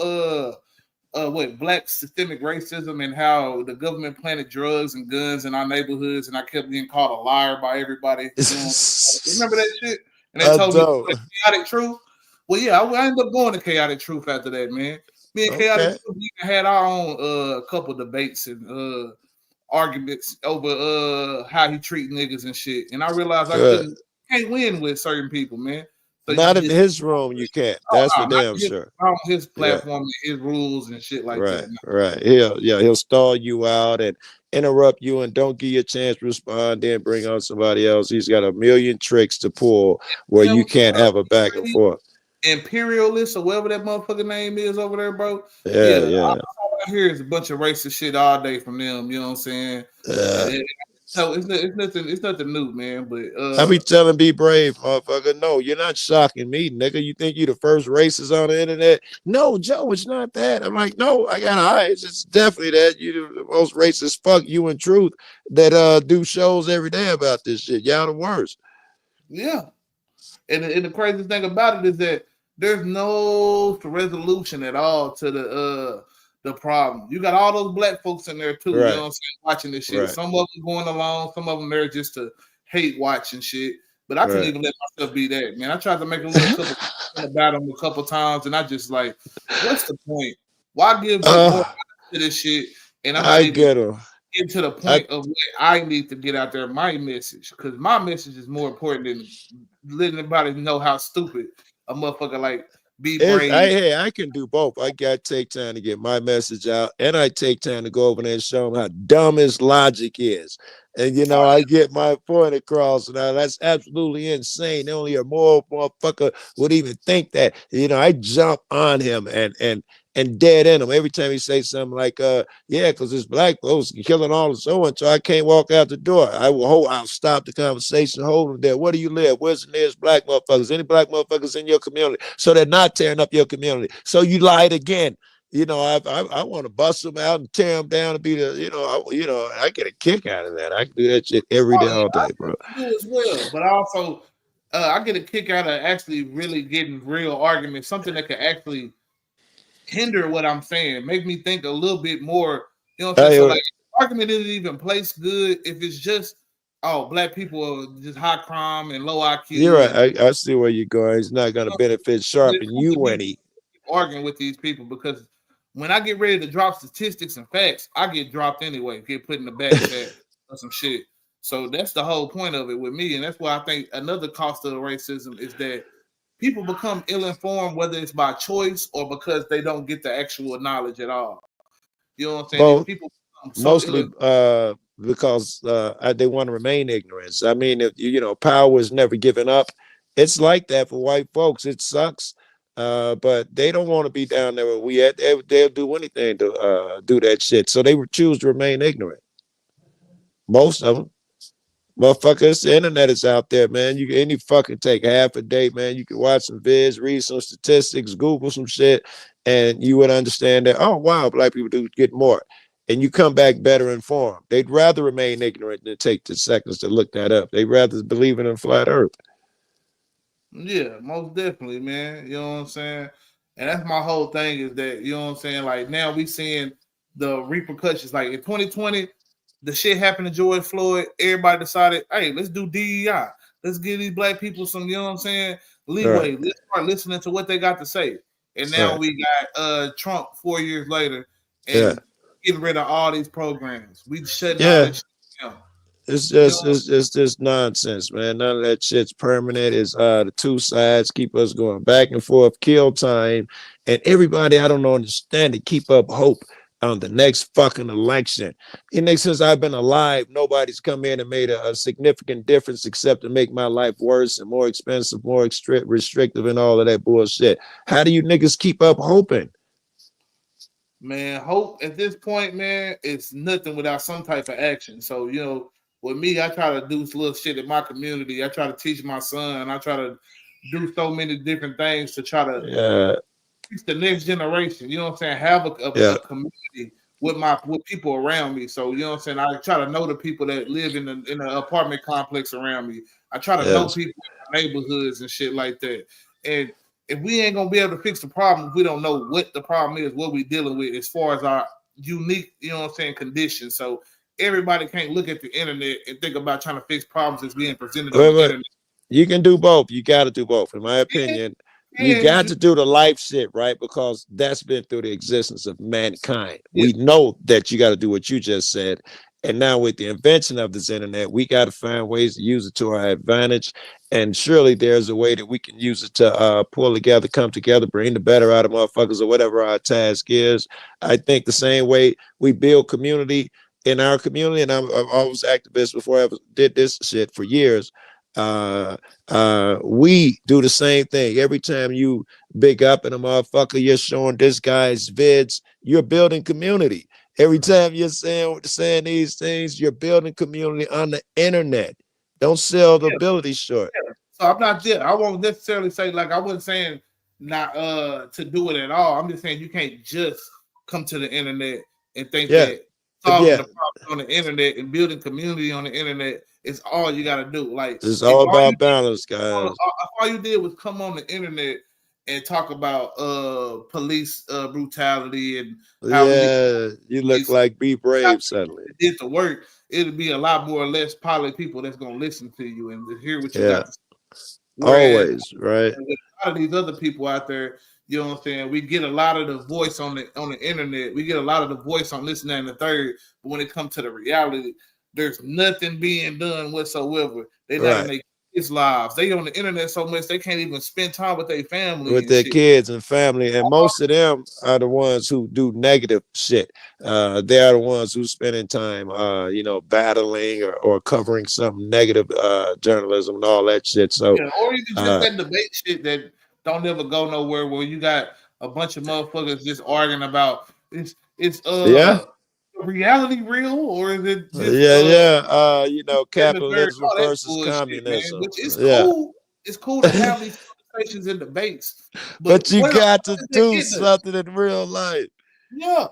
black systemic racism and how the government planted drugs and guns in our neighborhoods, and I kept getting called a liar by everybody. Remember that shit? And they told me chaotic truth. Well, yeah, I ended up going to chaotic truth after that, man. Me and chaotic truth had our own couple debates and arguments over how he treat niggas and shit. And I realized I can't win with certain people, man. So not in his room, you can't. That's for damn sure. On his platform, his rules and shit like that. Right. He'll stall you out and interrupt you and don't give you a chance to respond, then bring on somebody else. He's got a million tricks to pull where you can't have a back and forth. Imperialist or whatever that motherfucker name is over there, bro. Yeah. All I hear is a bunch of racist shit all day from them. You know what I'm saying? So it's nothing new, man. But I be telling Be Brave, motherfucker. No, you're not shocking me, nigga. You think you the first racist on the internet? No, Joe, it's not that. I'm like, no, I got eyes. It's definitely that. You the most racist fuck you in truth that do shows every day about this shit. Y'all the worst. Yeah. And the craziest thing about it is that there's no resolution at all to the problem. You got all those black folks in there too, you know what I'm saying, watching this shit. Some of them going along, some of them there just to hate watch and shit. But I couldn't even let myself be that, man. I tried to make a little couple about them a couple times, and I just like, what's the point? Why give more to this shit? And I'm not get to the point of what I need to get out there, my message, because my message is more important than letting everybody know how stupid a motherfucker like Be Brave. I can do both. I got to take time to get my message out, and I take time to go over there and show them how dumb his logic is. And, I get my point across. Now, that's absolutely insane. Only a moral motherfucker would even think that. I jump on him and dead in him every time he say something like, because this black folks killing all the so-and-so, I can't walk out the door. I'll stop the conversation, hold them there. Where do you live? Where's the nearest black motherfuckers? Any black motherfuckers in your community? So they're not tearing up your community. So you lied again. I want to bust them out and tear them down and be I get a kick out of that. I can do that shit every day, all day, bro. I do as well, but also I get a kick out of actually really getting real arguments, something that could actually hinder what I'm saying, make me think a little bit more. You know what I'm saying? So like, the argument isn't even placed good if it's just black people are just high crime and low IQ. You're right. I see where you're going. It's not going to benefit sharpen you any. Arguing with these people because when I get ready to drop statistics and facts, I get dropped anyway, get put in the back chat or some shit. So that's the whole point of it with me, and that's why I think another cost of racism is that people become ill-informed, whether it's by choice or because they don't get the actual knowledge at all. You know what I'm saying? These Both, people become so mostly because they want to remain ignorant. I mean, if you know, power is never given up. It's like that for white folks. It sucks, but they don't want to be down there where we at. They'll do anything to do that shit. So they would choose to remain ignorant. Most of them. Motherfuckers, the internet is out there, man. You can any fucking take half a day, man. You can watch some vids, read some statistics, Google some shit, and you would understand that, oh wow, black people do get more. And you come back better informed. They'd rather remain ignorant than take the seconds to look that up. They'd rather believe in a flat earth. Yeah, most definitely, man. You know what I'm saying? And that's my whole thing is that, you know what I'm saying? Like now we seeing the repercussions. Like in 2020, the shit happened to George Floyd. Everybody decided, hey, let's do DEI. Let's give these black people some, you know what I'm saying, leeway. Right. Let's start listening to what they got to say. And now Right. we got Trump 4 years later and Yeah. getting rid of all these programs. We shutting all Yeah. this shit down. It's just nonsense, man. None of that shit's permanent. It's the two sides keep us going back and forth, kill time, and everybody I don't understand it, keep up hope on the next fucking election. And since I've been alive, nobody's come in and made a significant difference except to make my life worse and more expensive, more restrictive, and all of that bullshit. How do you niggas keep up hoping? Man, hope at this point, man, it's nothing without some type of action. So, you know, with me, I try to do little shit in my community. I try to teach my son. I try to do so many different things to try to teach the next generation. You know what I'm saying? Have a community with people around me. So, you know what I'm saying? I try to know the people that live in the apartment complex around me. I try to know people in neighborhoods and shit like that. And if we ain't gonna be able to fix the problem, if we don't know what the problem is, what we're dealing with as far as our unique, you know what I'm saying, conditions. So everybody can't look at the internet and think about trying to fix problems that's being presented on the internet. You can do both. You got to do both. In my opinion, you got to do the life shit, right? Because that's been through the existence of mankind. We know that you got to do what you just said. And now with the invention of this internet, we got to find ways to use it to our advantage. And surely there's a way that we can use it to pull together, come together, bring the better out of motherfuckers or whatever our task is. I think the same way we build community in our community, and I was activist before I ever did this shit for years. We do the same thing. Every time you big up in a motherfucker, you're showing this guy's vids, you're building community. Every time you're saying these things, you're building community on the internet. Don't sell the ability short. So I'm not there. I won't necessarily say, like, I wasn't saying not to do it at all. I'm just saying you can't just come to the internet and think that solving the problem on the internet and building community on the internet is all you got to do. Like, it's all about balance, guys. All you did was come on the internet and talk about police brutality and how you look like Be Brave suddenly. Did the work. It'll be a lot more or less probably people that's gonna listen to you and hear what you got to say. Always, right? With a lot of these other people out there, you know what I'm saying? We get a lot of the voice on the internet. We get a lot of the voice on this, and the third. But when it comes to the reality, there's nothing being done whatsoever. They're not in their kids' lives. They on the internet so much they can't even spend time with their family. With their kids and family. And most of them are the ones who do negative shit. They are the ones who spending time battling or covering some negative journalism and all that shit. So or even just that debate shit that don't ever go nowhere, where you got a bunch of motherfuckers just arguing about it's reality real, or is it just capitalism versus communism. Which is cool. It's cool to have these conversations and debates, but you got to do something in real life. Yeah.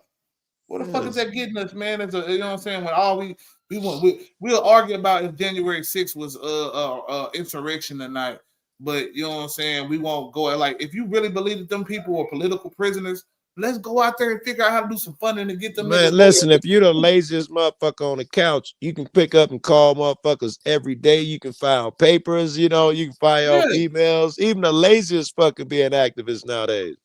What the fuck is that getting us, man? You know what I'm saying? When all we'll argue about if January 6th was insurrection tonight, but you know what I'm saying? We won't go like, if you really believe that them people are political prisoners, let's go out there and figure out how to do some funding and get them. Man, listen, if you're the laziest motherfucker on the couch, you can pick up and call motherfuckers every day. You can file papers, you can file off emails. Even the laziest fucker be an activist nowadays.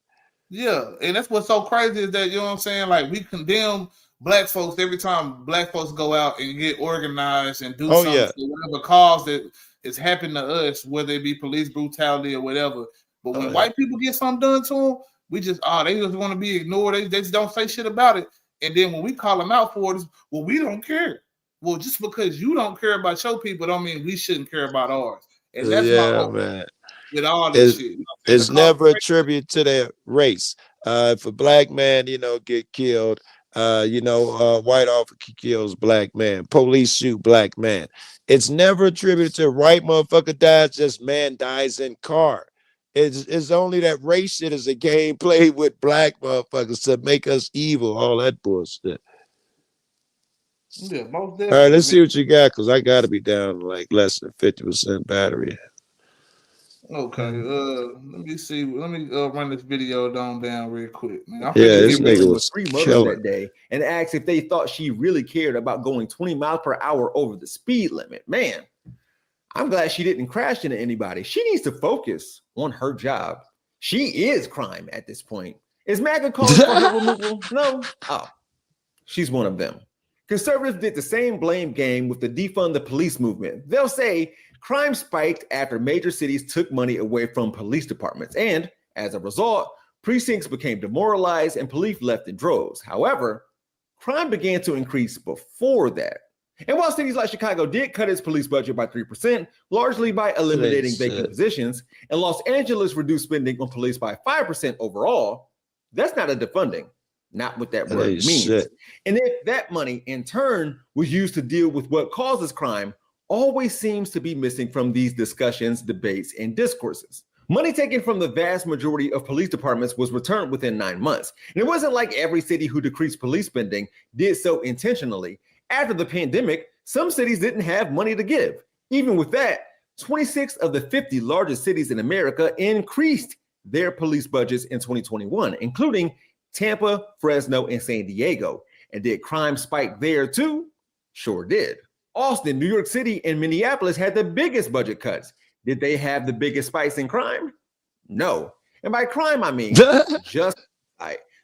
Yeah, and that's what's so crazy is that, you know what I'm saying? Like, we condemn black folks every time black folks go out and get organized and do something for whatever cause that is happening to us, whether it be police brutality or whatever. But when white people get something done to them, we just they just want to be ignored. They just don't say shit about it. And then when we call them out for it, well, we don't care. Well, just because you don't care about your people, don't mean we shouldn't care about ours. And that's my hope man. with all this shit. It's never a tribute to their race. If a black man, get killed, white officer kills black man, police shoot black man. It's never attributed to white motherfucker dies, just man dies in car. It's only that race shit is a game played with black motherfuckers to make us evil, all that bullshit. Yeah, most definitely. All right, let's see what you got, because I got to be down to like less than 50% battery. Okay, let me see. Let me run this video down real quick, man. This nigga was three mothers killing that day and asked if they thought she really cared about going 20 miles per hour over the speed limit. Man, I'm glad she didn't crash into anybody. She needs to focus on her job. She is crime at this point. Is MAGA calling for her removal? No. Oh, she's one of them. Conservatives did the same blame game with the defund the police movement. They'll say crime spiked after major cities took money away from police departments. And as a result, precincts became demoralized and police left in droves. However, crime began to increase before that. And while cities like Chicago did cut its police budget by 3%, largely by eliminating vacant positions, and Los Angeles reduced spending on police by 5% overall, that's not a defunding. Not what that word means. Shit. And if that money in turn was used to deal with what causes crime, always seems to be missing from these discussions, debates, and discourses. Money taken from the vast majority of police departments was returned within 9 months. And it wasn't like every city who decreased police spending did so intentionally. After the pandemic, some cities didn't have money to give. Even with that, 26 of the 50 largest cities in America increased their police budgets in 2021, including Tampa, Fresno, and San Diego. And did crime spike there too? Sure did. Austin, New York City, and Minneapolis had the biggest budget cuts. Did they have the biggest spikes in crime? No. And by crime, I mean just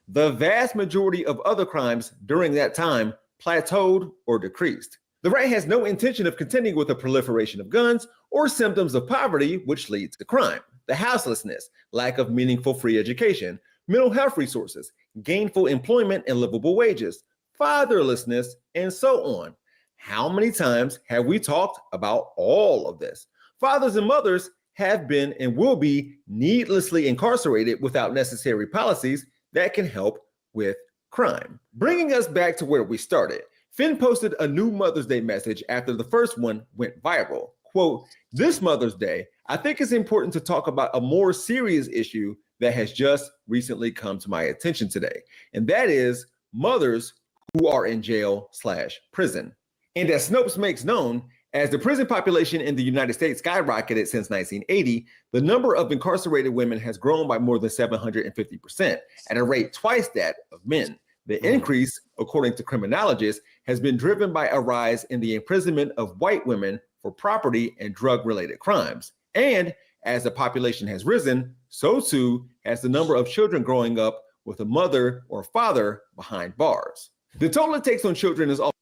the vast majority of other crimes during that time plateaued or decreased. The right has no intention of contending with the proliferation of guns or symptoms of poverty, which leads to crime. The houselessness, lack of meaningful free education, mental health resources, gainful employment and livable wages, fatherlessness, and so on. How many times have we talked about all of this? Fathers and mothers have been and will be needlessly incarcerated without necessary policies that can help with crime. Bringing us back to where we started, Finn posted a new Mother's Day message after the first one went viral. Quote, "This Mother's Day, I think it's important to talk about a more serious issue that has just recently come to my attention today, and that is mothers who are in jail/prison. And as Snopes makes known, as the prison population in the United States skyrocketed since 1980, the number of incarcerated women has grown by more than 750% at a rate twice that of men. The increase, according to criminologists, has been driven by a rise in the imprisonment of white women for property and drug-related crimes. And as the population has risen, so too has the number of children growing up with a mother or father behind bars. The toll it takes on children is also..."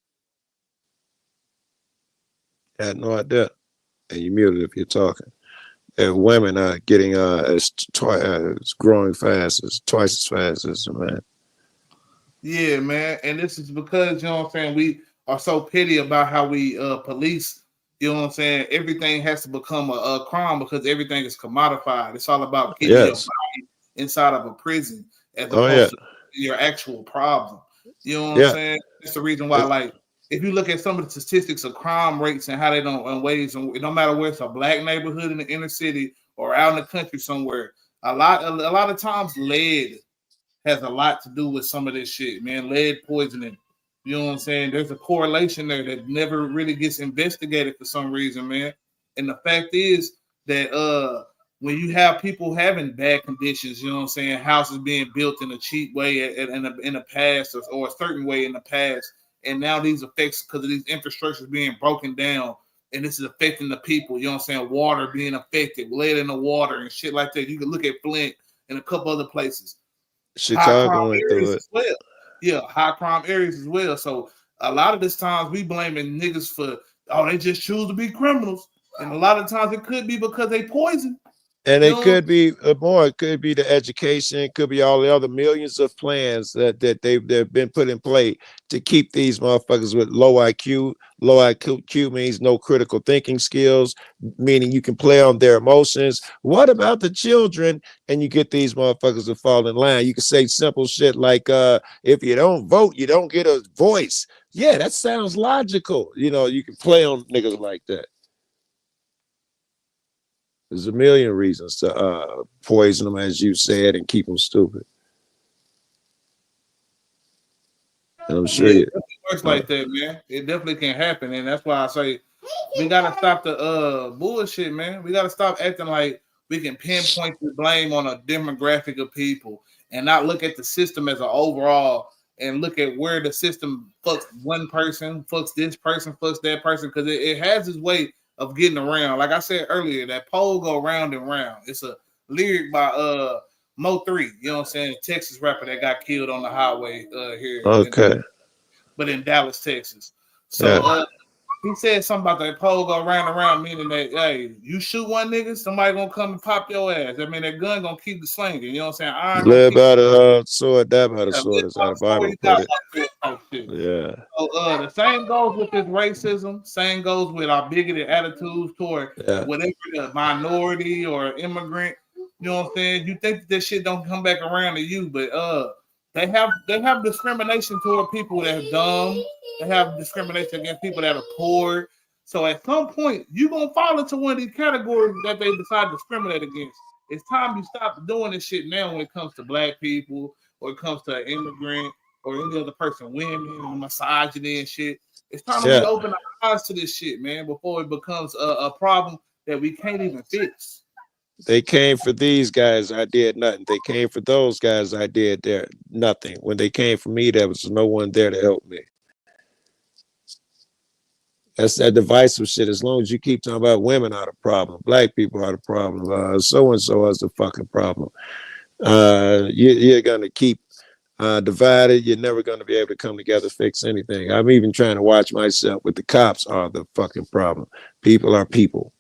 I had no idea. And you muted if you're talking. And women are getting it's growing fast, it's twice as fast as men. Yeah, man. And this is because, you know what I'm saying, we are so petty about how we police, you know what I'm saying? Everything has to become a crime because everything is commodified. It's all about getting your body inside of a prison as opposed to your actual problem. You know what I'm saying? That's the reason why, like, if you look at some of the statistics of crime rates and how they don't in ways, and no matter where it's a black neighborhood in the inner city or out in the country somewhere, a lot of times lead has a lot to do with some of this shit, man. Lead poisoning. You know what I'm saying? There's a correlation there that never really gets investigated for some reason, man. And the fact is that when you have people having bad conditions, you know what I'm saying, houses being built in a cheap way in the past or a certain way in the past, and now these effects because of these infrastructures being broken down, and this is affecting the people, you know what I'm saying, water being affected, lead in the water and shit like that. You can look at Flint and a couple other places. Chicago went through it. As well. Yeah, high crime areas as well. So a lot of this times we blaming niggas for, they just choose to be criminals. And a lot of times it could be because they poison. And You it know, could be more. It could be the education. It could be all the other millions of plans that they've been put in play to keep these motherfuckers with low IQ. Low IQ means no critical thinking skills, meaning you can play on their emotions. What about the children? And you get these motherfuckers to fall in line. You can say simple shit like, if you don't vote, you don't get a voice. Yeah, that sounds logical. You know, you can play on niggas like that. There's a million reasons to poison them, as you said, and keep them stupid. And I'm sure yeah, you. it definitely works like that, man. It definitely can happen, and that's why I say we gotta stop the bullshit, man. We gotta stop acting like we can pinpoint the blame on a demographic of people and not look at the system as an overall and look at where the system fucks one person, fucks this person, fucks that person, because it has its way of getting around. Like I said earlier, that pole go round and round. It's a lyric by Mo 3, you know what I'm saying? Texas rapper that got killed on the highway here Okay. but in Dallas, Texas. So Yeah. he said something about that pole go round and round, meaning that hey, you shoot one nigga, somebody gonna come and pop your ass. I mean, that gun gonna keep the slinging. You know what I'm saying? Iron gonna Live keep by the sword, die by the yeah, sword, live as by how the the sword, Bible you put got it. one type shit. Yeah. So the same goes with this racism. Same goes with our bigoted attitudes toward Yeah. whatever the minority or immigrant. You know what I'm saying? You think that this shit don't come back around to you, but they have discrimination toward people that are dumb. They have discrimination against people that are poor. So at some point, you're gonna fall into one of these categories that they decide to discriminate against. It's time you stop doing this shit now when it comes to black people or it comes to an immigrant or any other person, women, misogyny and shit. It's time we Yeah. open our eyes to this shit, man, before it becomes a problem that we can't even fix. They came for these guys, I did nothing. They came for those guys, I did there nothing. When they came for me, there was no one there to help me. That's that divisive shit. As long as you keep talking about women are the problem, black people are the problem, so and so is the fucking problem. You're gonna keep divided. You're never gonna be able to come together, fix anything. I'm even trying to watch myself. With the cops are the fucking problem. People are people.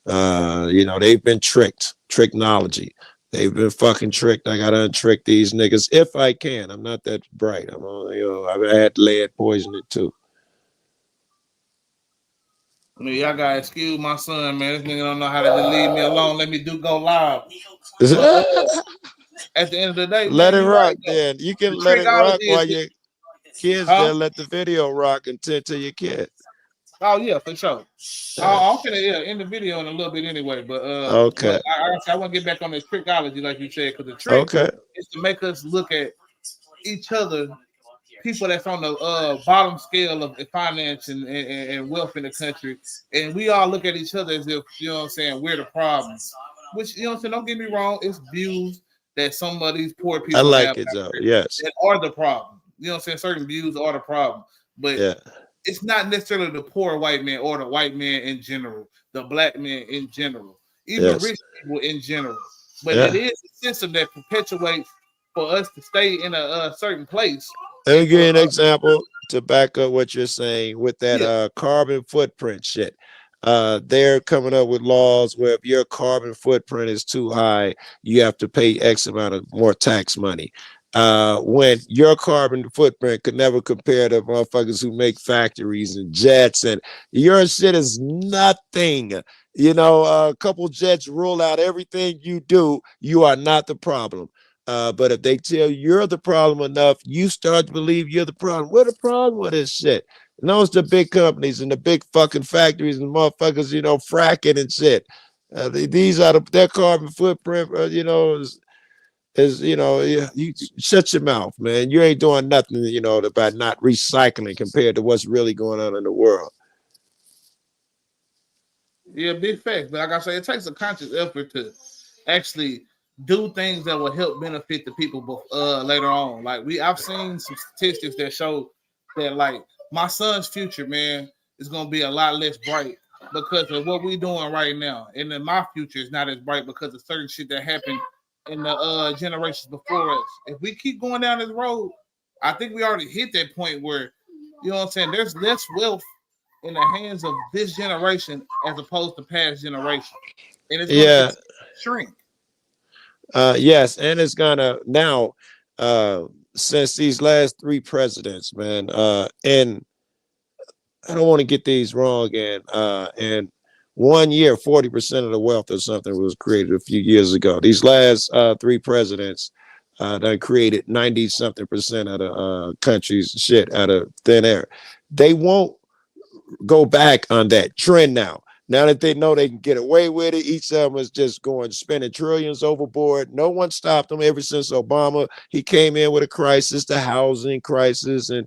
You know, they've been tricked. Tricknology. They've been fucking tricked. I gotta untrick these niggas if I can. I'm not that bright. I'm only, you know, I've had lead poisoning too. I mean, y'all gotta excuse my son, man. This nigga don't know how to just leave me alone. Let me go live. At the end of the day, Let man, it you right rock though. then. You can The let it rock trickology while is your kids huh? there. Let the video rock and tend to your kid. Oh yeah, for sure. I'm finna end the video in a little bit anyway, but Okay. look, I want to get back on the trickology, like you said, because the trick Okay. is to make us look at each other, people that's on the bottom scale of finance and wealth in the country, and we all look at each other as if, you know what I'm saying, we're the problem. Which, you know what I'm saying, don't get me wrong, it's views that some of these poor I people have like it though. Yes. that are the problem. You know what I'm saying? Certain views are the problem. But Yeah. it's not necessarily the poor white man or the white man in general, the black man in general, even Yes. rich people in general. But it Yeah. is a system that perpetuates for us to stay in a certain place. Let me And give for you an example to back up what you're saying with that yeah, carbon footprint shit. They're coming up with laws where if your carbon footprint is too high, you have to pay X amount of more tax money. When your carbon footprint could never compare to motherfuckers who make factories and jets, and your shit is nothing. You know, a couple jets rule out everything you do. You are not the problem. But if they tell you're the problem enough, you start to believe you're the problem. What the problem with this shit? And those the big companies and the big fucking factories and motherfuckers, you know, fracking and shit. These are their carbon footprint, you know, is you know, you shut your mouth, man. You ain't doing nothing, you know, about not recycling compared to what's really going on in the world. yeah, big facts. But like I say, it takes a conscious effort to actually do things that will help benefit the people later on. Like I've seen some statistics that show that like my son's future, man, is gonna be a lot less bright because of what we're doing right now. And then my future is not as bright because of certain shit that happened in the generations before us. If we keep going down this road, I think we already hit that point where, you know what I'm saying, there's less wealth in the hands of this generation as opposed to past generation. And it's gonna Yeah. continue shrink. Yes, and it's gonna now since these last 3 presidents, man, and I don't want to get these wrong, and 1 year, 40% of the wealth or something was created a few years ago. These last 3 presidents that created 90-something% of the country's shit out of thin air. They won't go back on that trend now. Now that they know they can get away with it, each of them is just going spending trillions overboard. No one stopped them ever since Obama. He came in with a crisis, the housing crisis, and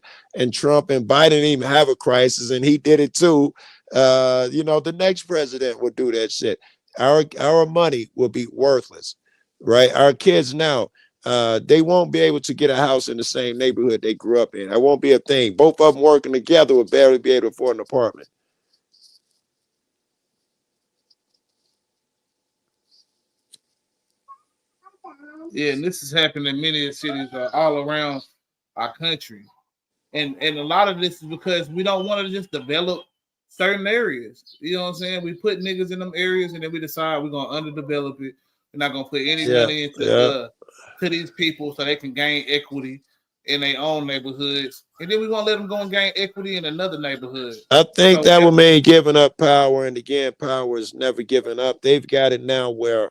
Trump and Biden didn't even have a crisis, and he did it too. The next president would do that shit. Our money will be worthless, right? Our kids now, they won't be able to get a house in the same neighborhood they grew up in. That won't be a thing. Both of them working together will barely be able to afford an apartment. Yeah, and this has happened in many cities all around our country. And a lot of this is because we don't want to just develop certain areas. You know what I'm saying? We put niggas in them areas and then we decide we're gonna underdevelop it. We're not gonna put any money into to these people so they can gain equity in their own neighborhoods. And then we're gonna let them go and gain equity in another neighborhood. I think So that would mean giving up power. And again, power is never given up. They've got it now where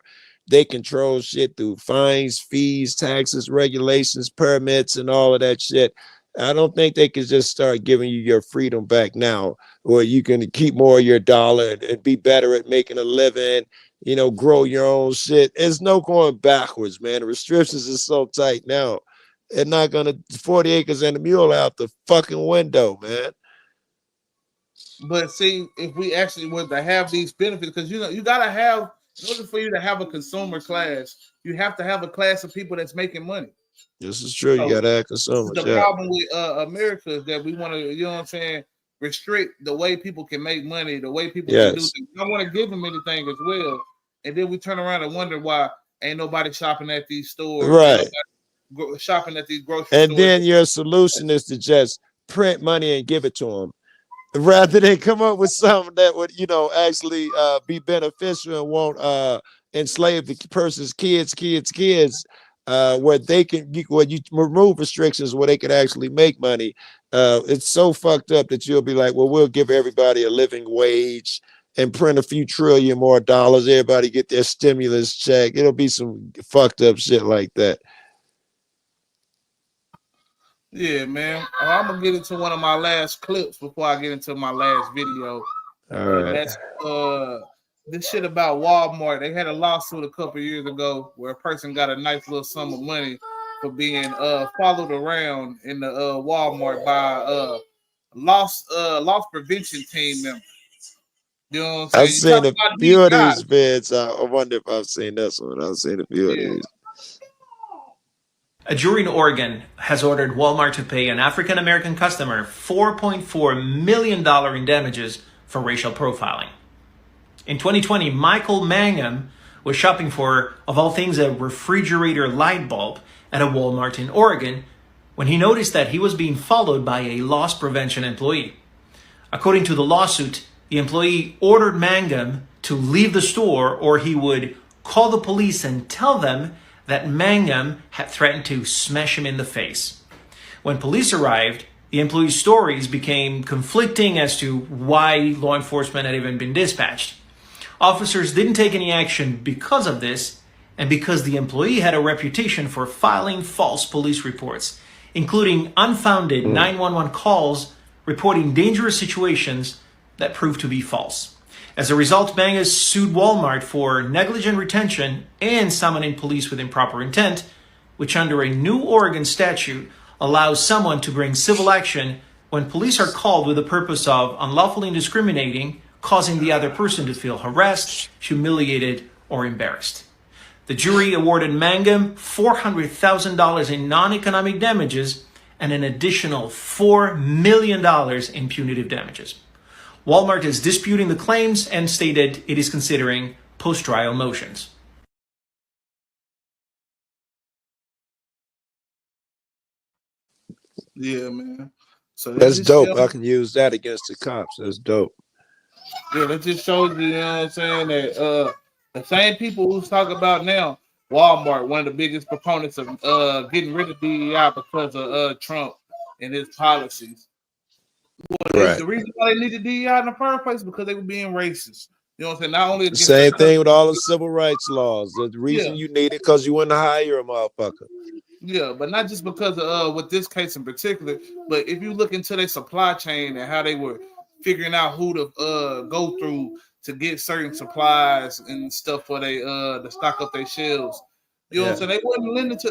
they control shit through fines, fees, taxes, regulations, permits, and all of that shit. I don't think they could just start giving you your freedom back now, or you can keep more of your dollar and be better at making a living, grow your own shit. There's no going backwards, man. The restrictions are so tight now. They're not gonna 40 acres and a mule out the fucking window, man. But see, if we actually were to have these benefits, because you gotta have, in order for you to have a consumer class, you have to have a class of people that's making money. This is true. You gotta have consumers. The problem with America is that we want to, you know what I'm saying, restrict the way people can make money, the way people can do things. I want to give them anything as well, and then we turn around and wonder why ain't nobody shopping at these stores, right? Shopping at these grocery stores. And then your solution is to just print money and give it to them, rather than come up with something that would, actually be beneficial and won't enslave the person's kids, where you remove restrictions where they can actually make money. It's so fucked up that you'll be like, well, we'll give everybody a living wage and print a few trillion more dollars. Everybody get their stimulus check. It'll be some fucked up shit like that. Yeah, man. I'm gonna get into one of my last clips before I get into my last video. All right. That's this shit about Walmart. They had a lawsuit a couple years ago where a person got a nice little sum of money for being followed around in the Walmart by loss prevention team members. You know what I'm saying? I've seen a few of these vids. I wonder if I've seen this one. I've seen a few of these. A jury in Oregon has ordered Walmart to pay an African-American customer $4.4 million in damages for racial profiling. In 2020, Michael Mangum was shopping for, of all things, a refrigerator light bulb at a Walmart in Oregon when he noticed that he was being followed by a loss prevention employee. According to the lawsuit, the employee ordered Mangum to leave the store or he would call the police and tell them that Mangum had threatened to smash him in the face. When police arrived, the employee's stories became conflicting as to why law enforcement had even been dispatched. Officers didn't take any action because of this, and because the employee had a reputation for filing false police reports, including unfounded 911 calls reporting dangerous situations that proved to be false. As a result, Mangum sued Walmart for negligent retention and summoning police with improper intent, which under a new Oregon statute allows someone to bring civil action when police are called with the purpose of unlawfully discriminating, causing the other person to feel harassed, humiliated, or embarrassed. The jury awarded Mangum $400,000 in non-economic damages and an additional $4 million in punitive damages. Walmart is disputing the claims and stated it is considering post-trial motions. Yeah, man. So that's dope. I can use that against the cops. That's dope. Yeah, that just shows you, you know what I'm saying, that The same people who's talking about now, Walmart, one of the biggest proponents of getting rid of DEI because of Trump and his policies. Right. The reason why they needed DEI in the first place is because they were being racist. You know what I'm saying? Not only The against same thing with all the civil rights laws. The reason Yeah. you need it because you want to hire a motherfucker. Yeah, but not just because of with this case in particular, but if you look into their supply chain and how they were figuring out who to go through to get certain supplies and stuff for they to stock up their shelves. You know what I'm saying?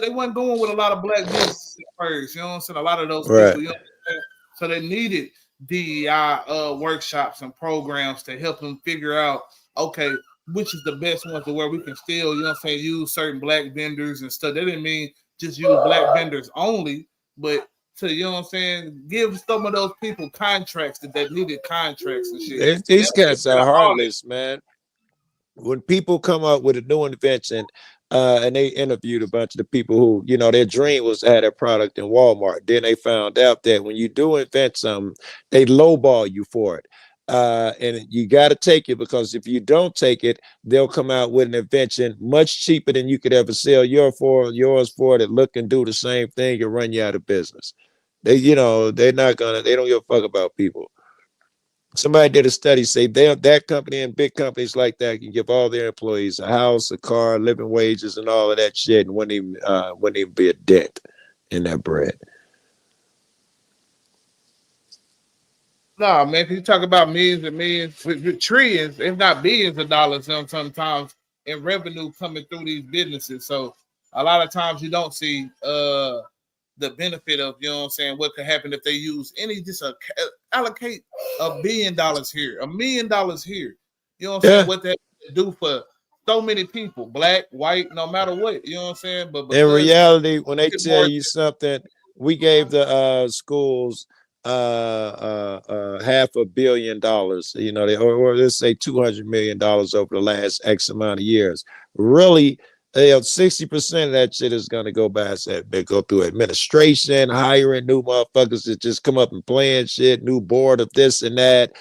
They wasn't going with a lot of black businesses at first. You know what I'm saying? A lot of those Right. people, you know what I'm saying? So they needed DEI workshops and programs to help them figure out, okay, which is the best one to where we can still, you know what I'm saying, use certain black vendors and stuff. That didn't mean just use black vendors only, but to, you know what I'm saying, give some of those people contracts that needed contracts and shit. These cats are heartless, man. When people come up with a new invention, and they interviewed a bunch of the people who, you know, their dream was to have that product in Walmart. Then they found out that when you do invent something, they lowball you for it. And you got to take it, because if you don't take it, they'll come out with an invention much cheaper than you could ever sell yours for that look and do the same thing and run you out of business. They, you know, they don't give a fuck about people. Somebody did a study, say that company and big companies like that can give all their employees a house, a car, living wages, and all of that shit, and wouldn't even be a dent in that bread. No, man, if you talk about millions and millions, with trillions, if not billions of dollars, sometimes in revenue coming through these businesses. So a lot of times you don't see the benefit of, you know what I'm saying, what could happen if they use allocate $1 billion here, $1 million here. You know what I'm saying? What that do for so many people, black, white, no matter what. You know what I'm saying? But in reality, when they tell you something, we gave the schools $500 million, you know, or let's say $200 million over the last X amount of years. Really, 60% of that shit is gonna go go through administration, hiring new motherfuckers that just come up and playing shit, new board of this and that,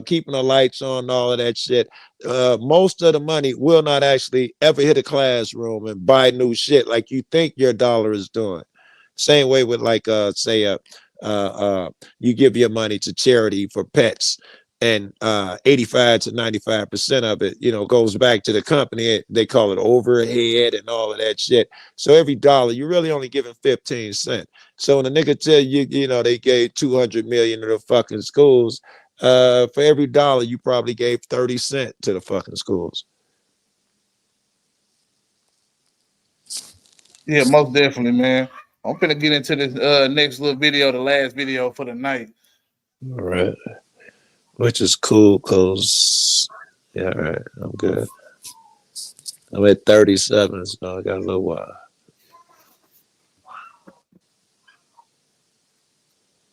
keeping the lights on, all of that shit. Most of the money will not actually ever hit a classroom and buy new shit like you think your dollar is doing. Same way with, like, say, you give your money to charity for pets, and 85 to 95% of it, you know, goes back to the company. They call it overhead and all of that shit. So every dollar, you're really only giving 15 cents. So when a nigga tell you, you know, they gave 200 million to the fucking schools, for every dollar, you probably gave 30 cents to the fucking schools. Yeah, most definitely, man. I'm finna get into this next little video, the last video for the night. All right. Which is cool, because, yeah, all right, I'm good. I'm at 37, so I got a little while.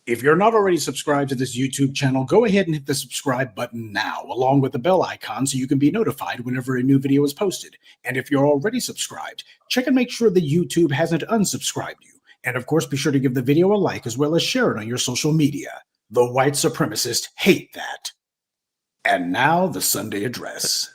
If you're not already subscribed to this YouTube channel, go ahead and hit the subscribe button now, along with the bell icon, so you can be notified whenever a new video is posted. And if you're already subscribed, check and make sure that YouTube hasn't unsubscribed you. And of course, be sure to give the video a like, as well as share it on your social media. The white supremacists hate that. And now, the Sunday address.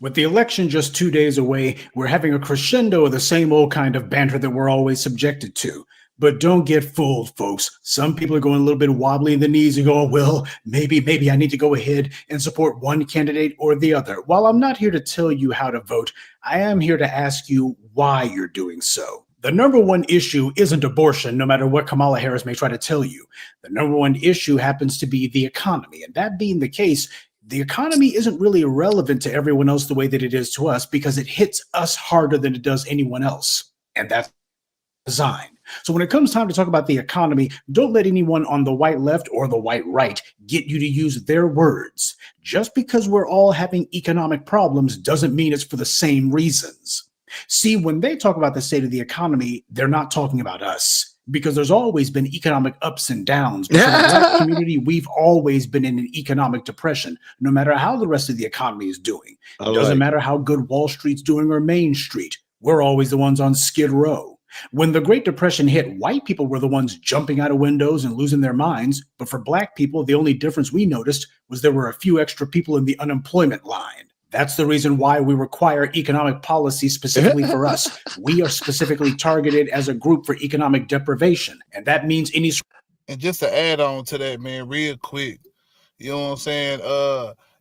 With the election just 2 days away, we're having a crescendo of the same old kind of banter that we're always subjected to. But don't get fooled, folks. Some people are going a little bit wobbly in the knees and going, well, maybe I need to go ahead and support one candidate or the other. While I'm not here to tell you how to vote, I am here to ask you why you're doing so. The number one issue isn't abortion, no matter what Kamala Harris may try to tell you. The number one issue happens to be the economy. And that being the case, the economy isn't really irrelevant to everyone else the way that it is to us, because it hits us harder than it does anyone else. And that's design. So when it comes time to talk about the economy, don't let anyone on the white left or the white right get you to use their words. Just because we're all having economic problems doesn't mean it's for the same reasons. See, when they talk about the state of the economy, they're not talking about us, because there's always been economic ups and downs. But for the black community, we've always been in an economic depression, no matter how the rest of the economy is doing. It doesn't matter how good Wall Street's doing or Main Street. We're always the ones on Skid Row. When the Great Depression hit, white people were the ones jumping out of windows and losing their minds. But for black people, the only difference we noticed was there were a few extra people in the unemployment line. That's the reason why we require economic policy specifically for us. We are specifically targeted as a group for economic deprivation. And that means any... And just to add on to that, man, real quick, you know what I'm saying?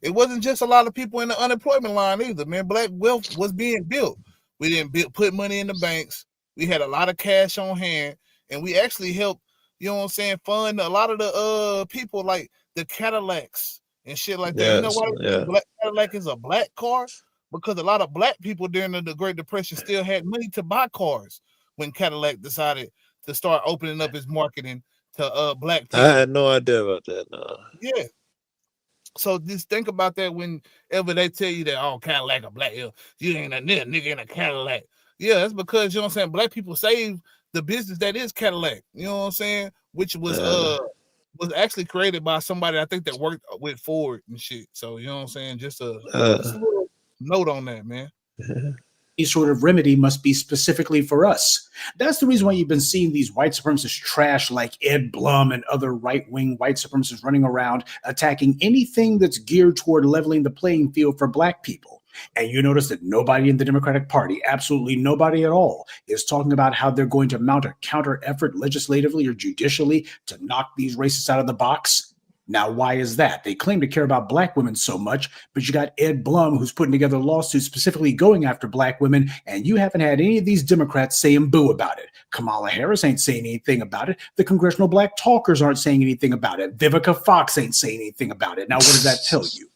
It wasn't just a lot of people in the unemployment line either, man. Black wealth was being built. We didn't put money in the banks. We had a lot of cash on hand, and we actually helped, you know what I'm saying, fund a lot of the people like the Cadillacs and shit like that. You know why Black Cadillac is a black car? Because a lot of black people during the Great Depression still had money to buy cars when Cadillac decided to start opening up its marketing to black people. I had no idea about that. No. Yeah. So just think about that whenever they tell you that, oh, Cadillac a black, you ain't a nigga in a Cadillac. Yeah, that's because, you know what I'm saying, black people saved the business that is Cadillac, you know what I'm saying, which was actually created by somebody I think that worked with Ford and shit. So, you know what I'm saying, just a little note on that, man. Any sort of remedy must be specifically for us. That's the reason why you've been seeing these white supremacist trash like Ed Blum and other right-wing white supremacists running around attacking anything that's geared toward leveling the playing field for black people. And you notice that nobody in the Democratic Party, absolutely nobody at all, is talking about how they're going to mount a counter effort legislatively or judicially to knock these racists out of the box. Now, why is that? They claim to care about black women so much, but you got Ed Blum who's putting together lawsuits specifically going after black women, and you haven't had any of these Democrats saying boo about it. Kamala Harris ain't saying anything about it. The congressional black talkers aren't saying anything about it. Vivica Fox ain't saying anything about it. Now, what does that tell you?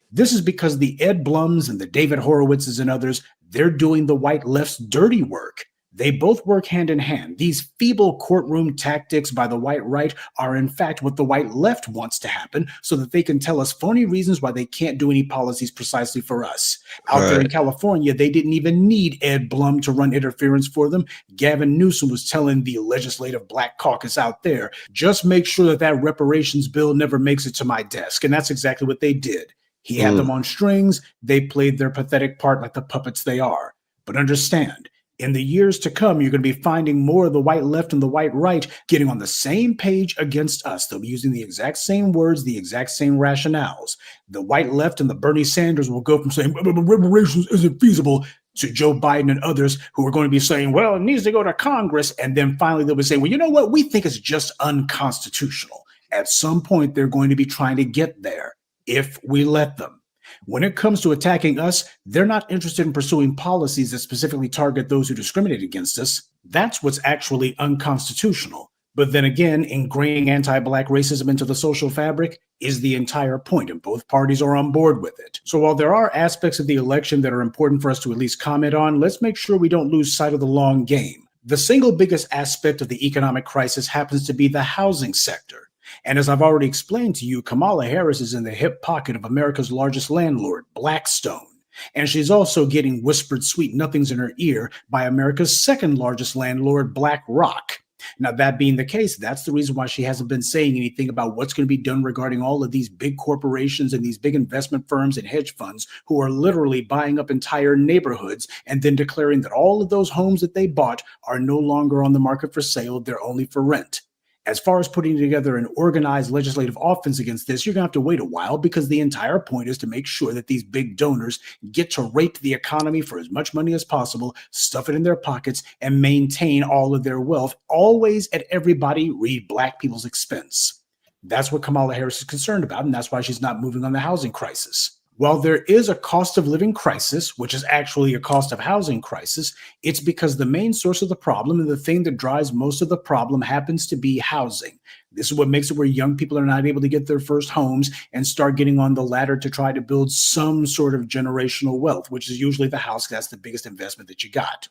This is because the Ed Blums and the David Horowitzes and others, they're doing the white left's dirty work. They both work hand in hand. These feeble courtroom tactics by the white right are in fact what the white left wants to happen so that they can tell us phony reasons why they can't do any policies precisely for us. Out there in California, they didn't even need Ed Blum to run interference for them. Gavin Newsom was telling the legislative black caucus out there, just make sure that that reparations bill never makes it to my desk. And that's exactly what they did. He had them on strings. They played their pathetic part like the puppets they are. But understand, in the years to come, you're going to be finding more of the white left and the white right getting on the same page against us. They'll be using the exact same words, the exact same rationales. The white left and the Bernie Sanders will go from saying reparations isn't feasible to Joe Biden and others who are going to be saying, well, it needs to go to Congress. And then finally they'll be saying, well, you know what? We think it's just unconstitutional. At some point, they're going to be trying to get there if we let them. When it comes to attacking us, they're not interested in pursuing policies that specifically target those who discriminate against us. That's what's actually unconstitutional. But then again, ingraining anti-black racism into the social fabric is the entire point, and both parties are on board with it. So while there are aspects of the election that are important for us to at least comment on, let's make sure we don't lose sight of the long game. The single biggest aspect of the economic crisis happens to be the housing sector. And as I've already explained to you, Kamala Harris is in the hip pocket of America's largest landlord, Blackstone. And she's also getting whispered sweet nothings in her ear by America's second largest landlord, BlackRock. Now, that being the case, that's the reason why she hasn't been saying anything about what's going to be done regarding all of these big corporations and these big investment firms and hedge funds who are literally buying up entire neighborhoods and then declaring that all of those homes that they bought are no longer on the market for sale, they're only for rent. As far as putting together an organized legislative offense against this, you're going to have to wait a while because the entire point is to make sure that these big donors get to rape the economy for as much money as possible, stuff it in their pockets, and maintain all of their wealth, always at everybody, read black people's expense. That's what Kamala Harris is concerned about, and that's why she's not moving on the housing crisis. While there is a cost of living crisis, which is actually a cost of housing crisis, it's because the main source of the problem and the thing that drives most of the problem happens to be housing. This is what makes it where young people are not able to get their first homes and start getting on the ladder to try to build some sort of generational wealth, which is usually the house. That's the biggest investment that you got.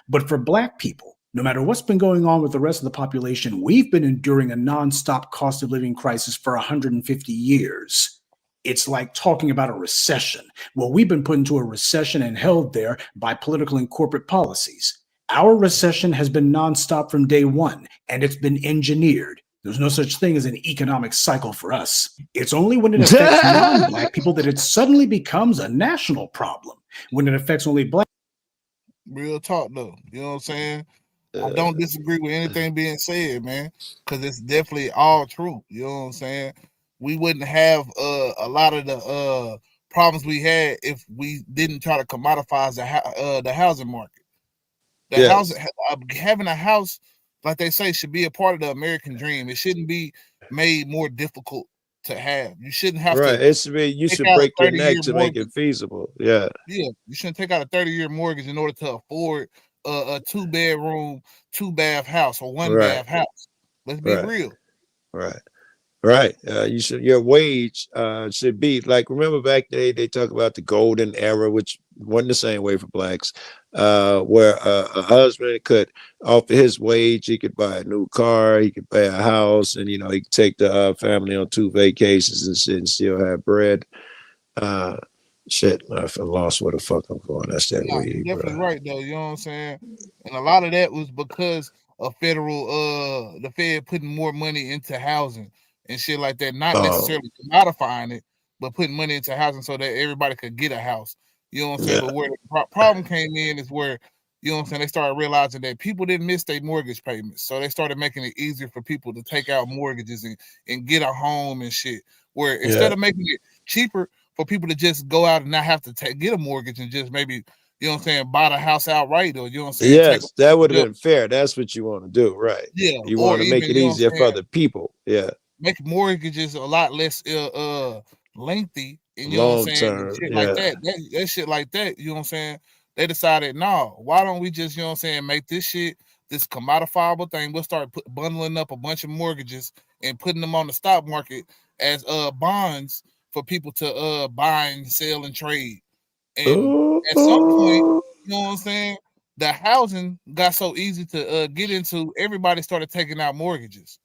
But for black people, no matter what's been going on with the rest of the population, we've been enduring a nonstop cost of living crisis for 150 years. It's like talking about a recession. Well, we've been put into a recession and held there by political and corporate policies. Our recession has been nonstop from day one, and it's been engineered. There's no such thing as an economic cycle for us. It's only when it affects non-black people that it suddenly becomes a national problem. When it affects only black. Real talk, though. You know what I'm saying? I don't disagree with anything being said, man, because it's definitely all true. You know what I'm saying? We wouldn't have a lot of the problems we had if we didn't try to commodify the housing market. The Yes. housing, having a house, like they say, should be a part of the American dream. It shouldn't be made more difficult to have. You shouldn't have Right. to It should be, you take should out a break your 30-year neck to make mortgage. it feasible. Yeah. Yeah, you shouldn't take out a 30-year mortgage in order to afford a 2-bedroom, 2-bath house or 1-bath house. Let's be real. Right. Right. You should, your wage should be like, remember back then they talk about the golden era, which wasn't the same way for blacks, where a husband could offer his wage, he could buy a new car, he could buy a house, and he could take the family on 2 vacations and shit and still have bread. Shit, I lost where the fuck I'm going. That's that Nah, weed, you're definitely bro. right though. You know what I'm saying? And a lot of that was because of the Fed putting more money into housing and shit like that, not necessarily modifying it, but putting money into housing so that everybody could get a house. You know what I'm saying? Yeah. But where the problem came in is where, you know what I'm saying, they started realizing that people didn't miss their mortgage payments. So they started making it easier for people to take out mortgages and get a home and shit. Where instead of making it cheaper for people to just go out and not have to get a mortgage and just maybe, you know what I'm saying, buy the house outright, or you know what I'm saying, Yes, that would have been fair. That's what you want to do, right? Yeah, You or want to make even, it you know what easier I'm for saying, other people. Yeah. make mortgages a lot less lengthy, and you know what I'm Long saying, and term. shit like Yeah. that shit like that, you know what I'm saying? They decided, no, why don't we just, you know what I'm saying, make this shit this commodifiable thing. We'll start bundling up a bunch of mortgages and putting them on the stock market as bonds for people to buy and sell and trade. And at some point, you know what I'm saying, the housing got so easy to get into, everybody started taking out mortgages.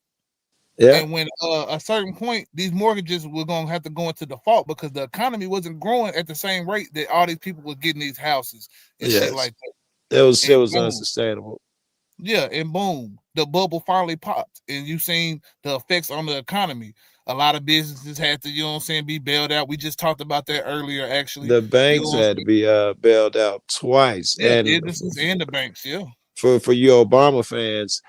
Yeah. And when a certain point, these mortgages were gonna have to go into default because the economy wasn't growing at the same rate that all these people were getting these houses and shit Yes. like that. It was Boom. unsustainable. Yeah, and boom, the bubble finally popped, and you seen the effects on the economy. A lot of businesses had to, you know what I'm saying, be bailed out. We just talked about that earlier, actually. The You know banks what I'm had to saying? be bailed out twice. Yeah, And businesses and the banks, yeah. for you Obama fans,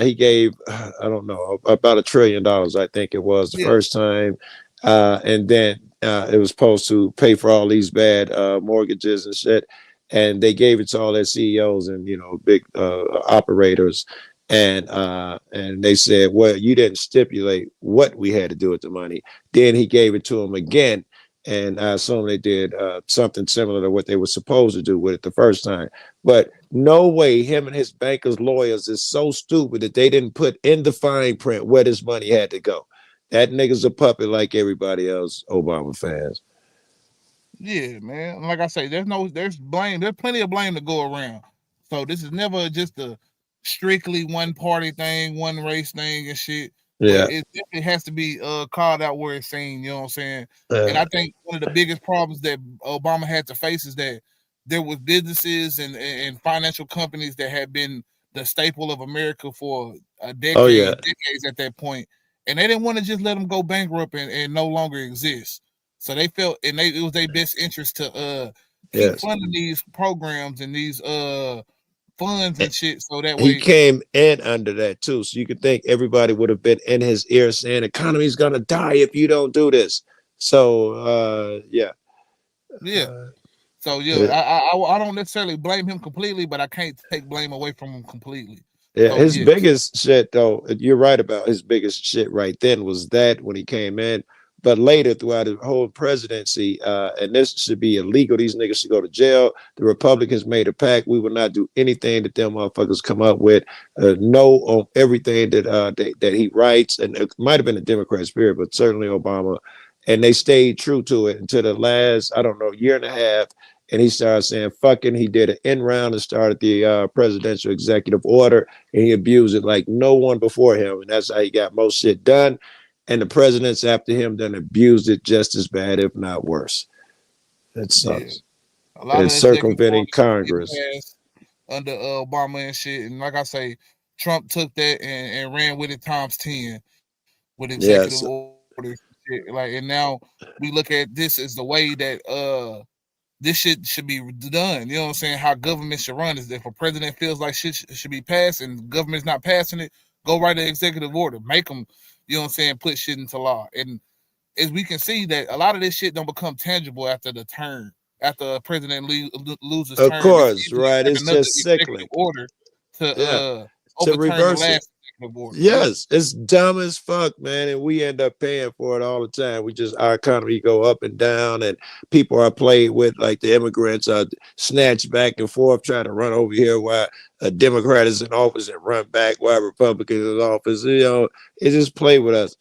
he gave, I don't know, about $1 trillion, I think it was the Yeah. first time. And then it was supposed to pay for all these bad mortgages and shit. And they gave it to all their CEOs and big operators. And they said, well, you didn't stipulate what we had to do with the money. Then he gave it to them again. And I assume they did something similar to what they were supposed to do with it the first time. But no way him and his bankers' lawyers is so stupid that they didn't put in the fine print where this money had to go. That nigga's a puppet like everybody else, Obama fans. Yeah, man. Like I say, there's blame. There's plenty of blame to go around. So this is never just a strictly one party thing, one race thing and shit. Yeah. But it definitely has to be called out where it's seen, you know what I'm saying? Yeah. And I think one of the biggest problems that Obama had to face is that there was businesses and financial companies that had been the staple of America for a decade, decades at that point. And they didn't want to just let them go bankrupt and no longer exist. So they felt, and it was their best interest to keep funding these programs and these funds and shit. So that He way, came in under that too. So you could think everybody would have been in his ear saying, economy's gonna die if you don't do this. So yeah. So I don't necessarily blame him completely, but I can't take blame away from him completely. Yeah, So, his biggest shit though, you're right about his biggest shit right then was that when he came in. But later throughout his whole presidency, and this should be illegal, these niggas should go to jail. The Republicans made a pact. We will not do anything that them motherfuckers come up with. No on everything that he writes. And it might have been a Democrat spirit, but certainly Obama. And they stayed true to it until the last, I don't know, year and a half. And he started saying fucking. He did an end round and started the presidential executive order, and he abused it like no one before him. And that's how he got most shit done. And the presidents after him then abused it just as bad, if not worse. That sucks. A lot It's of executive circumventing orders Congress. passed under Obama and shit. And like I say, Trump took that and ran with it times 10 with executive Yes. orders and shit. Like, and now we look at this as the way that this shit should be done. You know what I'm saying? How government should run is if a president feels like shit should be passed and the government's not passing it, go write an executive order. Make them, you know what I'm saying, put shit into law. And is we can see that a lot of this shit don't become tangible after a president loses Of term. course, right? It's just cyclic. Order to To overturn the reverse it. last executive order. Yes, it's dumb as fuck, man, and we end up paying for it all the time. Our economy go up and down, and people are played with, like the immigrants are snatched back and forth, trying to run over here while a Democrat is in office and run back while a Republican is in office. It just play with us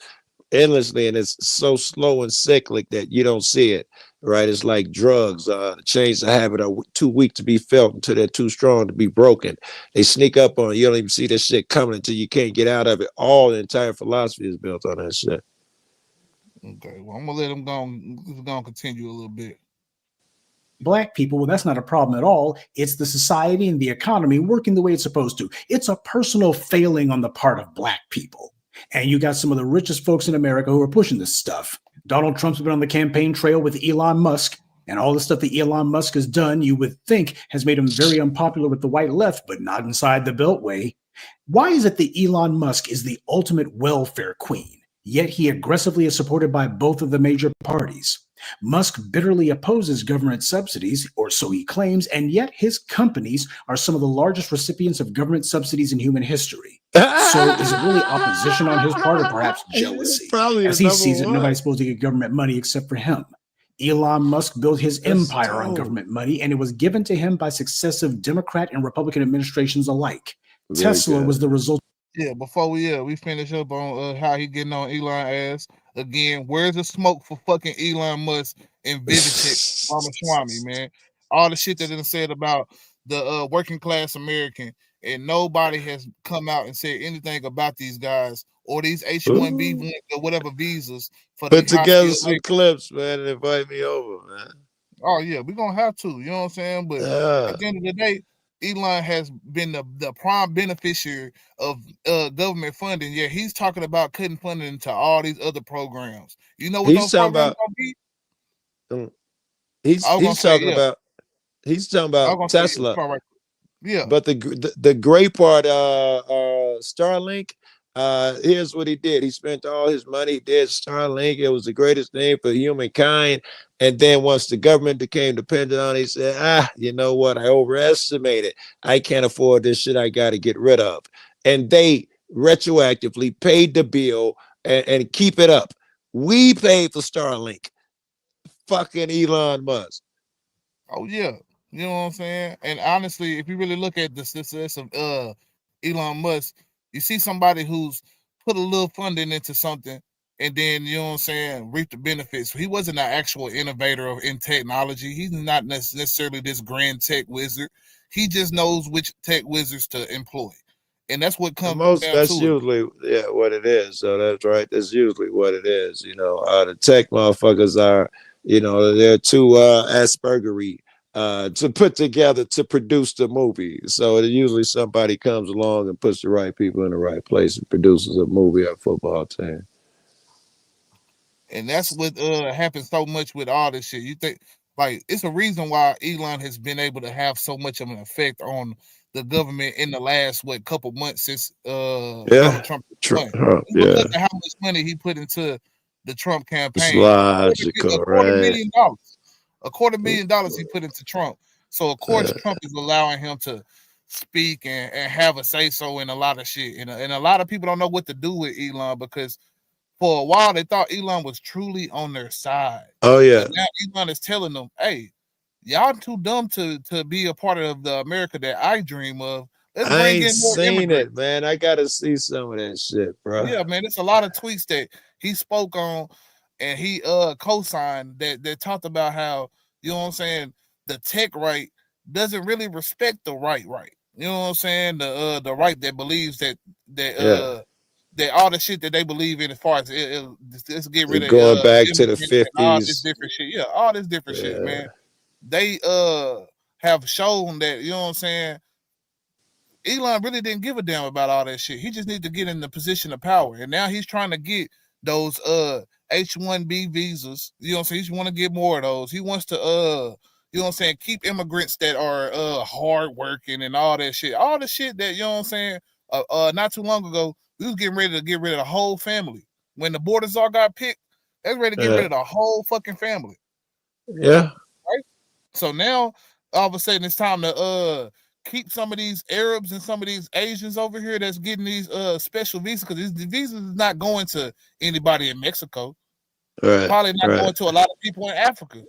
endlessly, and it's so slow and cyclic that you don't see it. Right? It's like drugs. Change the habit are too weak to be felt until they're too strong to be broken. They sneak up on you. You don't even see this shit coming until you can't get out of it. All the entire philosophy is built on that shit. Okay, well, I'm gonna let him go continue a little bit. Black people, well, that's not a problem at all. It's the society and the economy working the way it's supposed to. It's a personal failing on the part of Black people. And you got some of the richest folks in America who are pushing this stuff. Donald Trump's been on the campaign trail with Elon Musk, and all the stuff that Elon Musk has done, you would think, has made him very unpopular with the white left, but not inside the Beltway. Why is it that Elon Musk is the ultimate welfare queen, yet he aggressively is supported by both of the major parties? Musk bitterly opposes government subsidies, or so he claims, and yet his companies are some of the largest recipients of government subsidies in human history. So is it really opposition on his part, or perhaps jealousy? As he sees it, nobody's supposed to get government money except for him. Elon Musk built his empire on government money, and it was given to him by successive Democrat and Republican administrations alike. Tesla was the result. Yeah, before we finish up on how he getting on Elon ass again. Where's the smoke for fucking Elon Musk and Vivitek Ramaswamy, man? All the shit that they said about the working class American, and nobody has come out and said anything about these guys or these H-1B or whatever visas for Put the together some clips, man, and invite me over, man. Oh yeah, we're gonna have to, you know what I'm saying? But at the end of the day, Elon has been the prime beneficiary of government funding. Yeah, he's talking about cutting funding into all these other programs. You know what He's those talking programs about. gonna be? He's talking about Tesla. Yeah. But the great part, Starlink. Here's what he did. He spent all his money. He did Starlink. It was the greatest thing for humankind. And then once the government became dependent on it, he said, you know what? I overestimated. I can't afford this shit. I got to get rid of. And they retroactively paid the bill and keep it up. We paid for Starlink. Fucking Elon Musk. Oh yeah. You know what I'm saying? And honestly, if you really look at the success of Elon Musk, you see somebody who's put a little funding into something and then, you know what I'm saying, reap the benefits. He wasn't an actual innovator in technology. He's not necessarily this grand tech wizard. He just knows which tech wizards to employ. And that's what comes down That's to usually what it is. So that's right. That's usually what it is. The tech motherfuckers are, they're too Aspergery to put together to produce the movie. So usually somebody comes along and puts the right people in the right place and produces a movie or a football team. And that's what happens so much with all this shit. You think it's a reason why Elon has been able to have so much of an effect on the government in the last couple months since Donald Trump won. Because of how much money he put into the Trump campaign. It's logical, $250,000. $250,000 he put into Trump. So of course Trump is allowing him to speak and have a say so in a lot of shit. And a lot of people don't know what to do with Elon because for a while they thought Elon was truly on their side. Oh yeah. But now Elon is telling them, hey, y'all too dumb to be a part of the America that I dream of. Let's bring in more immigrants. It, man. I gotta see some of that shit, bro. Yeah, man. It's a lot of tweets that he spoke on and he co-signed that talked about how, you know what I'm saying, the tech right doesn't really respect the right. You know what I'm saying? The right that believes that all the shit that they believe in as far as let's get rid of going back to the 50s. All this different shit. Yeah, all this different shit, man. They have shown that, you know what I'm saying, Elon really didn't give a damn about all that shit. He just needs to get in the position of power. And now he's trying to get those H-1B visas. You know what I'm saying? He want to get more of those. He wants to you know what I'm saying, keep immigrants that are hardworking and all that shit. All the shit that, you know what I'm saying, not too long ago, we was getting ready to get rid of the whole family. When the borders all got picked, They was ready to get rid of the whole fucking family. Yeah. Right. So now all of a sudden it's time to keep some of these Arabs and some of these Asians over here that's getting these special visas, because the visas is not going to anybody in Mexico. Right. Probably not going to a lot of people in Africa.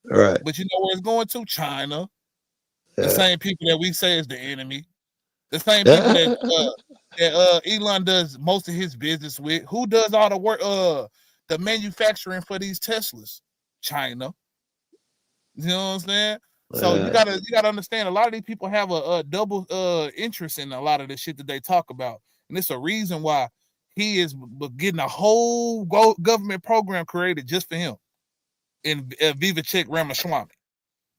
Right. But you know where it's going to? China. Yeah. The same people that we say is the enemy. The same people that Elon does most of his business with. Who does all the work, the manufacturing for these Teslas? China. You know what I'm saying? So you gotta understand, a lot of these people have a double interest in a lot of the shit that they talk about, and it's a reason why he is getting a whole government program created just for him in Vivek Ramaswamy.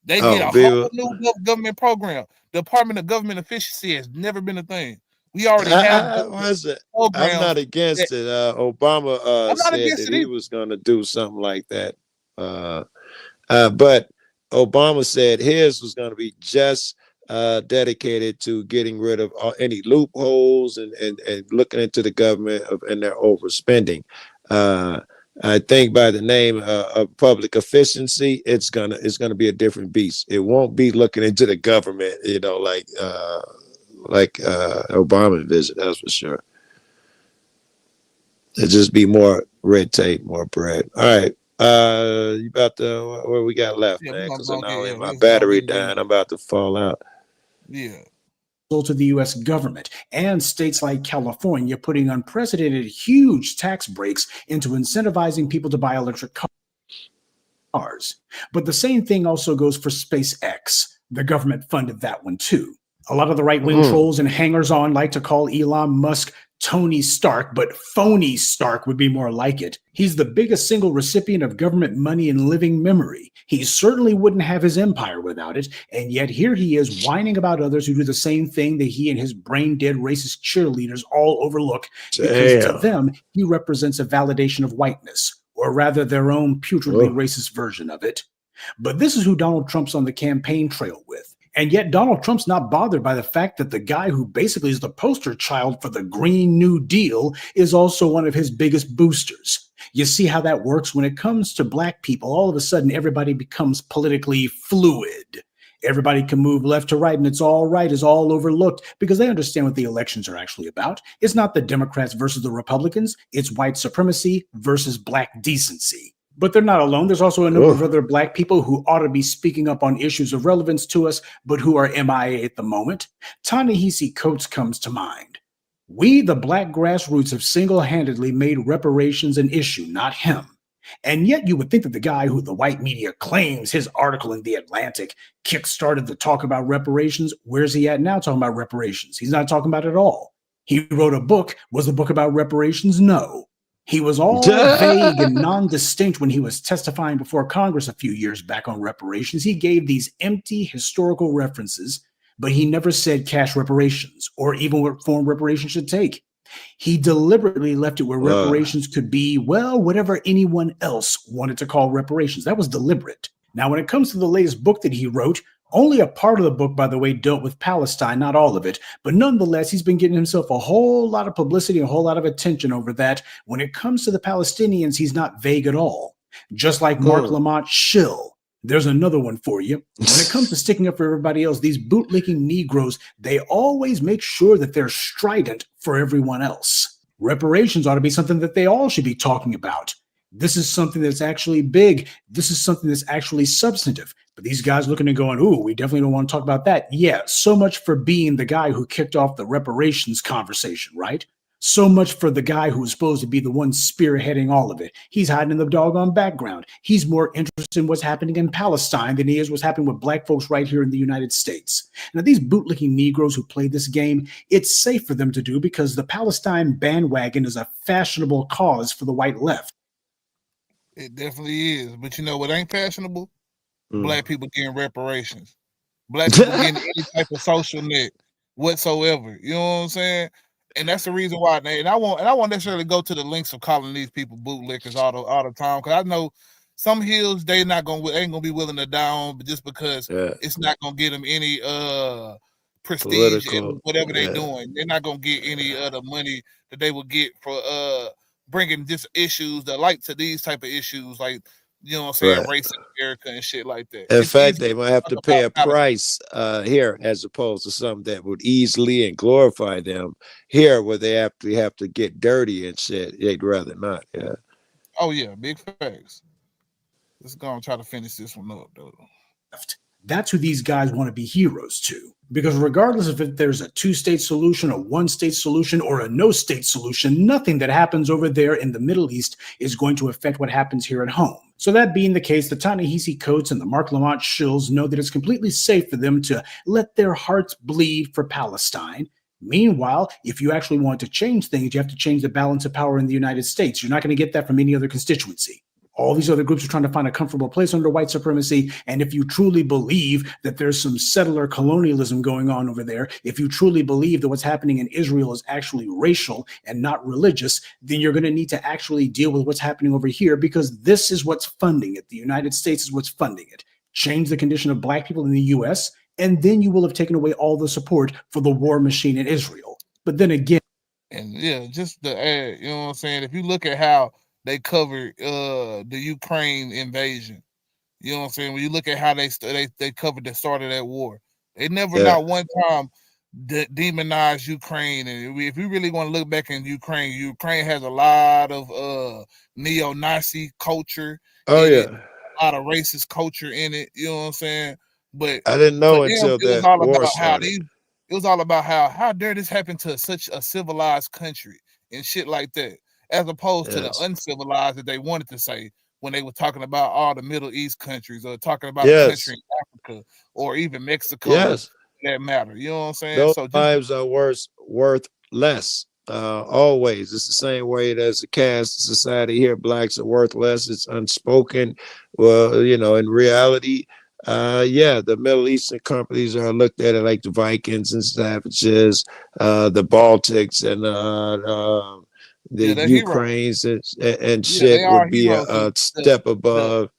They get a whole new government program. Department of Government Efficiency has never been a thing. We already have I'm not against it. Obama said that he was going to do something like that. But Obama said his was going to be just dedicated to getting rid of any loopholes and looking into the government and their overspending. I think by the name of public efficiency, it's gonna be a different beast. It won't be looking into the government, like Obama envisioned. That's for sure. It'll just be more red tape, more bread. All right. You about to where we got left, man? Because my battery dying. I'm about to fall out. Yeah. To the U.S. government and states like California putting unprecedented huge tax breaks into incentivizing people to buy electric cars. But the same thing also goes for SpaceX. The government funded that one too. A lot of the right-wing trolls and hangers-on like to call Elon Musk Tony Stark, but phony Stark would be more like it. He's the biggest single recipient of government money in living memory. He certainly wouldn't have his empire without it, and yet here he is whining about others who do the same thing that he and his brain-dead racist cheerleaders all overlook, because to them, he represents a validation of whiteness, or rather their own putridly racist version of it. But this is who Donald Trump's on the campaign trail with. And yet Donald Trump's not bothered by the fact that the guy who basically is the poster child for the Green New Deal is also one of his biggest boosters. You see how that works? When it comes to black people, all of a sudden everybody becomes politically fluid. Everybody can move left to right, and it's all right, is all overlooked because they understand what the elections are actually about. It's not the Democrats versus the Republicans. It's white supremacy versus black decency. But they're not alone. There's also a number of other black people who ought to be speaking up on issues of relevance to us, but who are MIA at the moment. Ta-Nehisi Coates comes to mind. We, the black grassroots, have single-handedly made reparations an issue, not him. And yet you would think that the guy who the white media claims his article in The Atlantic kickstarted the talk about reparations, where's he at now talking about reparations? He's not talking about it at all. He wrote a book. Was the book about reparations? No. He was all vague and non-distinct when he was testifying before Congress a few years back on reparations. He gave these empty historical references, but he never said cash reparations or even what form reparations should take. He deliberately left it where reparations could be, well, whatever anyone else wanted to call reparations. That was deliberate. Now, when it comes to the latest book that he wrote, only a part of the book, by the way, dealt with Palestine, not all of it. But nonetheless, he's been getting himself a whole lot of publicity, a whole lot of attention over that. When it comes to the Palestinians, he's not vague at all. Just like Mark Lamont Schill. There's another one for you. When it comes to sticking up for everybody else, these bootlicking Negroes, they always make sure that they're strident for everyone else. Reparations ought to be something that they all should be talking about. This is something that's actually big. This is something that's actually substantive. But these guys looking and going, ooh, we definitely don't want to talk about that. Yeah, so much for being the guy who kicked off the reparations conversation, right? So much for the guy who was supposed to be the one spearheading all of it. He's hiding in the doggone background. He's more interested in what's happening in Palestine than he is what's happening with black folks right here in the United States. Now, these bootlicking Negroes who play this game, it's safe for them to do because the Palestine bandwagon is a fashionable cause for the white left. It definitely is. But you know what ain't fashionable? Black people getting reparations. Black people getting any type of social net whatsoever. You know what I'm saying? And that's the reason why. And I won't necessarily go to the links of calling these people bootlickers all the time, because I know some hills they ain't gonna be willing to die on, but just because it's not gonna get them any prestige in whatever they're doing. They're not gonna get any of the money that they would get for bringing just issues, the light to these type of issues, like you know what I'm saying, Right. race in America and shit like that. In It's fact, easy they might have to talk pay a about how to- price here as opposed to something that would easily and glorify them here, where they actually have to get dirty and shit. They'd rather not. Yeah. Oh yeah, big facts. Let's go and try to finish this one up, though. That's who these guys want to be heroes to. Because regardless of if there's a two-state solution, a one-state solution, or a no-state solution, nothing that happens over there in the Middle East is going to affect what happens here at home. So that being the case, the Ta-Nehisi Coates and the Mark Lamont shills know that it's completely safe for them to let their hearts bleed for Palestine. Meanwhile, if you actually want to change things, you have to change the balance of power in the United States. You're not going to get that from any other constituency. All these other groups are trying to find a comfortable place under white supremacy. And if you truly believe that there's some settler colonialism going on over there, if you truly believe that what's happening in Israel is actually racial and not religious, then you're going to need to actually deal with what's happening over here, because this is what's funding it. The United States is what's funding it. Change the condition of black people in the US, and then you will have taken away all the support for the war machine in Israel. But then again, and yeah, just the add, you know what I'm saying? If you look at how they covered the Ukraine invasion, you know what I'm saying? When you look at how they covered the start of that war, they never not one time demonized Ukraine. And if you really want to look back in Ukraine, Ukraine has a lot of neo-Nazi culture. Oh in yeah. it, a lot of racist culture in it. You know what I'm saying? But I didn't know until it was that all war about how started. it was all about how dare this happen to such a civilized country and shit like that, as opposed to the uncivilized that they wanted to say when they were talking about all the Middle East countries, or talking about a country in Africa or even Mexico, Yes. for that matter. You know what I'm saying? Those So just lives are worth less. Always. It's the same way as the caste society here. Blacks are worth less. It's unspoken. Well, you know, in reality, yeah, the Middle Eastern companies are looked at it like the Vikings and savages, the Baltics and the they're Ukraines and yeah, shit they are would be heroes. a step above.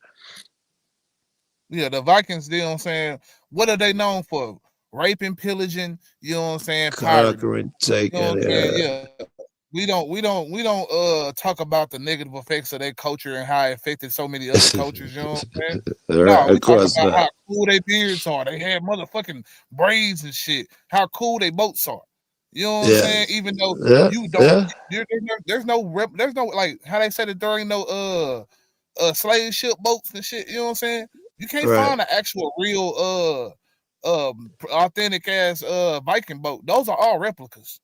The Vikings, you know what I'm saying? What are they known for? Raping, pillaging, you know what I'm saying? Pirating. Conquering, You know taking, what I'm saying? Yeah. We don't talk about the negative effects of their culture and how it affected so many other cultures, you know what I'm saying? No, we Of talk course about not. how cool their beards are. They had motherfucking braids and shit. How cool their boats are. You know what I'm Yeah. saying? Even though Yeah. you don't, Yeah. there's no like how they said it during no slave ship boats and shit. You know what I'm saying? You can't Right. find an actual real authentic ass Viking boat. Those are all replicas.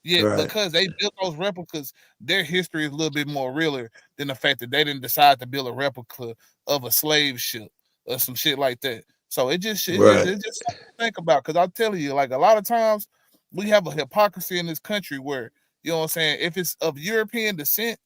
Yet Right. because they built those replicas, their history is a little bit more realer than the fact that they didn't decide to build a replica of a slave ship or some shit like that. So it's just something to think about. Because I'm telling you, like a lot of times we have a hypocrisy in this country where, you know what I'm saying, if it's of European descent,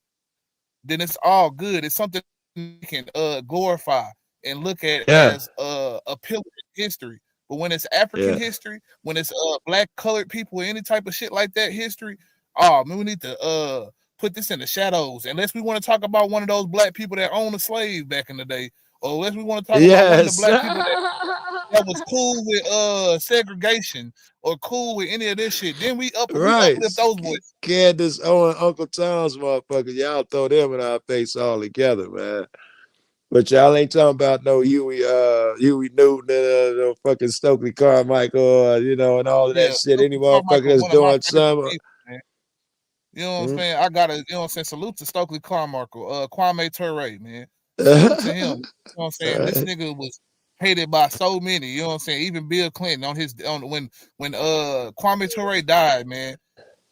then it's all good. It's something you can glorify and look at Yeah. as a pillar of history. But when it's African history, when it's black colored people, any type of shit like that history, oh man, we need to put this in the shadows. Unless we want to talk about one of those black people that owned a slave back in the day, or unless we want to talk about one of the Yes. black people that was cool with segregation or cool with any of this shit, then we Right. uplift those voices. Candace Owen, Uncle Tom's motherfuckers. Y'all throw them in our face all together, man. But y'all ain't talking about no Huey Newton, no fucking Stokely Carmichael, you know, and all of that shit. Any motherfucker that's doing something. You know what I'm saying? I gotta, you know what I'm saying? Salute to Stokely Carmichael, Kwame Ture, man. Salute to him. You know what I'm saying? This nigga was hated by so many, you know what I'm saying? Even Bill Clinton when Kwame Ture died, man.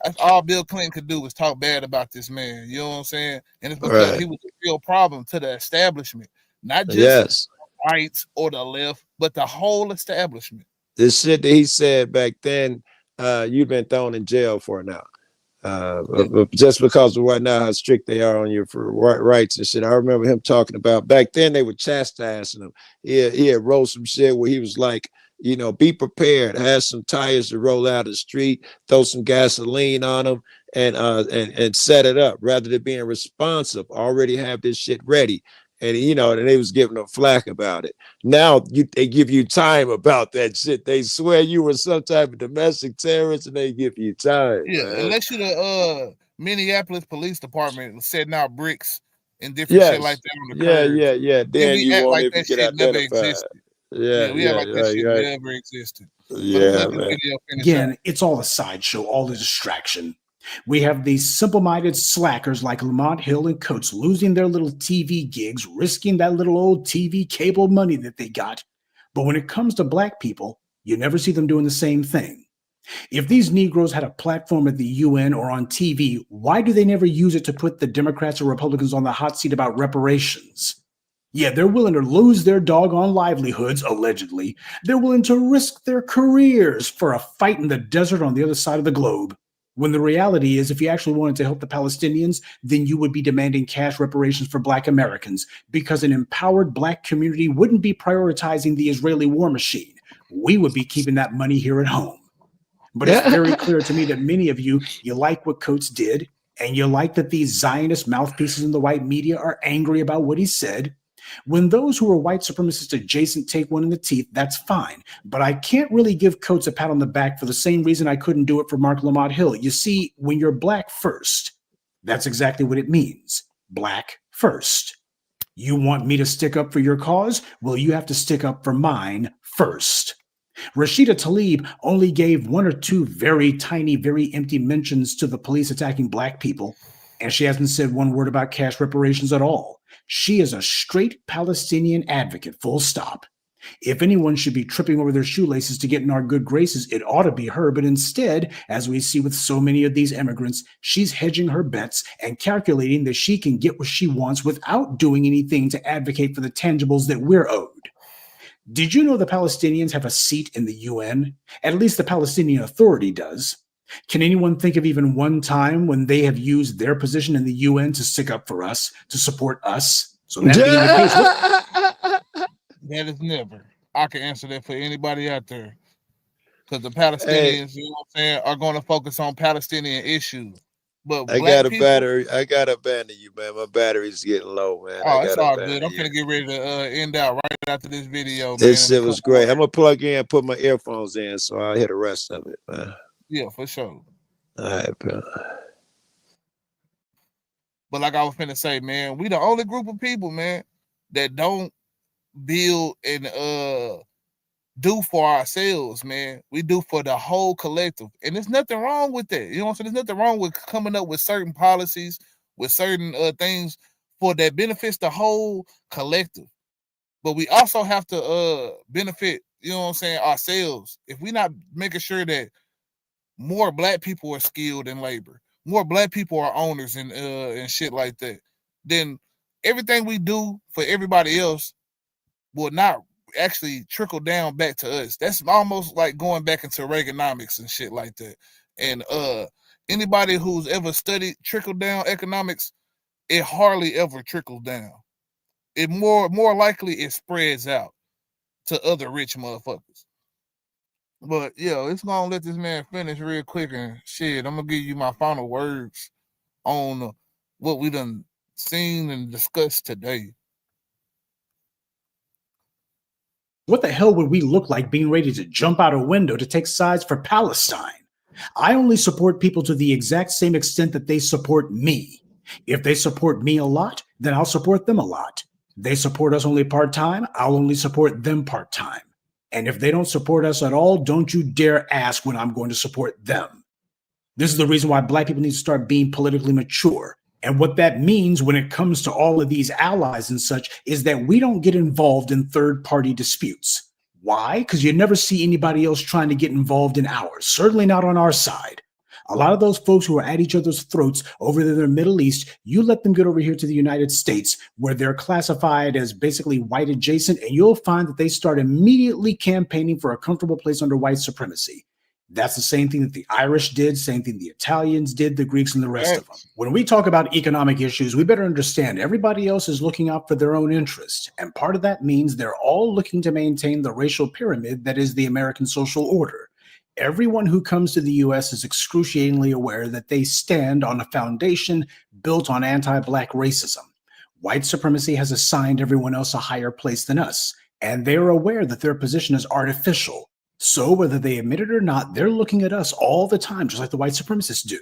That's all Bill Clinton could do was talk bad about this man. You know what I'm saying? And it's because he was a real problem to the establishment, not just rights or the left, but the whole establishment. The shit that he said back then, you've been thrown in jail for now. Just because of right now how strict they are on your rights and shit. I remember him talking about back then they were chastising him. He had wrote some shit where he was like, you know, be prepared, have some tires to roll out the street, throw some gasoline on them, and set it up rather than being responsive. Already have this shit ready. And you know, and they was giving them flack about it. Now they give you time about that shit. They swear you were some type of domestic terrorist, and they give you time. Yeah, man. unless you the Minneapolis Police Department was setting out bricks and different shit like Yes. that on the Yeah, curbs. yeah, yeah. Then Then we you act won't like even that get shit never identified. existed. Yeah, We act yeah, like that shit yeah. never existed. But Yeah, let this man. video finish Again, out. it's all a sideshow, all a distraction. We have these simple-minded slackers like Lamont Hill and Coates losing their little TV gigs, risking that little old TV cable money that they got. But when it comes to black people, you never see them doing the same thing. If these Negroes had a platform at the UN or on TV, why do they never use it to put the Democrats or Republicans on the hot seat about reparations? Yeah, they're willing to lose their doggone livelihoods, allegedly. They're willing to risk their careers for a fight in the desert on the other side of the globe. When the reality is, if you actually wanted to help the Palestinians, then you would be demanding cash reparations for Black Americans, because an empowered Black community wouldn't be prioritizing the Israeli war machine. We would be keeping that money here at home. But it's very clear to me that many of you like what Coates did, and you like that these Zionist mouthpieces in the white media are angry about what he said. When those who are white supremacist adjacent take one in the teeth, that's fine. But I can't really give Coates a pat on the back for the same reason I couldn't do it for Mark Lamont Hill. You see, when you're black first, that's exactly what it means. Black first. You want me to stick up for your cause? Well, you have to stick up for mine first. Rashida Tlaib only gave one or two very tiny, very empty mentions to the police attacking black people, and she hasn't said one word about cash reparations at all. She is a straight Palestinian advocate, full stop. If anyone should be tripping over their shoelaces to get in our good graces, it ought to be her, but instead, as we see with so many of these immigrants, she's hedging her bets and calculating that she can get what she wants without doing anything to advocate for the tangibles that we're owed. Did you know the Palestinians have a seat in the UN? At least the Palestinian Authority does. Can anyone think of even one time when they have used their position in the UN to stick up for us, to support us? So that being the case, that is never. I can answer that for anybody out there. Because the Palestinians, you know what I'm saying, are going to focus on Palestinian issues. But I got a battery. I got to abandon you, man. My battery's getting low, man. Oh, it's all good. I'm finna get ready to end out right after this video, man. This shit was great. I'm gonna plug in, put my earphones in, so I'll hear the rest of it, man. Yeah, for sure. All right, bro. But like I was finna say, man, we the only group of people, man, that don't build and do for ourselves, man. We do for the whole collective. And there's nothing wrong with that. You know what I'm saying? There's nothing wrong with coming up with certain policies, with certain things for that benefits the whole collective. But we also have to benefit, you know what I'm saying, ourselves. If we're not making sure that more black people are skilled in labor, more black people are owners and shit like that, then everything we do for everybody else will not actually trickle down back to us. That's almost like going back into Reaganomics and shit like that. And anybody who's ever studied trickle down economics, it hardly ever trickles down. It more likely it spreads out to other rich motherfuckers. But yeah, it's gonna let this man finish real quick and shit. I'm gonna give you my final words on what we done seen and discussed today. what the hell would we look like being ready to jump out a window to take sides for Palestine? I only support people to the exact same extent that they support me. If they support me a lot, then I'll support them a lot. They support us only part-time, I'll only support them part-time. And if they don't support us at all, don't you dare ask when I'm going to support them. This is the reason why black people need to start being politically mature. And what that means when it comes to all of these allies and such is that we don't get involved in third-party disputes. Why? Because you never see anybody else trying to get involved in ours, certainly not on our side. A lot of those folks who are at each other's throats over there in the Middle East, you let them get over here to the United States where they're classified as basically white adjacent, and you'll find that they start immediately campaigning for a comfortable place under white supremacy. That's the same thing that the Irish did, same thing the Italians did, the Greeks, and the rest of them. When we talk about economic issues, we better understand everybody else is looking out for their own interest. And part of that means they're all looking to maintain the racial pyramid that is the American social order. Everyone who comes to the U.S. is excruciatingly aware that they stand on a foundation built on anti-black racism. White supremacy has assigned everyone else a higher place than us, and they're aware that their position is artificial. So whether they admit it or not, they're looking at us all the time, just like the white supremacists do.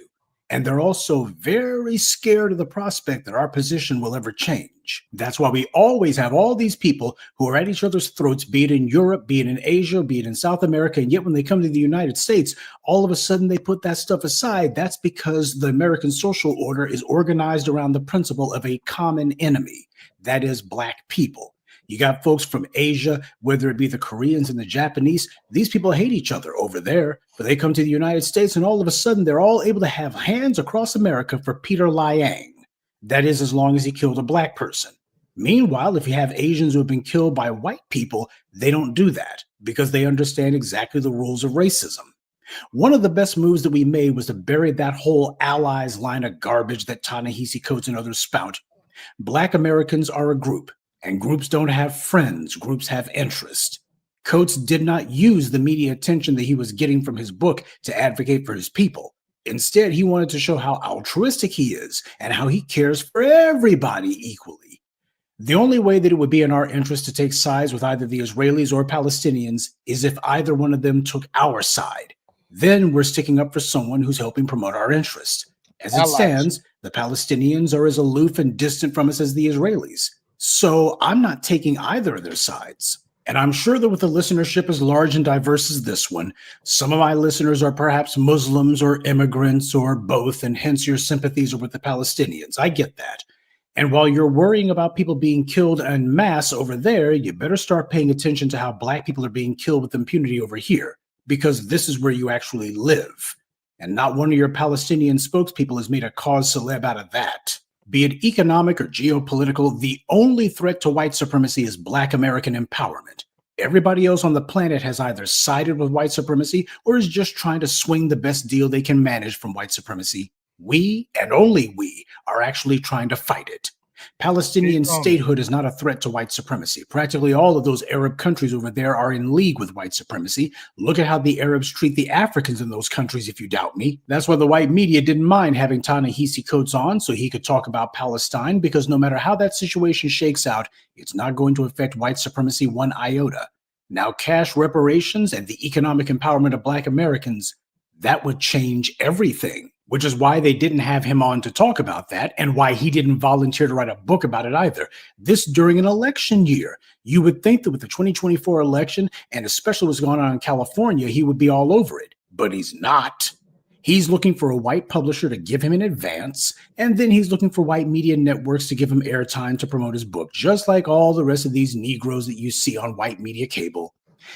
And they're also very scared of the prospect that our position will ever change. That's why we always have all these people who are at each other's throats, be it in Europe, be it in Asia, be it in South America. And yet when they come to the United States, all of a sudden they put that stuff aside. That's because the American social order is organized around the principle of a common enemy. That is black people. You got folks from Asia, whether it be the Koreans and the Japanese, these people hate each other over there, but they come to the United States and all of a sudden they're all able to have hands across America for Peter Liang. That is, as long as he killed a black person. Meanwhile, if you have Asians who have been killed by white people, they don't do that because they understand exactly the rules of racism. One of the best moves that we made was to bury that whole allies line of garbage that Ta-Nehisi Coates and others spout. Black Americans are a group. And groups don't have friends, groups have interest. Coates did not use the media attention that he was getting from his book to advocate for his people. Instead, he wanted to show how altruistic he is and how he cares for everybody equally. The only way that it would be in our interest to take sides with either the Israelis or Palestinians is if either one of them took our side. Then we're sticking up for someone who's helping promote our interest. As it stands, the Palestinians are as aloof and distant from us as the Israelis. So I'm not taking either of their sides. And I'm sure that with a listenership as large and diverse as this one, some of my listeners are perhaps Muslims or immigrants or both, and hence your sympathies are with the Palestinians. I get that. And while you're worrying about people being killed en masse over there, you better start paying attention to how black people are being killed with impunity over here, because this is where you actually live. And not one of your Palestinian spokespeople has made a cause celeb out of that. Be it economic or geopolitical, the only threat to white supremacy is black American empowerment. Everybody else on the planet has either sided with white supremacy or is just trying to swing the best deal they can manage from white supremacy. We, and only we, are actually trying to fight it. Palestinian statehood is not a threat to white supremacy. Practically all of those Arab countries over there are in league with white supremacy. Look at how the Arabs treat the Africans in those countries, if you doubt me. That's why the white media didn't mind having Ta-Nehisi Coates on so he could talk about Palestine, because no matter how that situation shakes out, it's not going to affect white supremacy one iota. Now, cash reparations and the economic empowerment of black Americans, that would change everything. Which is why they didn't have him on to talk about that, and why he didn't volunteer to write a book about it either. This during an election year. You would think that with the 2024 election, and especially what's going on in California, he would be all over it. But he's not. He's looking for a white publisher to give him an advance, and then he's looking for white media networks to give him airtime to promote his book, just like all the rest of these Negroes that you see on white media cable.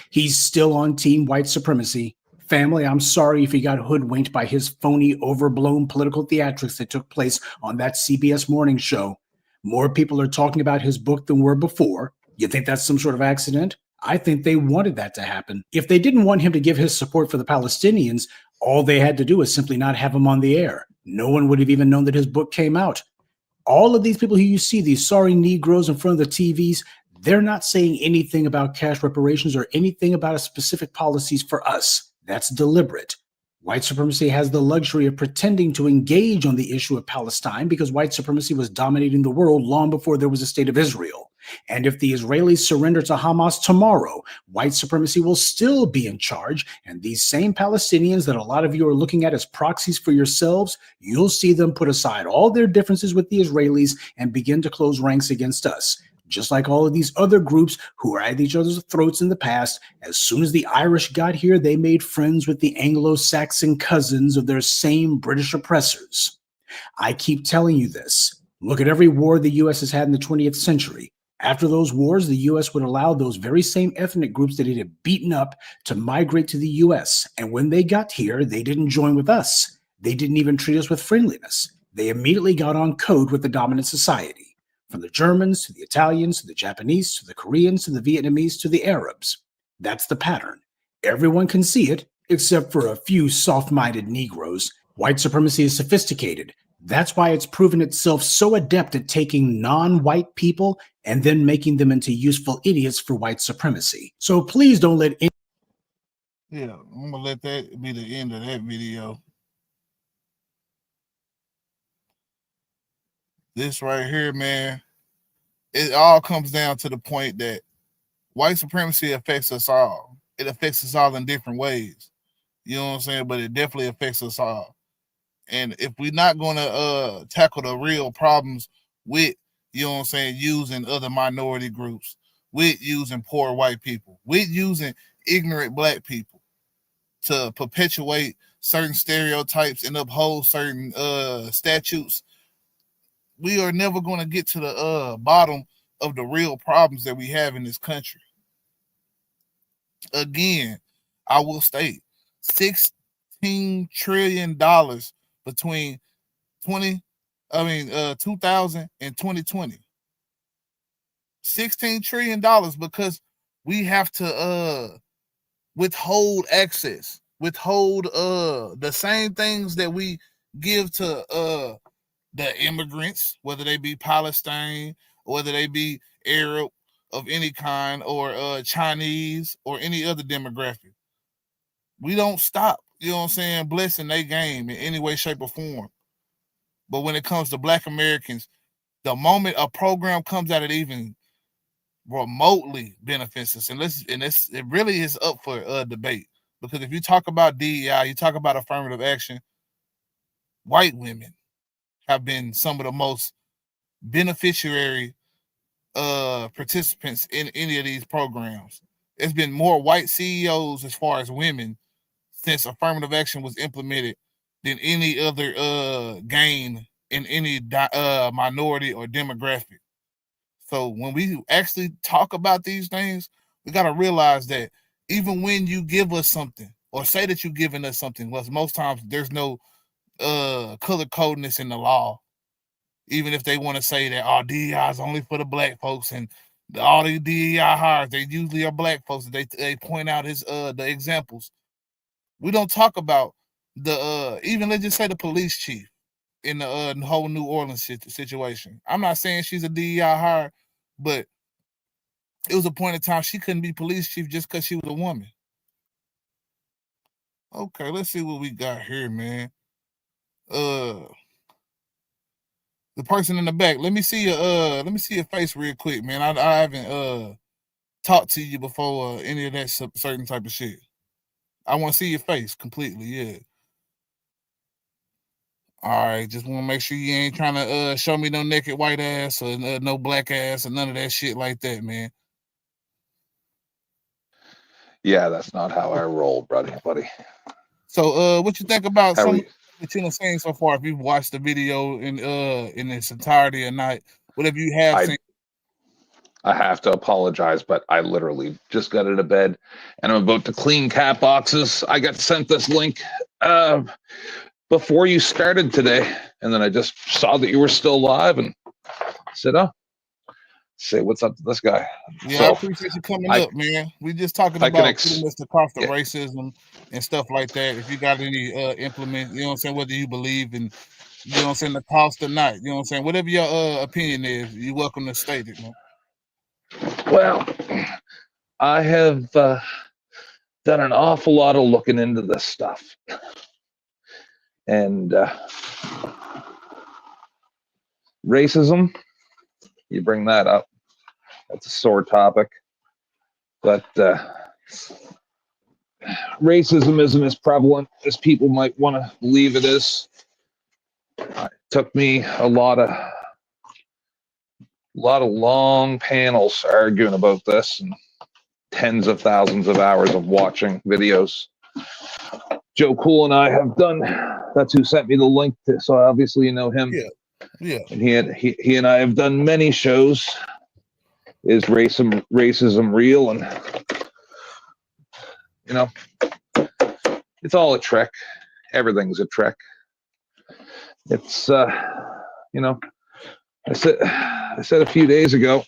He's still on team white supremacy. Family, I'm sorry if he got hoodwinked by his phony, overblown political theatrics that took place on that CBS morning show. More people are talking about his book than were before. You think that's some sort of accident? I think they wanted that to happen. If they didn't want him to give his support for the Palestinians, all they had to do was simply not have him on the air. No one would have even known that his book came out. All of these people who you see, these sorry Negroes in front of the TVs, they're not saying anything about cash reparations or anything about a specific policies for us. That's deliberate. White supremacy has the luxury of pretending to engage on the issue of Palestine because white supremacy was dominating the world long before there was a state of Israel. And if the Israelis surrender to Hamas tomorrow, white supremacy will still be in charge. And these same Palestinians that a lot of you are looking at as proxies for yourselves, you'll see them put aside all their differences with the Israelis and begin to close ranks against us. Just like all of these other groups who were at each other's throats in the past, as soon as the Irish got here, they made friends with the Anglo-Saxon cousins of their same British oppressors. I keep telling you this. Look at every war the U.S. has had in the 20th century. After those wars, the U.S. would allow those very same ethnic groups that it had beaten up to migrate to the U.S. And when they got here, they didn't join with us. They didn't even treat us with friendliness. They immediately got on code with the dominant society. From the Germans to the Italians to the Japanese to the Koreans to the Vietnamese to the Arabs. That's the pattern. Everyone can see it, except for a few soft-minded Negroes. White supremacy is sophisticated. That's why it's proven itself so adept at taking non-white people and then making them into useful idiots for white supremacy. So please don't let any... Yeah, I'm gonna let that be the end of that video. This right here, man, it all comes down to the point that white supremacy affects us all. It affects us all in different ways. You know what I'm saying? But it definitely affects us all. And if we're not going to tackle the real problems with, you know what I'm saying, using other minority groups, with using poor white people, with using ignorant black people to perpetuate certain stereotypes and uphold certain statutes, we are never going to get to the bottom of the real problems that we have in this country. Again, I will state $16 trillion between 2000 and 2020. $16 trillion because we have to withhold access, withhold the same things that we give to the immigrants, whether they be Palestine, whether they be Arab of any kind, or Chinese, or any other demographic. We don't stop, you know what I'm saying, blessing their game in any way, shape, or form. But when it comes to Black Americans, the moment a program comes out that even remotely benefits us, and it really is up for debate. Because if you talk about DEI, you talk about affirmative action, white women have been some of the most beneficiary participants in any of these programs. There's been more white CEOs as far as women since affirmative action was implemented than any other gain in any minority or demographic. So when we actually talk about these things, we got to realize that even when you give us something or say that you're giving us something, well, most times there's no color codedness in the law. Even if they want to say that DEI is only for the black folks, and all the DEI hires, they usually are black folks. They point out the examples. We don't talk about the even let's just say the police chief in the whole New Orleans situation. I'm not saying she's a DEI hire, but it was a point in time she couldn't be police chief just because she was a woman. Okay, let's see what we got here, man. The person in the back. Let me see your face real quick, man. I haven't talked to you before any of that certain type of shit. I want to see your face completely, yeah. All right, just want to make sure you ain't trying to show me no naked white ass or no black ass or none of that shit like that, man. Yeah, that's not how I roll, buddy. So, what you think about some that you've seen so far? If you've watched the video in its entirety or not, whatever you have seen. I have to apologize, but I literally just got out of bed and I'm about to clean cat boxes. I got sent this link before you started today, and then I just saw that you were still live and said, say what's up to this guy. Yeah, so, I appreciate you coming up, man. We just talking about pretty much the cost of racism and stuff like that. If you got any implement, you know what I'm saying, whether you believe in, you know what I'm saying, the cost or not, you know what I'm saying, whatever your opinion is, you're welcome to state it, man. Well, I have done an awful lot of looking into this stuff. And racism, you bring that up. That's a sore topic. But racism isn't as prevalent as people might want to believe it is. It took me a lot of long panels arguing about this, and tens of thousands of hours of watching videos. Joe Cool and I have done. That's who sent me the link to. So obviously you know him. Yeah. And he and I have done many shows. Is racism real? And you know, it's all a trick. Everything's a trick. It's you know, I said a few days ago,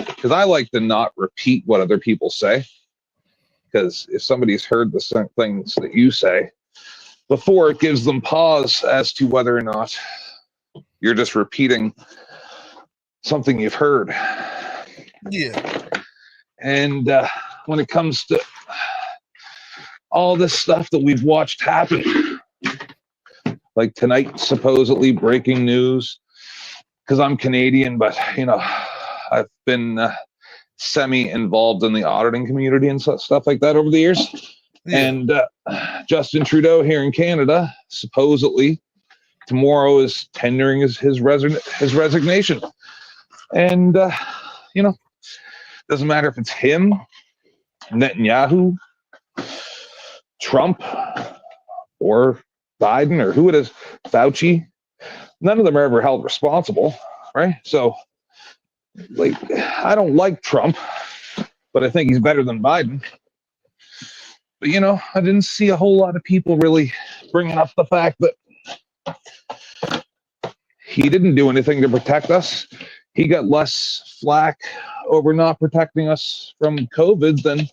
because I like to not repeat what other people say, because if somebody's heard the same things that you say before, it gives them pause as to whether or not you're just repeating something you've heard. Yeah. And when it comes to all this stuff that we've watched happen, like tonight, supposedly breaking news, because I'm Canadian, but you know, I've been semi-involved in the auditing community and stuff like that over the years. Yeah. And Justin Trudeau here in Canada supposedly tomorrow is tendering his resignation. And, doesn't matter if it's him, Netanyahu, Trump, or Biden, or who it is, Fauci. None of them are ever held responsible, right? So, like, I don't like Trump, but I think he's better than Biden. But, I didn't see a whole lot of people really bringing up the fact that he didn't do anything to protect us. He got less flack over not protecting us from COVID than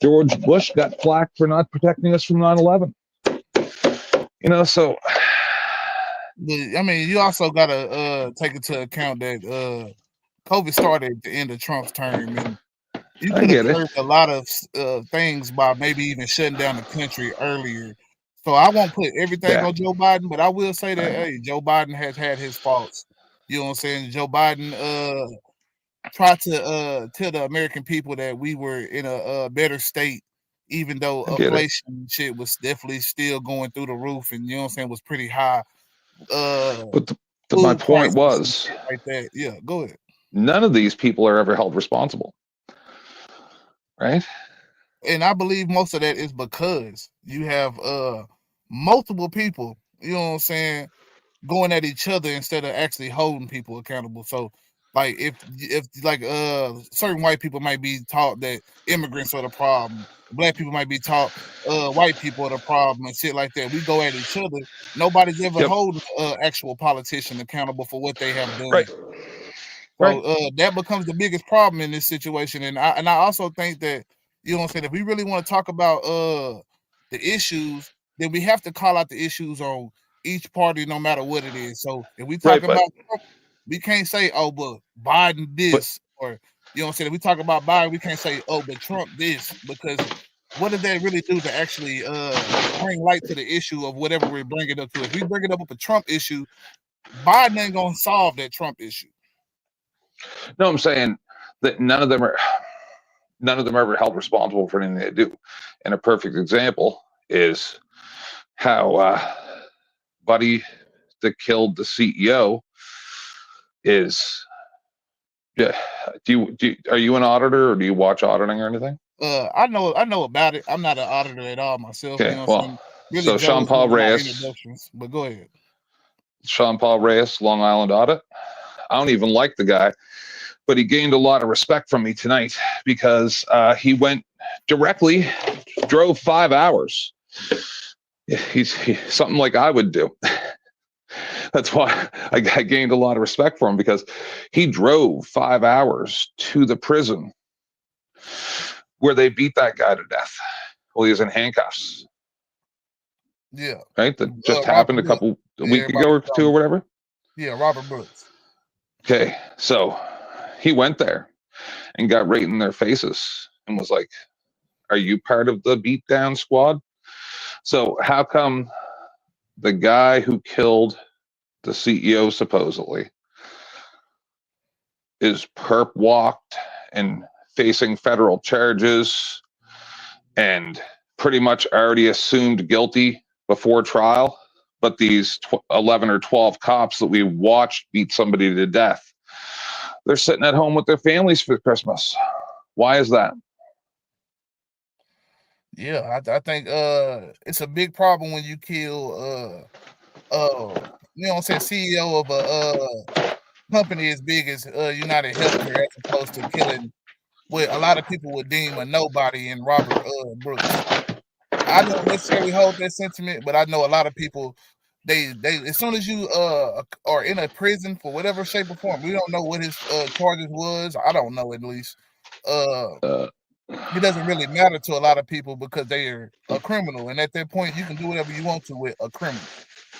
George Bush got flack for not protecting us from 9/11. So I mean, you also got to take into account that COVID started at the end of Trump's term, and you could have curbed a lot of things by maybe even shutting down the country earlier. So I won't put everything on Joe Biden, but I will say that, hey, Joe Biden has had his faults. You know what I'm saying? Joe Biden tried to tell the American people that we were in a better state, even though inflation shit was definitely still going through the roof, and you know what I'm saying, was pretty high. But my point was, like that. Yeah, go ahead. None of these people are ever held responsible, right? And I believe most of that is because you have multiple people, you know what I'm saying, going at each other instead of actually holding people accountable. So, like, if like certain white people might be taught that immigrants are the problem, black people might be taught white people are the problem and shit like that. We go at each other. Nobody's ever holding actual politician accountable for what they have done. Right. So that becomes the biggest problem in this situation. And I also think that, you know what I'm saying, if we really want to talk about the issues, then we have to call out the issues on each party, no matter what it is. So if we talk about Trump, we can't say, oh, but Biden this, or, you know what I'm saying, if we talk about Biden, we can't say, oh, but Trump this, because what does that really do to actually bring light to the issue of whatever we're bringing up to? If we bring it up with a Trump issue, Biden ain't gonna solve that Trump issue. No, I'm saying that none of them are ever held responsible for anything they do. And a perfect example is how Buddy that killed the CEO is. Yeah, are you an auditor, or do you watch auditing or anything? I know about it. I'm not an auditor at all myself. Okay, You know what I'm saying? Really, so Sean Paul Reyes, but go ahead. Sean Paul Reyes, Long Island Audit. I don't even like the guy, but he gained a lot of respect from me tonight because he went directly, drove 5 hours. He's something like I would do. That's why I gained a lot of respect for him, because he drove 5 hours to the prison where they beat that guy to death while he was in handcuffs. Yeah. Right? That just happened a week ago or two or whatever. Yeah, Robert Brooks. Okay, so he went there and got right in their faces and was like, are you part of the beatdown squad? So how come the guy who killed the CEO supposedly is perp walked and facing federal charges and pretty much already assumed guilty before trial, but these 11 or 12 cops that we watched beat somebody to death, they're sitting at home with their families for Christmas? Why is that? Yeah, I think it's a big problem when you kill you know what I'm saying, CEO of a company as big as United Healthcare, as opposed to killing what a lot of people would deem a nobody in Robert Brooks. I don't necessarily hold that sentiment, but I know a lot of people, they as soon as you are in a prison for whatever shape or form, we don't know what his charges was. I don't know, at least. It doesn't really matter to a lot of people because they are a criminal, and at that point you can do whatever you want to with a criminal,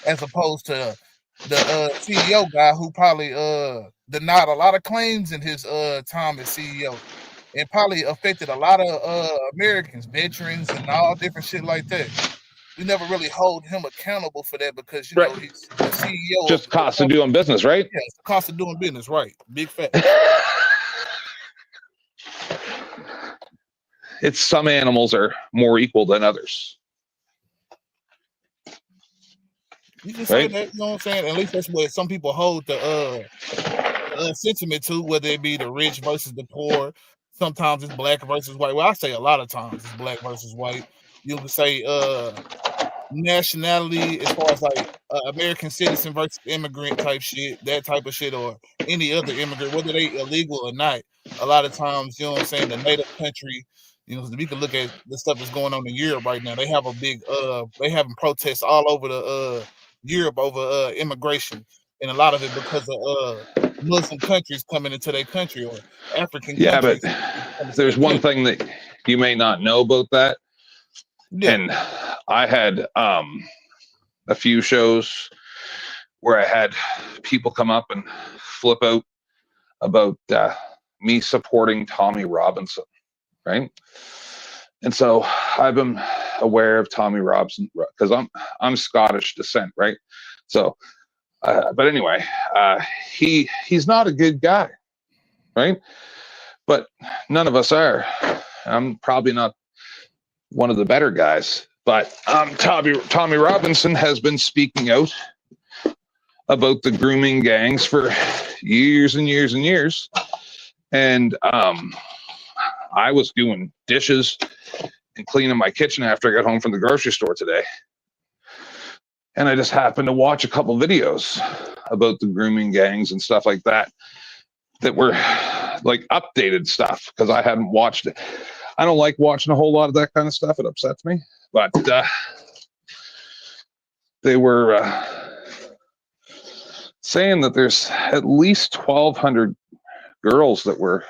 as opposed to the CEO guy who probably denied a lot of claims in his time as CEO, and probably affected a lot of Americans, veterans, and all different shit like that. We never really hold him accountable for that because, you know, he's the CEO. Just cost of doing business, right? Yeah, it's the cost of doing business, right? Big fact. It's some animals are more equal than others. You can say Right? that, you know what I'm saying? At least that's what some people hold the sentiment to, whether it be the rich versus the poor. Sometimes it's black versus white. Well, I say a lot of times it's black versus white. You can say nationality as far as like American citizen versus immigrant type shit, that type of shit, or any other immigrant, whether they illegal or not. A lot of times, you know what I'm saying, the native country, you know, we can look at the stuff that's going on in Europe right now. They have a big they having protests all over the Europe over immigration, and a lot of it because of Muslim countries coming into their country or African Yeah, but countries coming to their there's one country. thing that you may not know about that. Yeah. And I had a few shows where I had people come up and flip out about me supporting Tommy Robinson, right? And so I've been aware of Tommy Robinson because I'm Scottish descent, right? So, but anyway, he's not a good guy, right? But none of us are. I'm probably not one of the better guys, but Tommy Robinson has been speaking out about the grooming gangs for years and years and years. And I was doing dishes and cleaning my kitchen after I got home from the grocery store today. And I just happened to watch a couple videos about the grooming gangs and stuff like that were like updated stuff because I hadn't watched it. I don't like watching a whole lot of that kind of stuff. It upsets me. But they were saying that there's at least 1,200 girls that were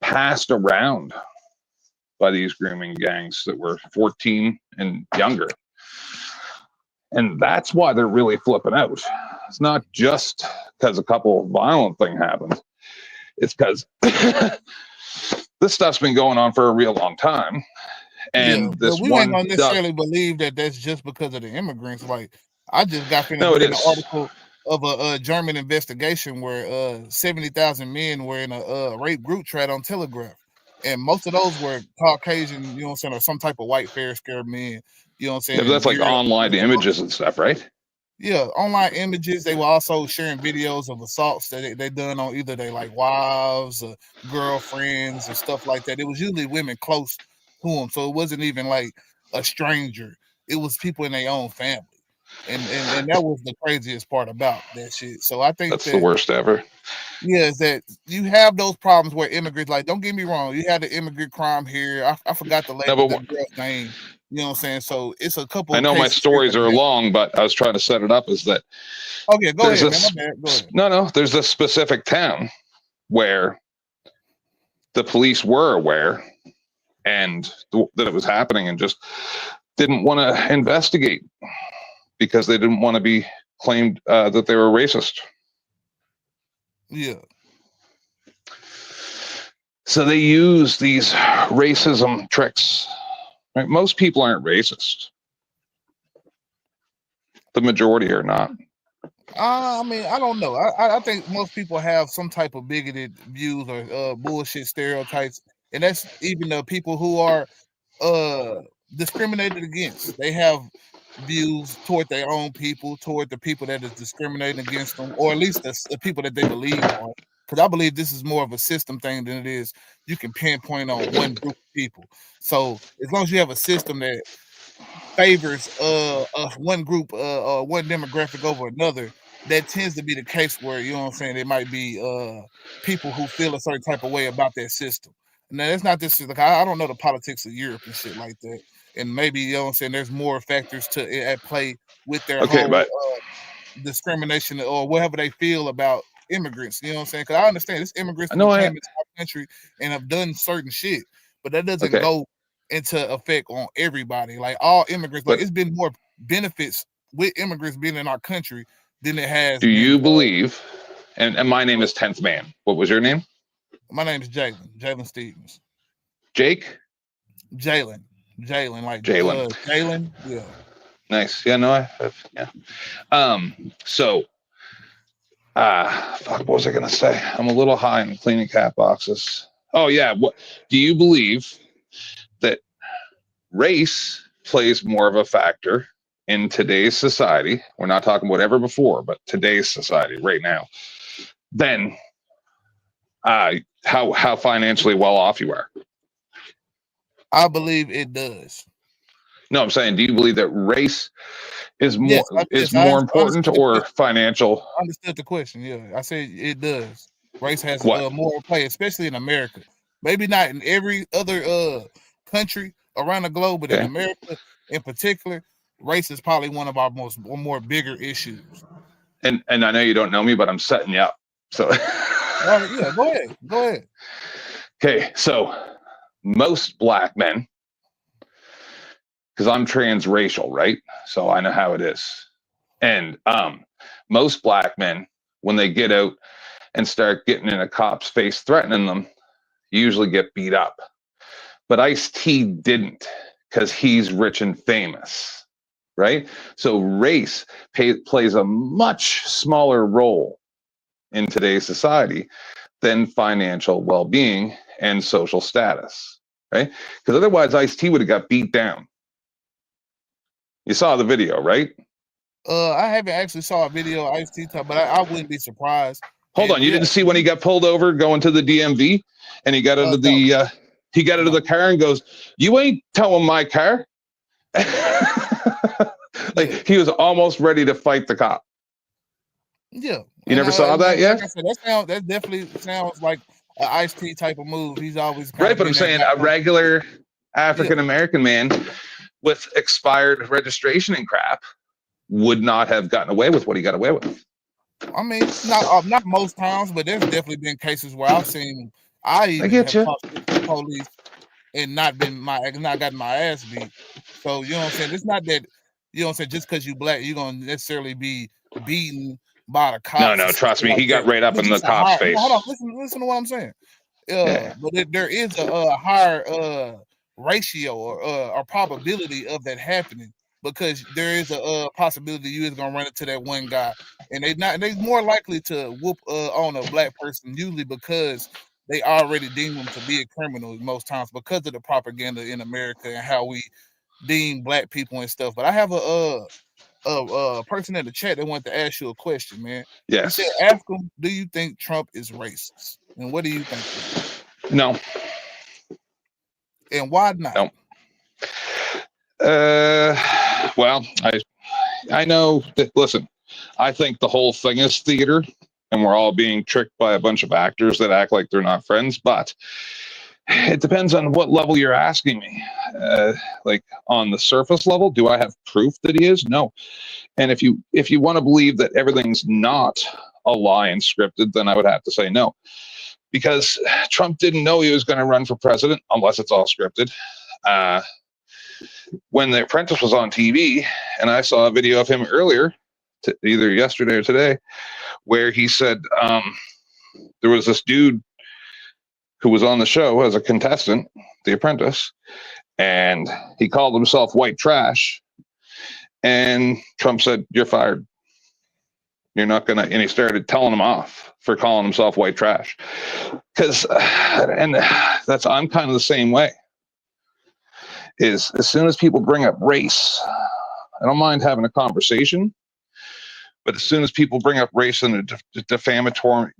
passed around by these grooming gangs that were 14 and younger. And that's why they're really flipping out. It's not just because a couple of violent things happened. It's because this stuff's been going on for a real long time. And but this we ain't one gonna necessarily believe that that's just because of the immigrants. Like I just got finished No, it reading an is. article of a German investigation where 70,000 men were in a rape group chat on Telegraph, and most of those were Caucasian, you know what I'm saying, or some type of white fair scare men, you know what I'm saying. Yeah, but that's in like Europe. online images and stuff, right? Yeah, online images. They were also sharing videos of assaults that they done on either they like wives or girlfriends or stuff like that. It was usually women close to them, so it wasn't even like a stranger. It was people in their own family, and that was the craziest part about that shit. So I think That's the that worst ever. yeah, is that you have those problems where immigrants, like, don't get me wrong, you had the immigrant crime here. I forgot the No, the but girl's name. You know what I'm saying? So it's a couple I of know my cases here stories like are that. long, but I was trying to set it up as that. Okay, go There's ahead, man. this, My bad. Go ahead. no, there's a specific town where the police were aware and that it was happening and just didn't want to investigate because they didn't want to be claimed that they were racist. Yeah. So they use these racism tricks. Right? Most people aren't racist. The majority are not. I mean, I don't know. I think most people have some type of bigoted views or bullshit stereotypes, and that's even the people who are discriminated against. They have views toward their own people, toward the people that is discriminating against them, or at least the people that they believe on. Because I believe this is more of a system thing than it is you can pinpoint on one group of people. So as long as you have a system that favors one group or one demographic over another, that tends to be the case where, you know what I'm saying, there might be people who feel a certain type of way about that system. Now that's not this, like I don't know the politics of Europe and shit like that. And maybe, you know what I'm saying, there's more factors at play with their Okay, whole but discrimination or whatever they feel about immigrants. You know what I'm saying? Because I understand this immigrants I that know came into our country and have done certain shit, but that doesn't Okay. go into effect on everybody. Like all immigrants, like But- it's been more benefits with immigrants being in our country than it has Do been. you believe? And my name is 10th Man. What was your name? My name is Jalen Stevens. Jake? Jalen, like Jalen. Jalen. Yeah. Nice. Yeah, no, yeah. So, fuck, what was I gonna say? I'm a little high in cleaning cat boxes. Oh yeah. What do you believe that race plays more of a factor in today's society, we're not talking about ever before, but today's society right now, then how financially well off you are. I believe it does. No, I'm saying, do you believe that race is more Yes, more I important understood the or question. financial? I understood the question. Yeah, I said it does. Race has What? more to play, especially in America. Maybe not in every other country around the globe, but in Okay. America in particular, race is probably one of our more bigger issues. And I know you don't know me, but I'm setting you up. So Yeah, go ahead. Go ahead. Okay, so most black men, because I'm transracial, right? So I know how it is. And most black men, when they get out and start getting in a cop's face threatening them, usually get beat up. But Ice-T didn't, because he's rich and famous, right? So race plays a much smaller role in today's society than financial well-being and social status, right? Because otherwise Ice-T would have got beat down. You saw the video, right? I haven't actually saw a video of Ice-T talk, but I wouldn't be surprised. Hold on, you didn't see when he got pulled over going to the DMV, and he got out of the out of the car and goes, "You ain't towing my car." Like he was almost ready to fight the cop. Yeah, You never saw that yet? Like I said, that definitely sounds like an Ice-T type of move. He's always Right, but I'm saying a regular African American man with expired registration and crap would not have gotten away with what he got away with. I mean, not most times, but there's definitely been cases where I've seen I even get have you. talked to the police and not gotten my ass beat. So you know what I'm saying? It's not that just because you black, you're gonna necessarily be beaten by the cops. No, trust me, he got right up in the cop's face. Hold on, listen to what I'm saying. But there is a higher ratio or probability of that happening, because there is a possibility you is gonna run into that one guy, and they're more likely to whoop on a black person, usually because they already deem them to be a criminal most times because of the propaganda in America and how we deem black people and stuff. But I have a person in the chat that wanted to ask you a question, man. Yes. He said, ask him, do you think Trump is racist? And what do you think? No. And why not? No. Well, I know that, listen, I think the whole thing is theater and we're all being tricked by a bunch of actors that act like they're not friends, but it depends on what level you're asking me. Like on the surface level, do I have proof that he is? No. And if you want to believe that everything's not a lie and scripted, then I would have to say no. Because Trump didn't know he was going to run for president unless it's all scripted. When The Apprentice was on TV, and I saw a video of him earlier, either yesterday or today, where he said there was this dude who was on the show as a contestant, The Apprentice, and he called himself white trash. And Trump said, "You're fired. You're not gonna," and he started telling him off for calling himself white trash. Because, and I'm kind of the same way. Is as soon as people bring up race, I don't mind having a conversation, but as soon as people bring up race in a defamatory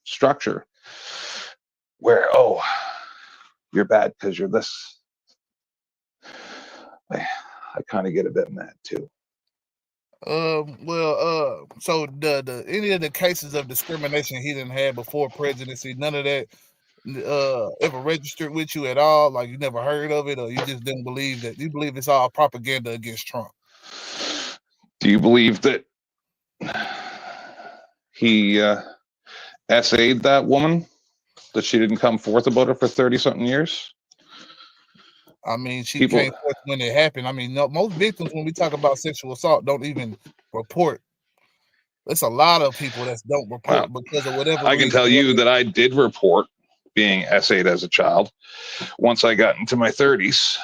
structure, where, oh, you're bad because you're this, I kind of get a bit mad too. So the any of the cases of discrimination he didn't have before presidency, none of that ever registered with you at all? Like you never heard of it, or you just didn't believe that? You believe it's all propaganda against Trump? Do you believe that he essayed that woman, that she didn't come forth about it for 30-something years? I mean, she came forth when it happened. I mean, most victims, when we talk about sexual assault, don't even report. There's a lot of people that don't report because of whatever I can tell you that I did report being essayed as a child once I got into my 30s,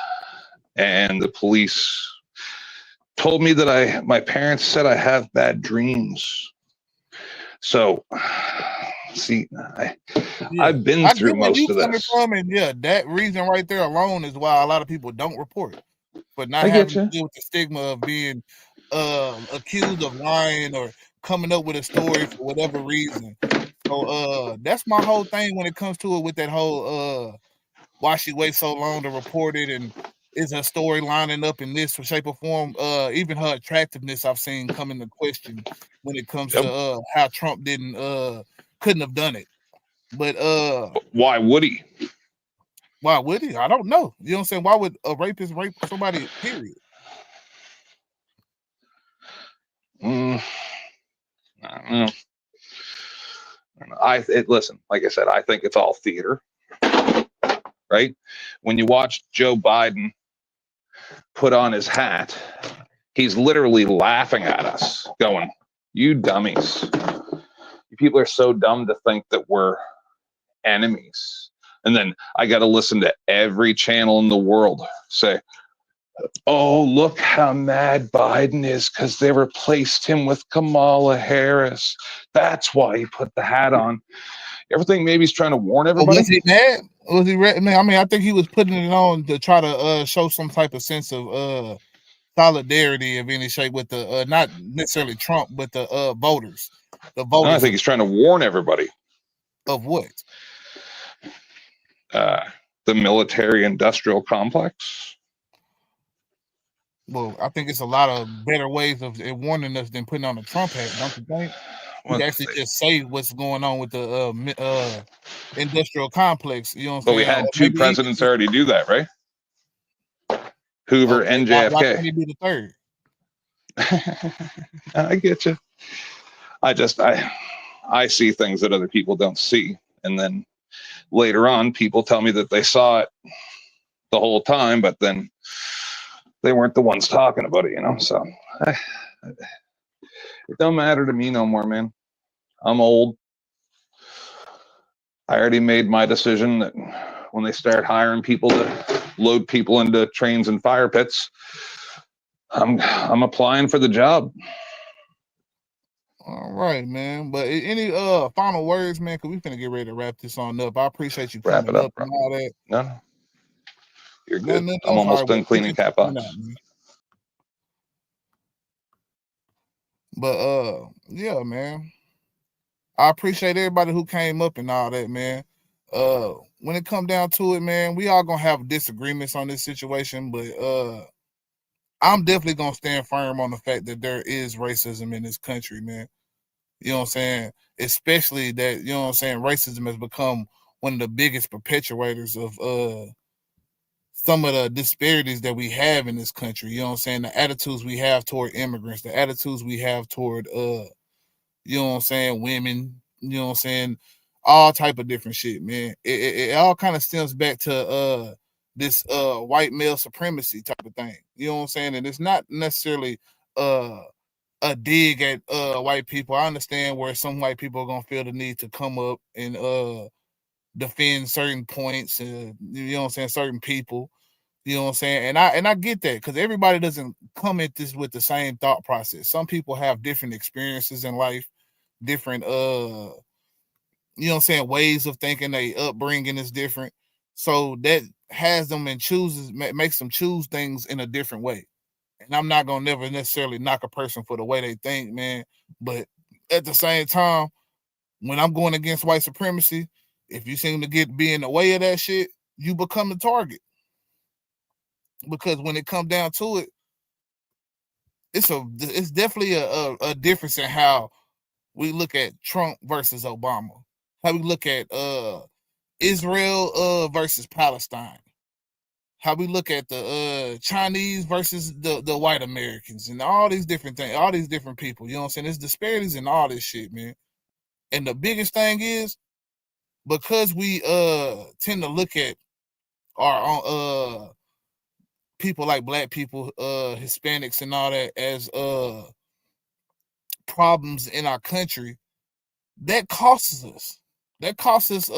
and the police told me that my parents said I have bad dreams. So, see, I've been through most of this. And that reason right there alone is why a lot of people don't report. for not I having get to you. deal with the stigma of being accused of lying or coming up with a story for whatever reason. So that's my whole thing when it comes to it with that whole why she waits so long to report it, and is her story lining up in this shape or form? Even her attractiveness I've seen come into question when it comes to how Trump couldn't have done it. But why would he? Why would he? I don't know. You know what I'm saying? Why would a rapist rape somebody, period? I don't know. Listen, like I said, I think it's all theater, right? When you watch Joe Biden put on his hat, he's literally laughing at us, going, "You dummies! You people are so dumb to think that we're enemies." And then I got to listen to every channel in the world say, "Oh, look how mad Biden is because they replaced him with Kamala Harris. That's why he put the hat on." Everything maybe he's trying to warn everybody. Was he mad? Was he man? I mean, I think he was putting it on to try to show some type of sense of solidarity of any shape with the not necessarily Trump, but the voters. The No, I voters think he's trying to warn everybody. Of what? The military-industrial complex. Well, I think it's a lot of better ways of warning us than putting on a Trump hat, don't you think? We can actually just say what's going on with the industrial complex. You know what I'm But saying? we had Or two maybe presidents already do that, right? Hoover and why JFK. can't he be the third? I get you. I see things that other people don't see, and then later on, people tell me that they saw it the whole time, but then they weren't the ones talking about it, you know. So it don't matter to me no more, man. I'm old. I already made my decision that when they start hiring people to load people into trains and fire pits, I'm applying for the job. All right, man. But any final words, man? Because we finna get ready to wrap this on up. I appreciate you Wrap coming it up, up bro. and all that. No, you're good. Nothing I'm else? almost All right, well, done cleaning appreciate cat you coming box. out, man. But yeah, man. I appreciate everybody who came up and all that, man. When it come down to it, man, we all gonna have disagreements on this situation, but I'm definitely gonna stand firm on the fact that there is racism in this country, man. You know what I'm saying? Especially that, you know what I'm saying, racism has become one of the biggest perpetuators of some of the disparities that we have in this country. You know what I'm saying? The attitudes we have toward immigrants, the attitudes we have toward you know what I'm saying, women, you know what I'm saying, all type of different shit, man. It all kind of stems back to this white male supremacy type of thing. You know what I'm saying? And it's not necessarily a dig at white people. I understand where some white people are gonna feel the need to come up and defend certain points, you know what I'm saying, certain people. You know what I'm saying? And I get that because everybody doesn't come at this with the same thought process. Some people have different experiences in life, different you know what I'm saying, ways of thinking, they upbringing is different. So that has them and makes them choose things in a different way. And I'm not gonna never necessarily knock a person for the way they think, man. But at the same time, when I'm going against white supremacy, if you seem to be in the way of that shit, you become the target. Because when it comes down to it, it's definitely a difference in how we look at Trump versus Obama, how we look at Israel versus Palestine, how we look at the Chinese versus the white Americans, and all these different things, all these different people. You know what I'm saying? There's disparities in all this shit, man. And the biggest thing is because we tend to look at our own people like black people, Hispanics and all that as problems in our country, that costs us. That costs us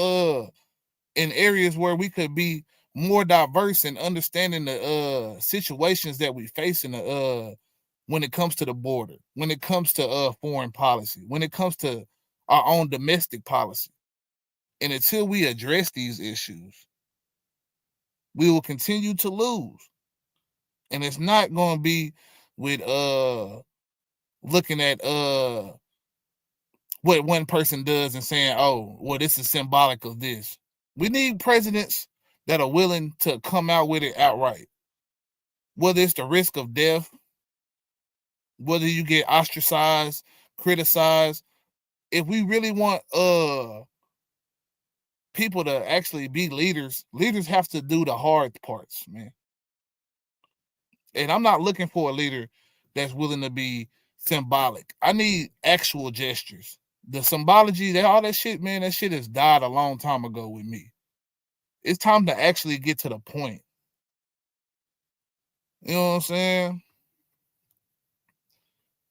in areas where we could be more diverse and understanding the situations that we face in the when it comes to the border, when it comes to foreign policy, when it comes to our own domestic policy. And until we address these issues, we will continue to lose. And it's not going to be with looking at what one person does and saying, oh, well, this is symbolic of this. We need presidents that are willing to come out with it outright. Whether it's the risk of death, whether you get ostracized, criticized. If we really want people to actually be leaders have to do the hard parts, man. And I'm not looking for a leader that's willing to be symbolic. I need actual gestures. The symbology, all that shit, man, that shit has died a long time ago with me. It's time to actually get to the point. You know what I'm saying?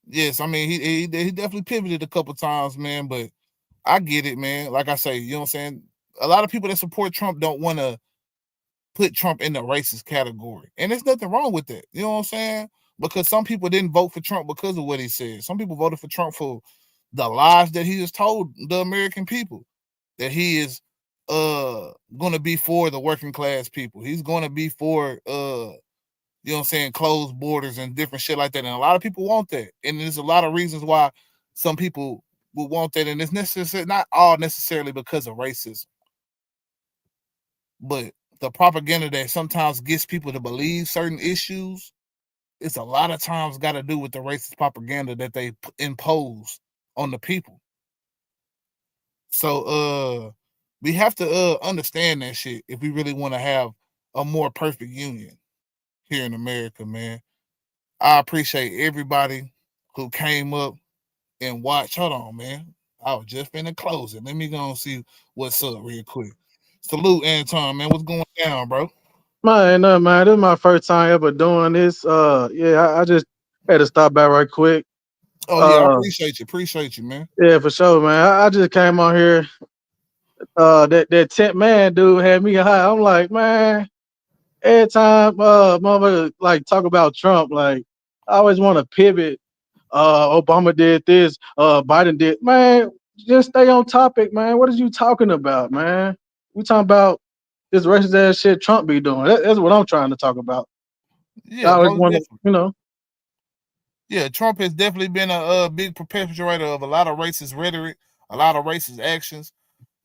Yes, I mean, he definitely pivoted a couple times, man, but I get it, man. Like I say, you know what I'm saying? A lot of people that support Trump don't want to put Trump in the racist category. And there's nothing wrong with that. You know what I'm saying? Because some people didn't vote for Trump because of what he said. Some people voted for Trump for the lies that he has told the American people, that he is going to be for the working class people. He's going to be for you know what I'm saying, closed borders and different shit like that. And a lot of people want that. And there's a lot of reasons why some people would want that. And it's not all necessarily because of racism. But the propaganda that sometimes gets people to believe certain issues, it's a lot of times got to do with the racist propaganda that they impose on the people. So we have to understand that shit if we really want to have a more perfect union here in America, man. I appreciate everybody who came up and watched. Hold on, man. I was just finna close it. Let me go and see what's up real quick. Salute, Anton, man. What's going down, bro? Man, no, man. This is my first time ever doing this. I just had to stop by right quick. Oh yeah, I appreciate you, man. Yeah, for sure, man. I just came on here. That 10th man dude had me high. I'm like, man, every time mother like talk about Trump, like I always want to pivot. Obama did this, Biden did. Man, just stay on topic, man. What are you talking about, man? We talking about this racist ass shit Trump be doing. That's what I'm trying to talk about. I Yeah, always most want to, definitely. you know. Yeah, Trump has definitely been a big perpetrator of a lot of racist rhetoric, a lot of racist actions.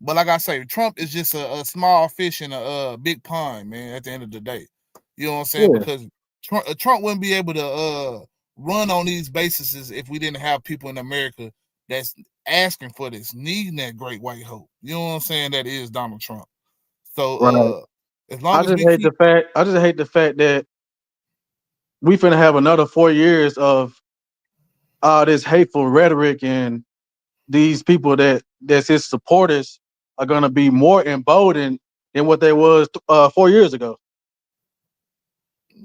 But like I say, Trump is just a small fish in a big pond, man, at the end of the day. You know what I'm saying? Yeah. Because Trump wouldn't be able to run on these bases if we didn't have people in America that's asking for this, needing that great white hope. You know what I'm saying? That is Donald Trump. Right. So as long I as just we hate keep the fact that we finna have another 4 years of all this hateful rhetoric, and these people that's his supporters are gonna be more emboldened than what they was 4 years ago.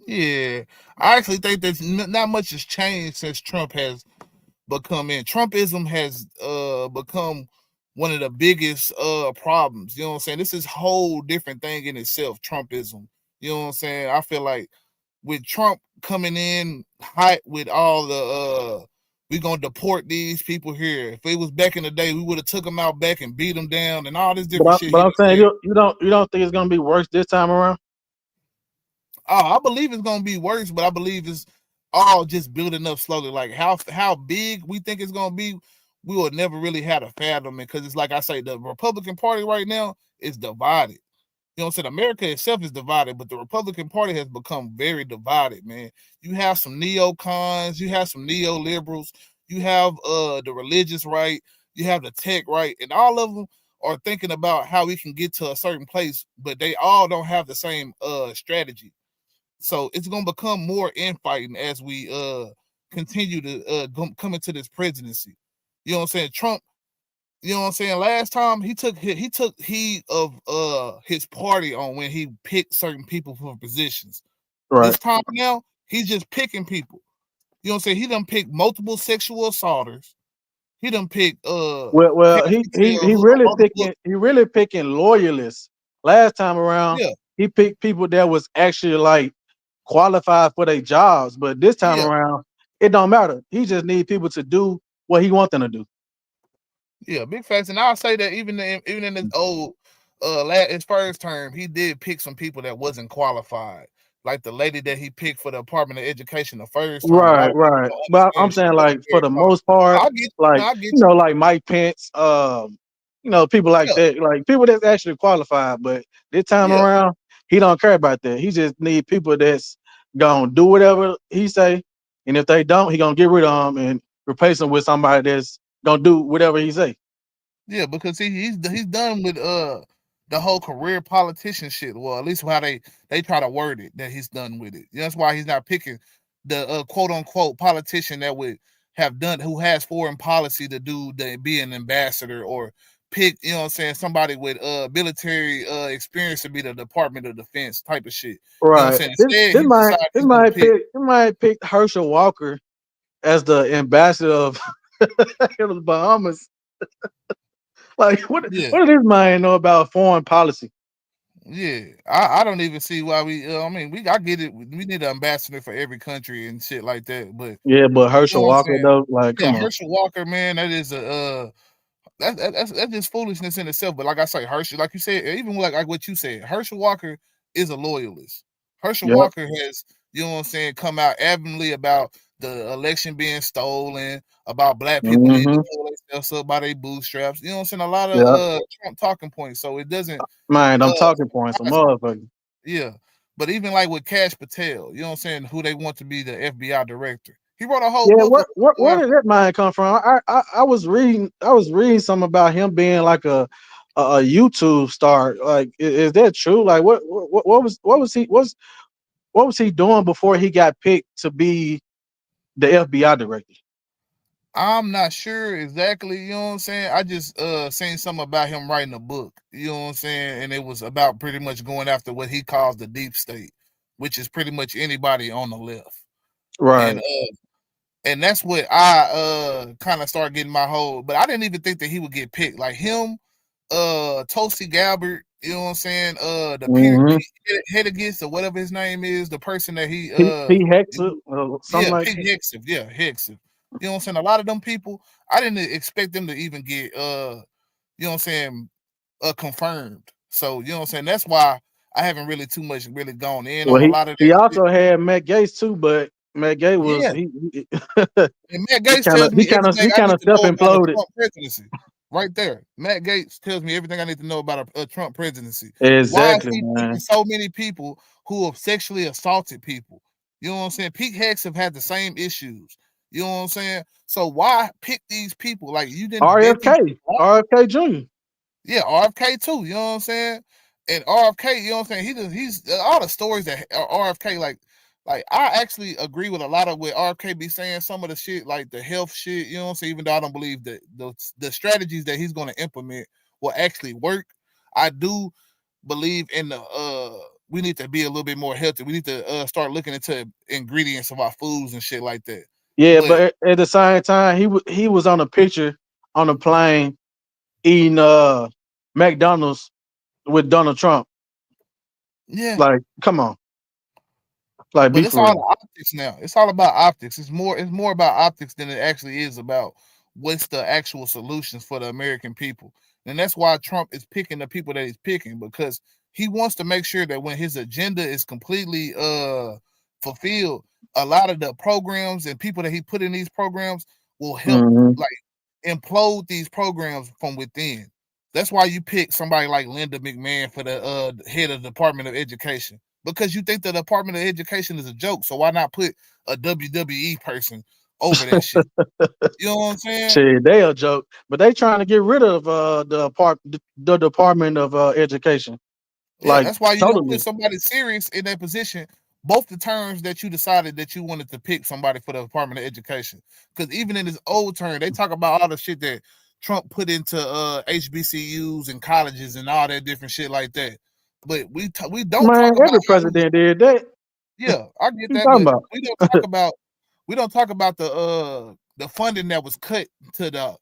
Yeah, I actually think that not much has changed since Trump has become in. Trumpism has become one of the biggest problems. You know what I'm saying? This is whole different thing in itself, Trumpism. You know what I'm saying? I feel like with Trump coming in hot with all the we gonna deport these people here. If it was back in the day, we would have took them out back and beat them down and all this different shit. But I'm saying you don't think it's gonna be worse this time around? I believe it's gonna be worse, but I believe it's all just building up slowly. Like how big we think it's gonna be, we will never really have to fathom it, because it's like I say, the Republican Party right now is divided. You know what I'm saying? America itself is divided, but the Republican Party has become very divided, man. You have some neocons, you have some neoliberals, you have the religious right, you have the tech right, and all of them are thinking about how we can get to a certain place, but they all don't have the same strategy. So it's gonna become more infighting as we continue to come into this presidency. You know what I'm saying? Trump, you know what I'm saying? Last time he took heed of his party on when he picked certain people for positions. Right. This time now, he's just picking people. You know what I'm saying? He done picked multiple sexual assaulters. He done picked Well, he really picking loyalists. Last time around, Yeah. he picked people that was actually like qualified for their jobs. But this time Yeah. around, it don't matter. He just need people to do what he want them to do. Yeah, big facts. And I'll say that even in his old his first term, he did pick some people that wasn't qualified. like the lady that he picked for the Department of Education the first time. A lot Right, of people right. don't But I'm understand she saying, wasn't like, for very the qualified. most part, I get like, I get you know, like Mike Pence, people like Yeah. that, like people that's actually qualified. But this time Yeah. around, he don't care about that. He just need people that's gonna do whatever he say, and if they don't, he gonna get rid of them and replace them with somebody that's gonna do whatever he say. Yeah, because he's done with the whole career politician shit. Well, at least how they try to word it that he's done with it. That's why he's not picking the quote unquote politician that would have done who has foreign policy to be an ambassador or pick, you know what I'm saying, somebody with military experience to be the Department of Defense type of shit. You know what I'm Right. saying? Instead, This he might decided this he's gonna might pick. pick this might pick Herschel Walker as the ambassador of the Bahamas. Like, what Yeah. does this man know about foreign policy? Yeah, I don't even see why we. I mean, I get it. We need an ambassador for every country and shit like that. But Yeah, but you know Herschel what I'm Walker saying? though, like, Yeah, come on. Herschel Walker, man, that is that's just foolishness in itself. But like I say, Herschel, like you said, even like what you said, Herschel Walker is a loyalist. Herschel Yep. Walker has, you know what I'm saying, come out adamantly about the election being stolen, about black people needing to pull themselves up by their bootstraps. You know what I'm saying? A lot of Yep. Trump talking points. So it doesn't Man, I'm uh talking points, some surprise me. motherfucker. Yeah. But even like with Cash Patel, you know what I'm saying, who they want to be the FBI director. He wrote a whole Yeah, book where did that mind come from? I was reading something about him being like a YouTube star. Like, is that true? Like, what was he doing before he got picked to be the FBI director? I'm not sure exactly, you know what I'm saying? I just seen something about him writing a book, you know what I'm saying? And it was about pretty much going after what he calls the deep state, which is pretty much anybody on the left. Right. And that's what I kind of started getting my whole, but I didn't even think that he would get picked. Like him, Tulsi Gabbard, you know what I'm saying? The Mm-hmm. head against or whatever his name is, the person that he P Hexa, something yeah, like Pete that. Hegseth, yeah, Hegseth. You know what I'm saying? A lot of them people, I didn't expect them to even get you know what I'm saying, confirmed. So, you know what I'm saying? That's why I haven't really too much really gone in on Well, a lot of he that shit. also had Matt Gaetz too, but Matt Gaetz was Yeah. he And Matt Gaetz tells he me kind of everything I need to self know about a imploded. Trump presidency. Right there. Matt Gaetz tells me everything I need to know about a Trump presidency. Why is Exactly, he man. picking so many people who have sexually assaulted people? You know what I'm saying? Pete Hegseth had the same issues. You know what I'm saying? So why pick these people? Like you didn't vet these RFK, people out? RFK Jr. Yeah, RFK too. You know what I'm saying? And RFK, you know what I'm saying? He's all the stories that RFK like I actually agree with a lot of what RFK be saying. Some of the shit like the health shit. You know what I'm saying? Even though I don't believe that the strategies that he's going to implement will actually work, I do believe in the we need to be a little bit more healthy. We need to start looking into ingredients of our foods and shit like that. Yeah, But but at the same time, he was on a picture on a plane eating McDonald's with Donald Trump. yeah. Like, come on. Like, But be it's for all real. optics now. It's all about optics. It's more about optics than it actually is about what's the actual solutions for the American people. And that's why Trump is picking the people that he's picking, because he wants to make sure that when his agenda is completely fulfilled, a lot of the programs and people that he put in these programs will help like implode these programs from within. That's why you pick somebody like Linda McMahon for the head of the Department of Education, because you think the Department of Education is a joke. So why not put a WWE person over that shit? You know what I'm saying? Shit, they a joke, but they trying to get rid of the Department of Education. Yeah, Like, that's why you don't put totally. somebody serious in that position. Both the terms that you decided that you wanted to pick somebody for the Department of Education, because even in his old term, they talk about all the shit that Trump put into HBCUs and colleges and all that different shit like that. But we don't Man, talk about every how he was. president did that. Yeah, I get What you that, talking but about? we don't talk about the funding that was cut to the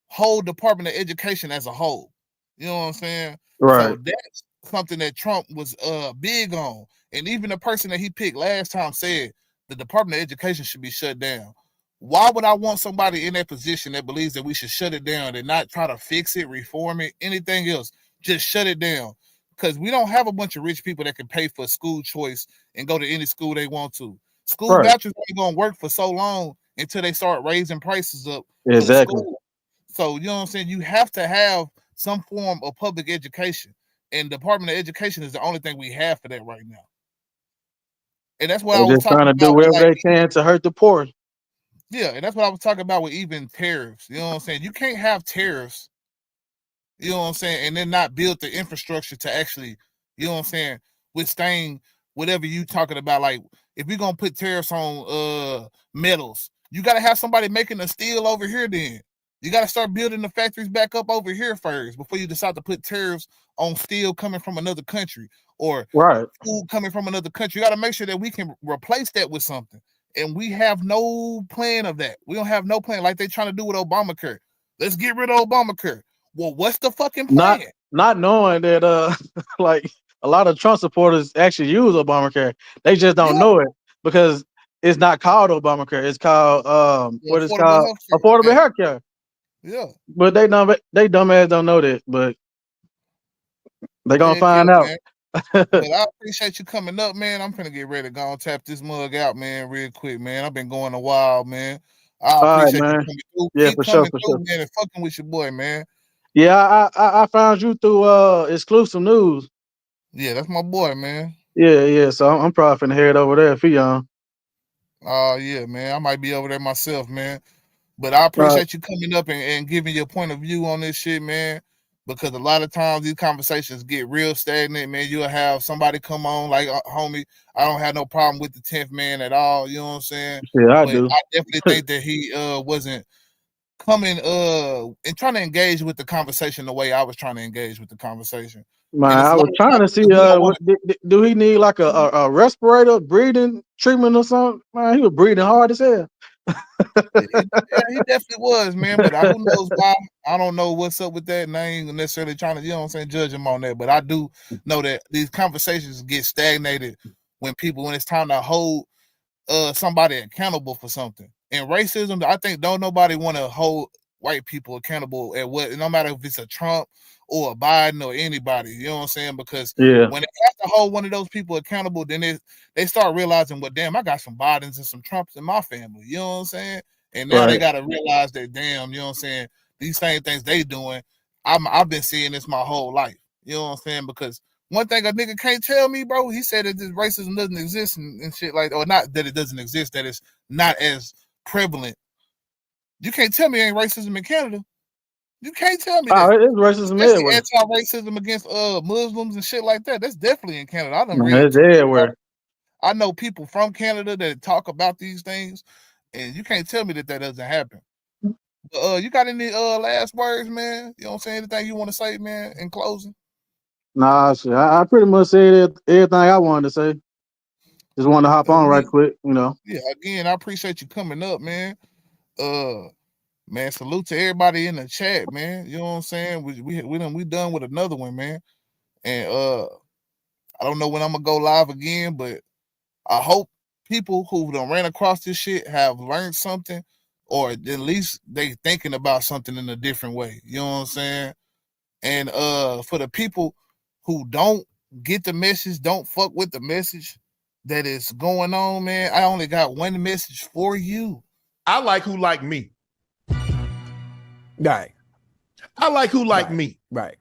whole Department of Education as a whole. You know what I'm saying? So Right. that's something that Trump was big on. And even the person that he picked last time said the Department of Education should be shut down. Why would I want somebody in that position that believes that we should shut it down and not try to fix it, reform it, anything else? Just shut it down. because we don't have a bunch of rich people that can pay for school choice and go to any school they want to. School Right. vouchers ain't gonna work for so long until they start raising prices up for the Exactly. school. So you know what I'm saying? You have to have some form of public education, and Department of Education is the only thing we have for that right now. And that's what I They're was just trying talking to do about. whatever Like, they can to hurt the poor. yeah, and that's what I was talking about with even tariffs. You know what I'm saying? You can't have tariffs, you know what I'm saying, and then not build the infrastructure to actually, you know what I'm saying, withstand whatever you talking about. Like, if we're gonna put tariffs on metals, you gotta have somebody making the steel over here then. You gotta start building the factories back up over here first before you decide to put tariffs on steel coming from another country or Right. food coming from another country. You gotta make sure that we can replace that with something. And we have no plan of that. We don't have no plan like they're trying to do with Obamacare. Let's get rid of Obamacare. Well, what's the fucking plan? Not knowing that like a lot of Trump supporters actually use Obamacare. They just don't know it because it's not called Obamacare. It's called what it's called affordable health care. Yeah. But they dumbass don't know that, but they gonna Heck yeah, find out. man. But I appreciate you coming up, man. I'm finna get ready to go and tap this mug out, man, real quick, man. I've been going a while, man. I All right, appreciate you man. coming through. Yeah, Keep for sure, coming for through, sure. man, and fucking with your boy, man. Yeah, I found you through exclusive news. Yeah, that's my boy, man. Yeah. So I'm probably finna head over there if he on. Oh, yeah, man. I might be over there myself, man. But I appreciate you coming up and giving your point of view on this shit, man. Because a lot of times these conversations get real stagnant, man. You'll have somebody come on like, homie, I don't have no problem with the 10th man at all. You know what I'm saying? Yeah, I But do. I definitely think that he wasn't coming and trying to engage with the conversation the way I was trying to engage with the conversation. Man, And it's I a lot was of trying to times see we don't wanna- do he need like a respirator breathing treatment or something? Man, he was breathing hard as hell. Yeah, he definitely was, man. But who knows why? I don't know what's up with that. And I ain't necessarily trying to, you know what I'm saying, judge him on that. But I do know that these conversations get stagnated when it's time to hold somebody accountable for something. And racism, I think don't nobody want to hold white people accountable at what, no matter if it's a Trump or a Biden or anybody, you know what I'm saying? Because Yeah. when they have to hold one of those people accountable, then they start realizing, well, damn, I got some Bidens and some Trumps in my family, you know what I'm saying? And now they Right. got to realize that, damn, you know what I'm saying? These same things they doing, I've been seeing this my whole life, you know what I'm saying? Because one thing a nigga can't tell me, bro, he said that this racism doesn't exist and shit like, or not that it doesn't exist, that it's not as prevalent. You can't tell me ain't racism in Canada. You can't tell me that. It is racism Especially everywhere. anti-racism against Muslims and shit like that. That's definitely in Canada. I done Man, read it's everywhere. I know people from Canada that talk about these things, and you can't tell me that doesn't happen. But, you got any last words, man? You know what I'm saying? Anything you want to say, man, in closing? Nah, shit. I pretty much said everything I wanted to say. Just wanted to hop on right quick, you know. Yeah, again, I appreciate you coming up, man. Man, salute to everybody in the chat, man. You know what I'm saying? We done with another one, man. And I don't know when I'm gonna go live again, but I hope people who done ran across this shit have learned something, or at least they thinking about something in a different way. You know what I'm saying? And for the people who don't get the message, don't fuck with the message that is going on, man, I only got one message for you. I like who like me. Right. I like who like me. Right.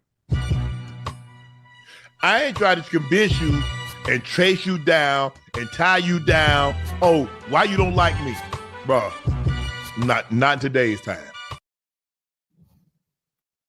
I ain't trying to convince you and trace you down and tie you down. Oh, why you don't like me? Bruh, not in today's time.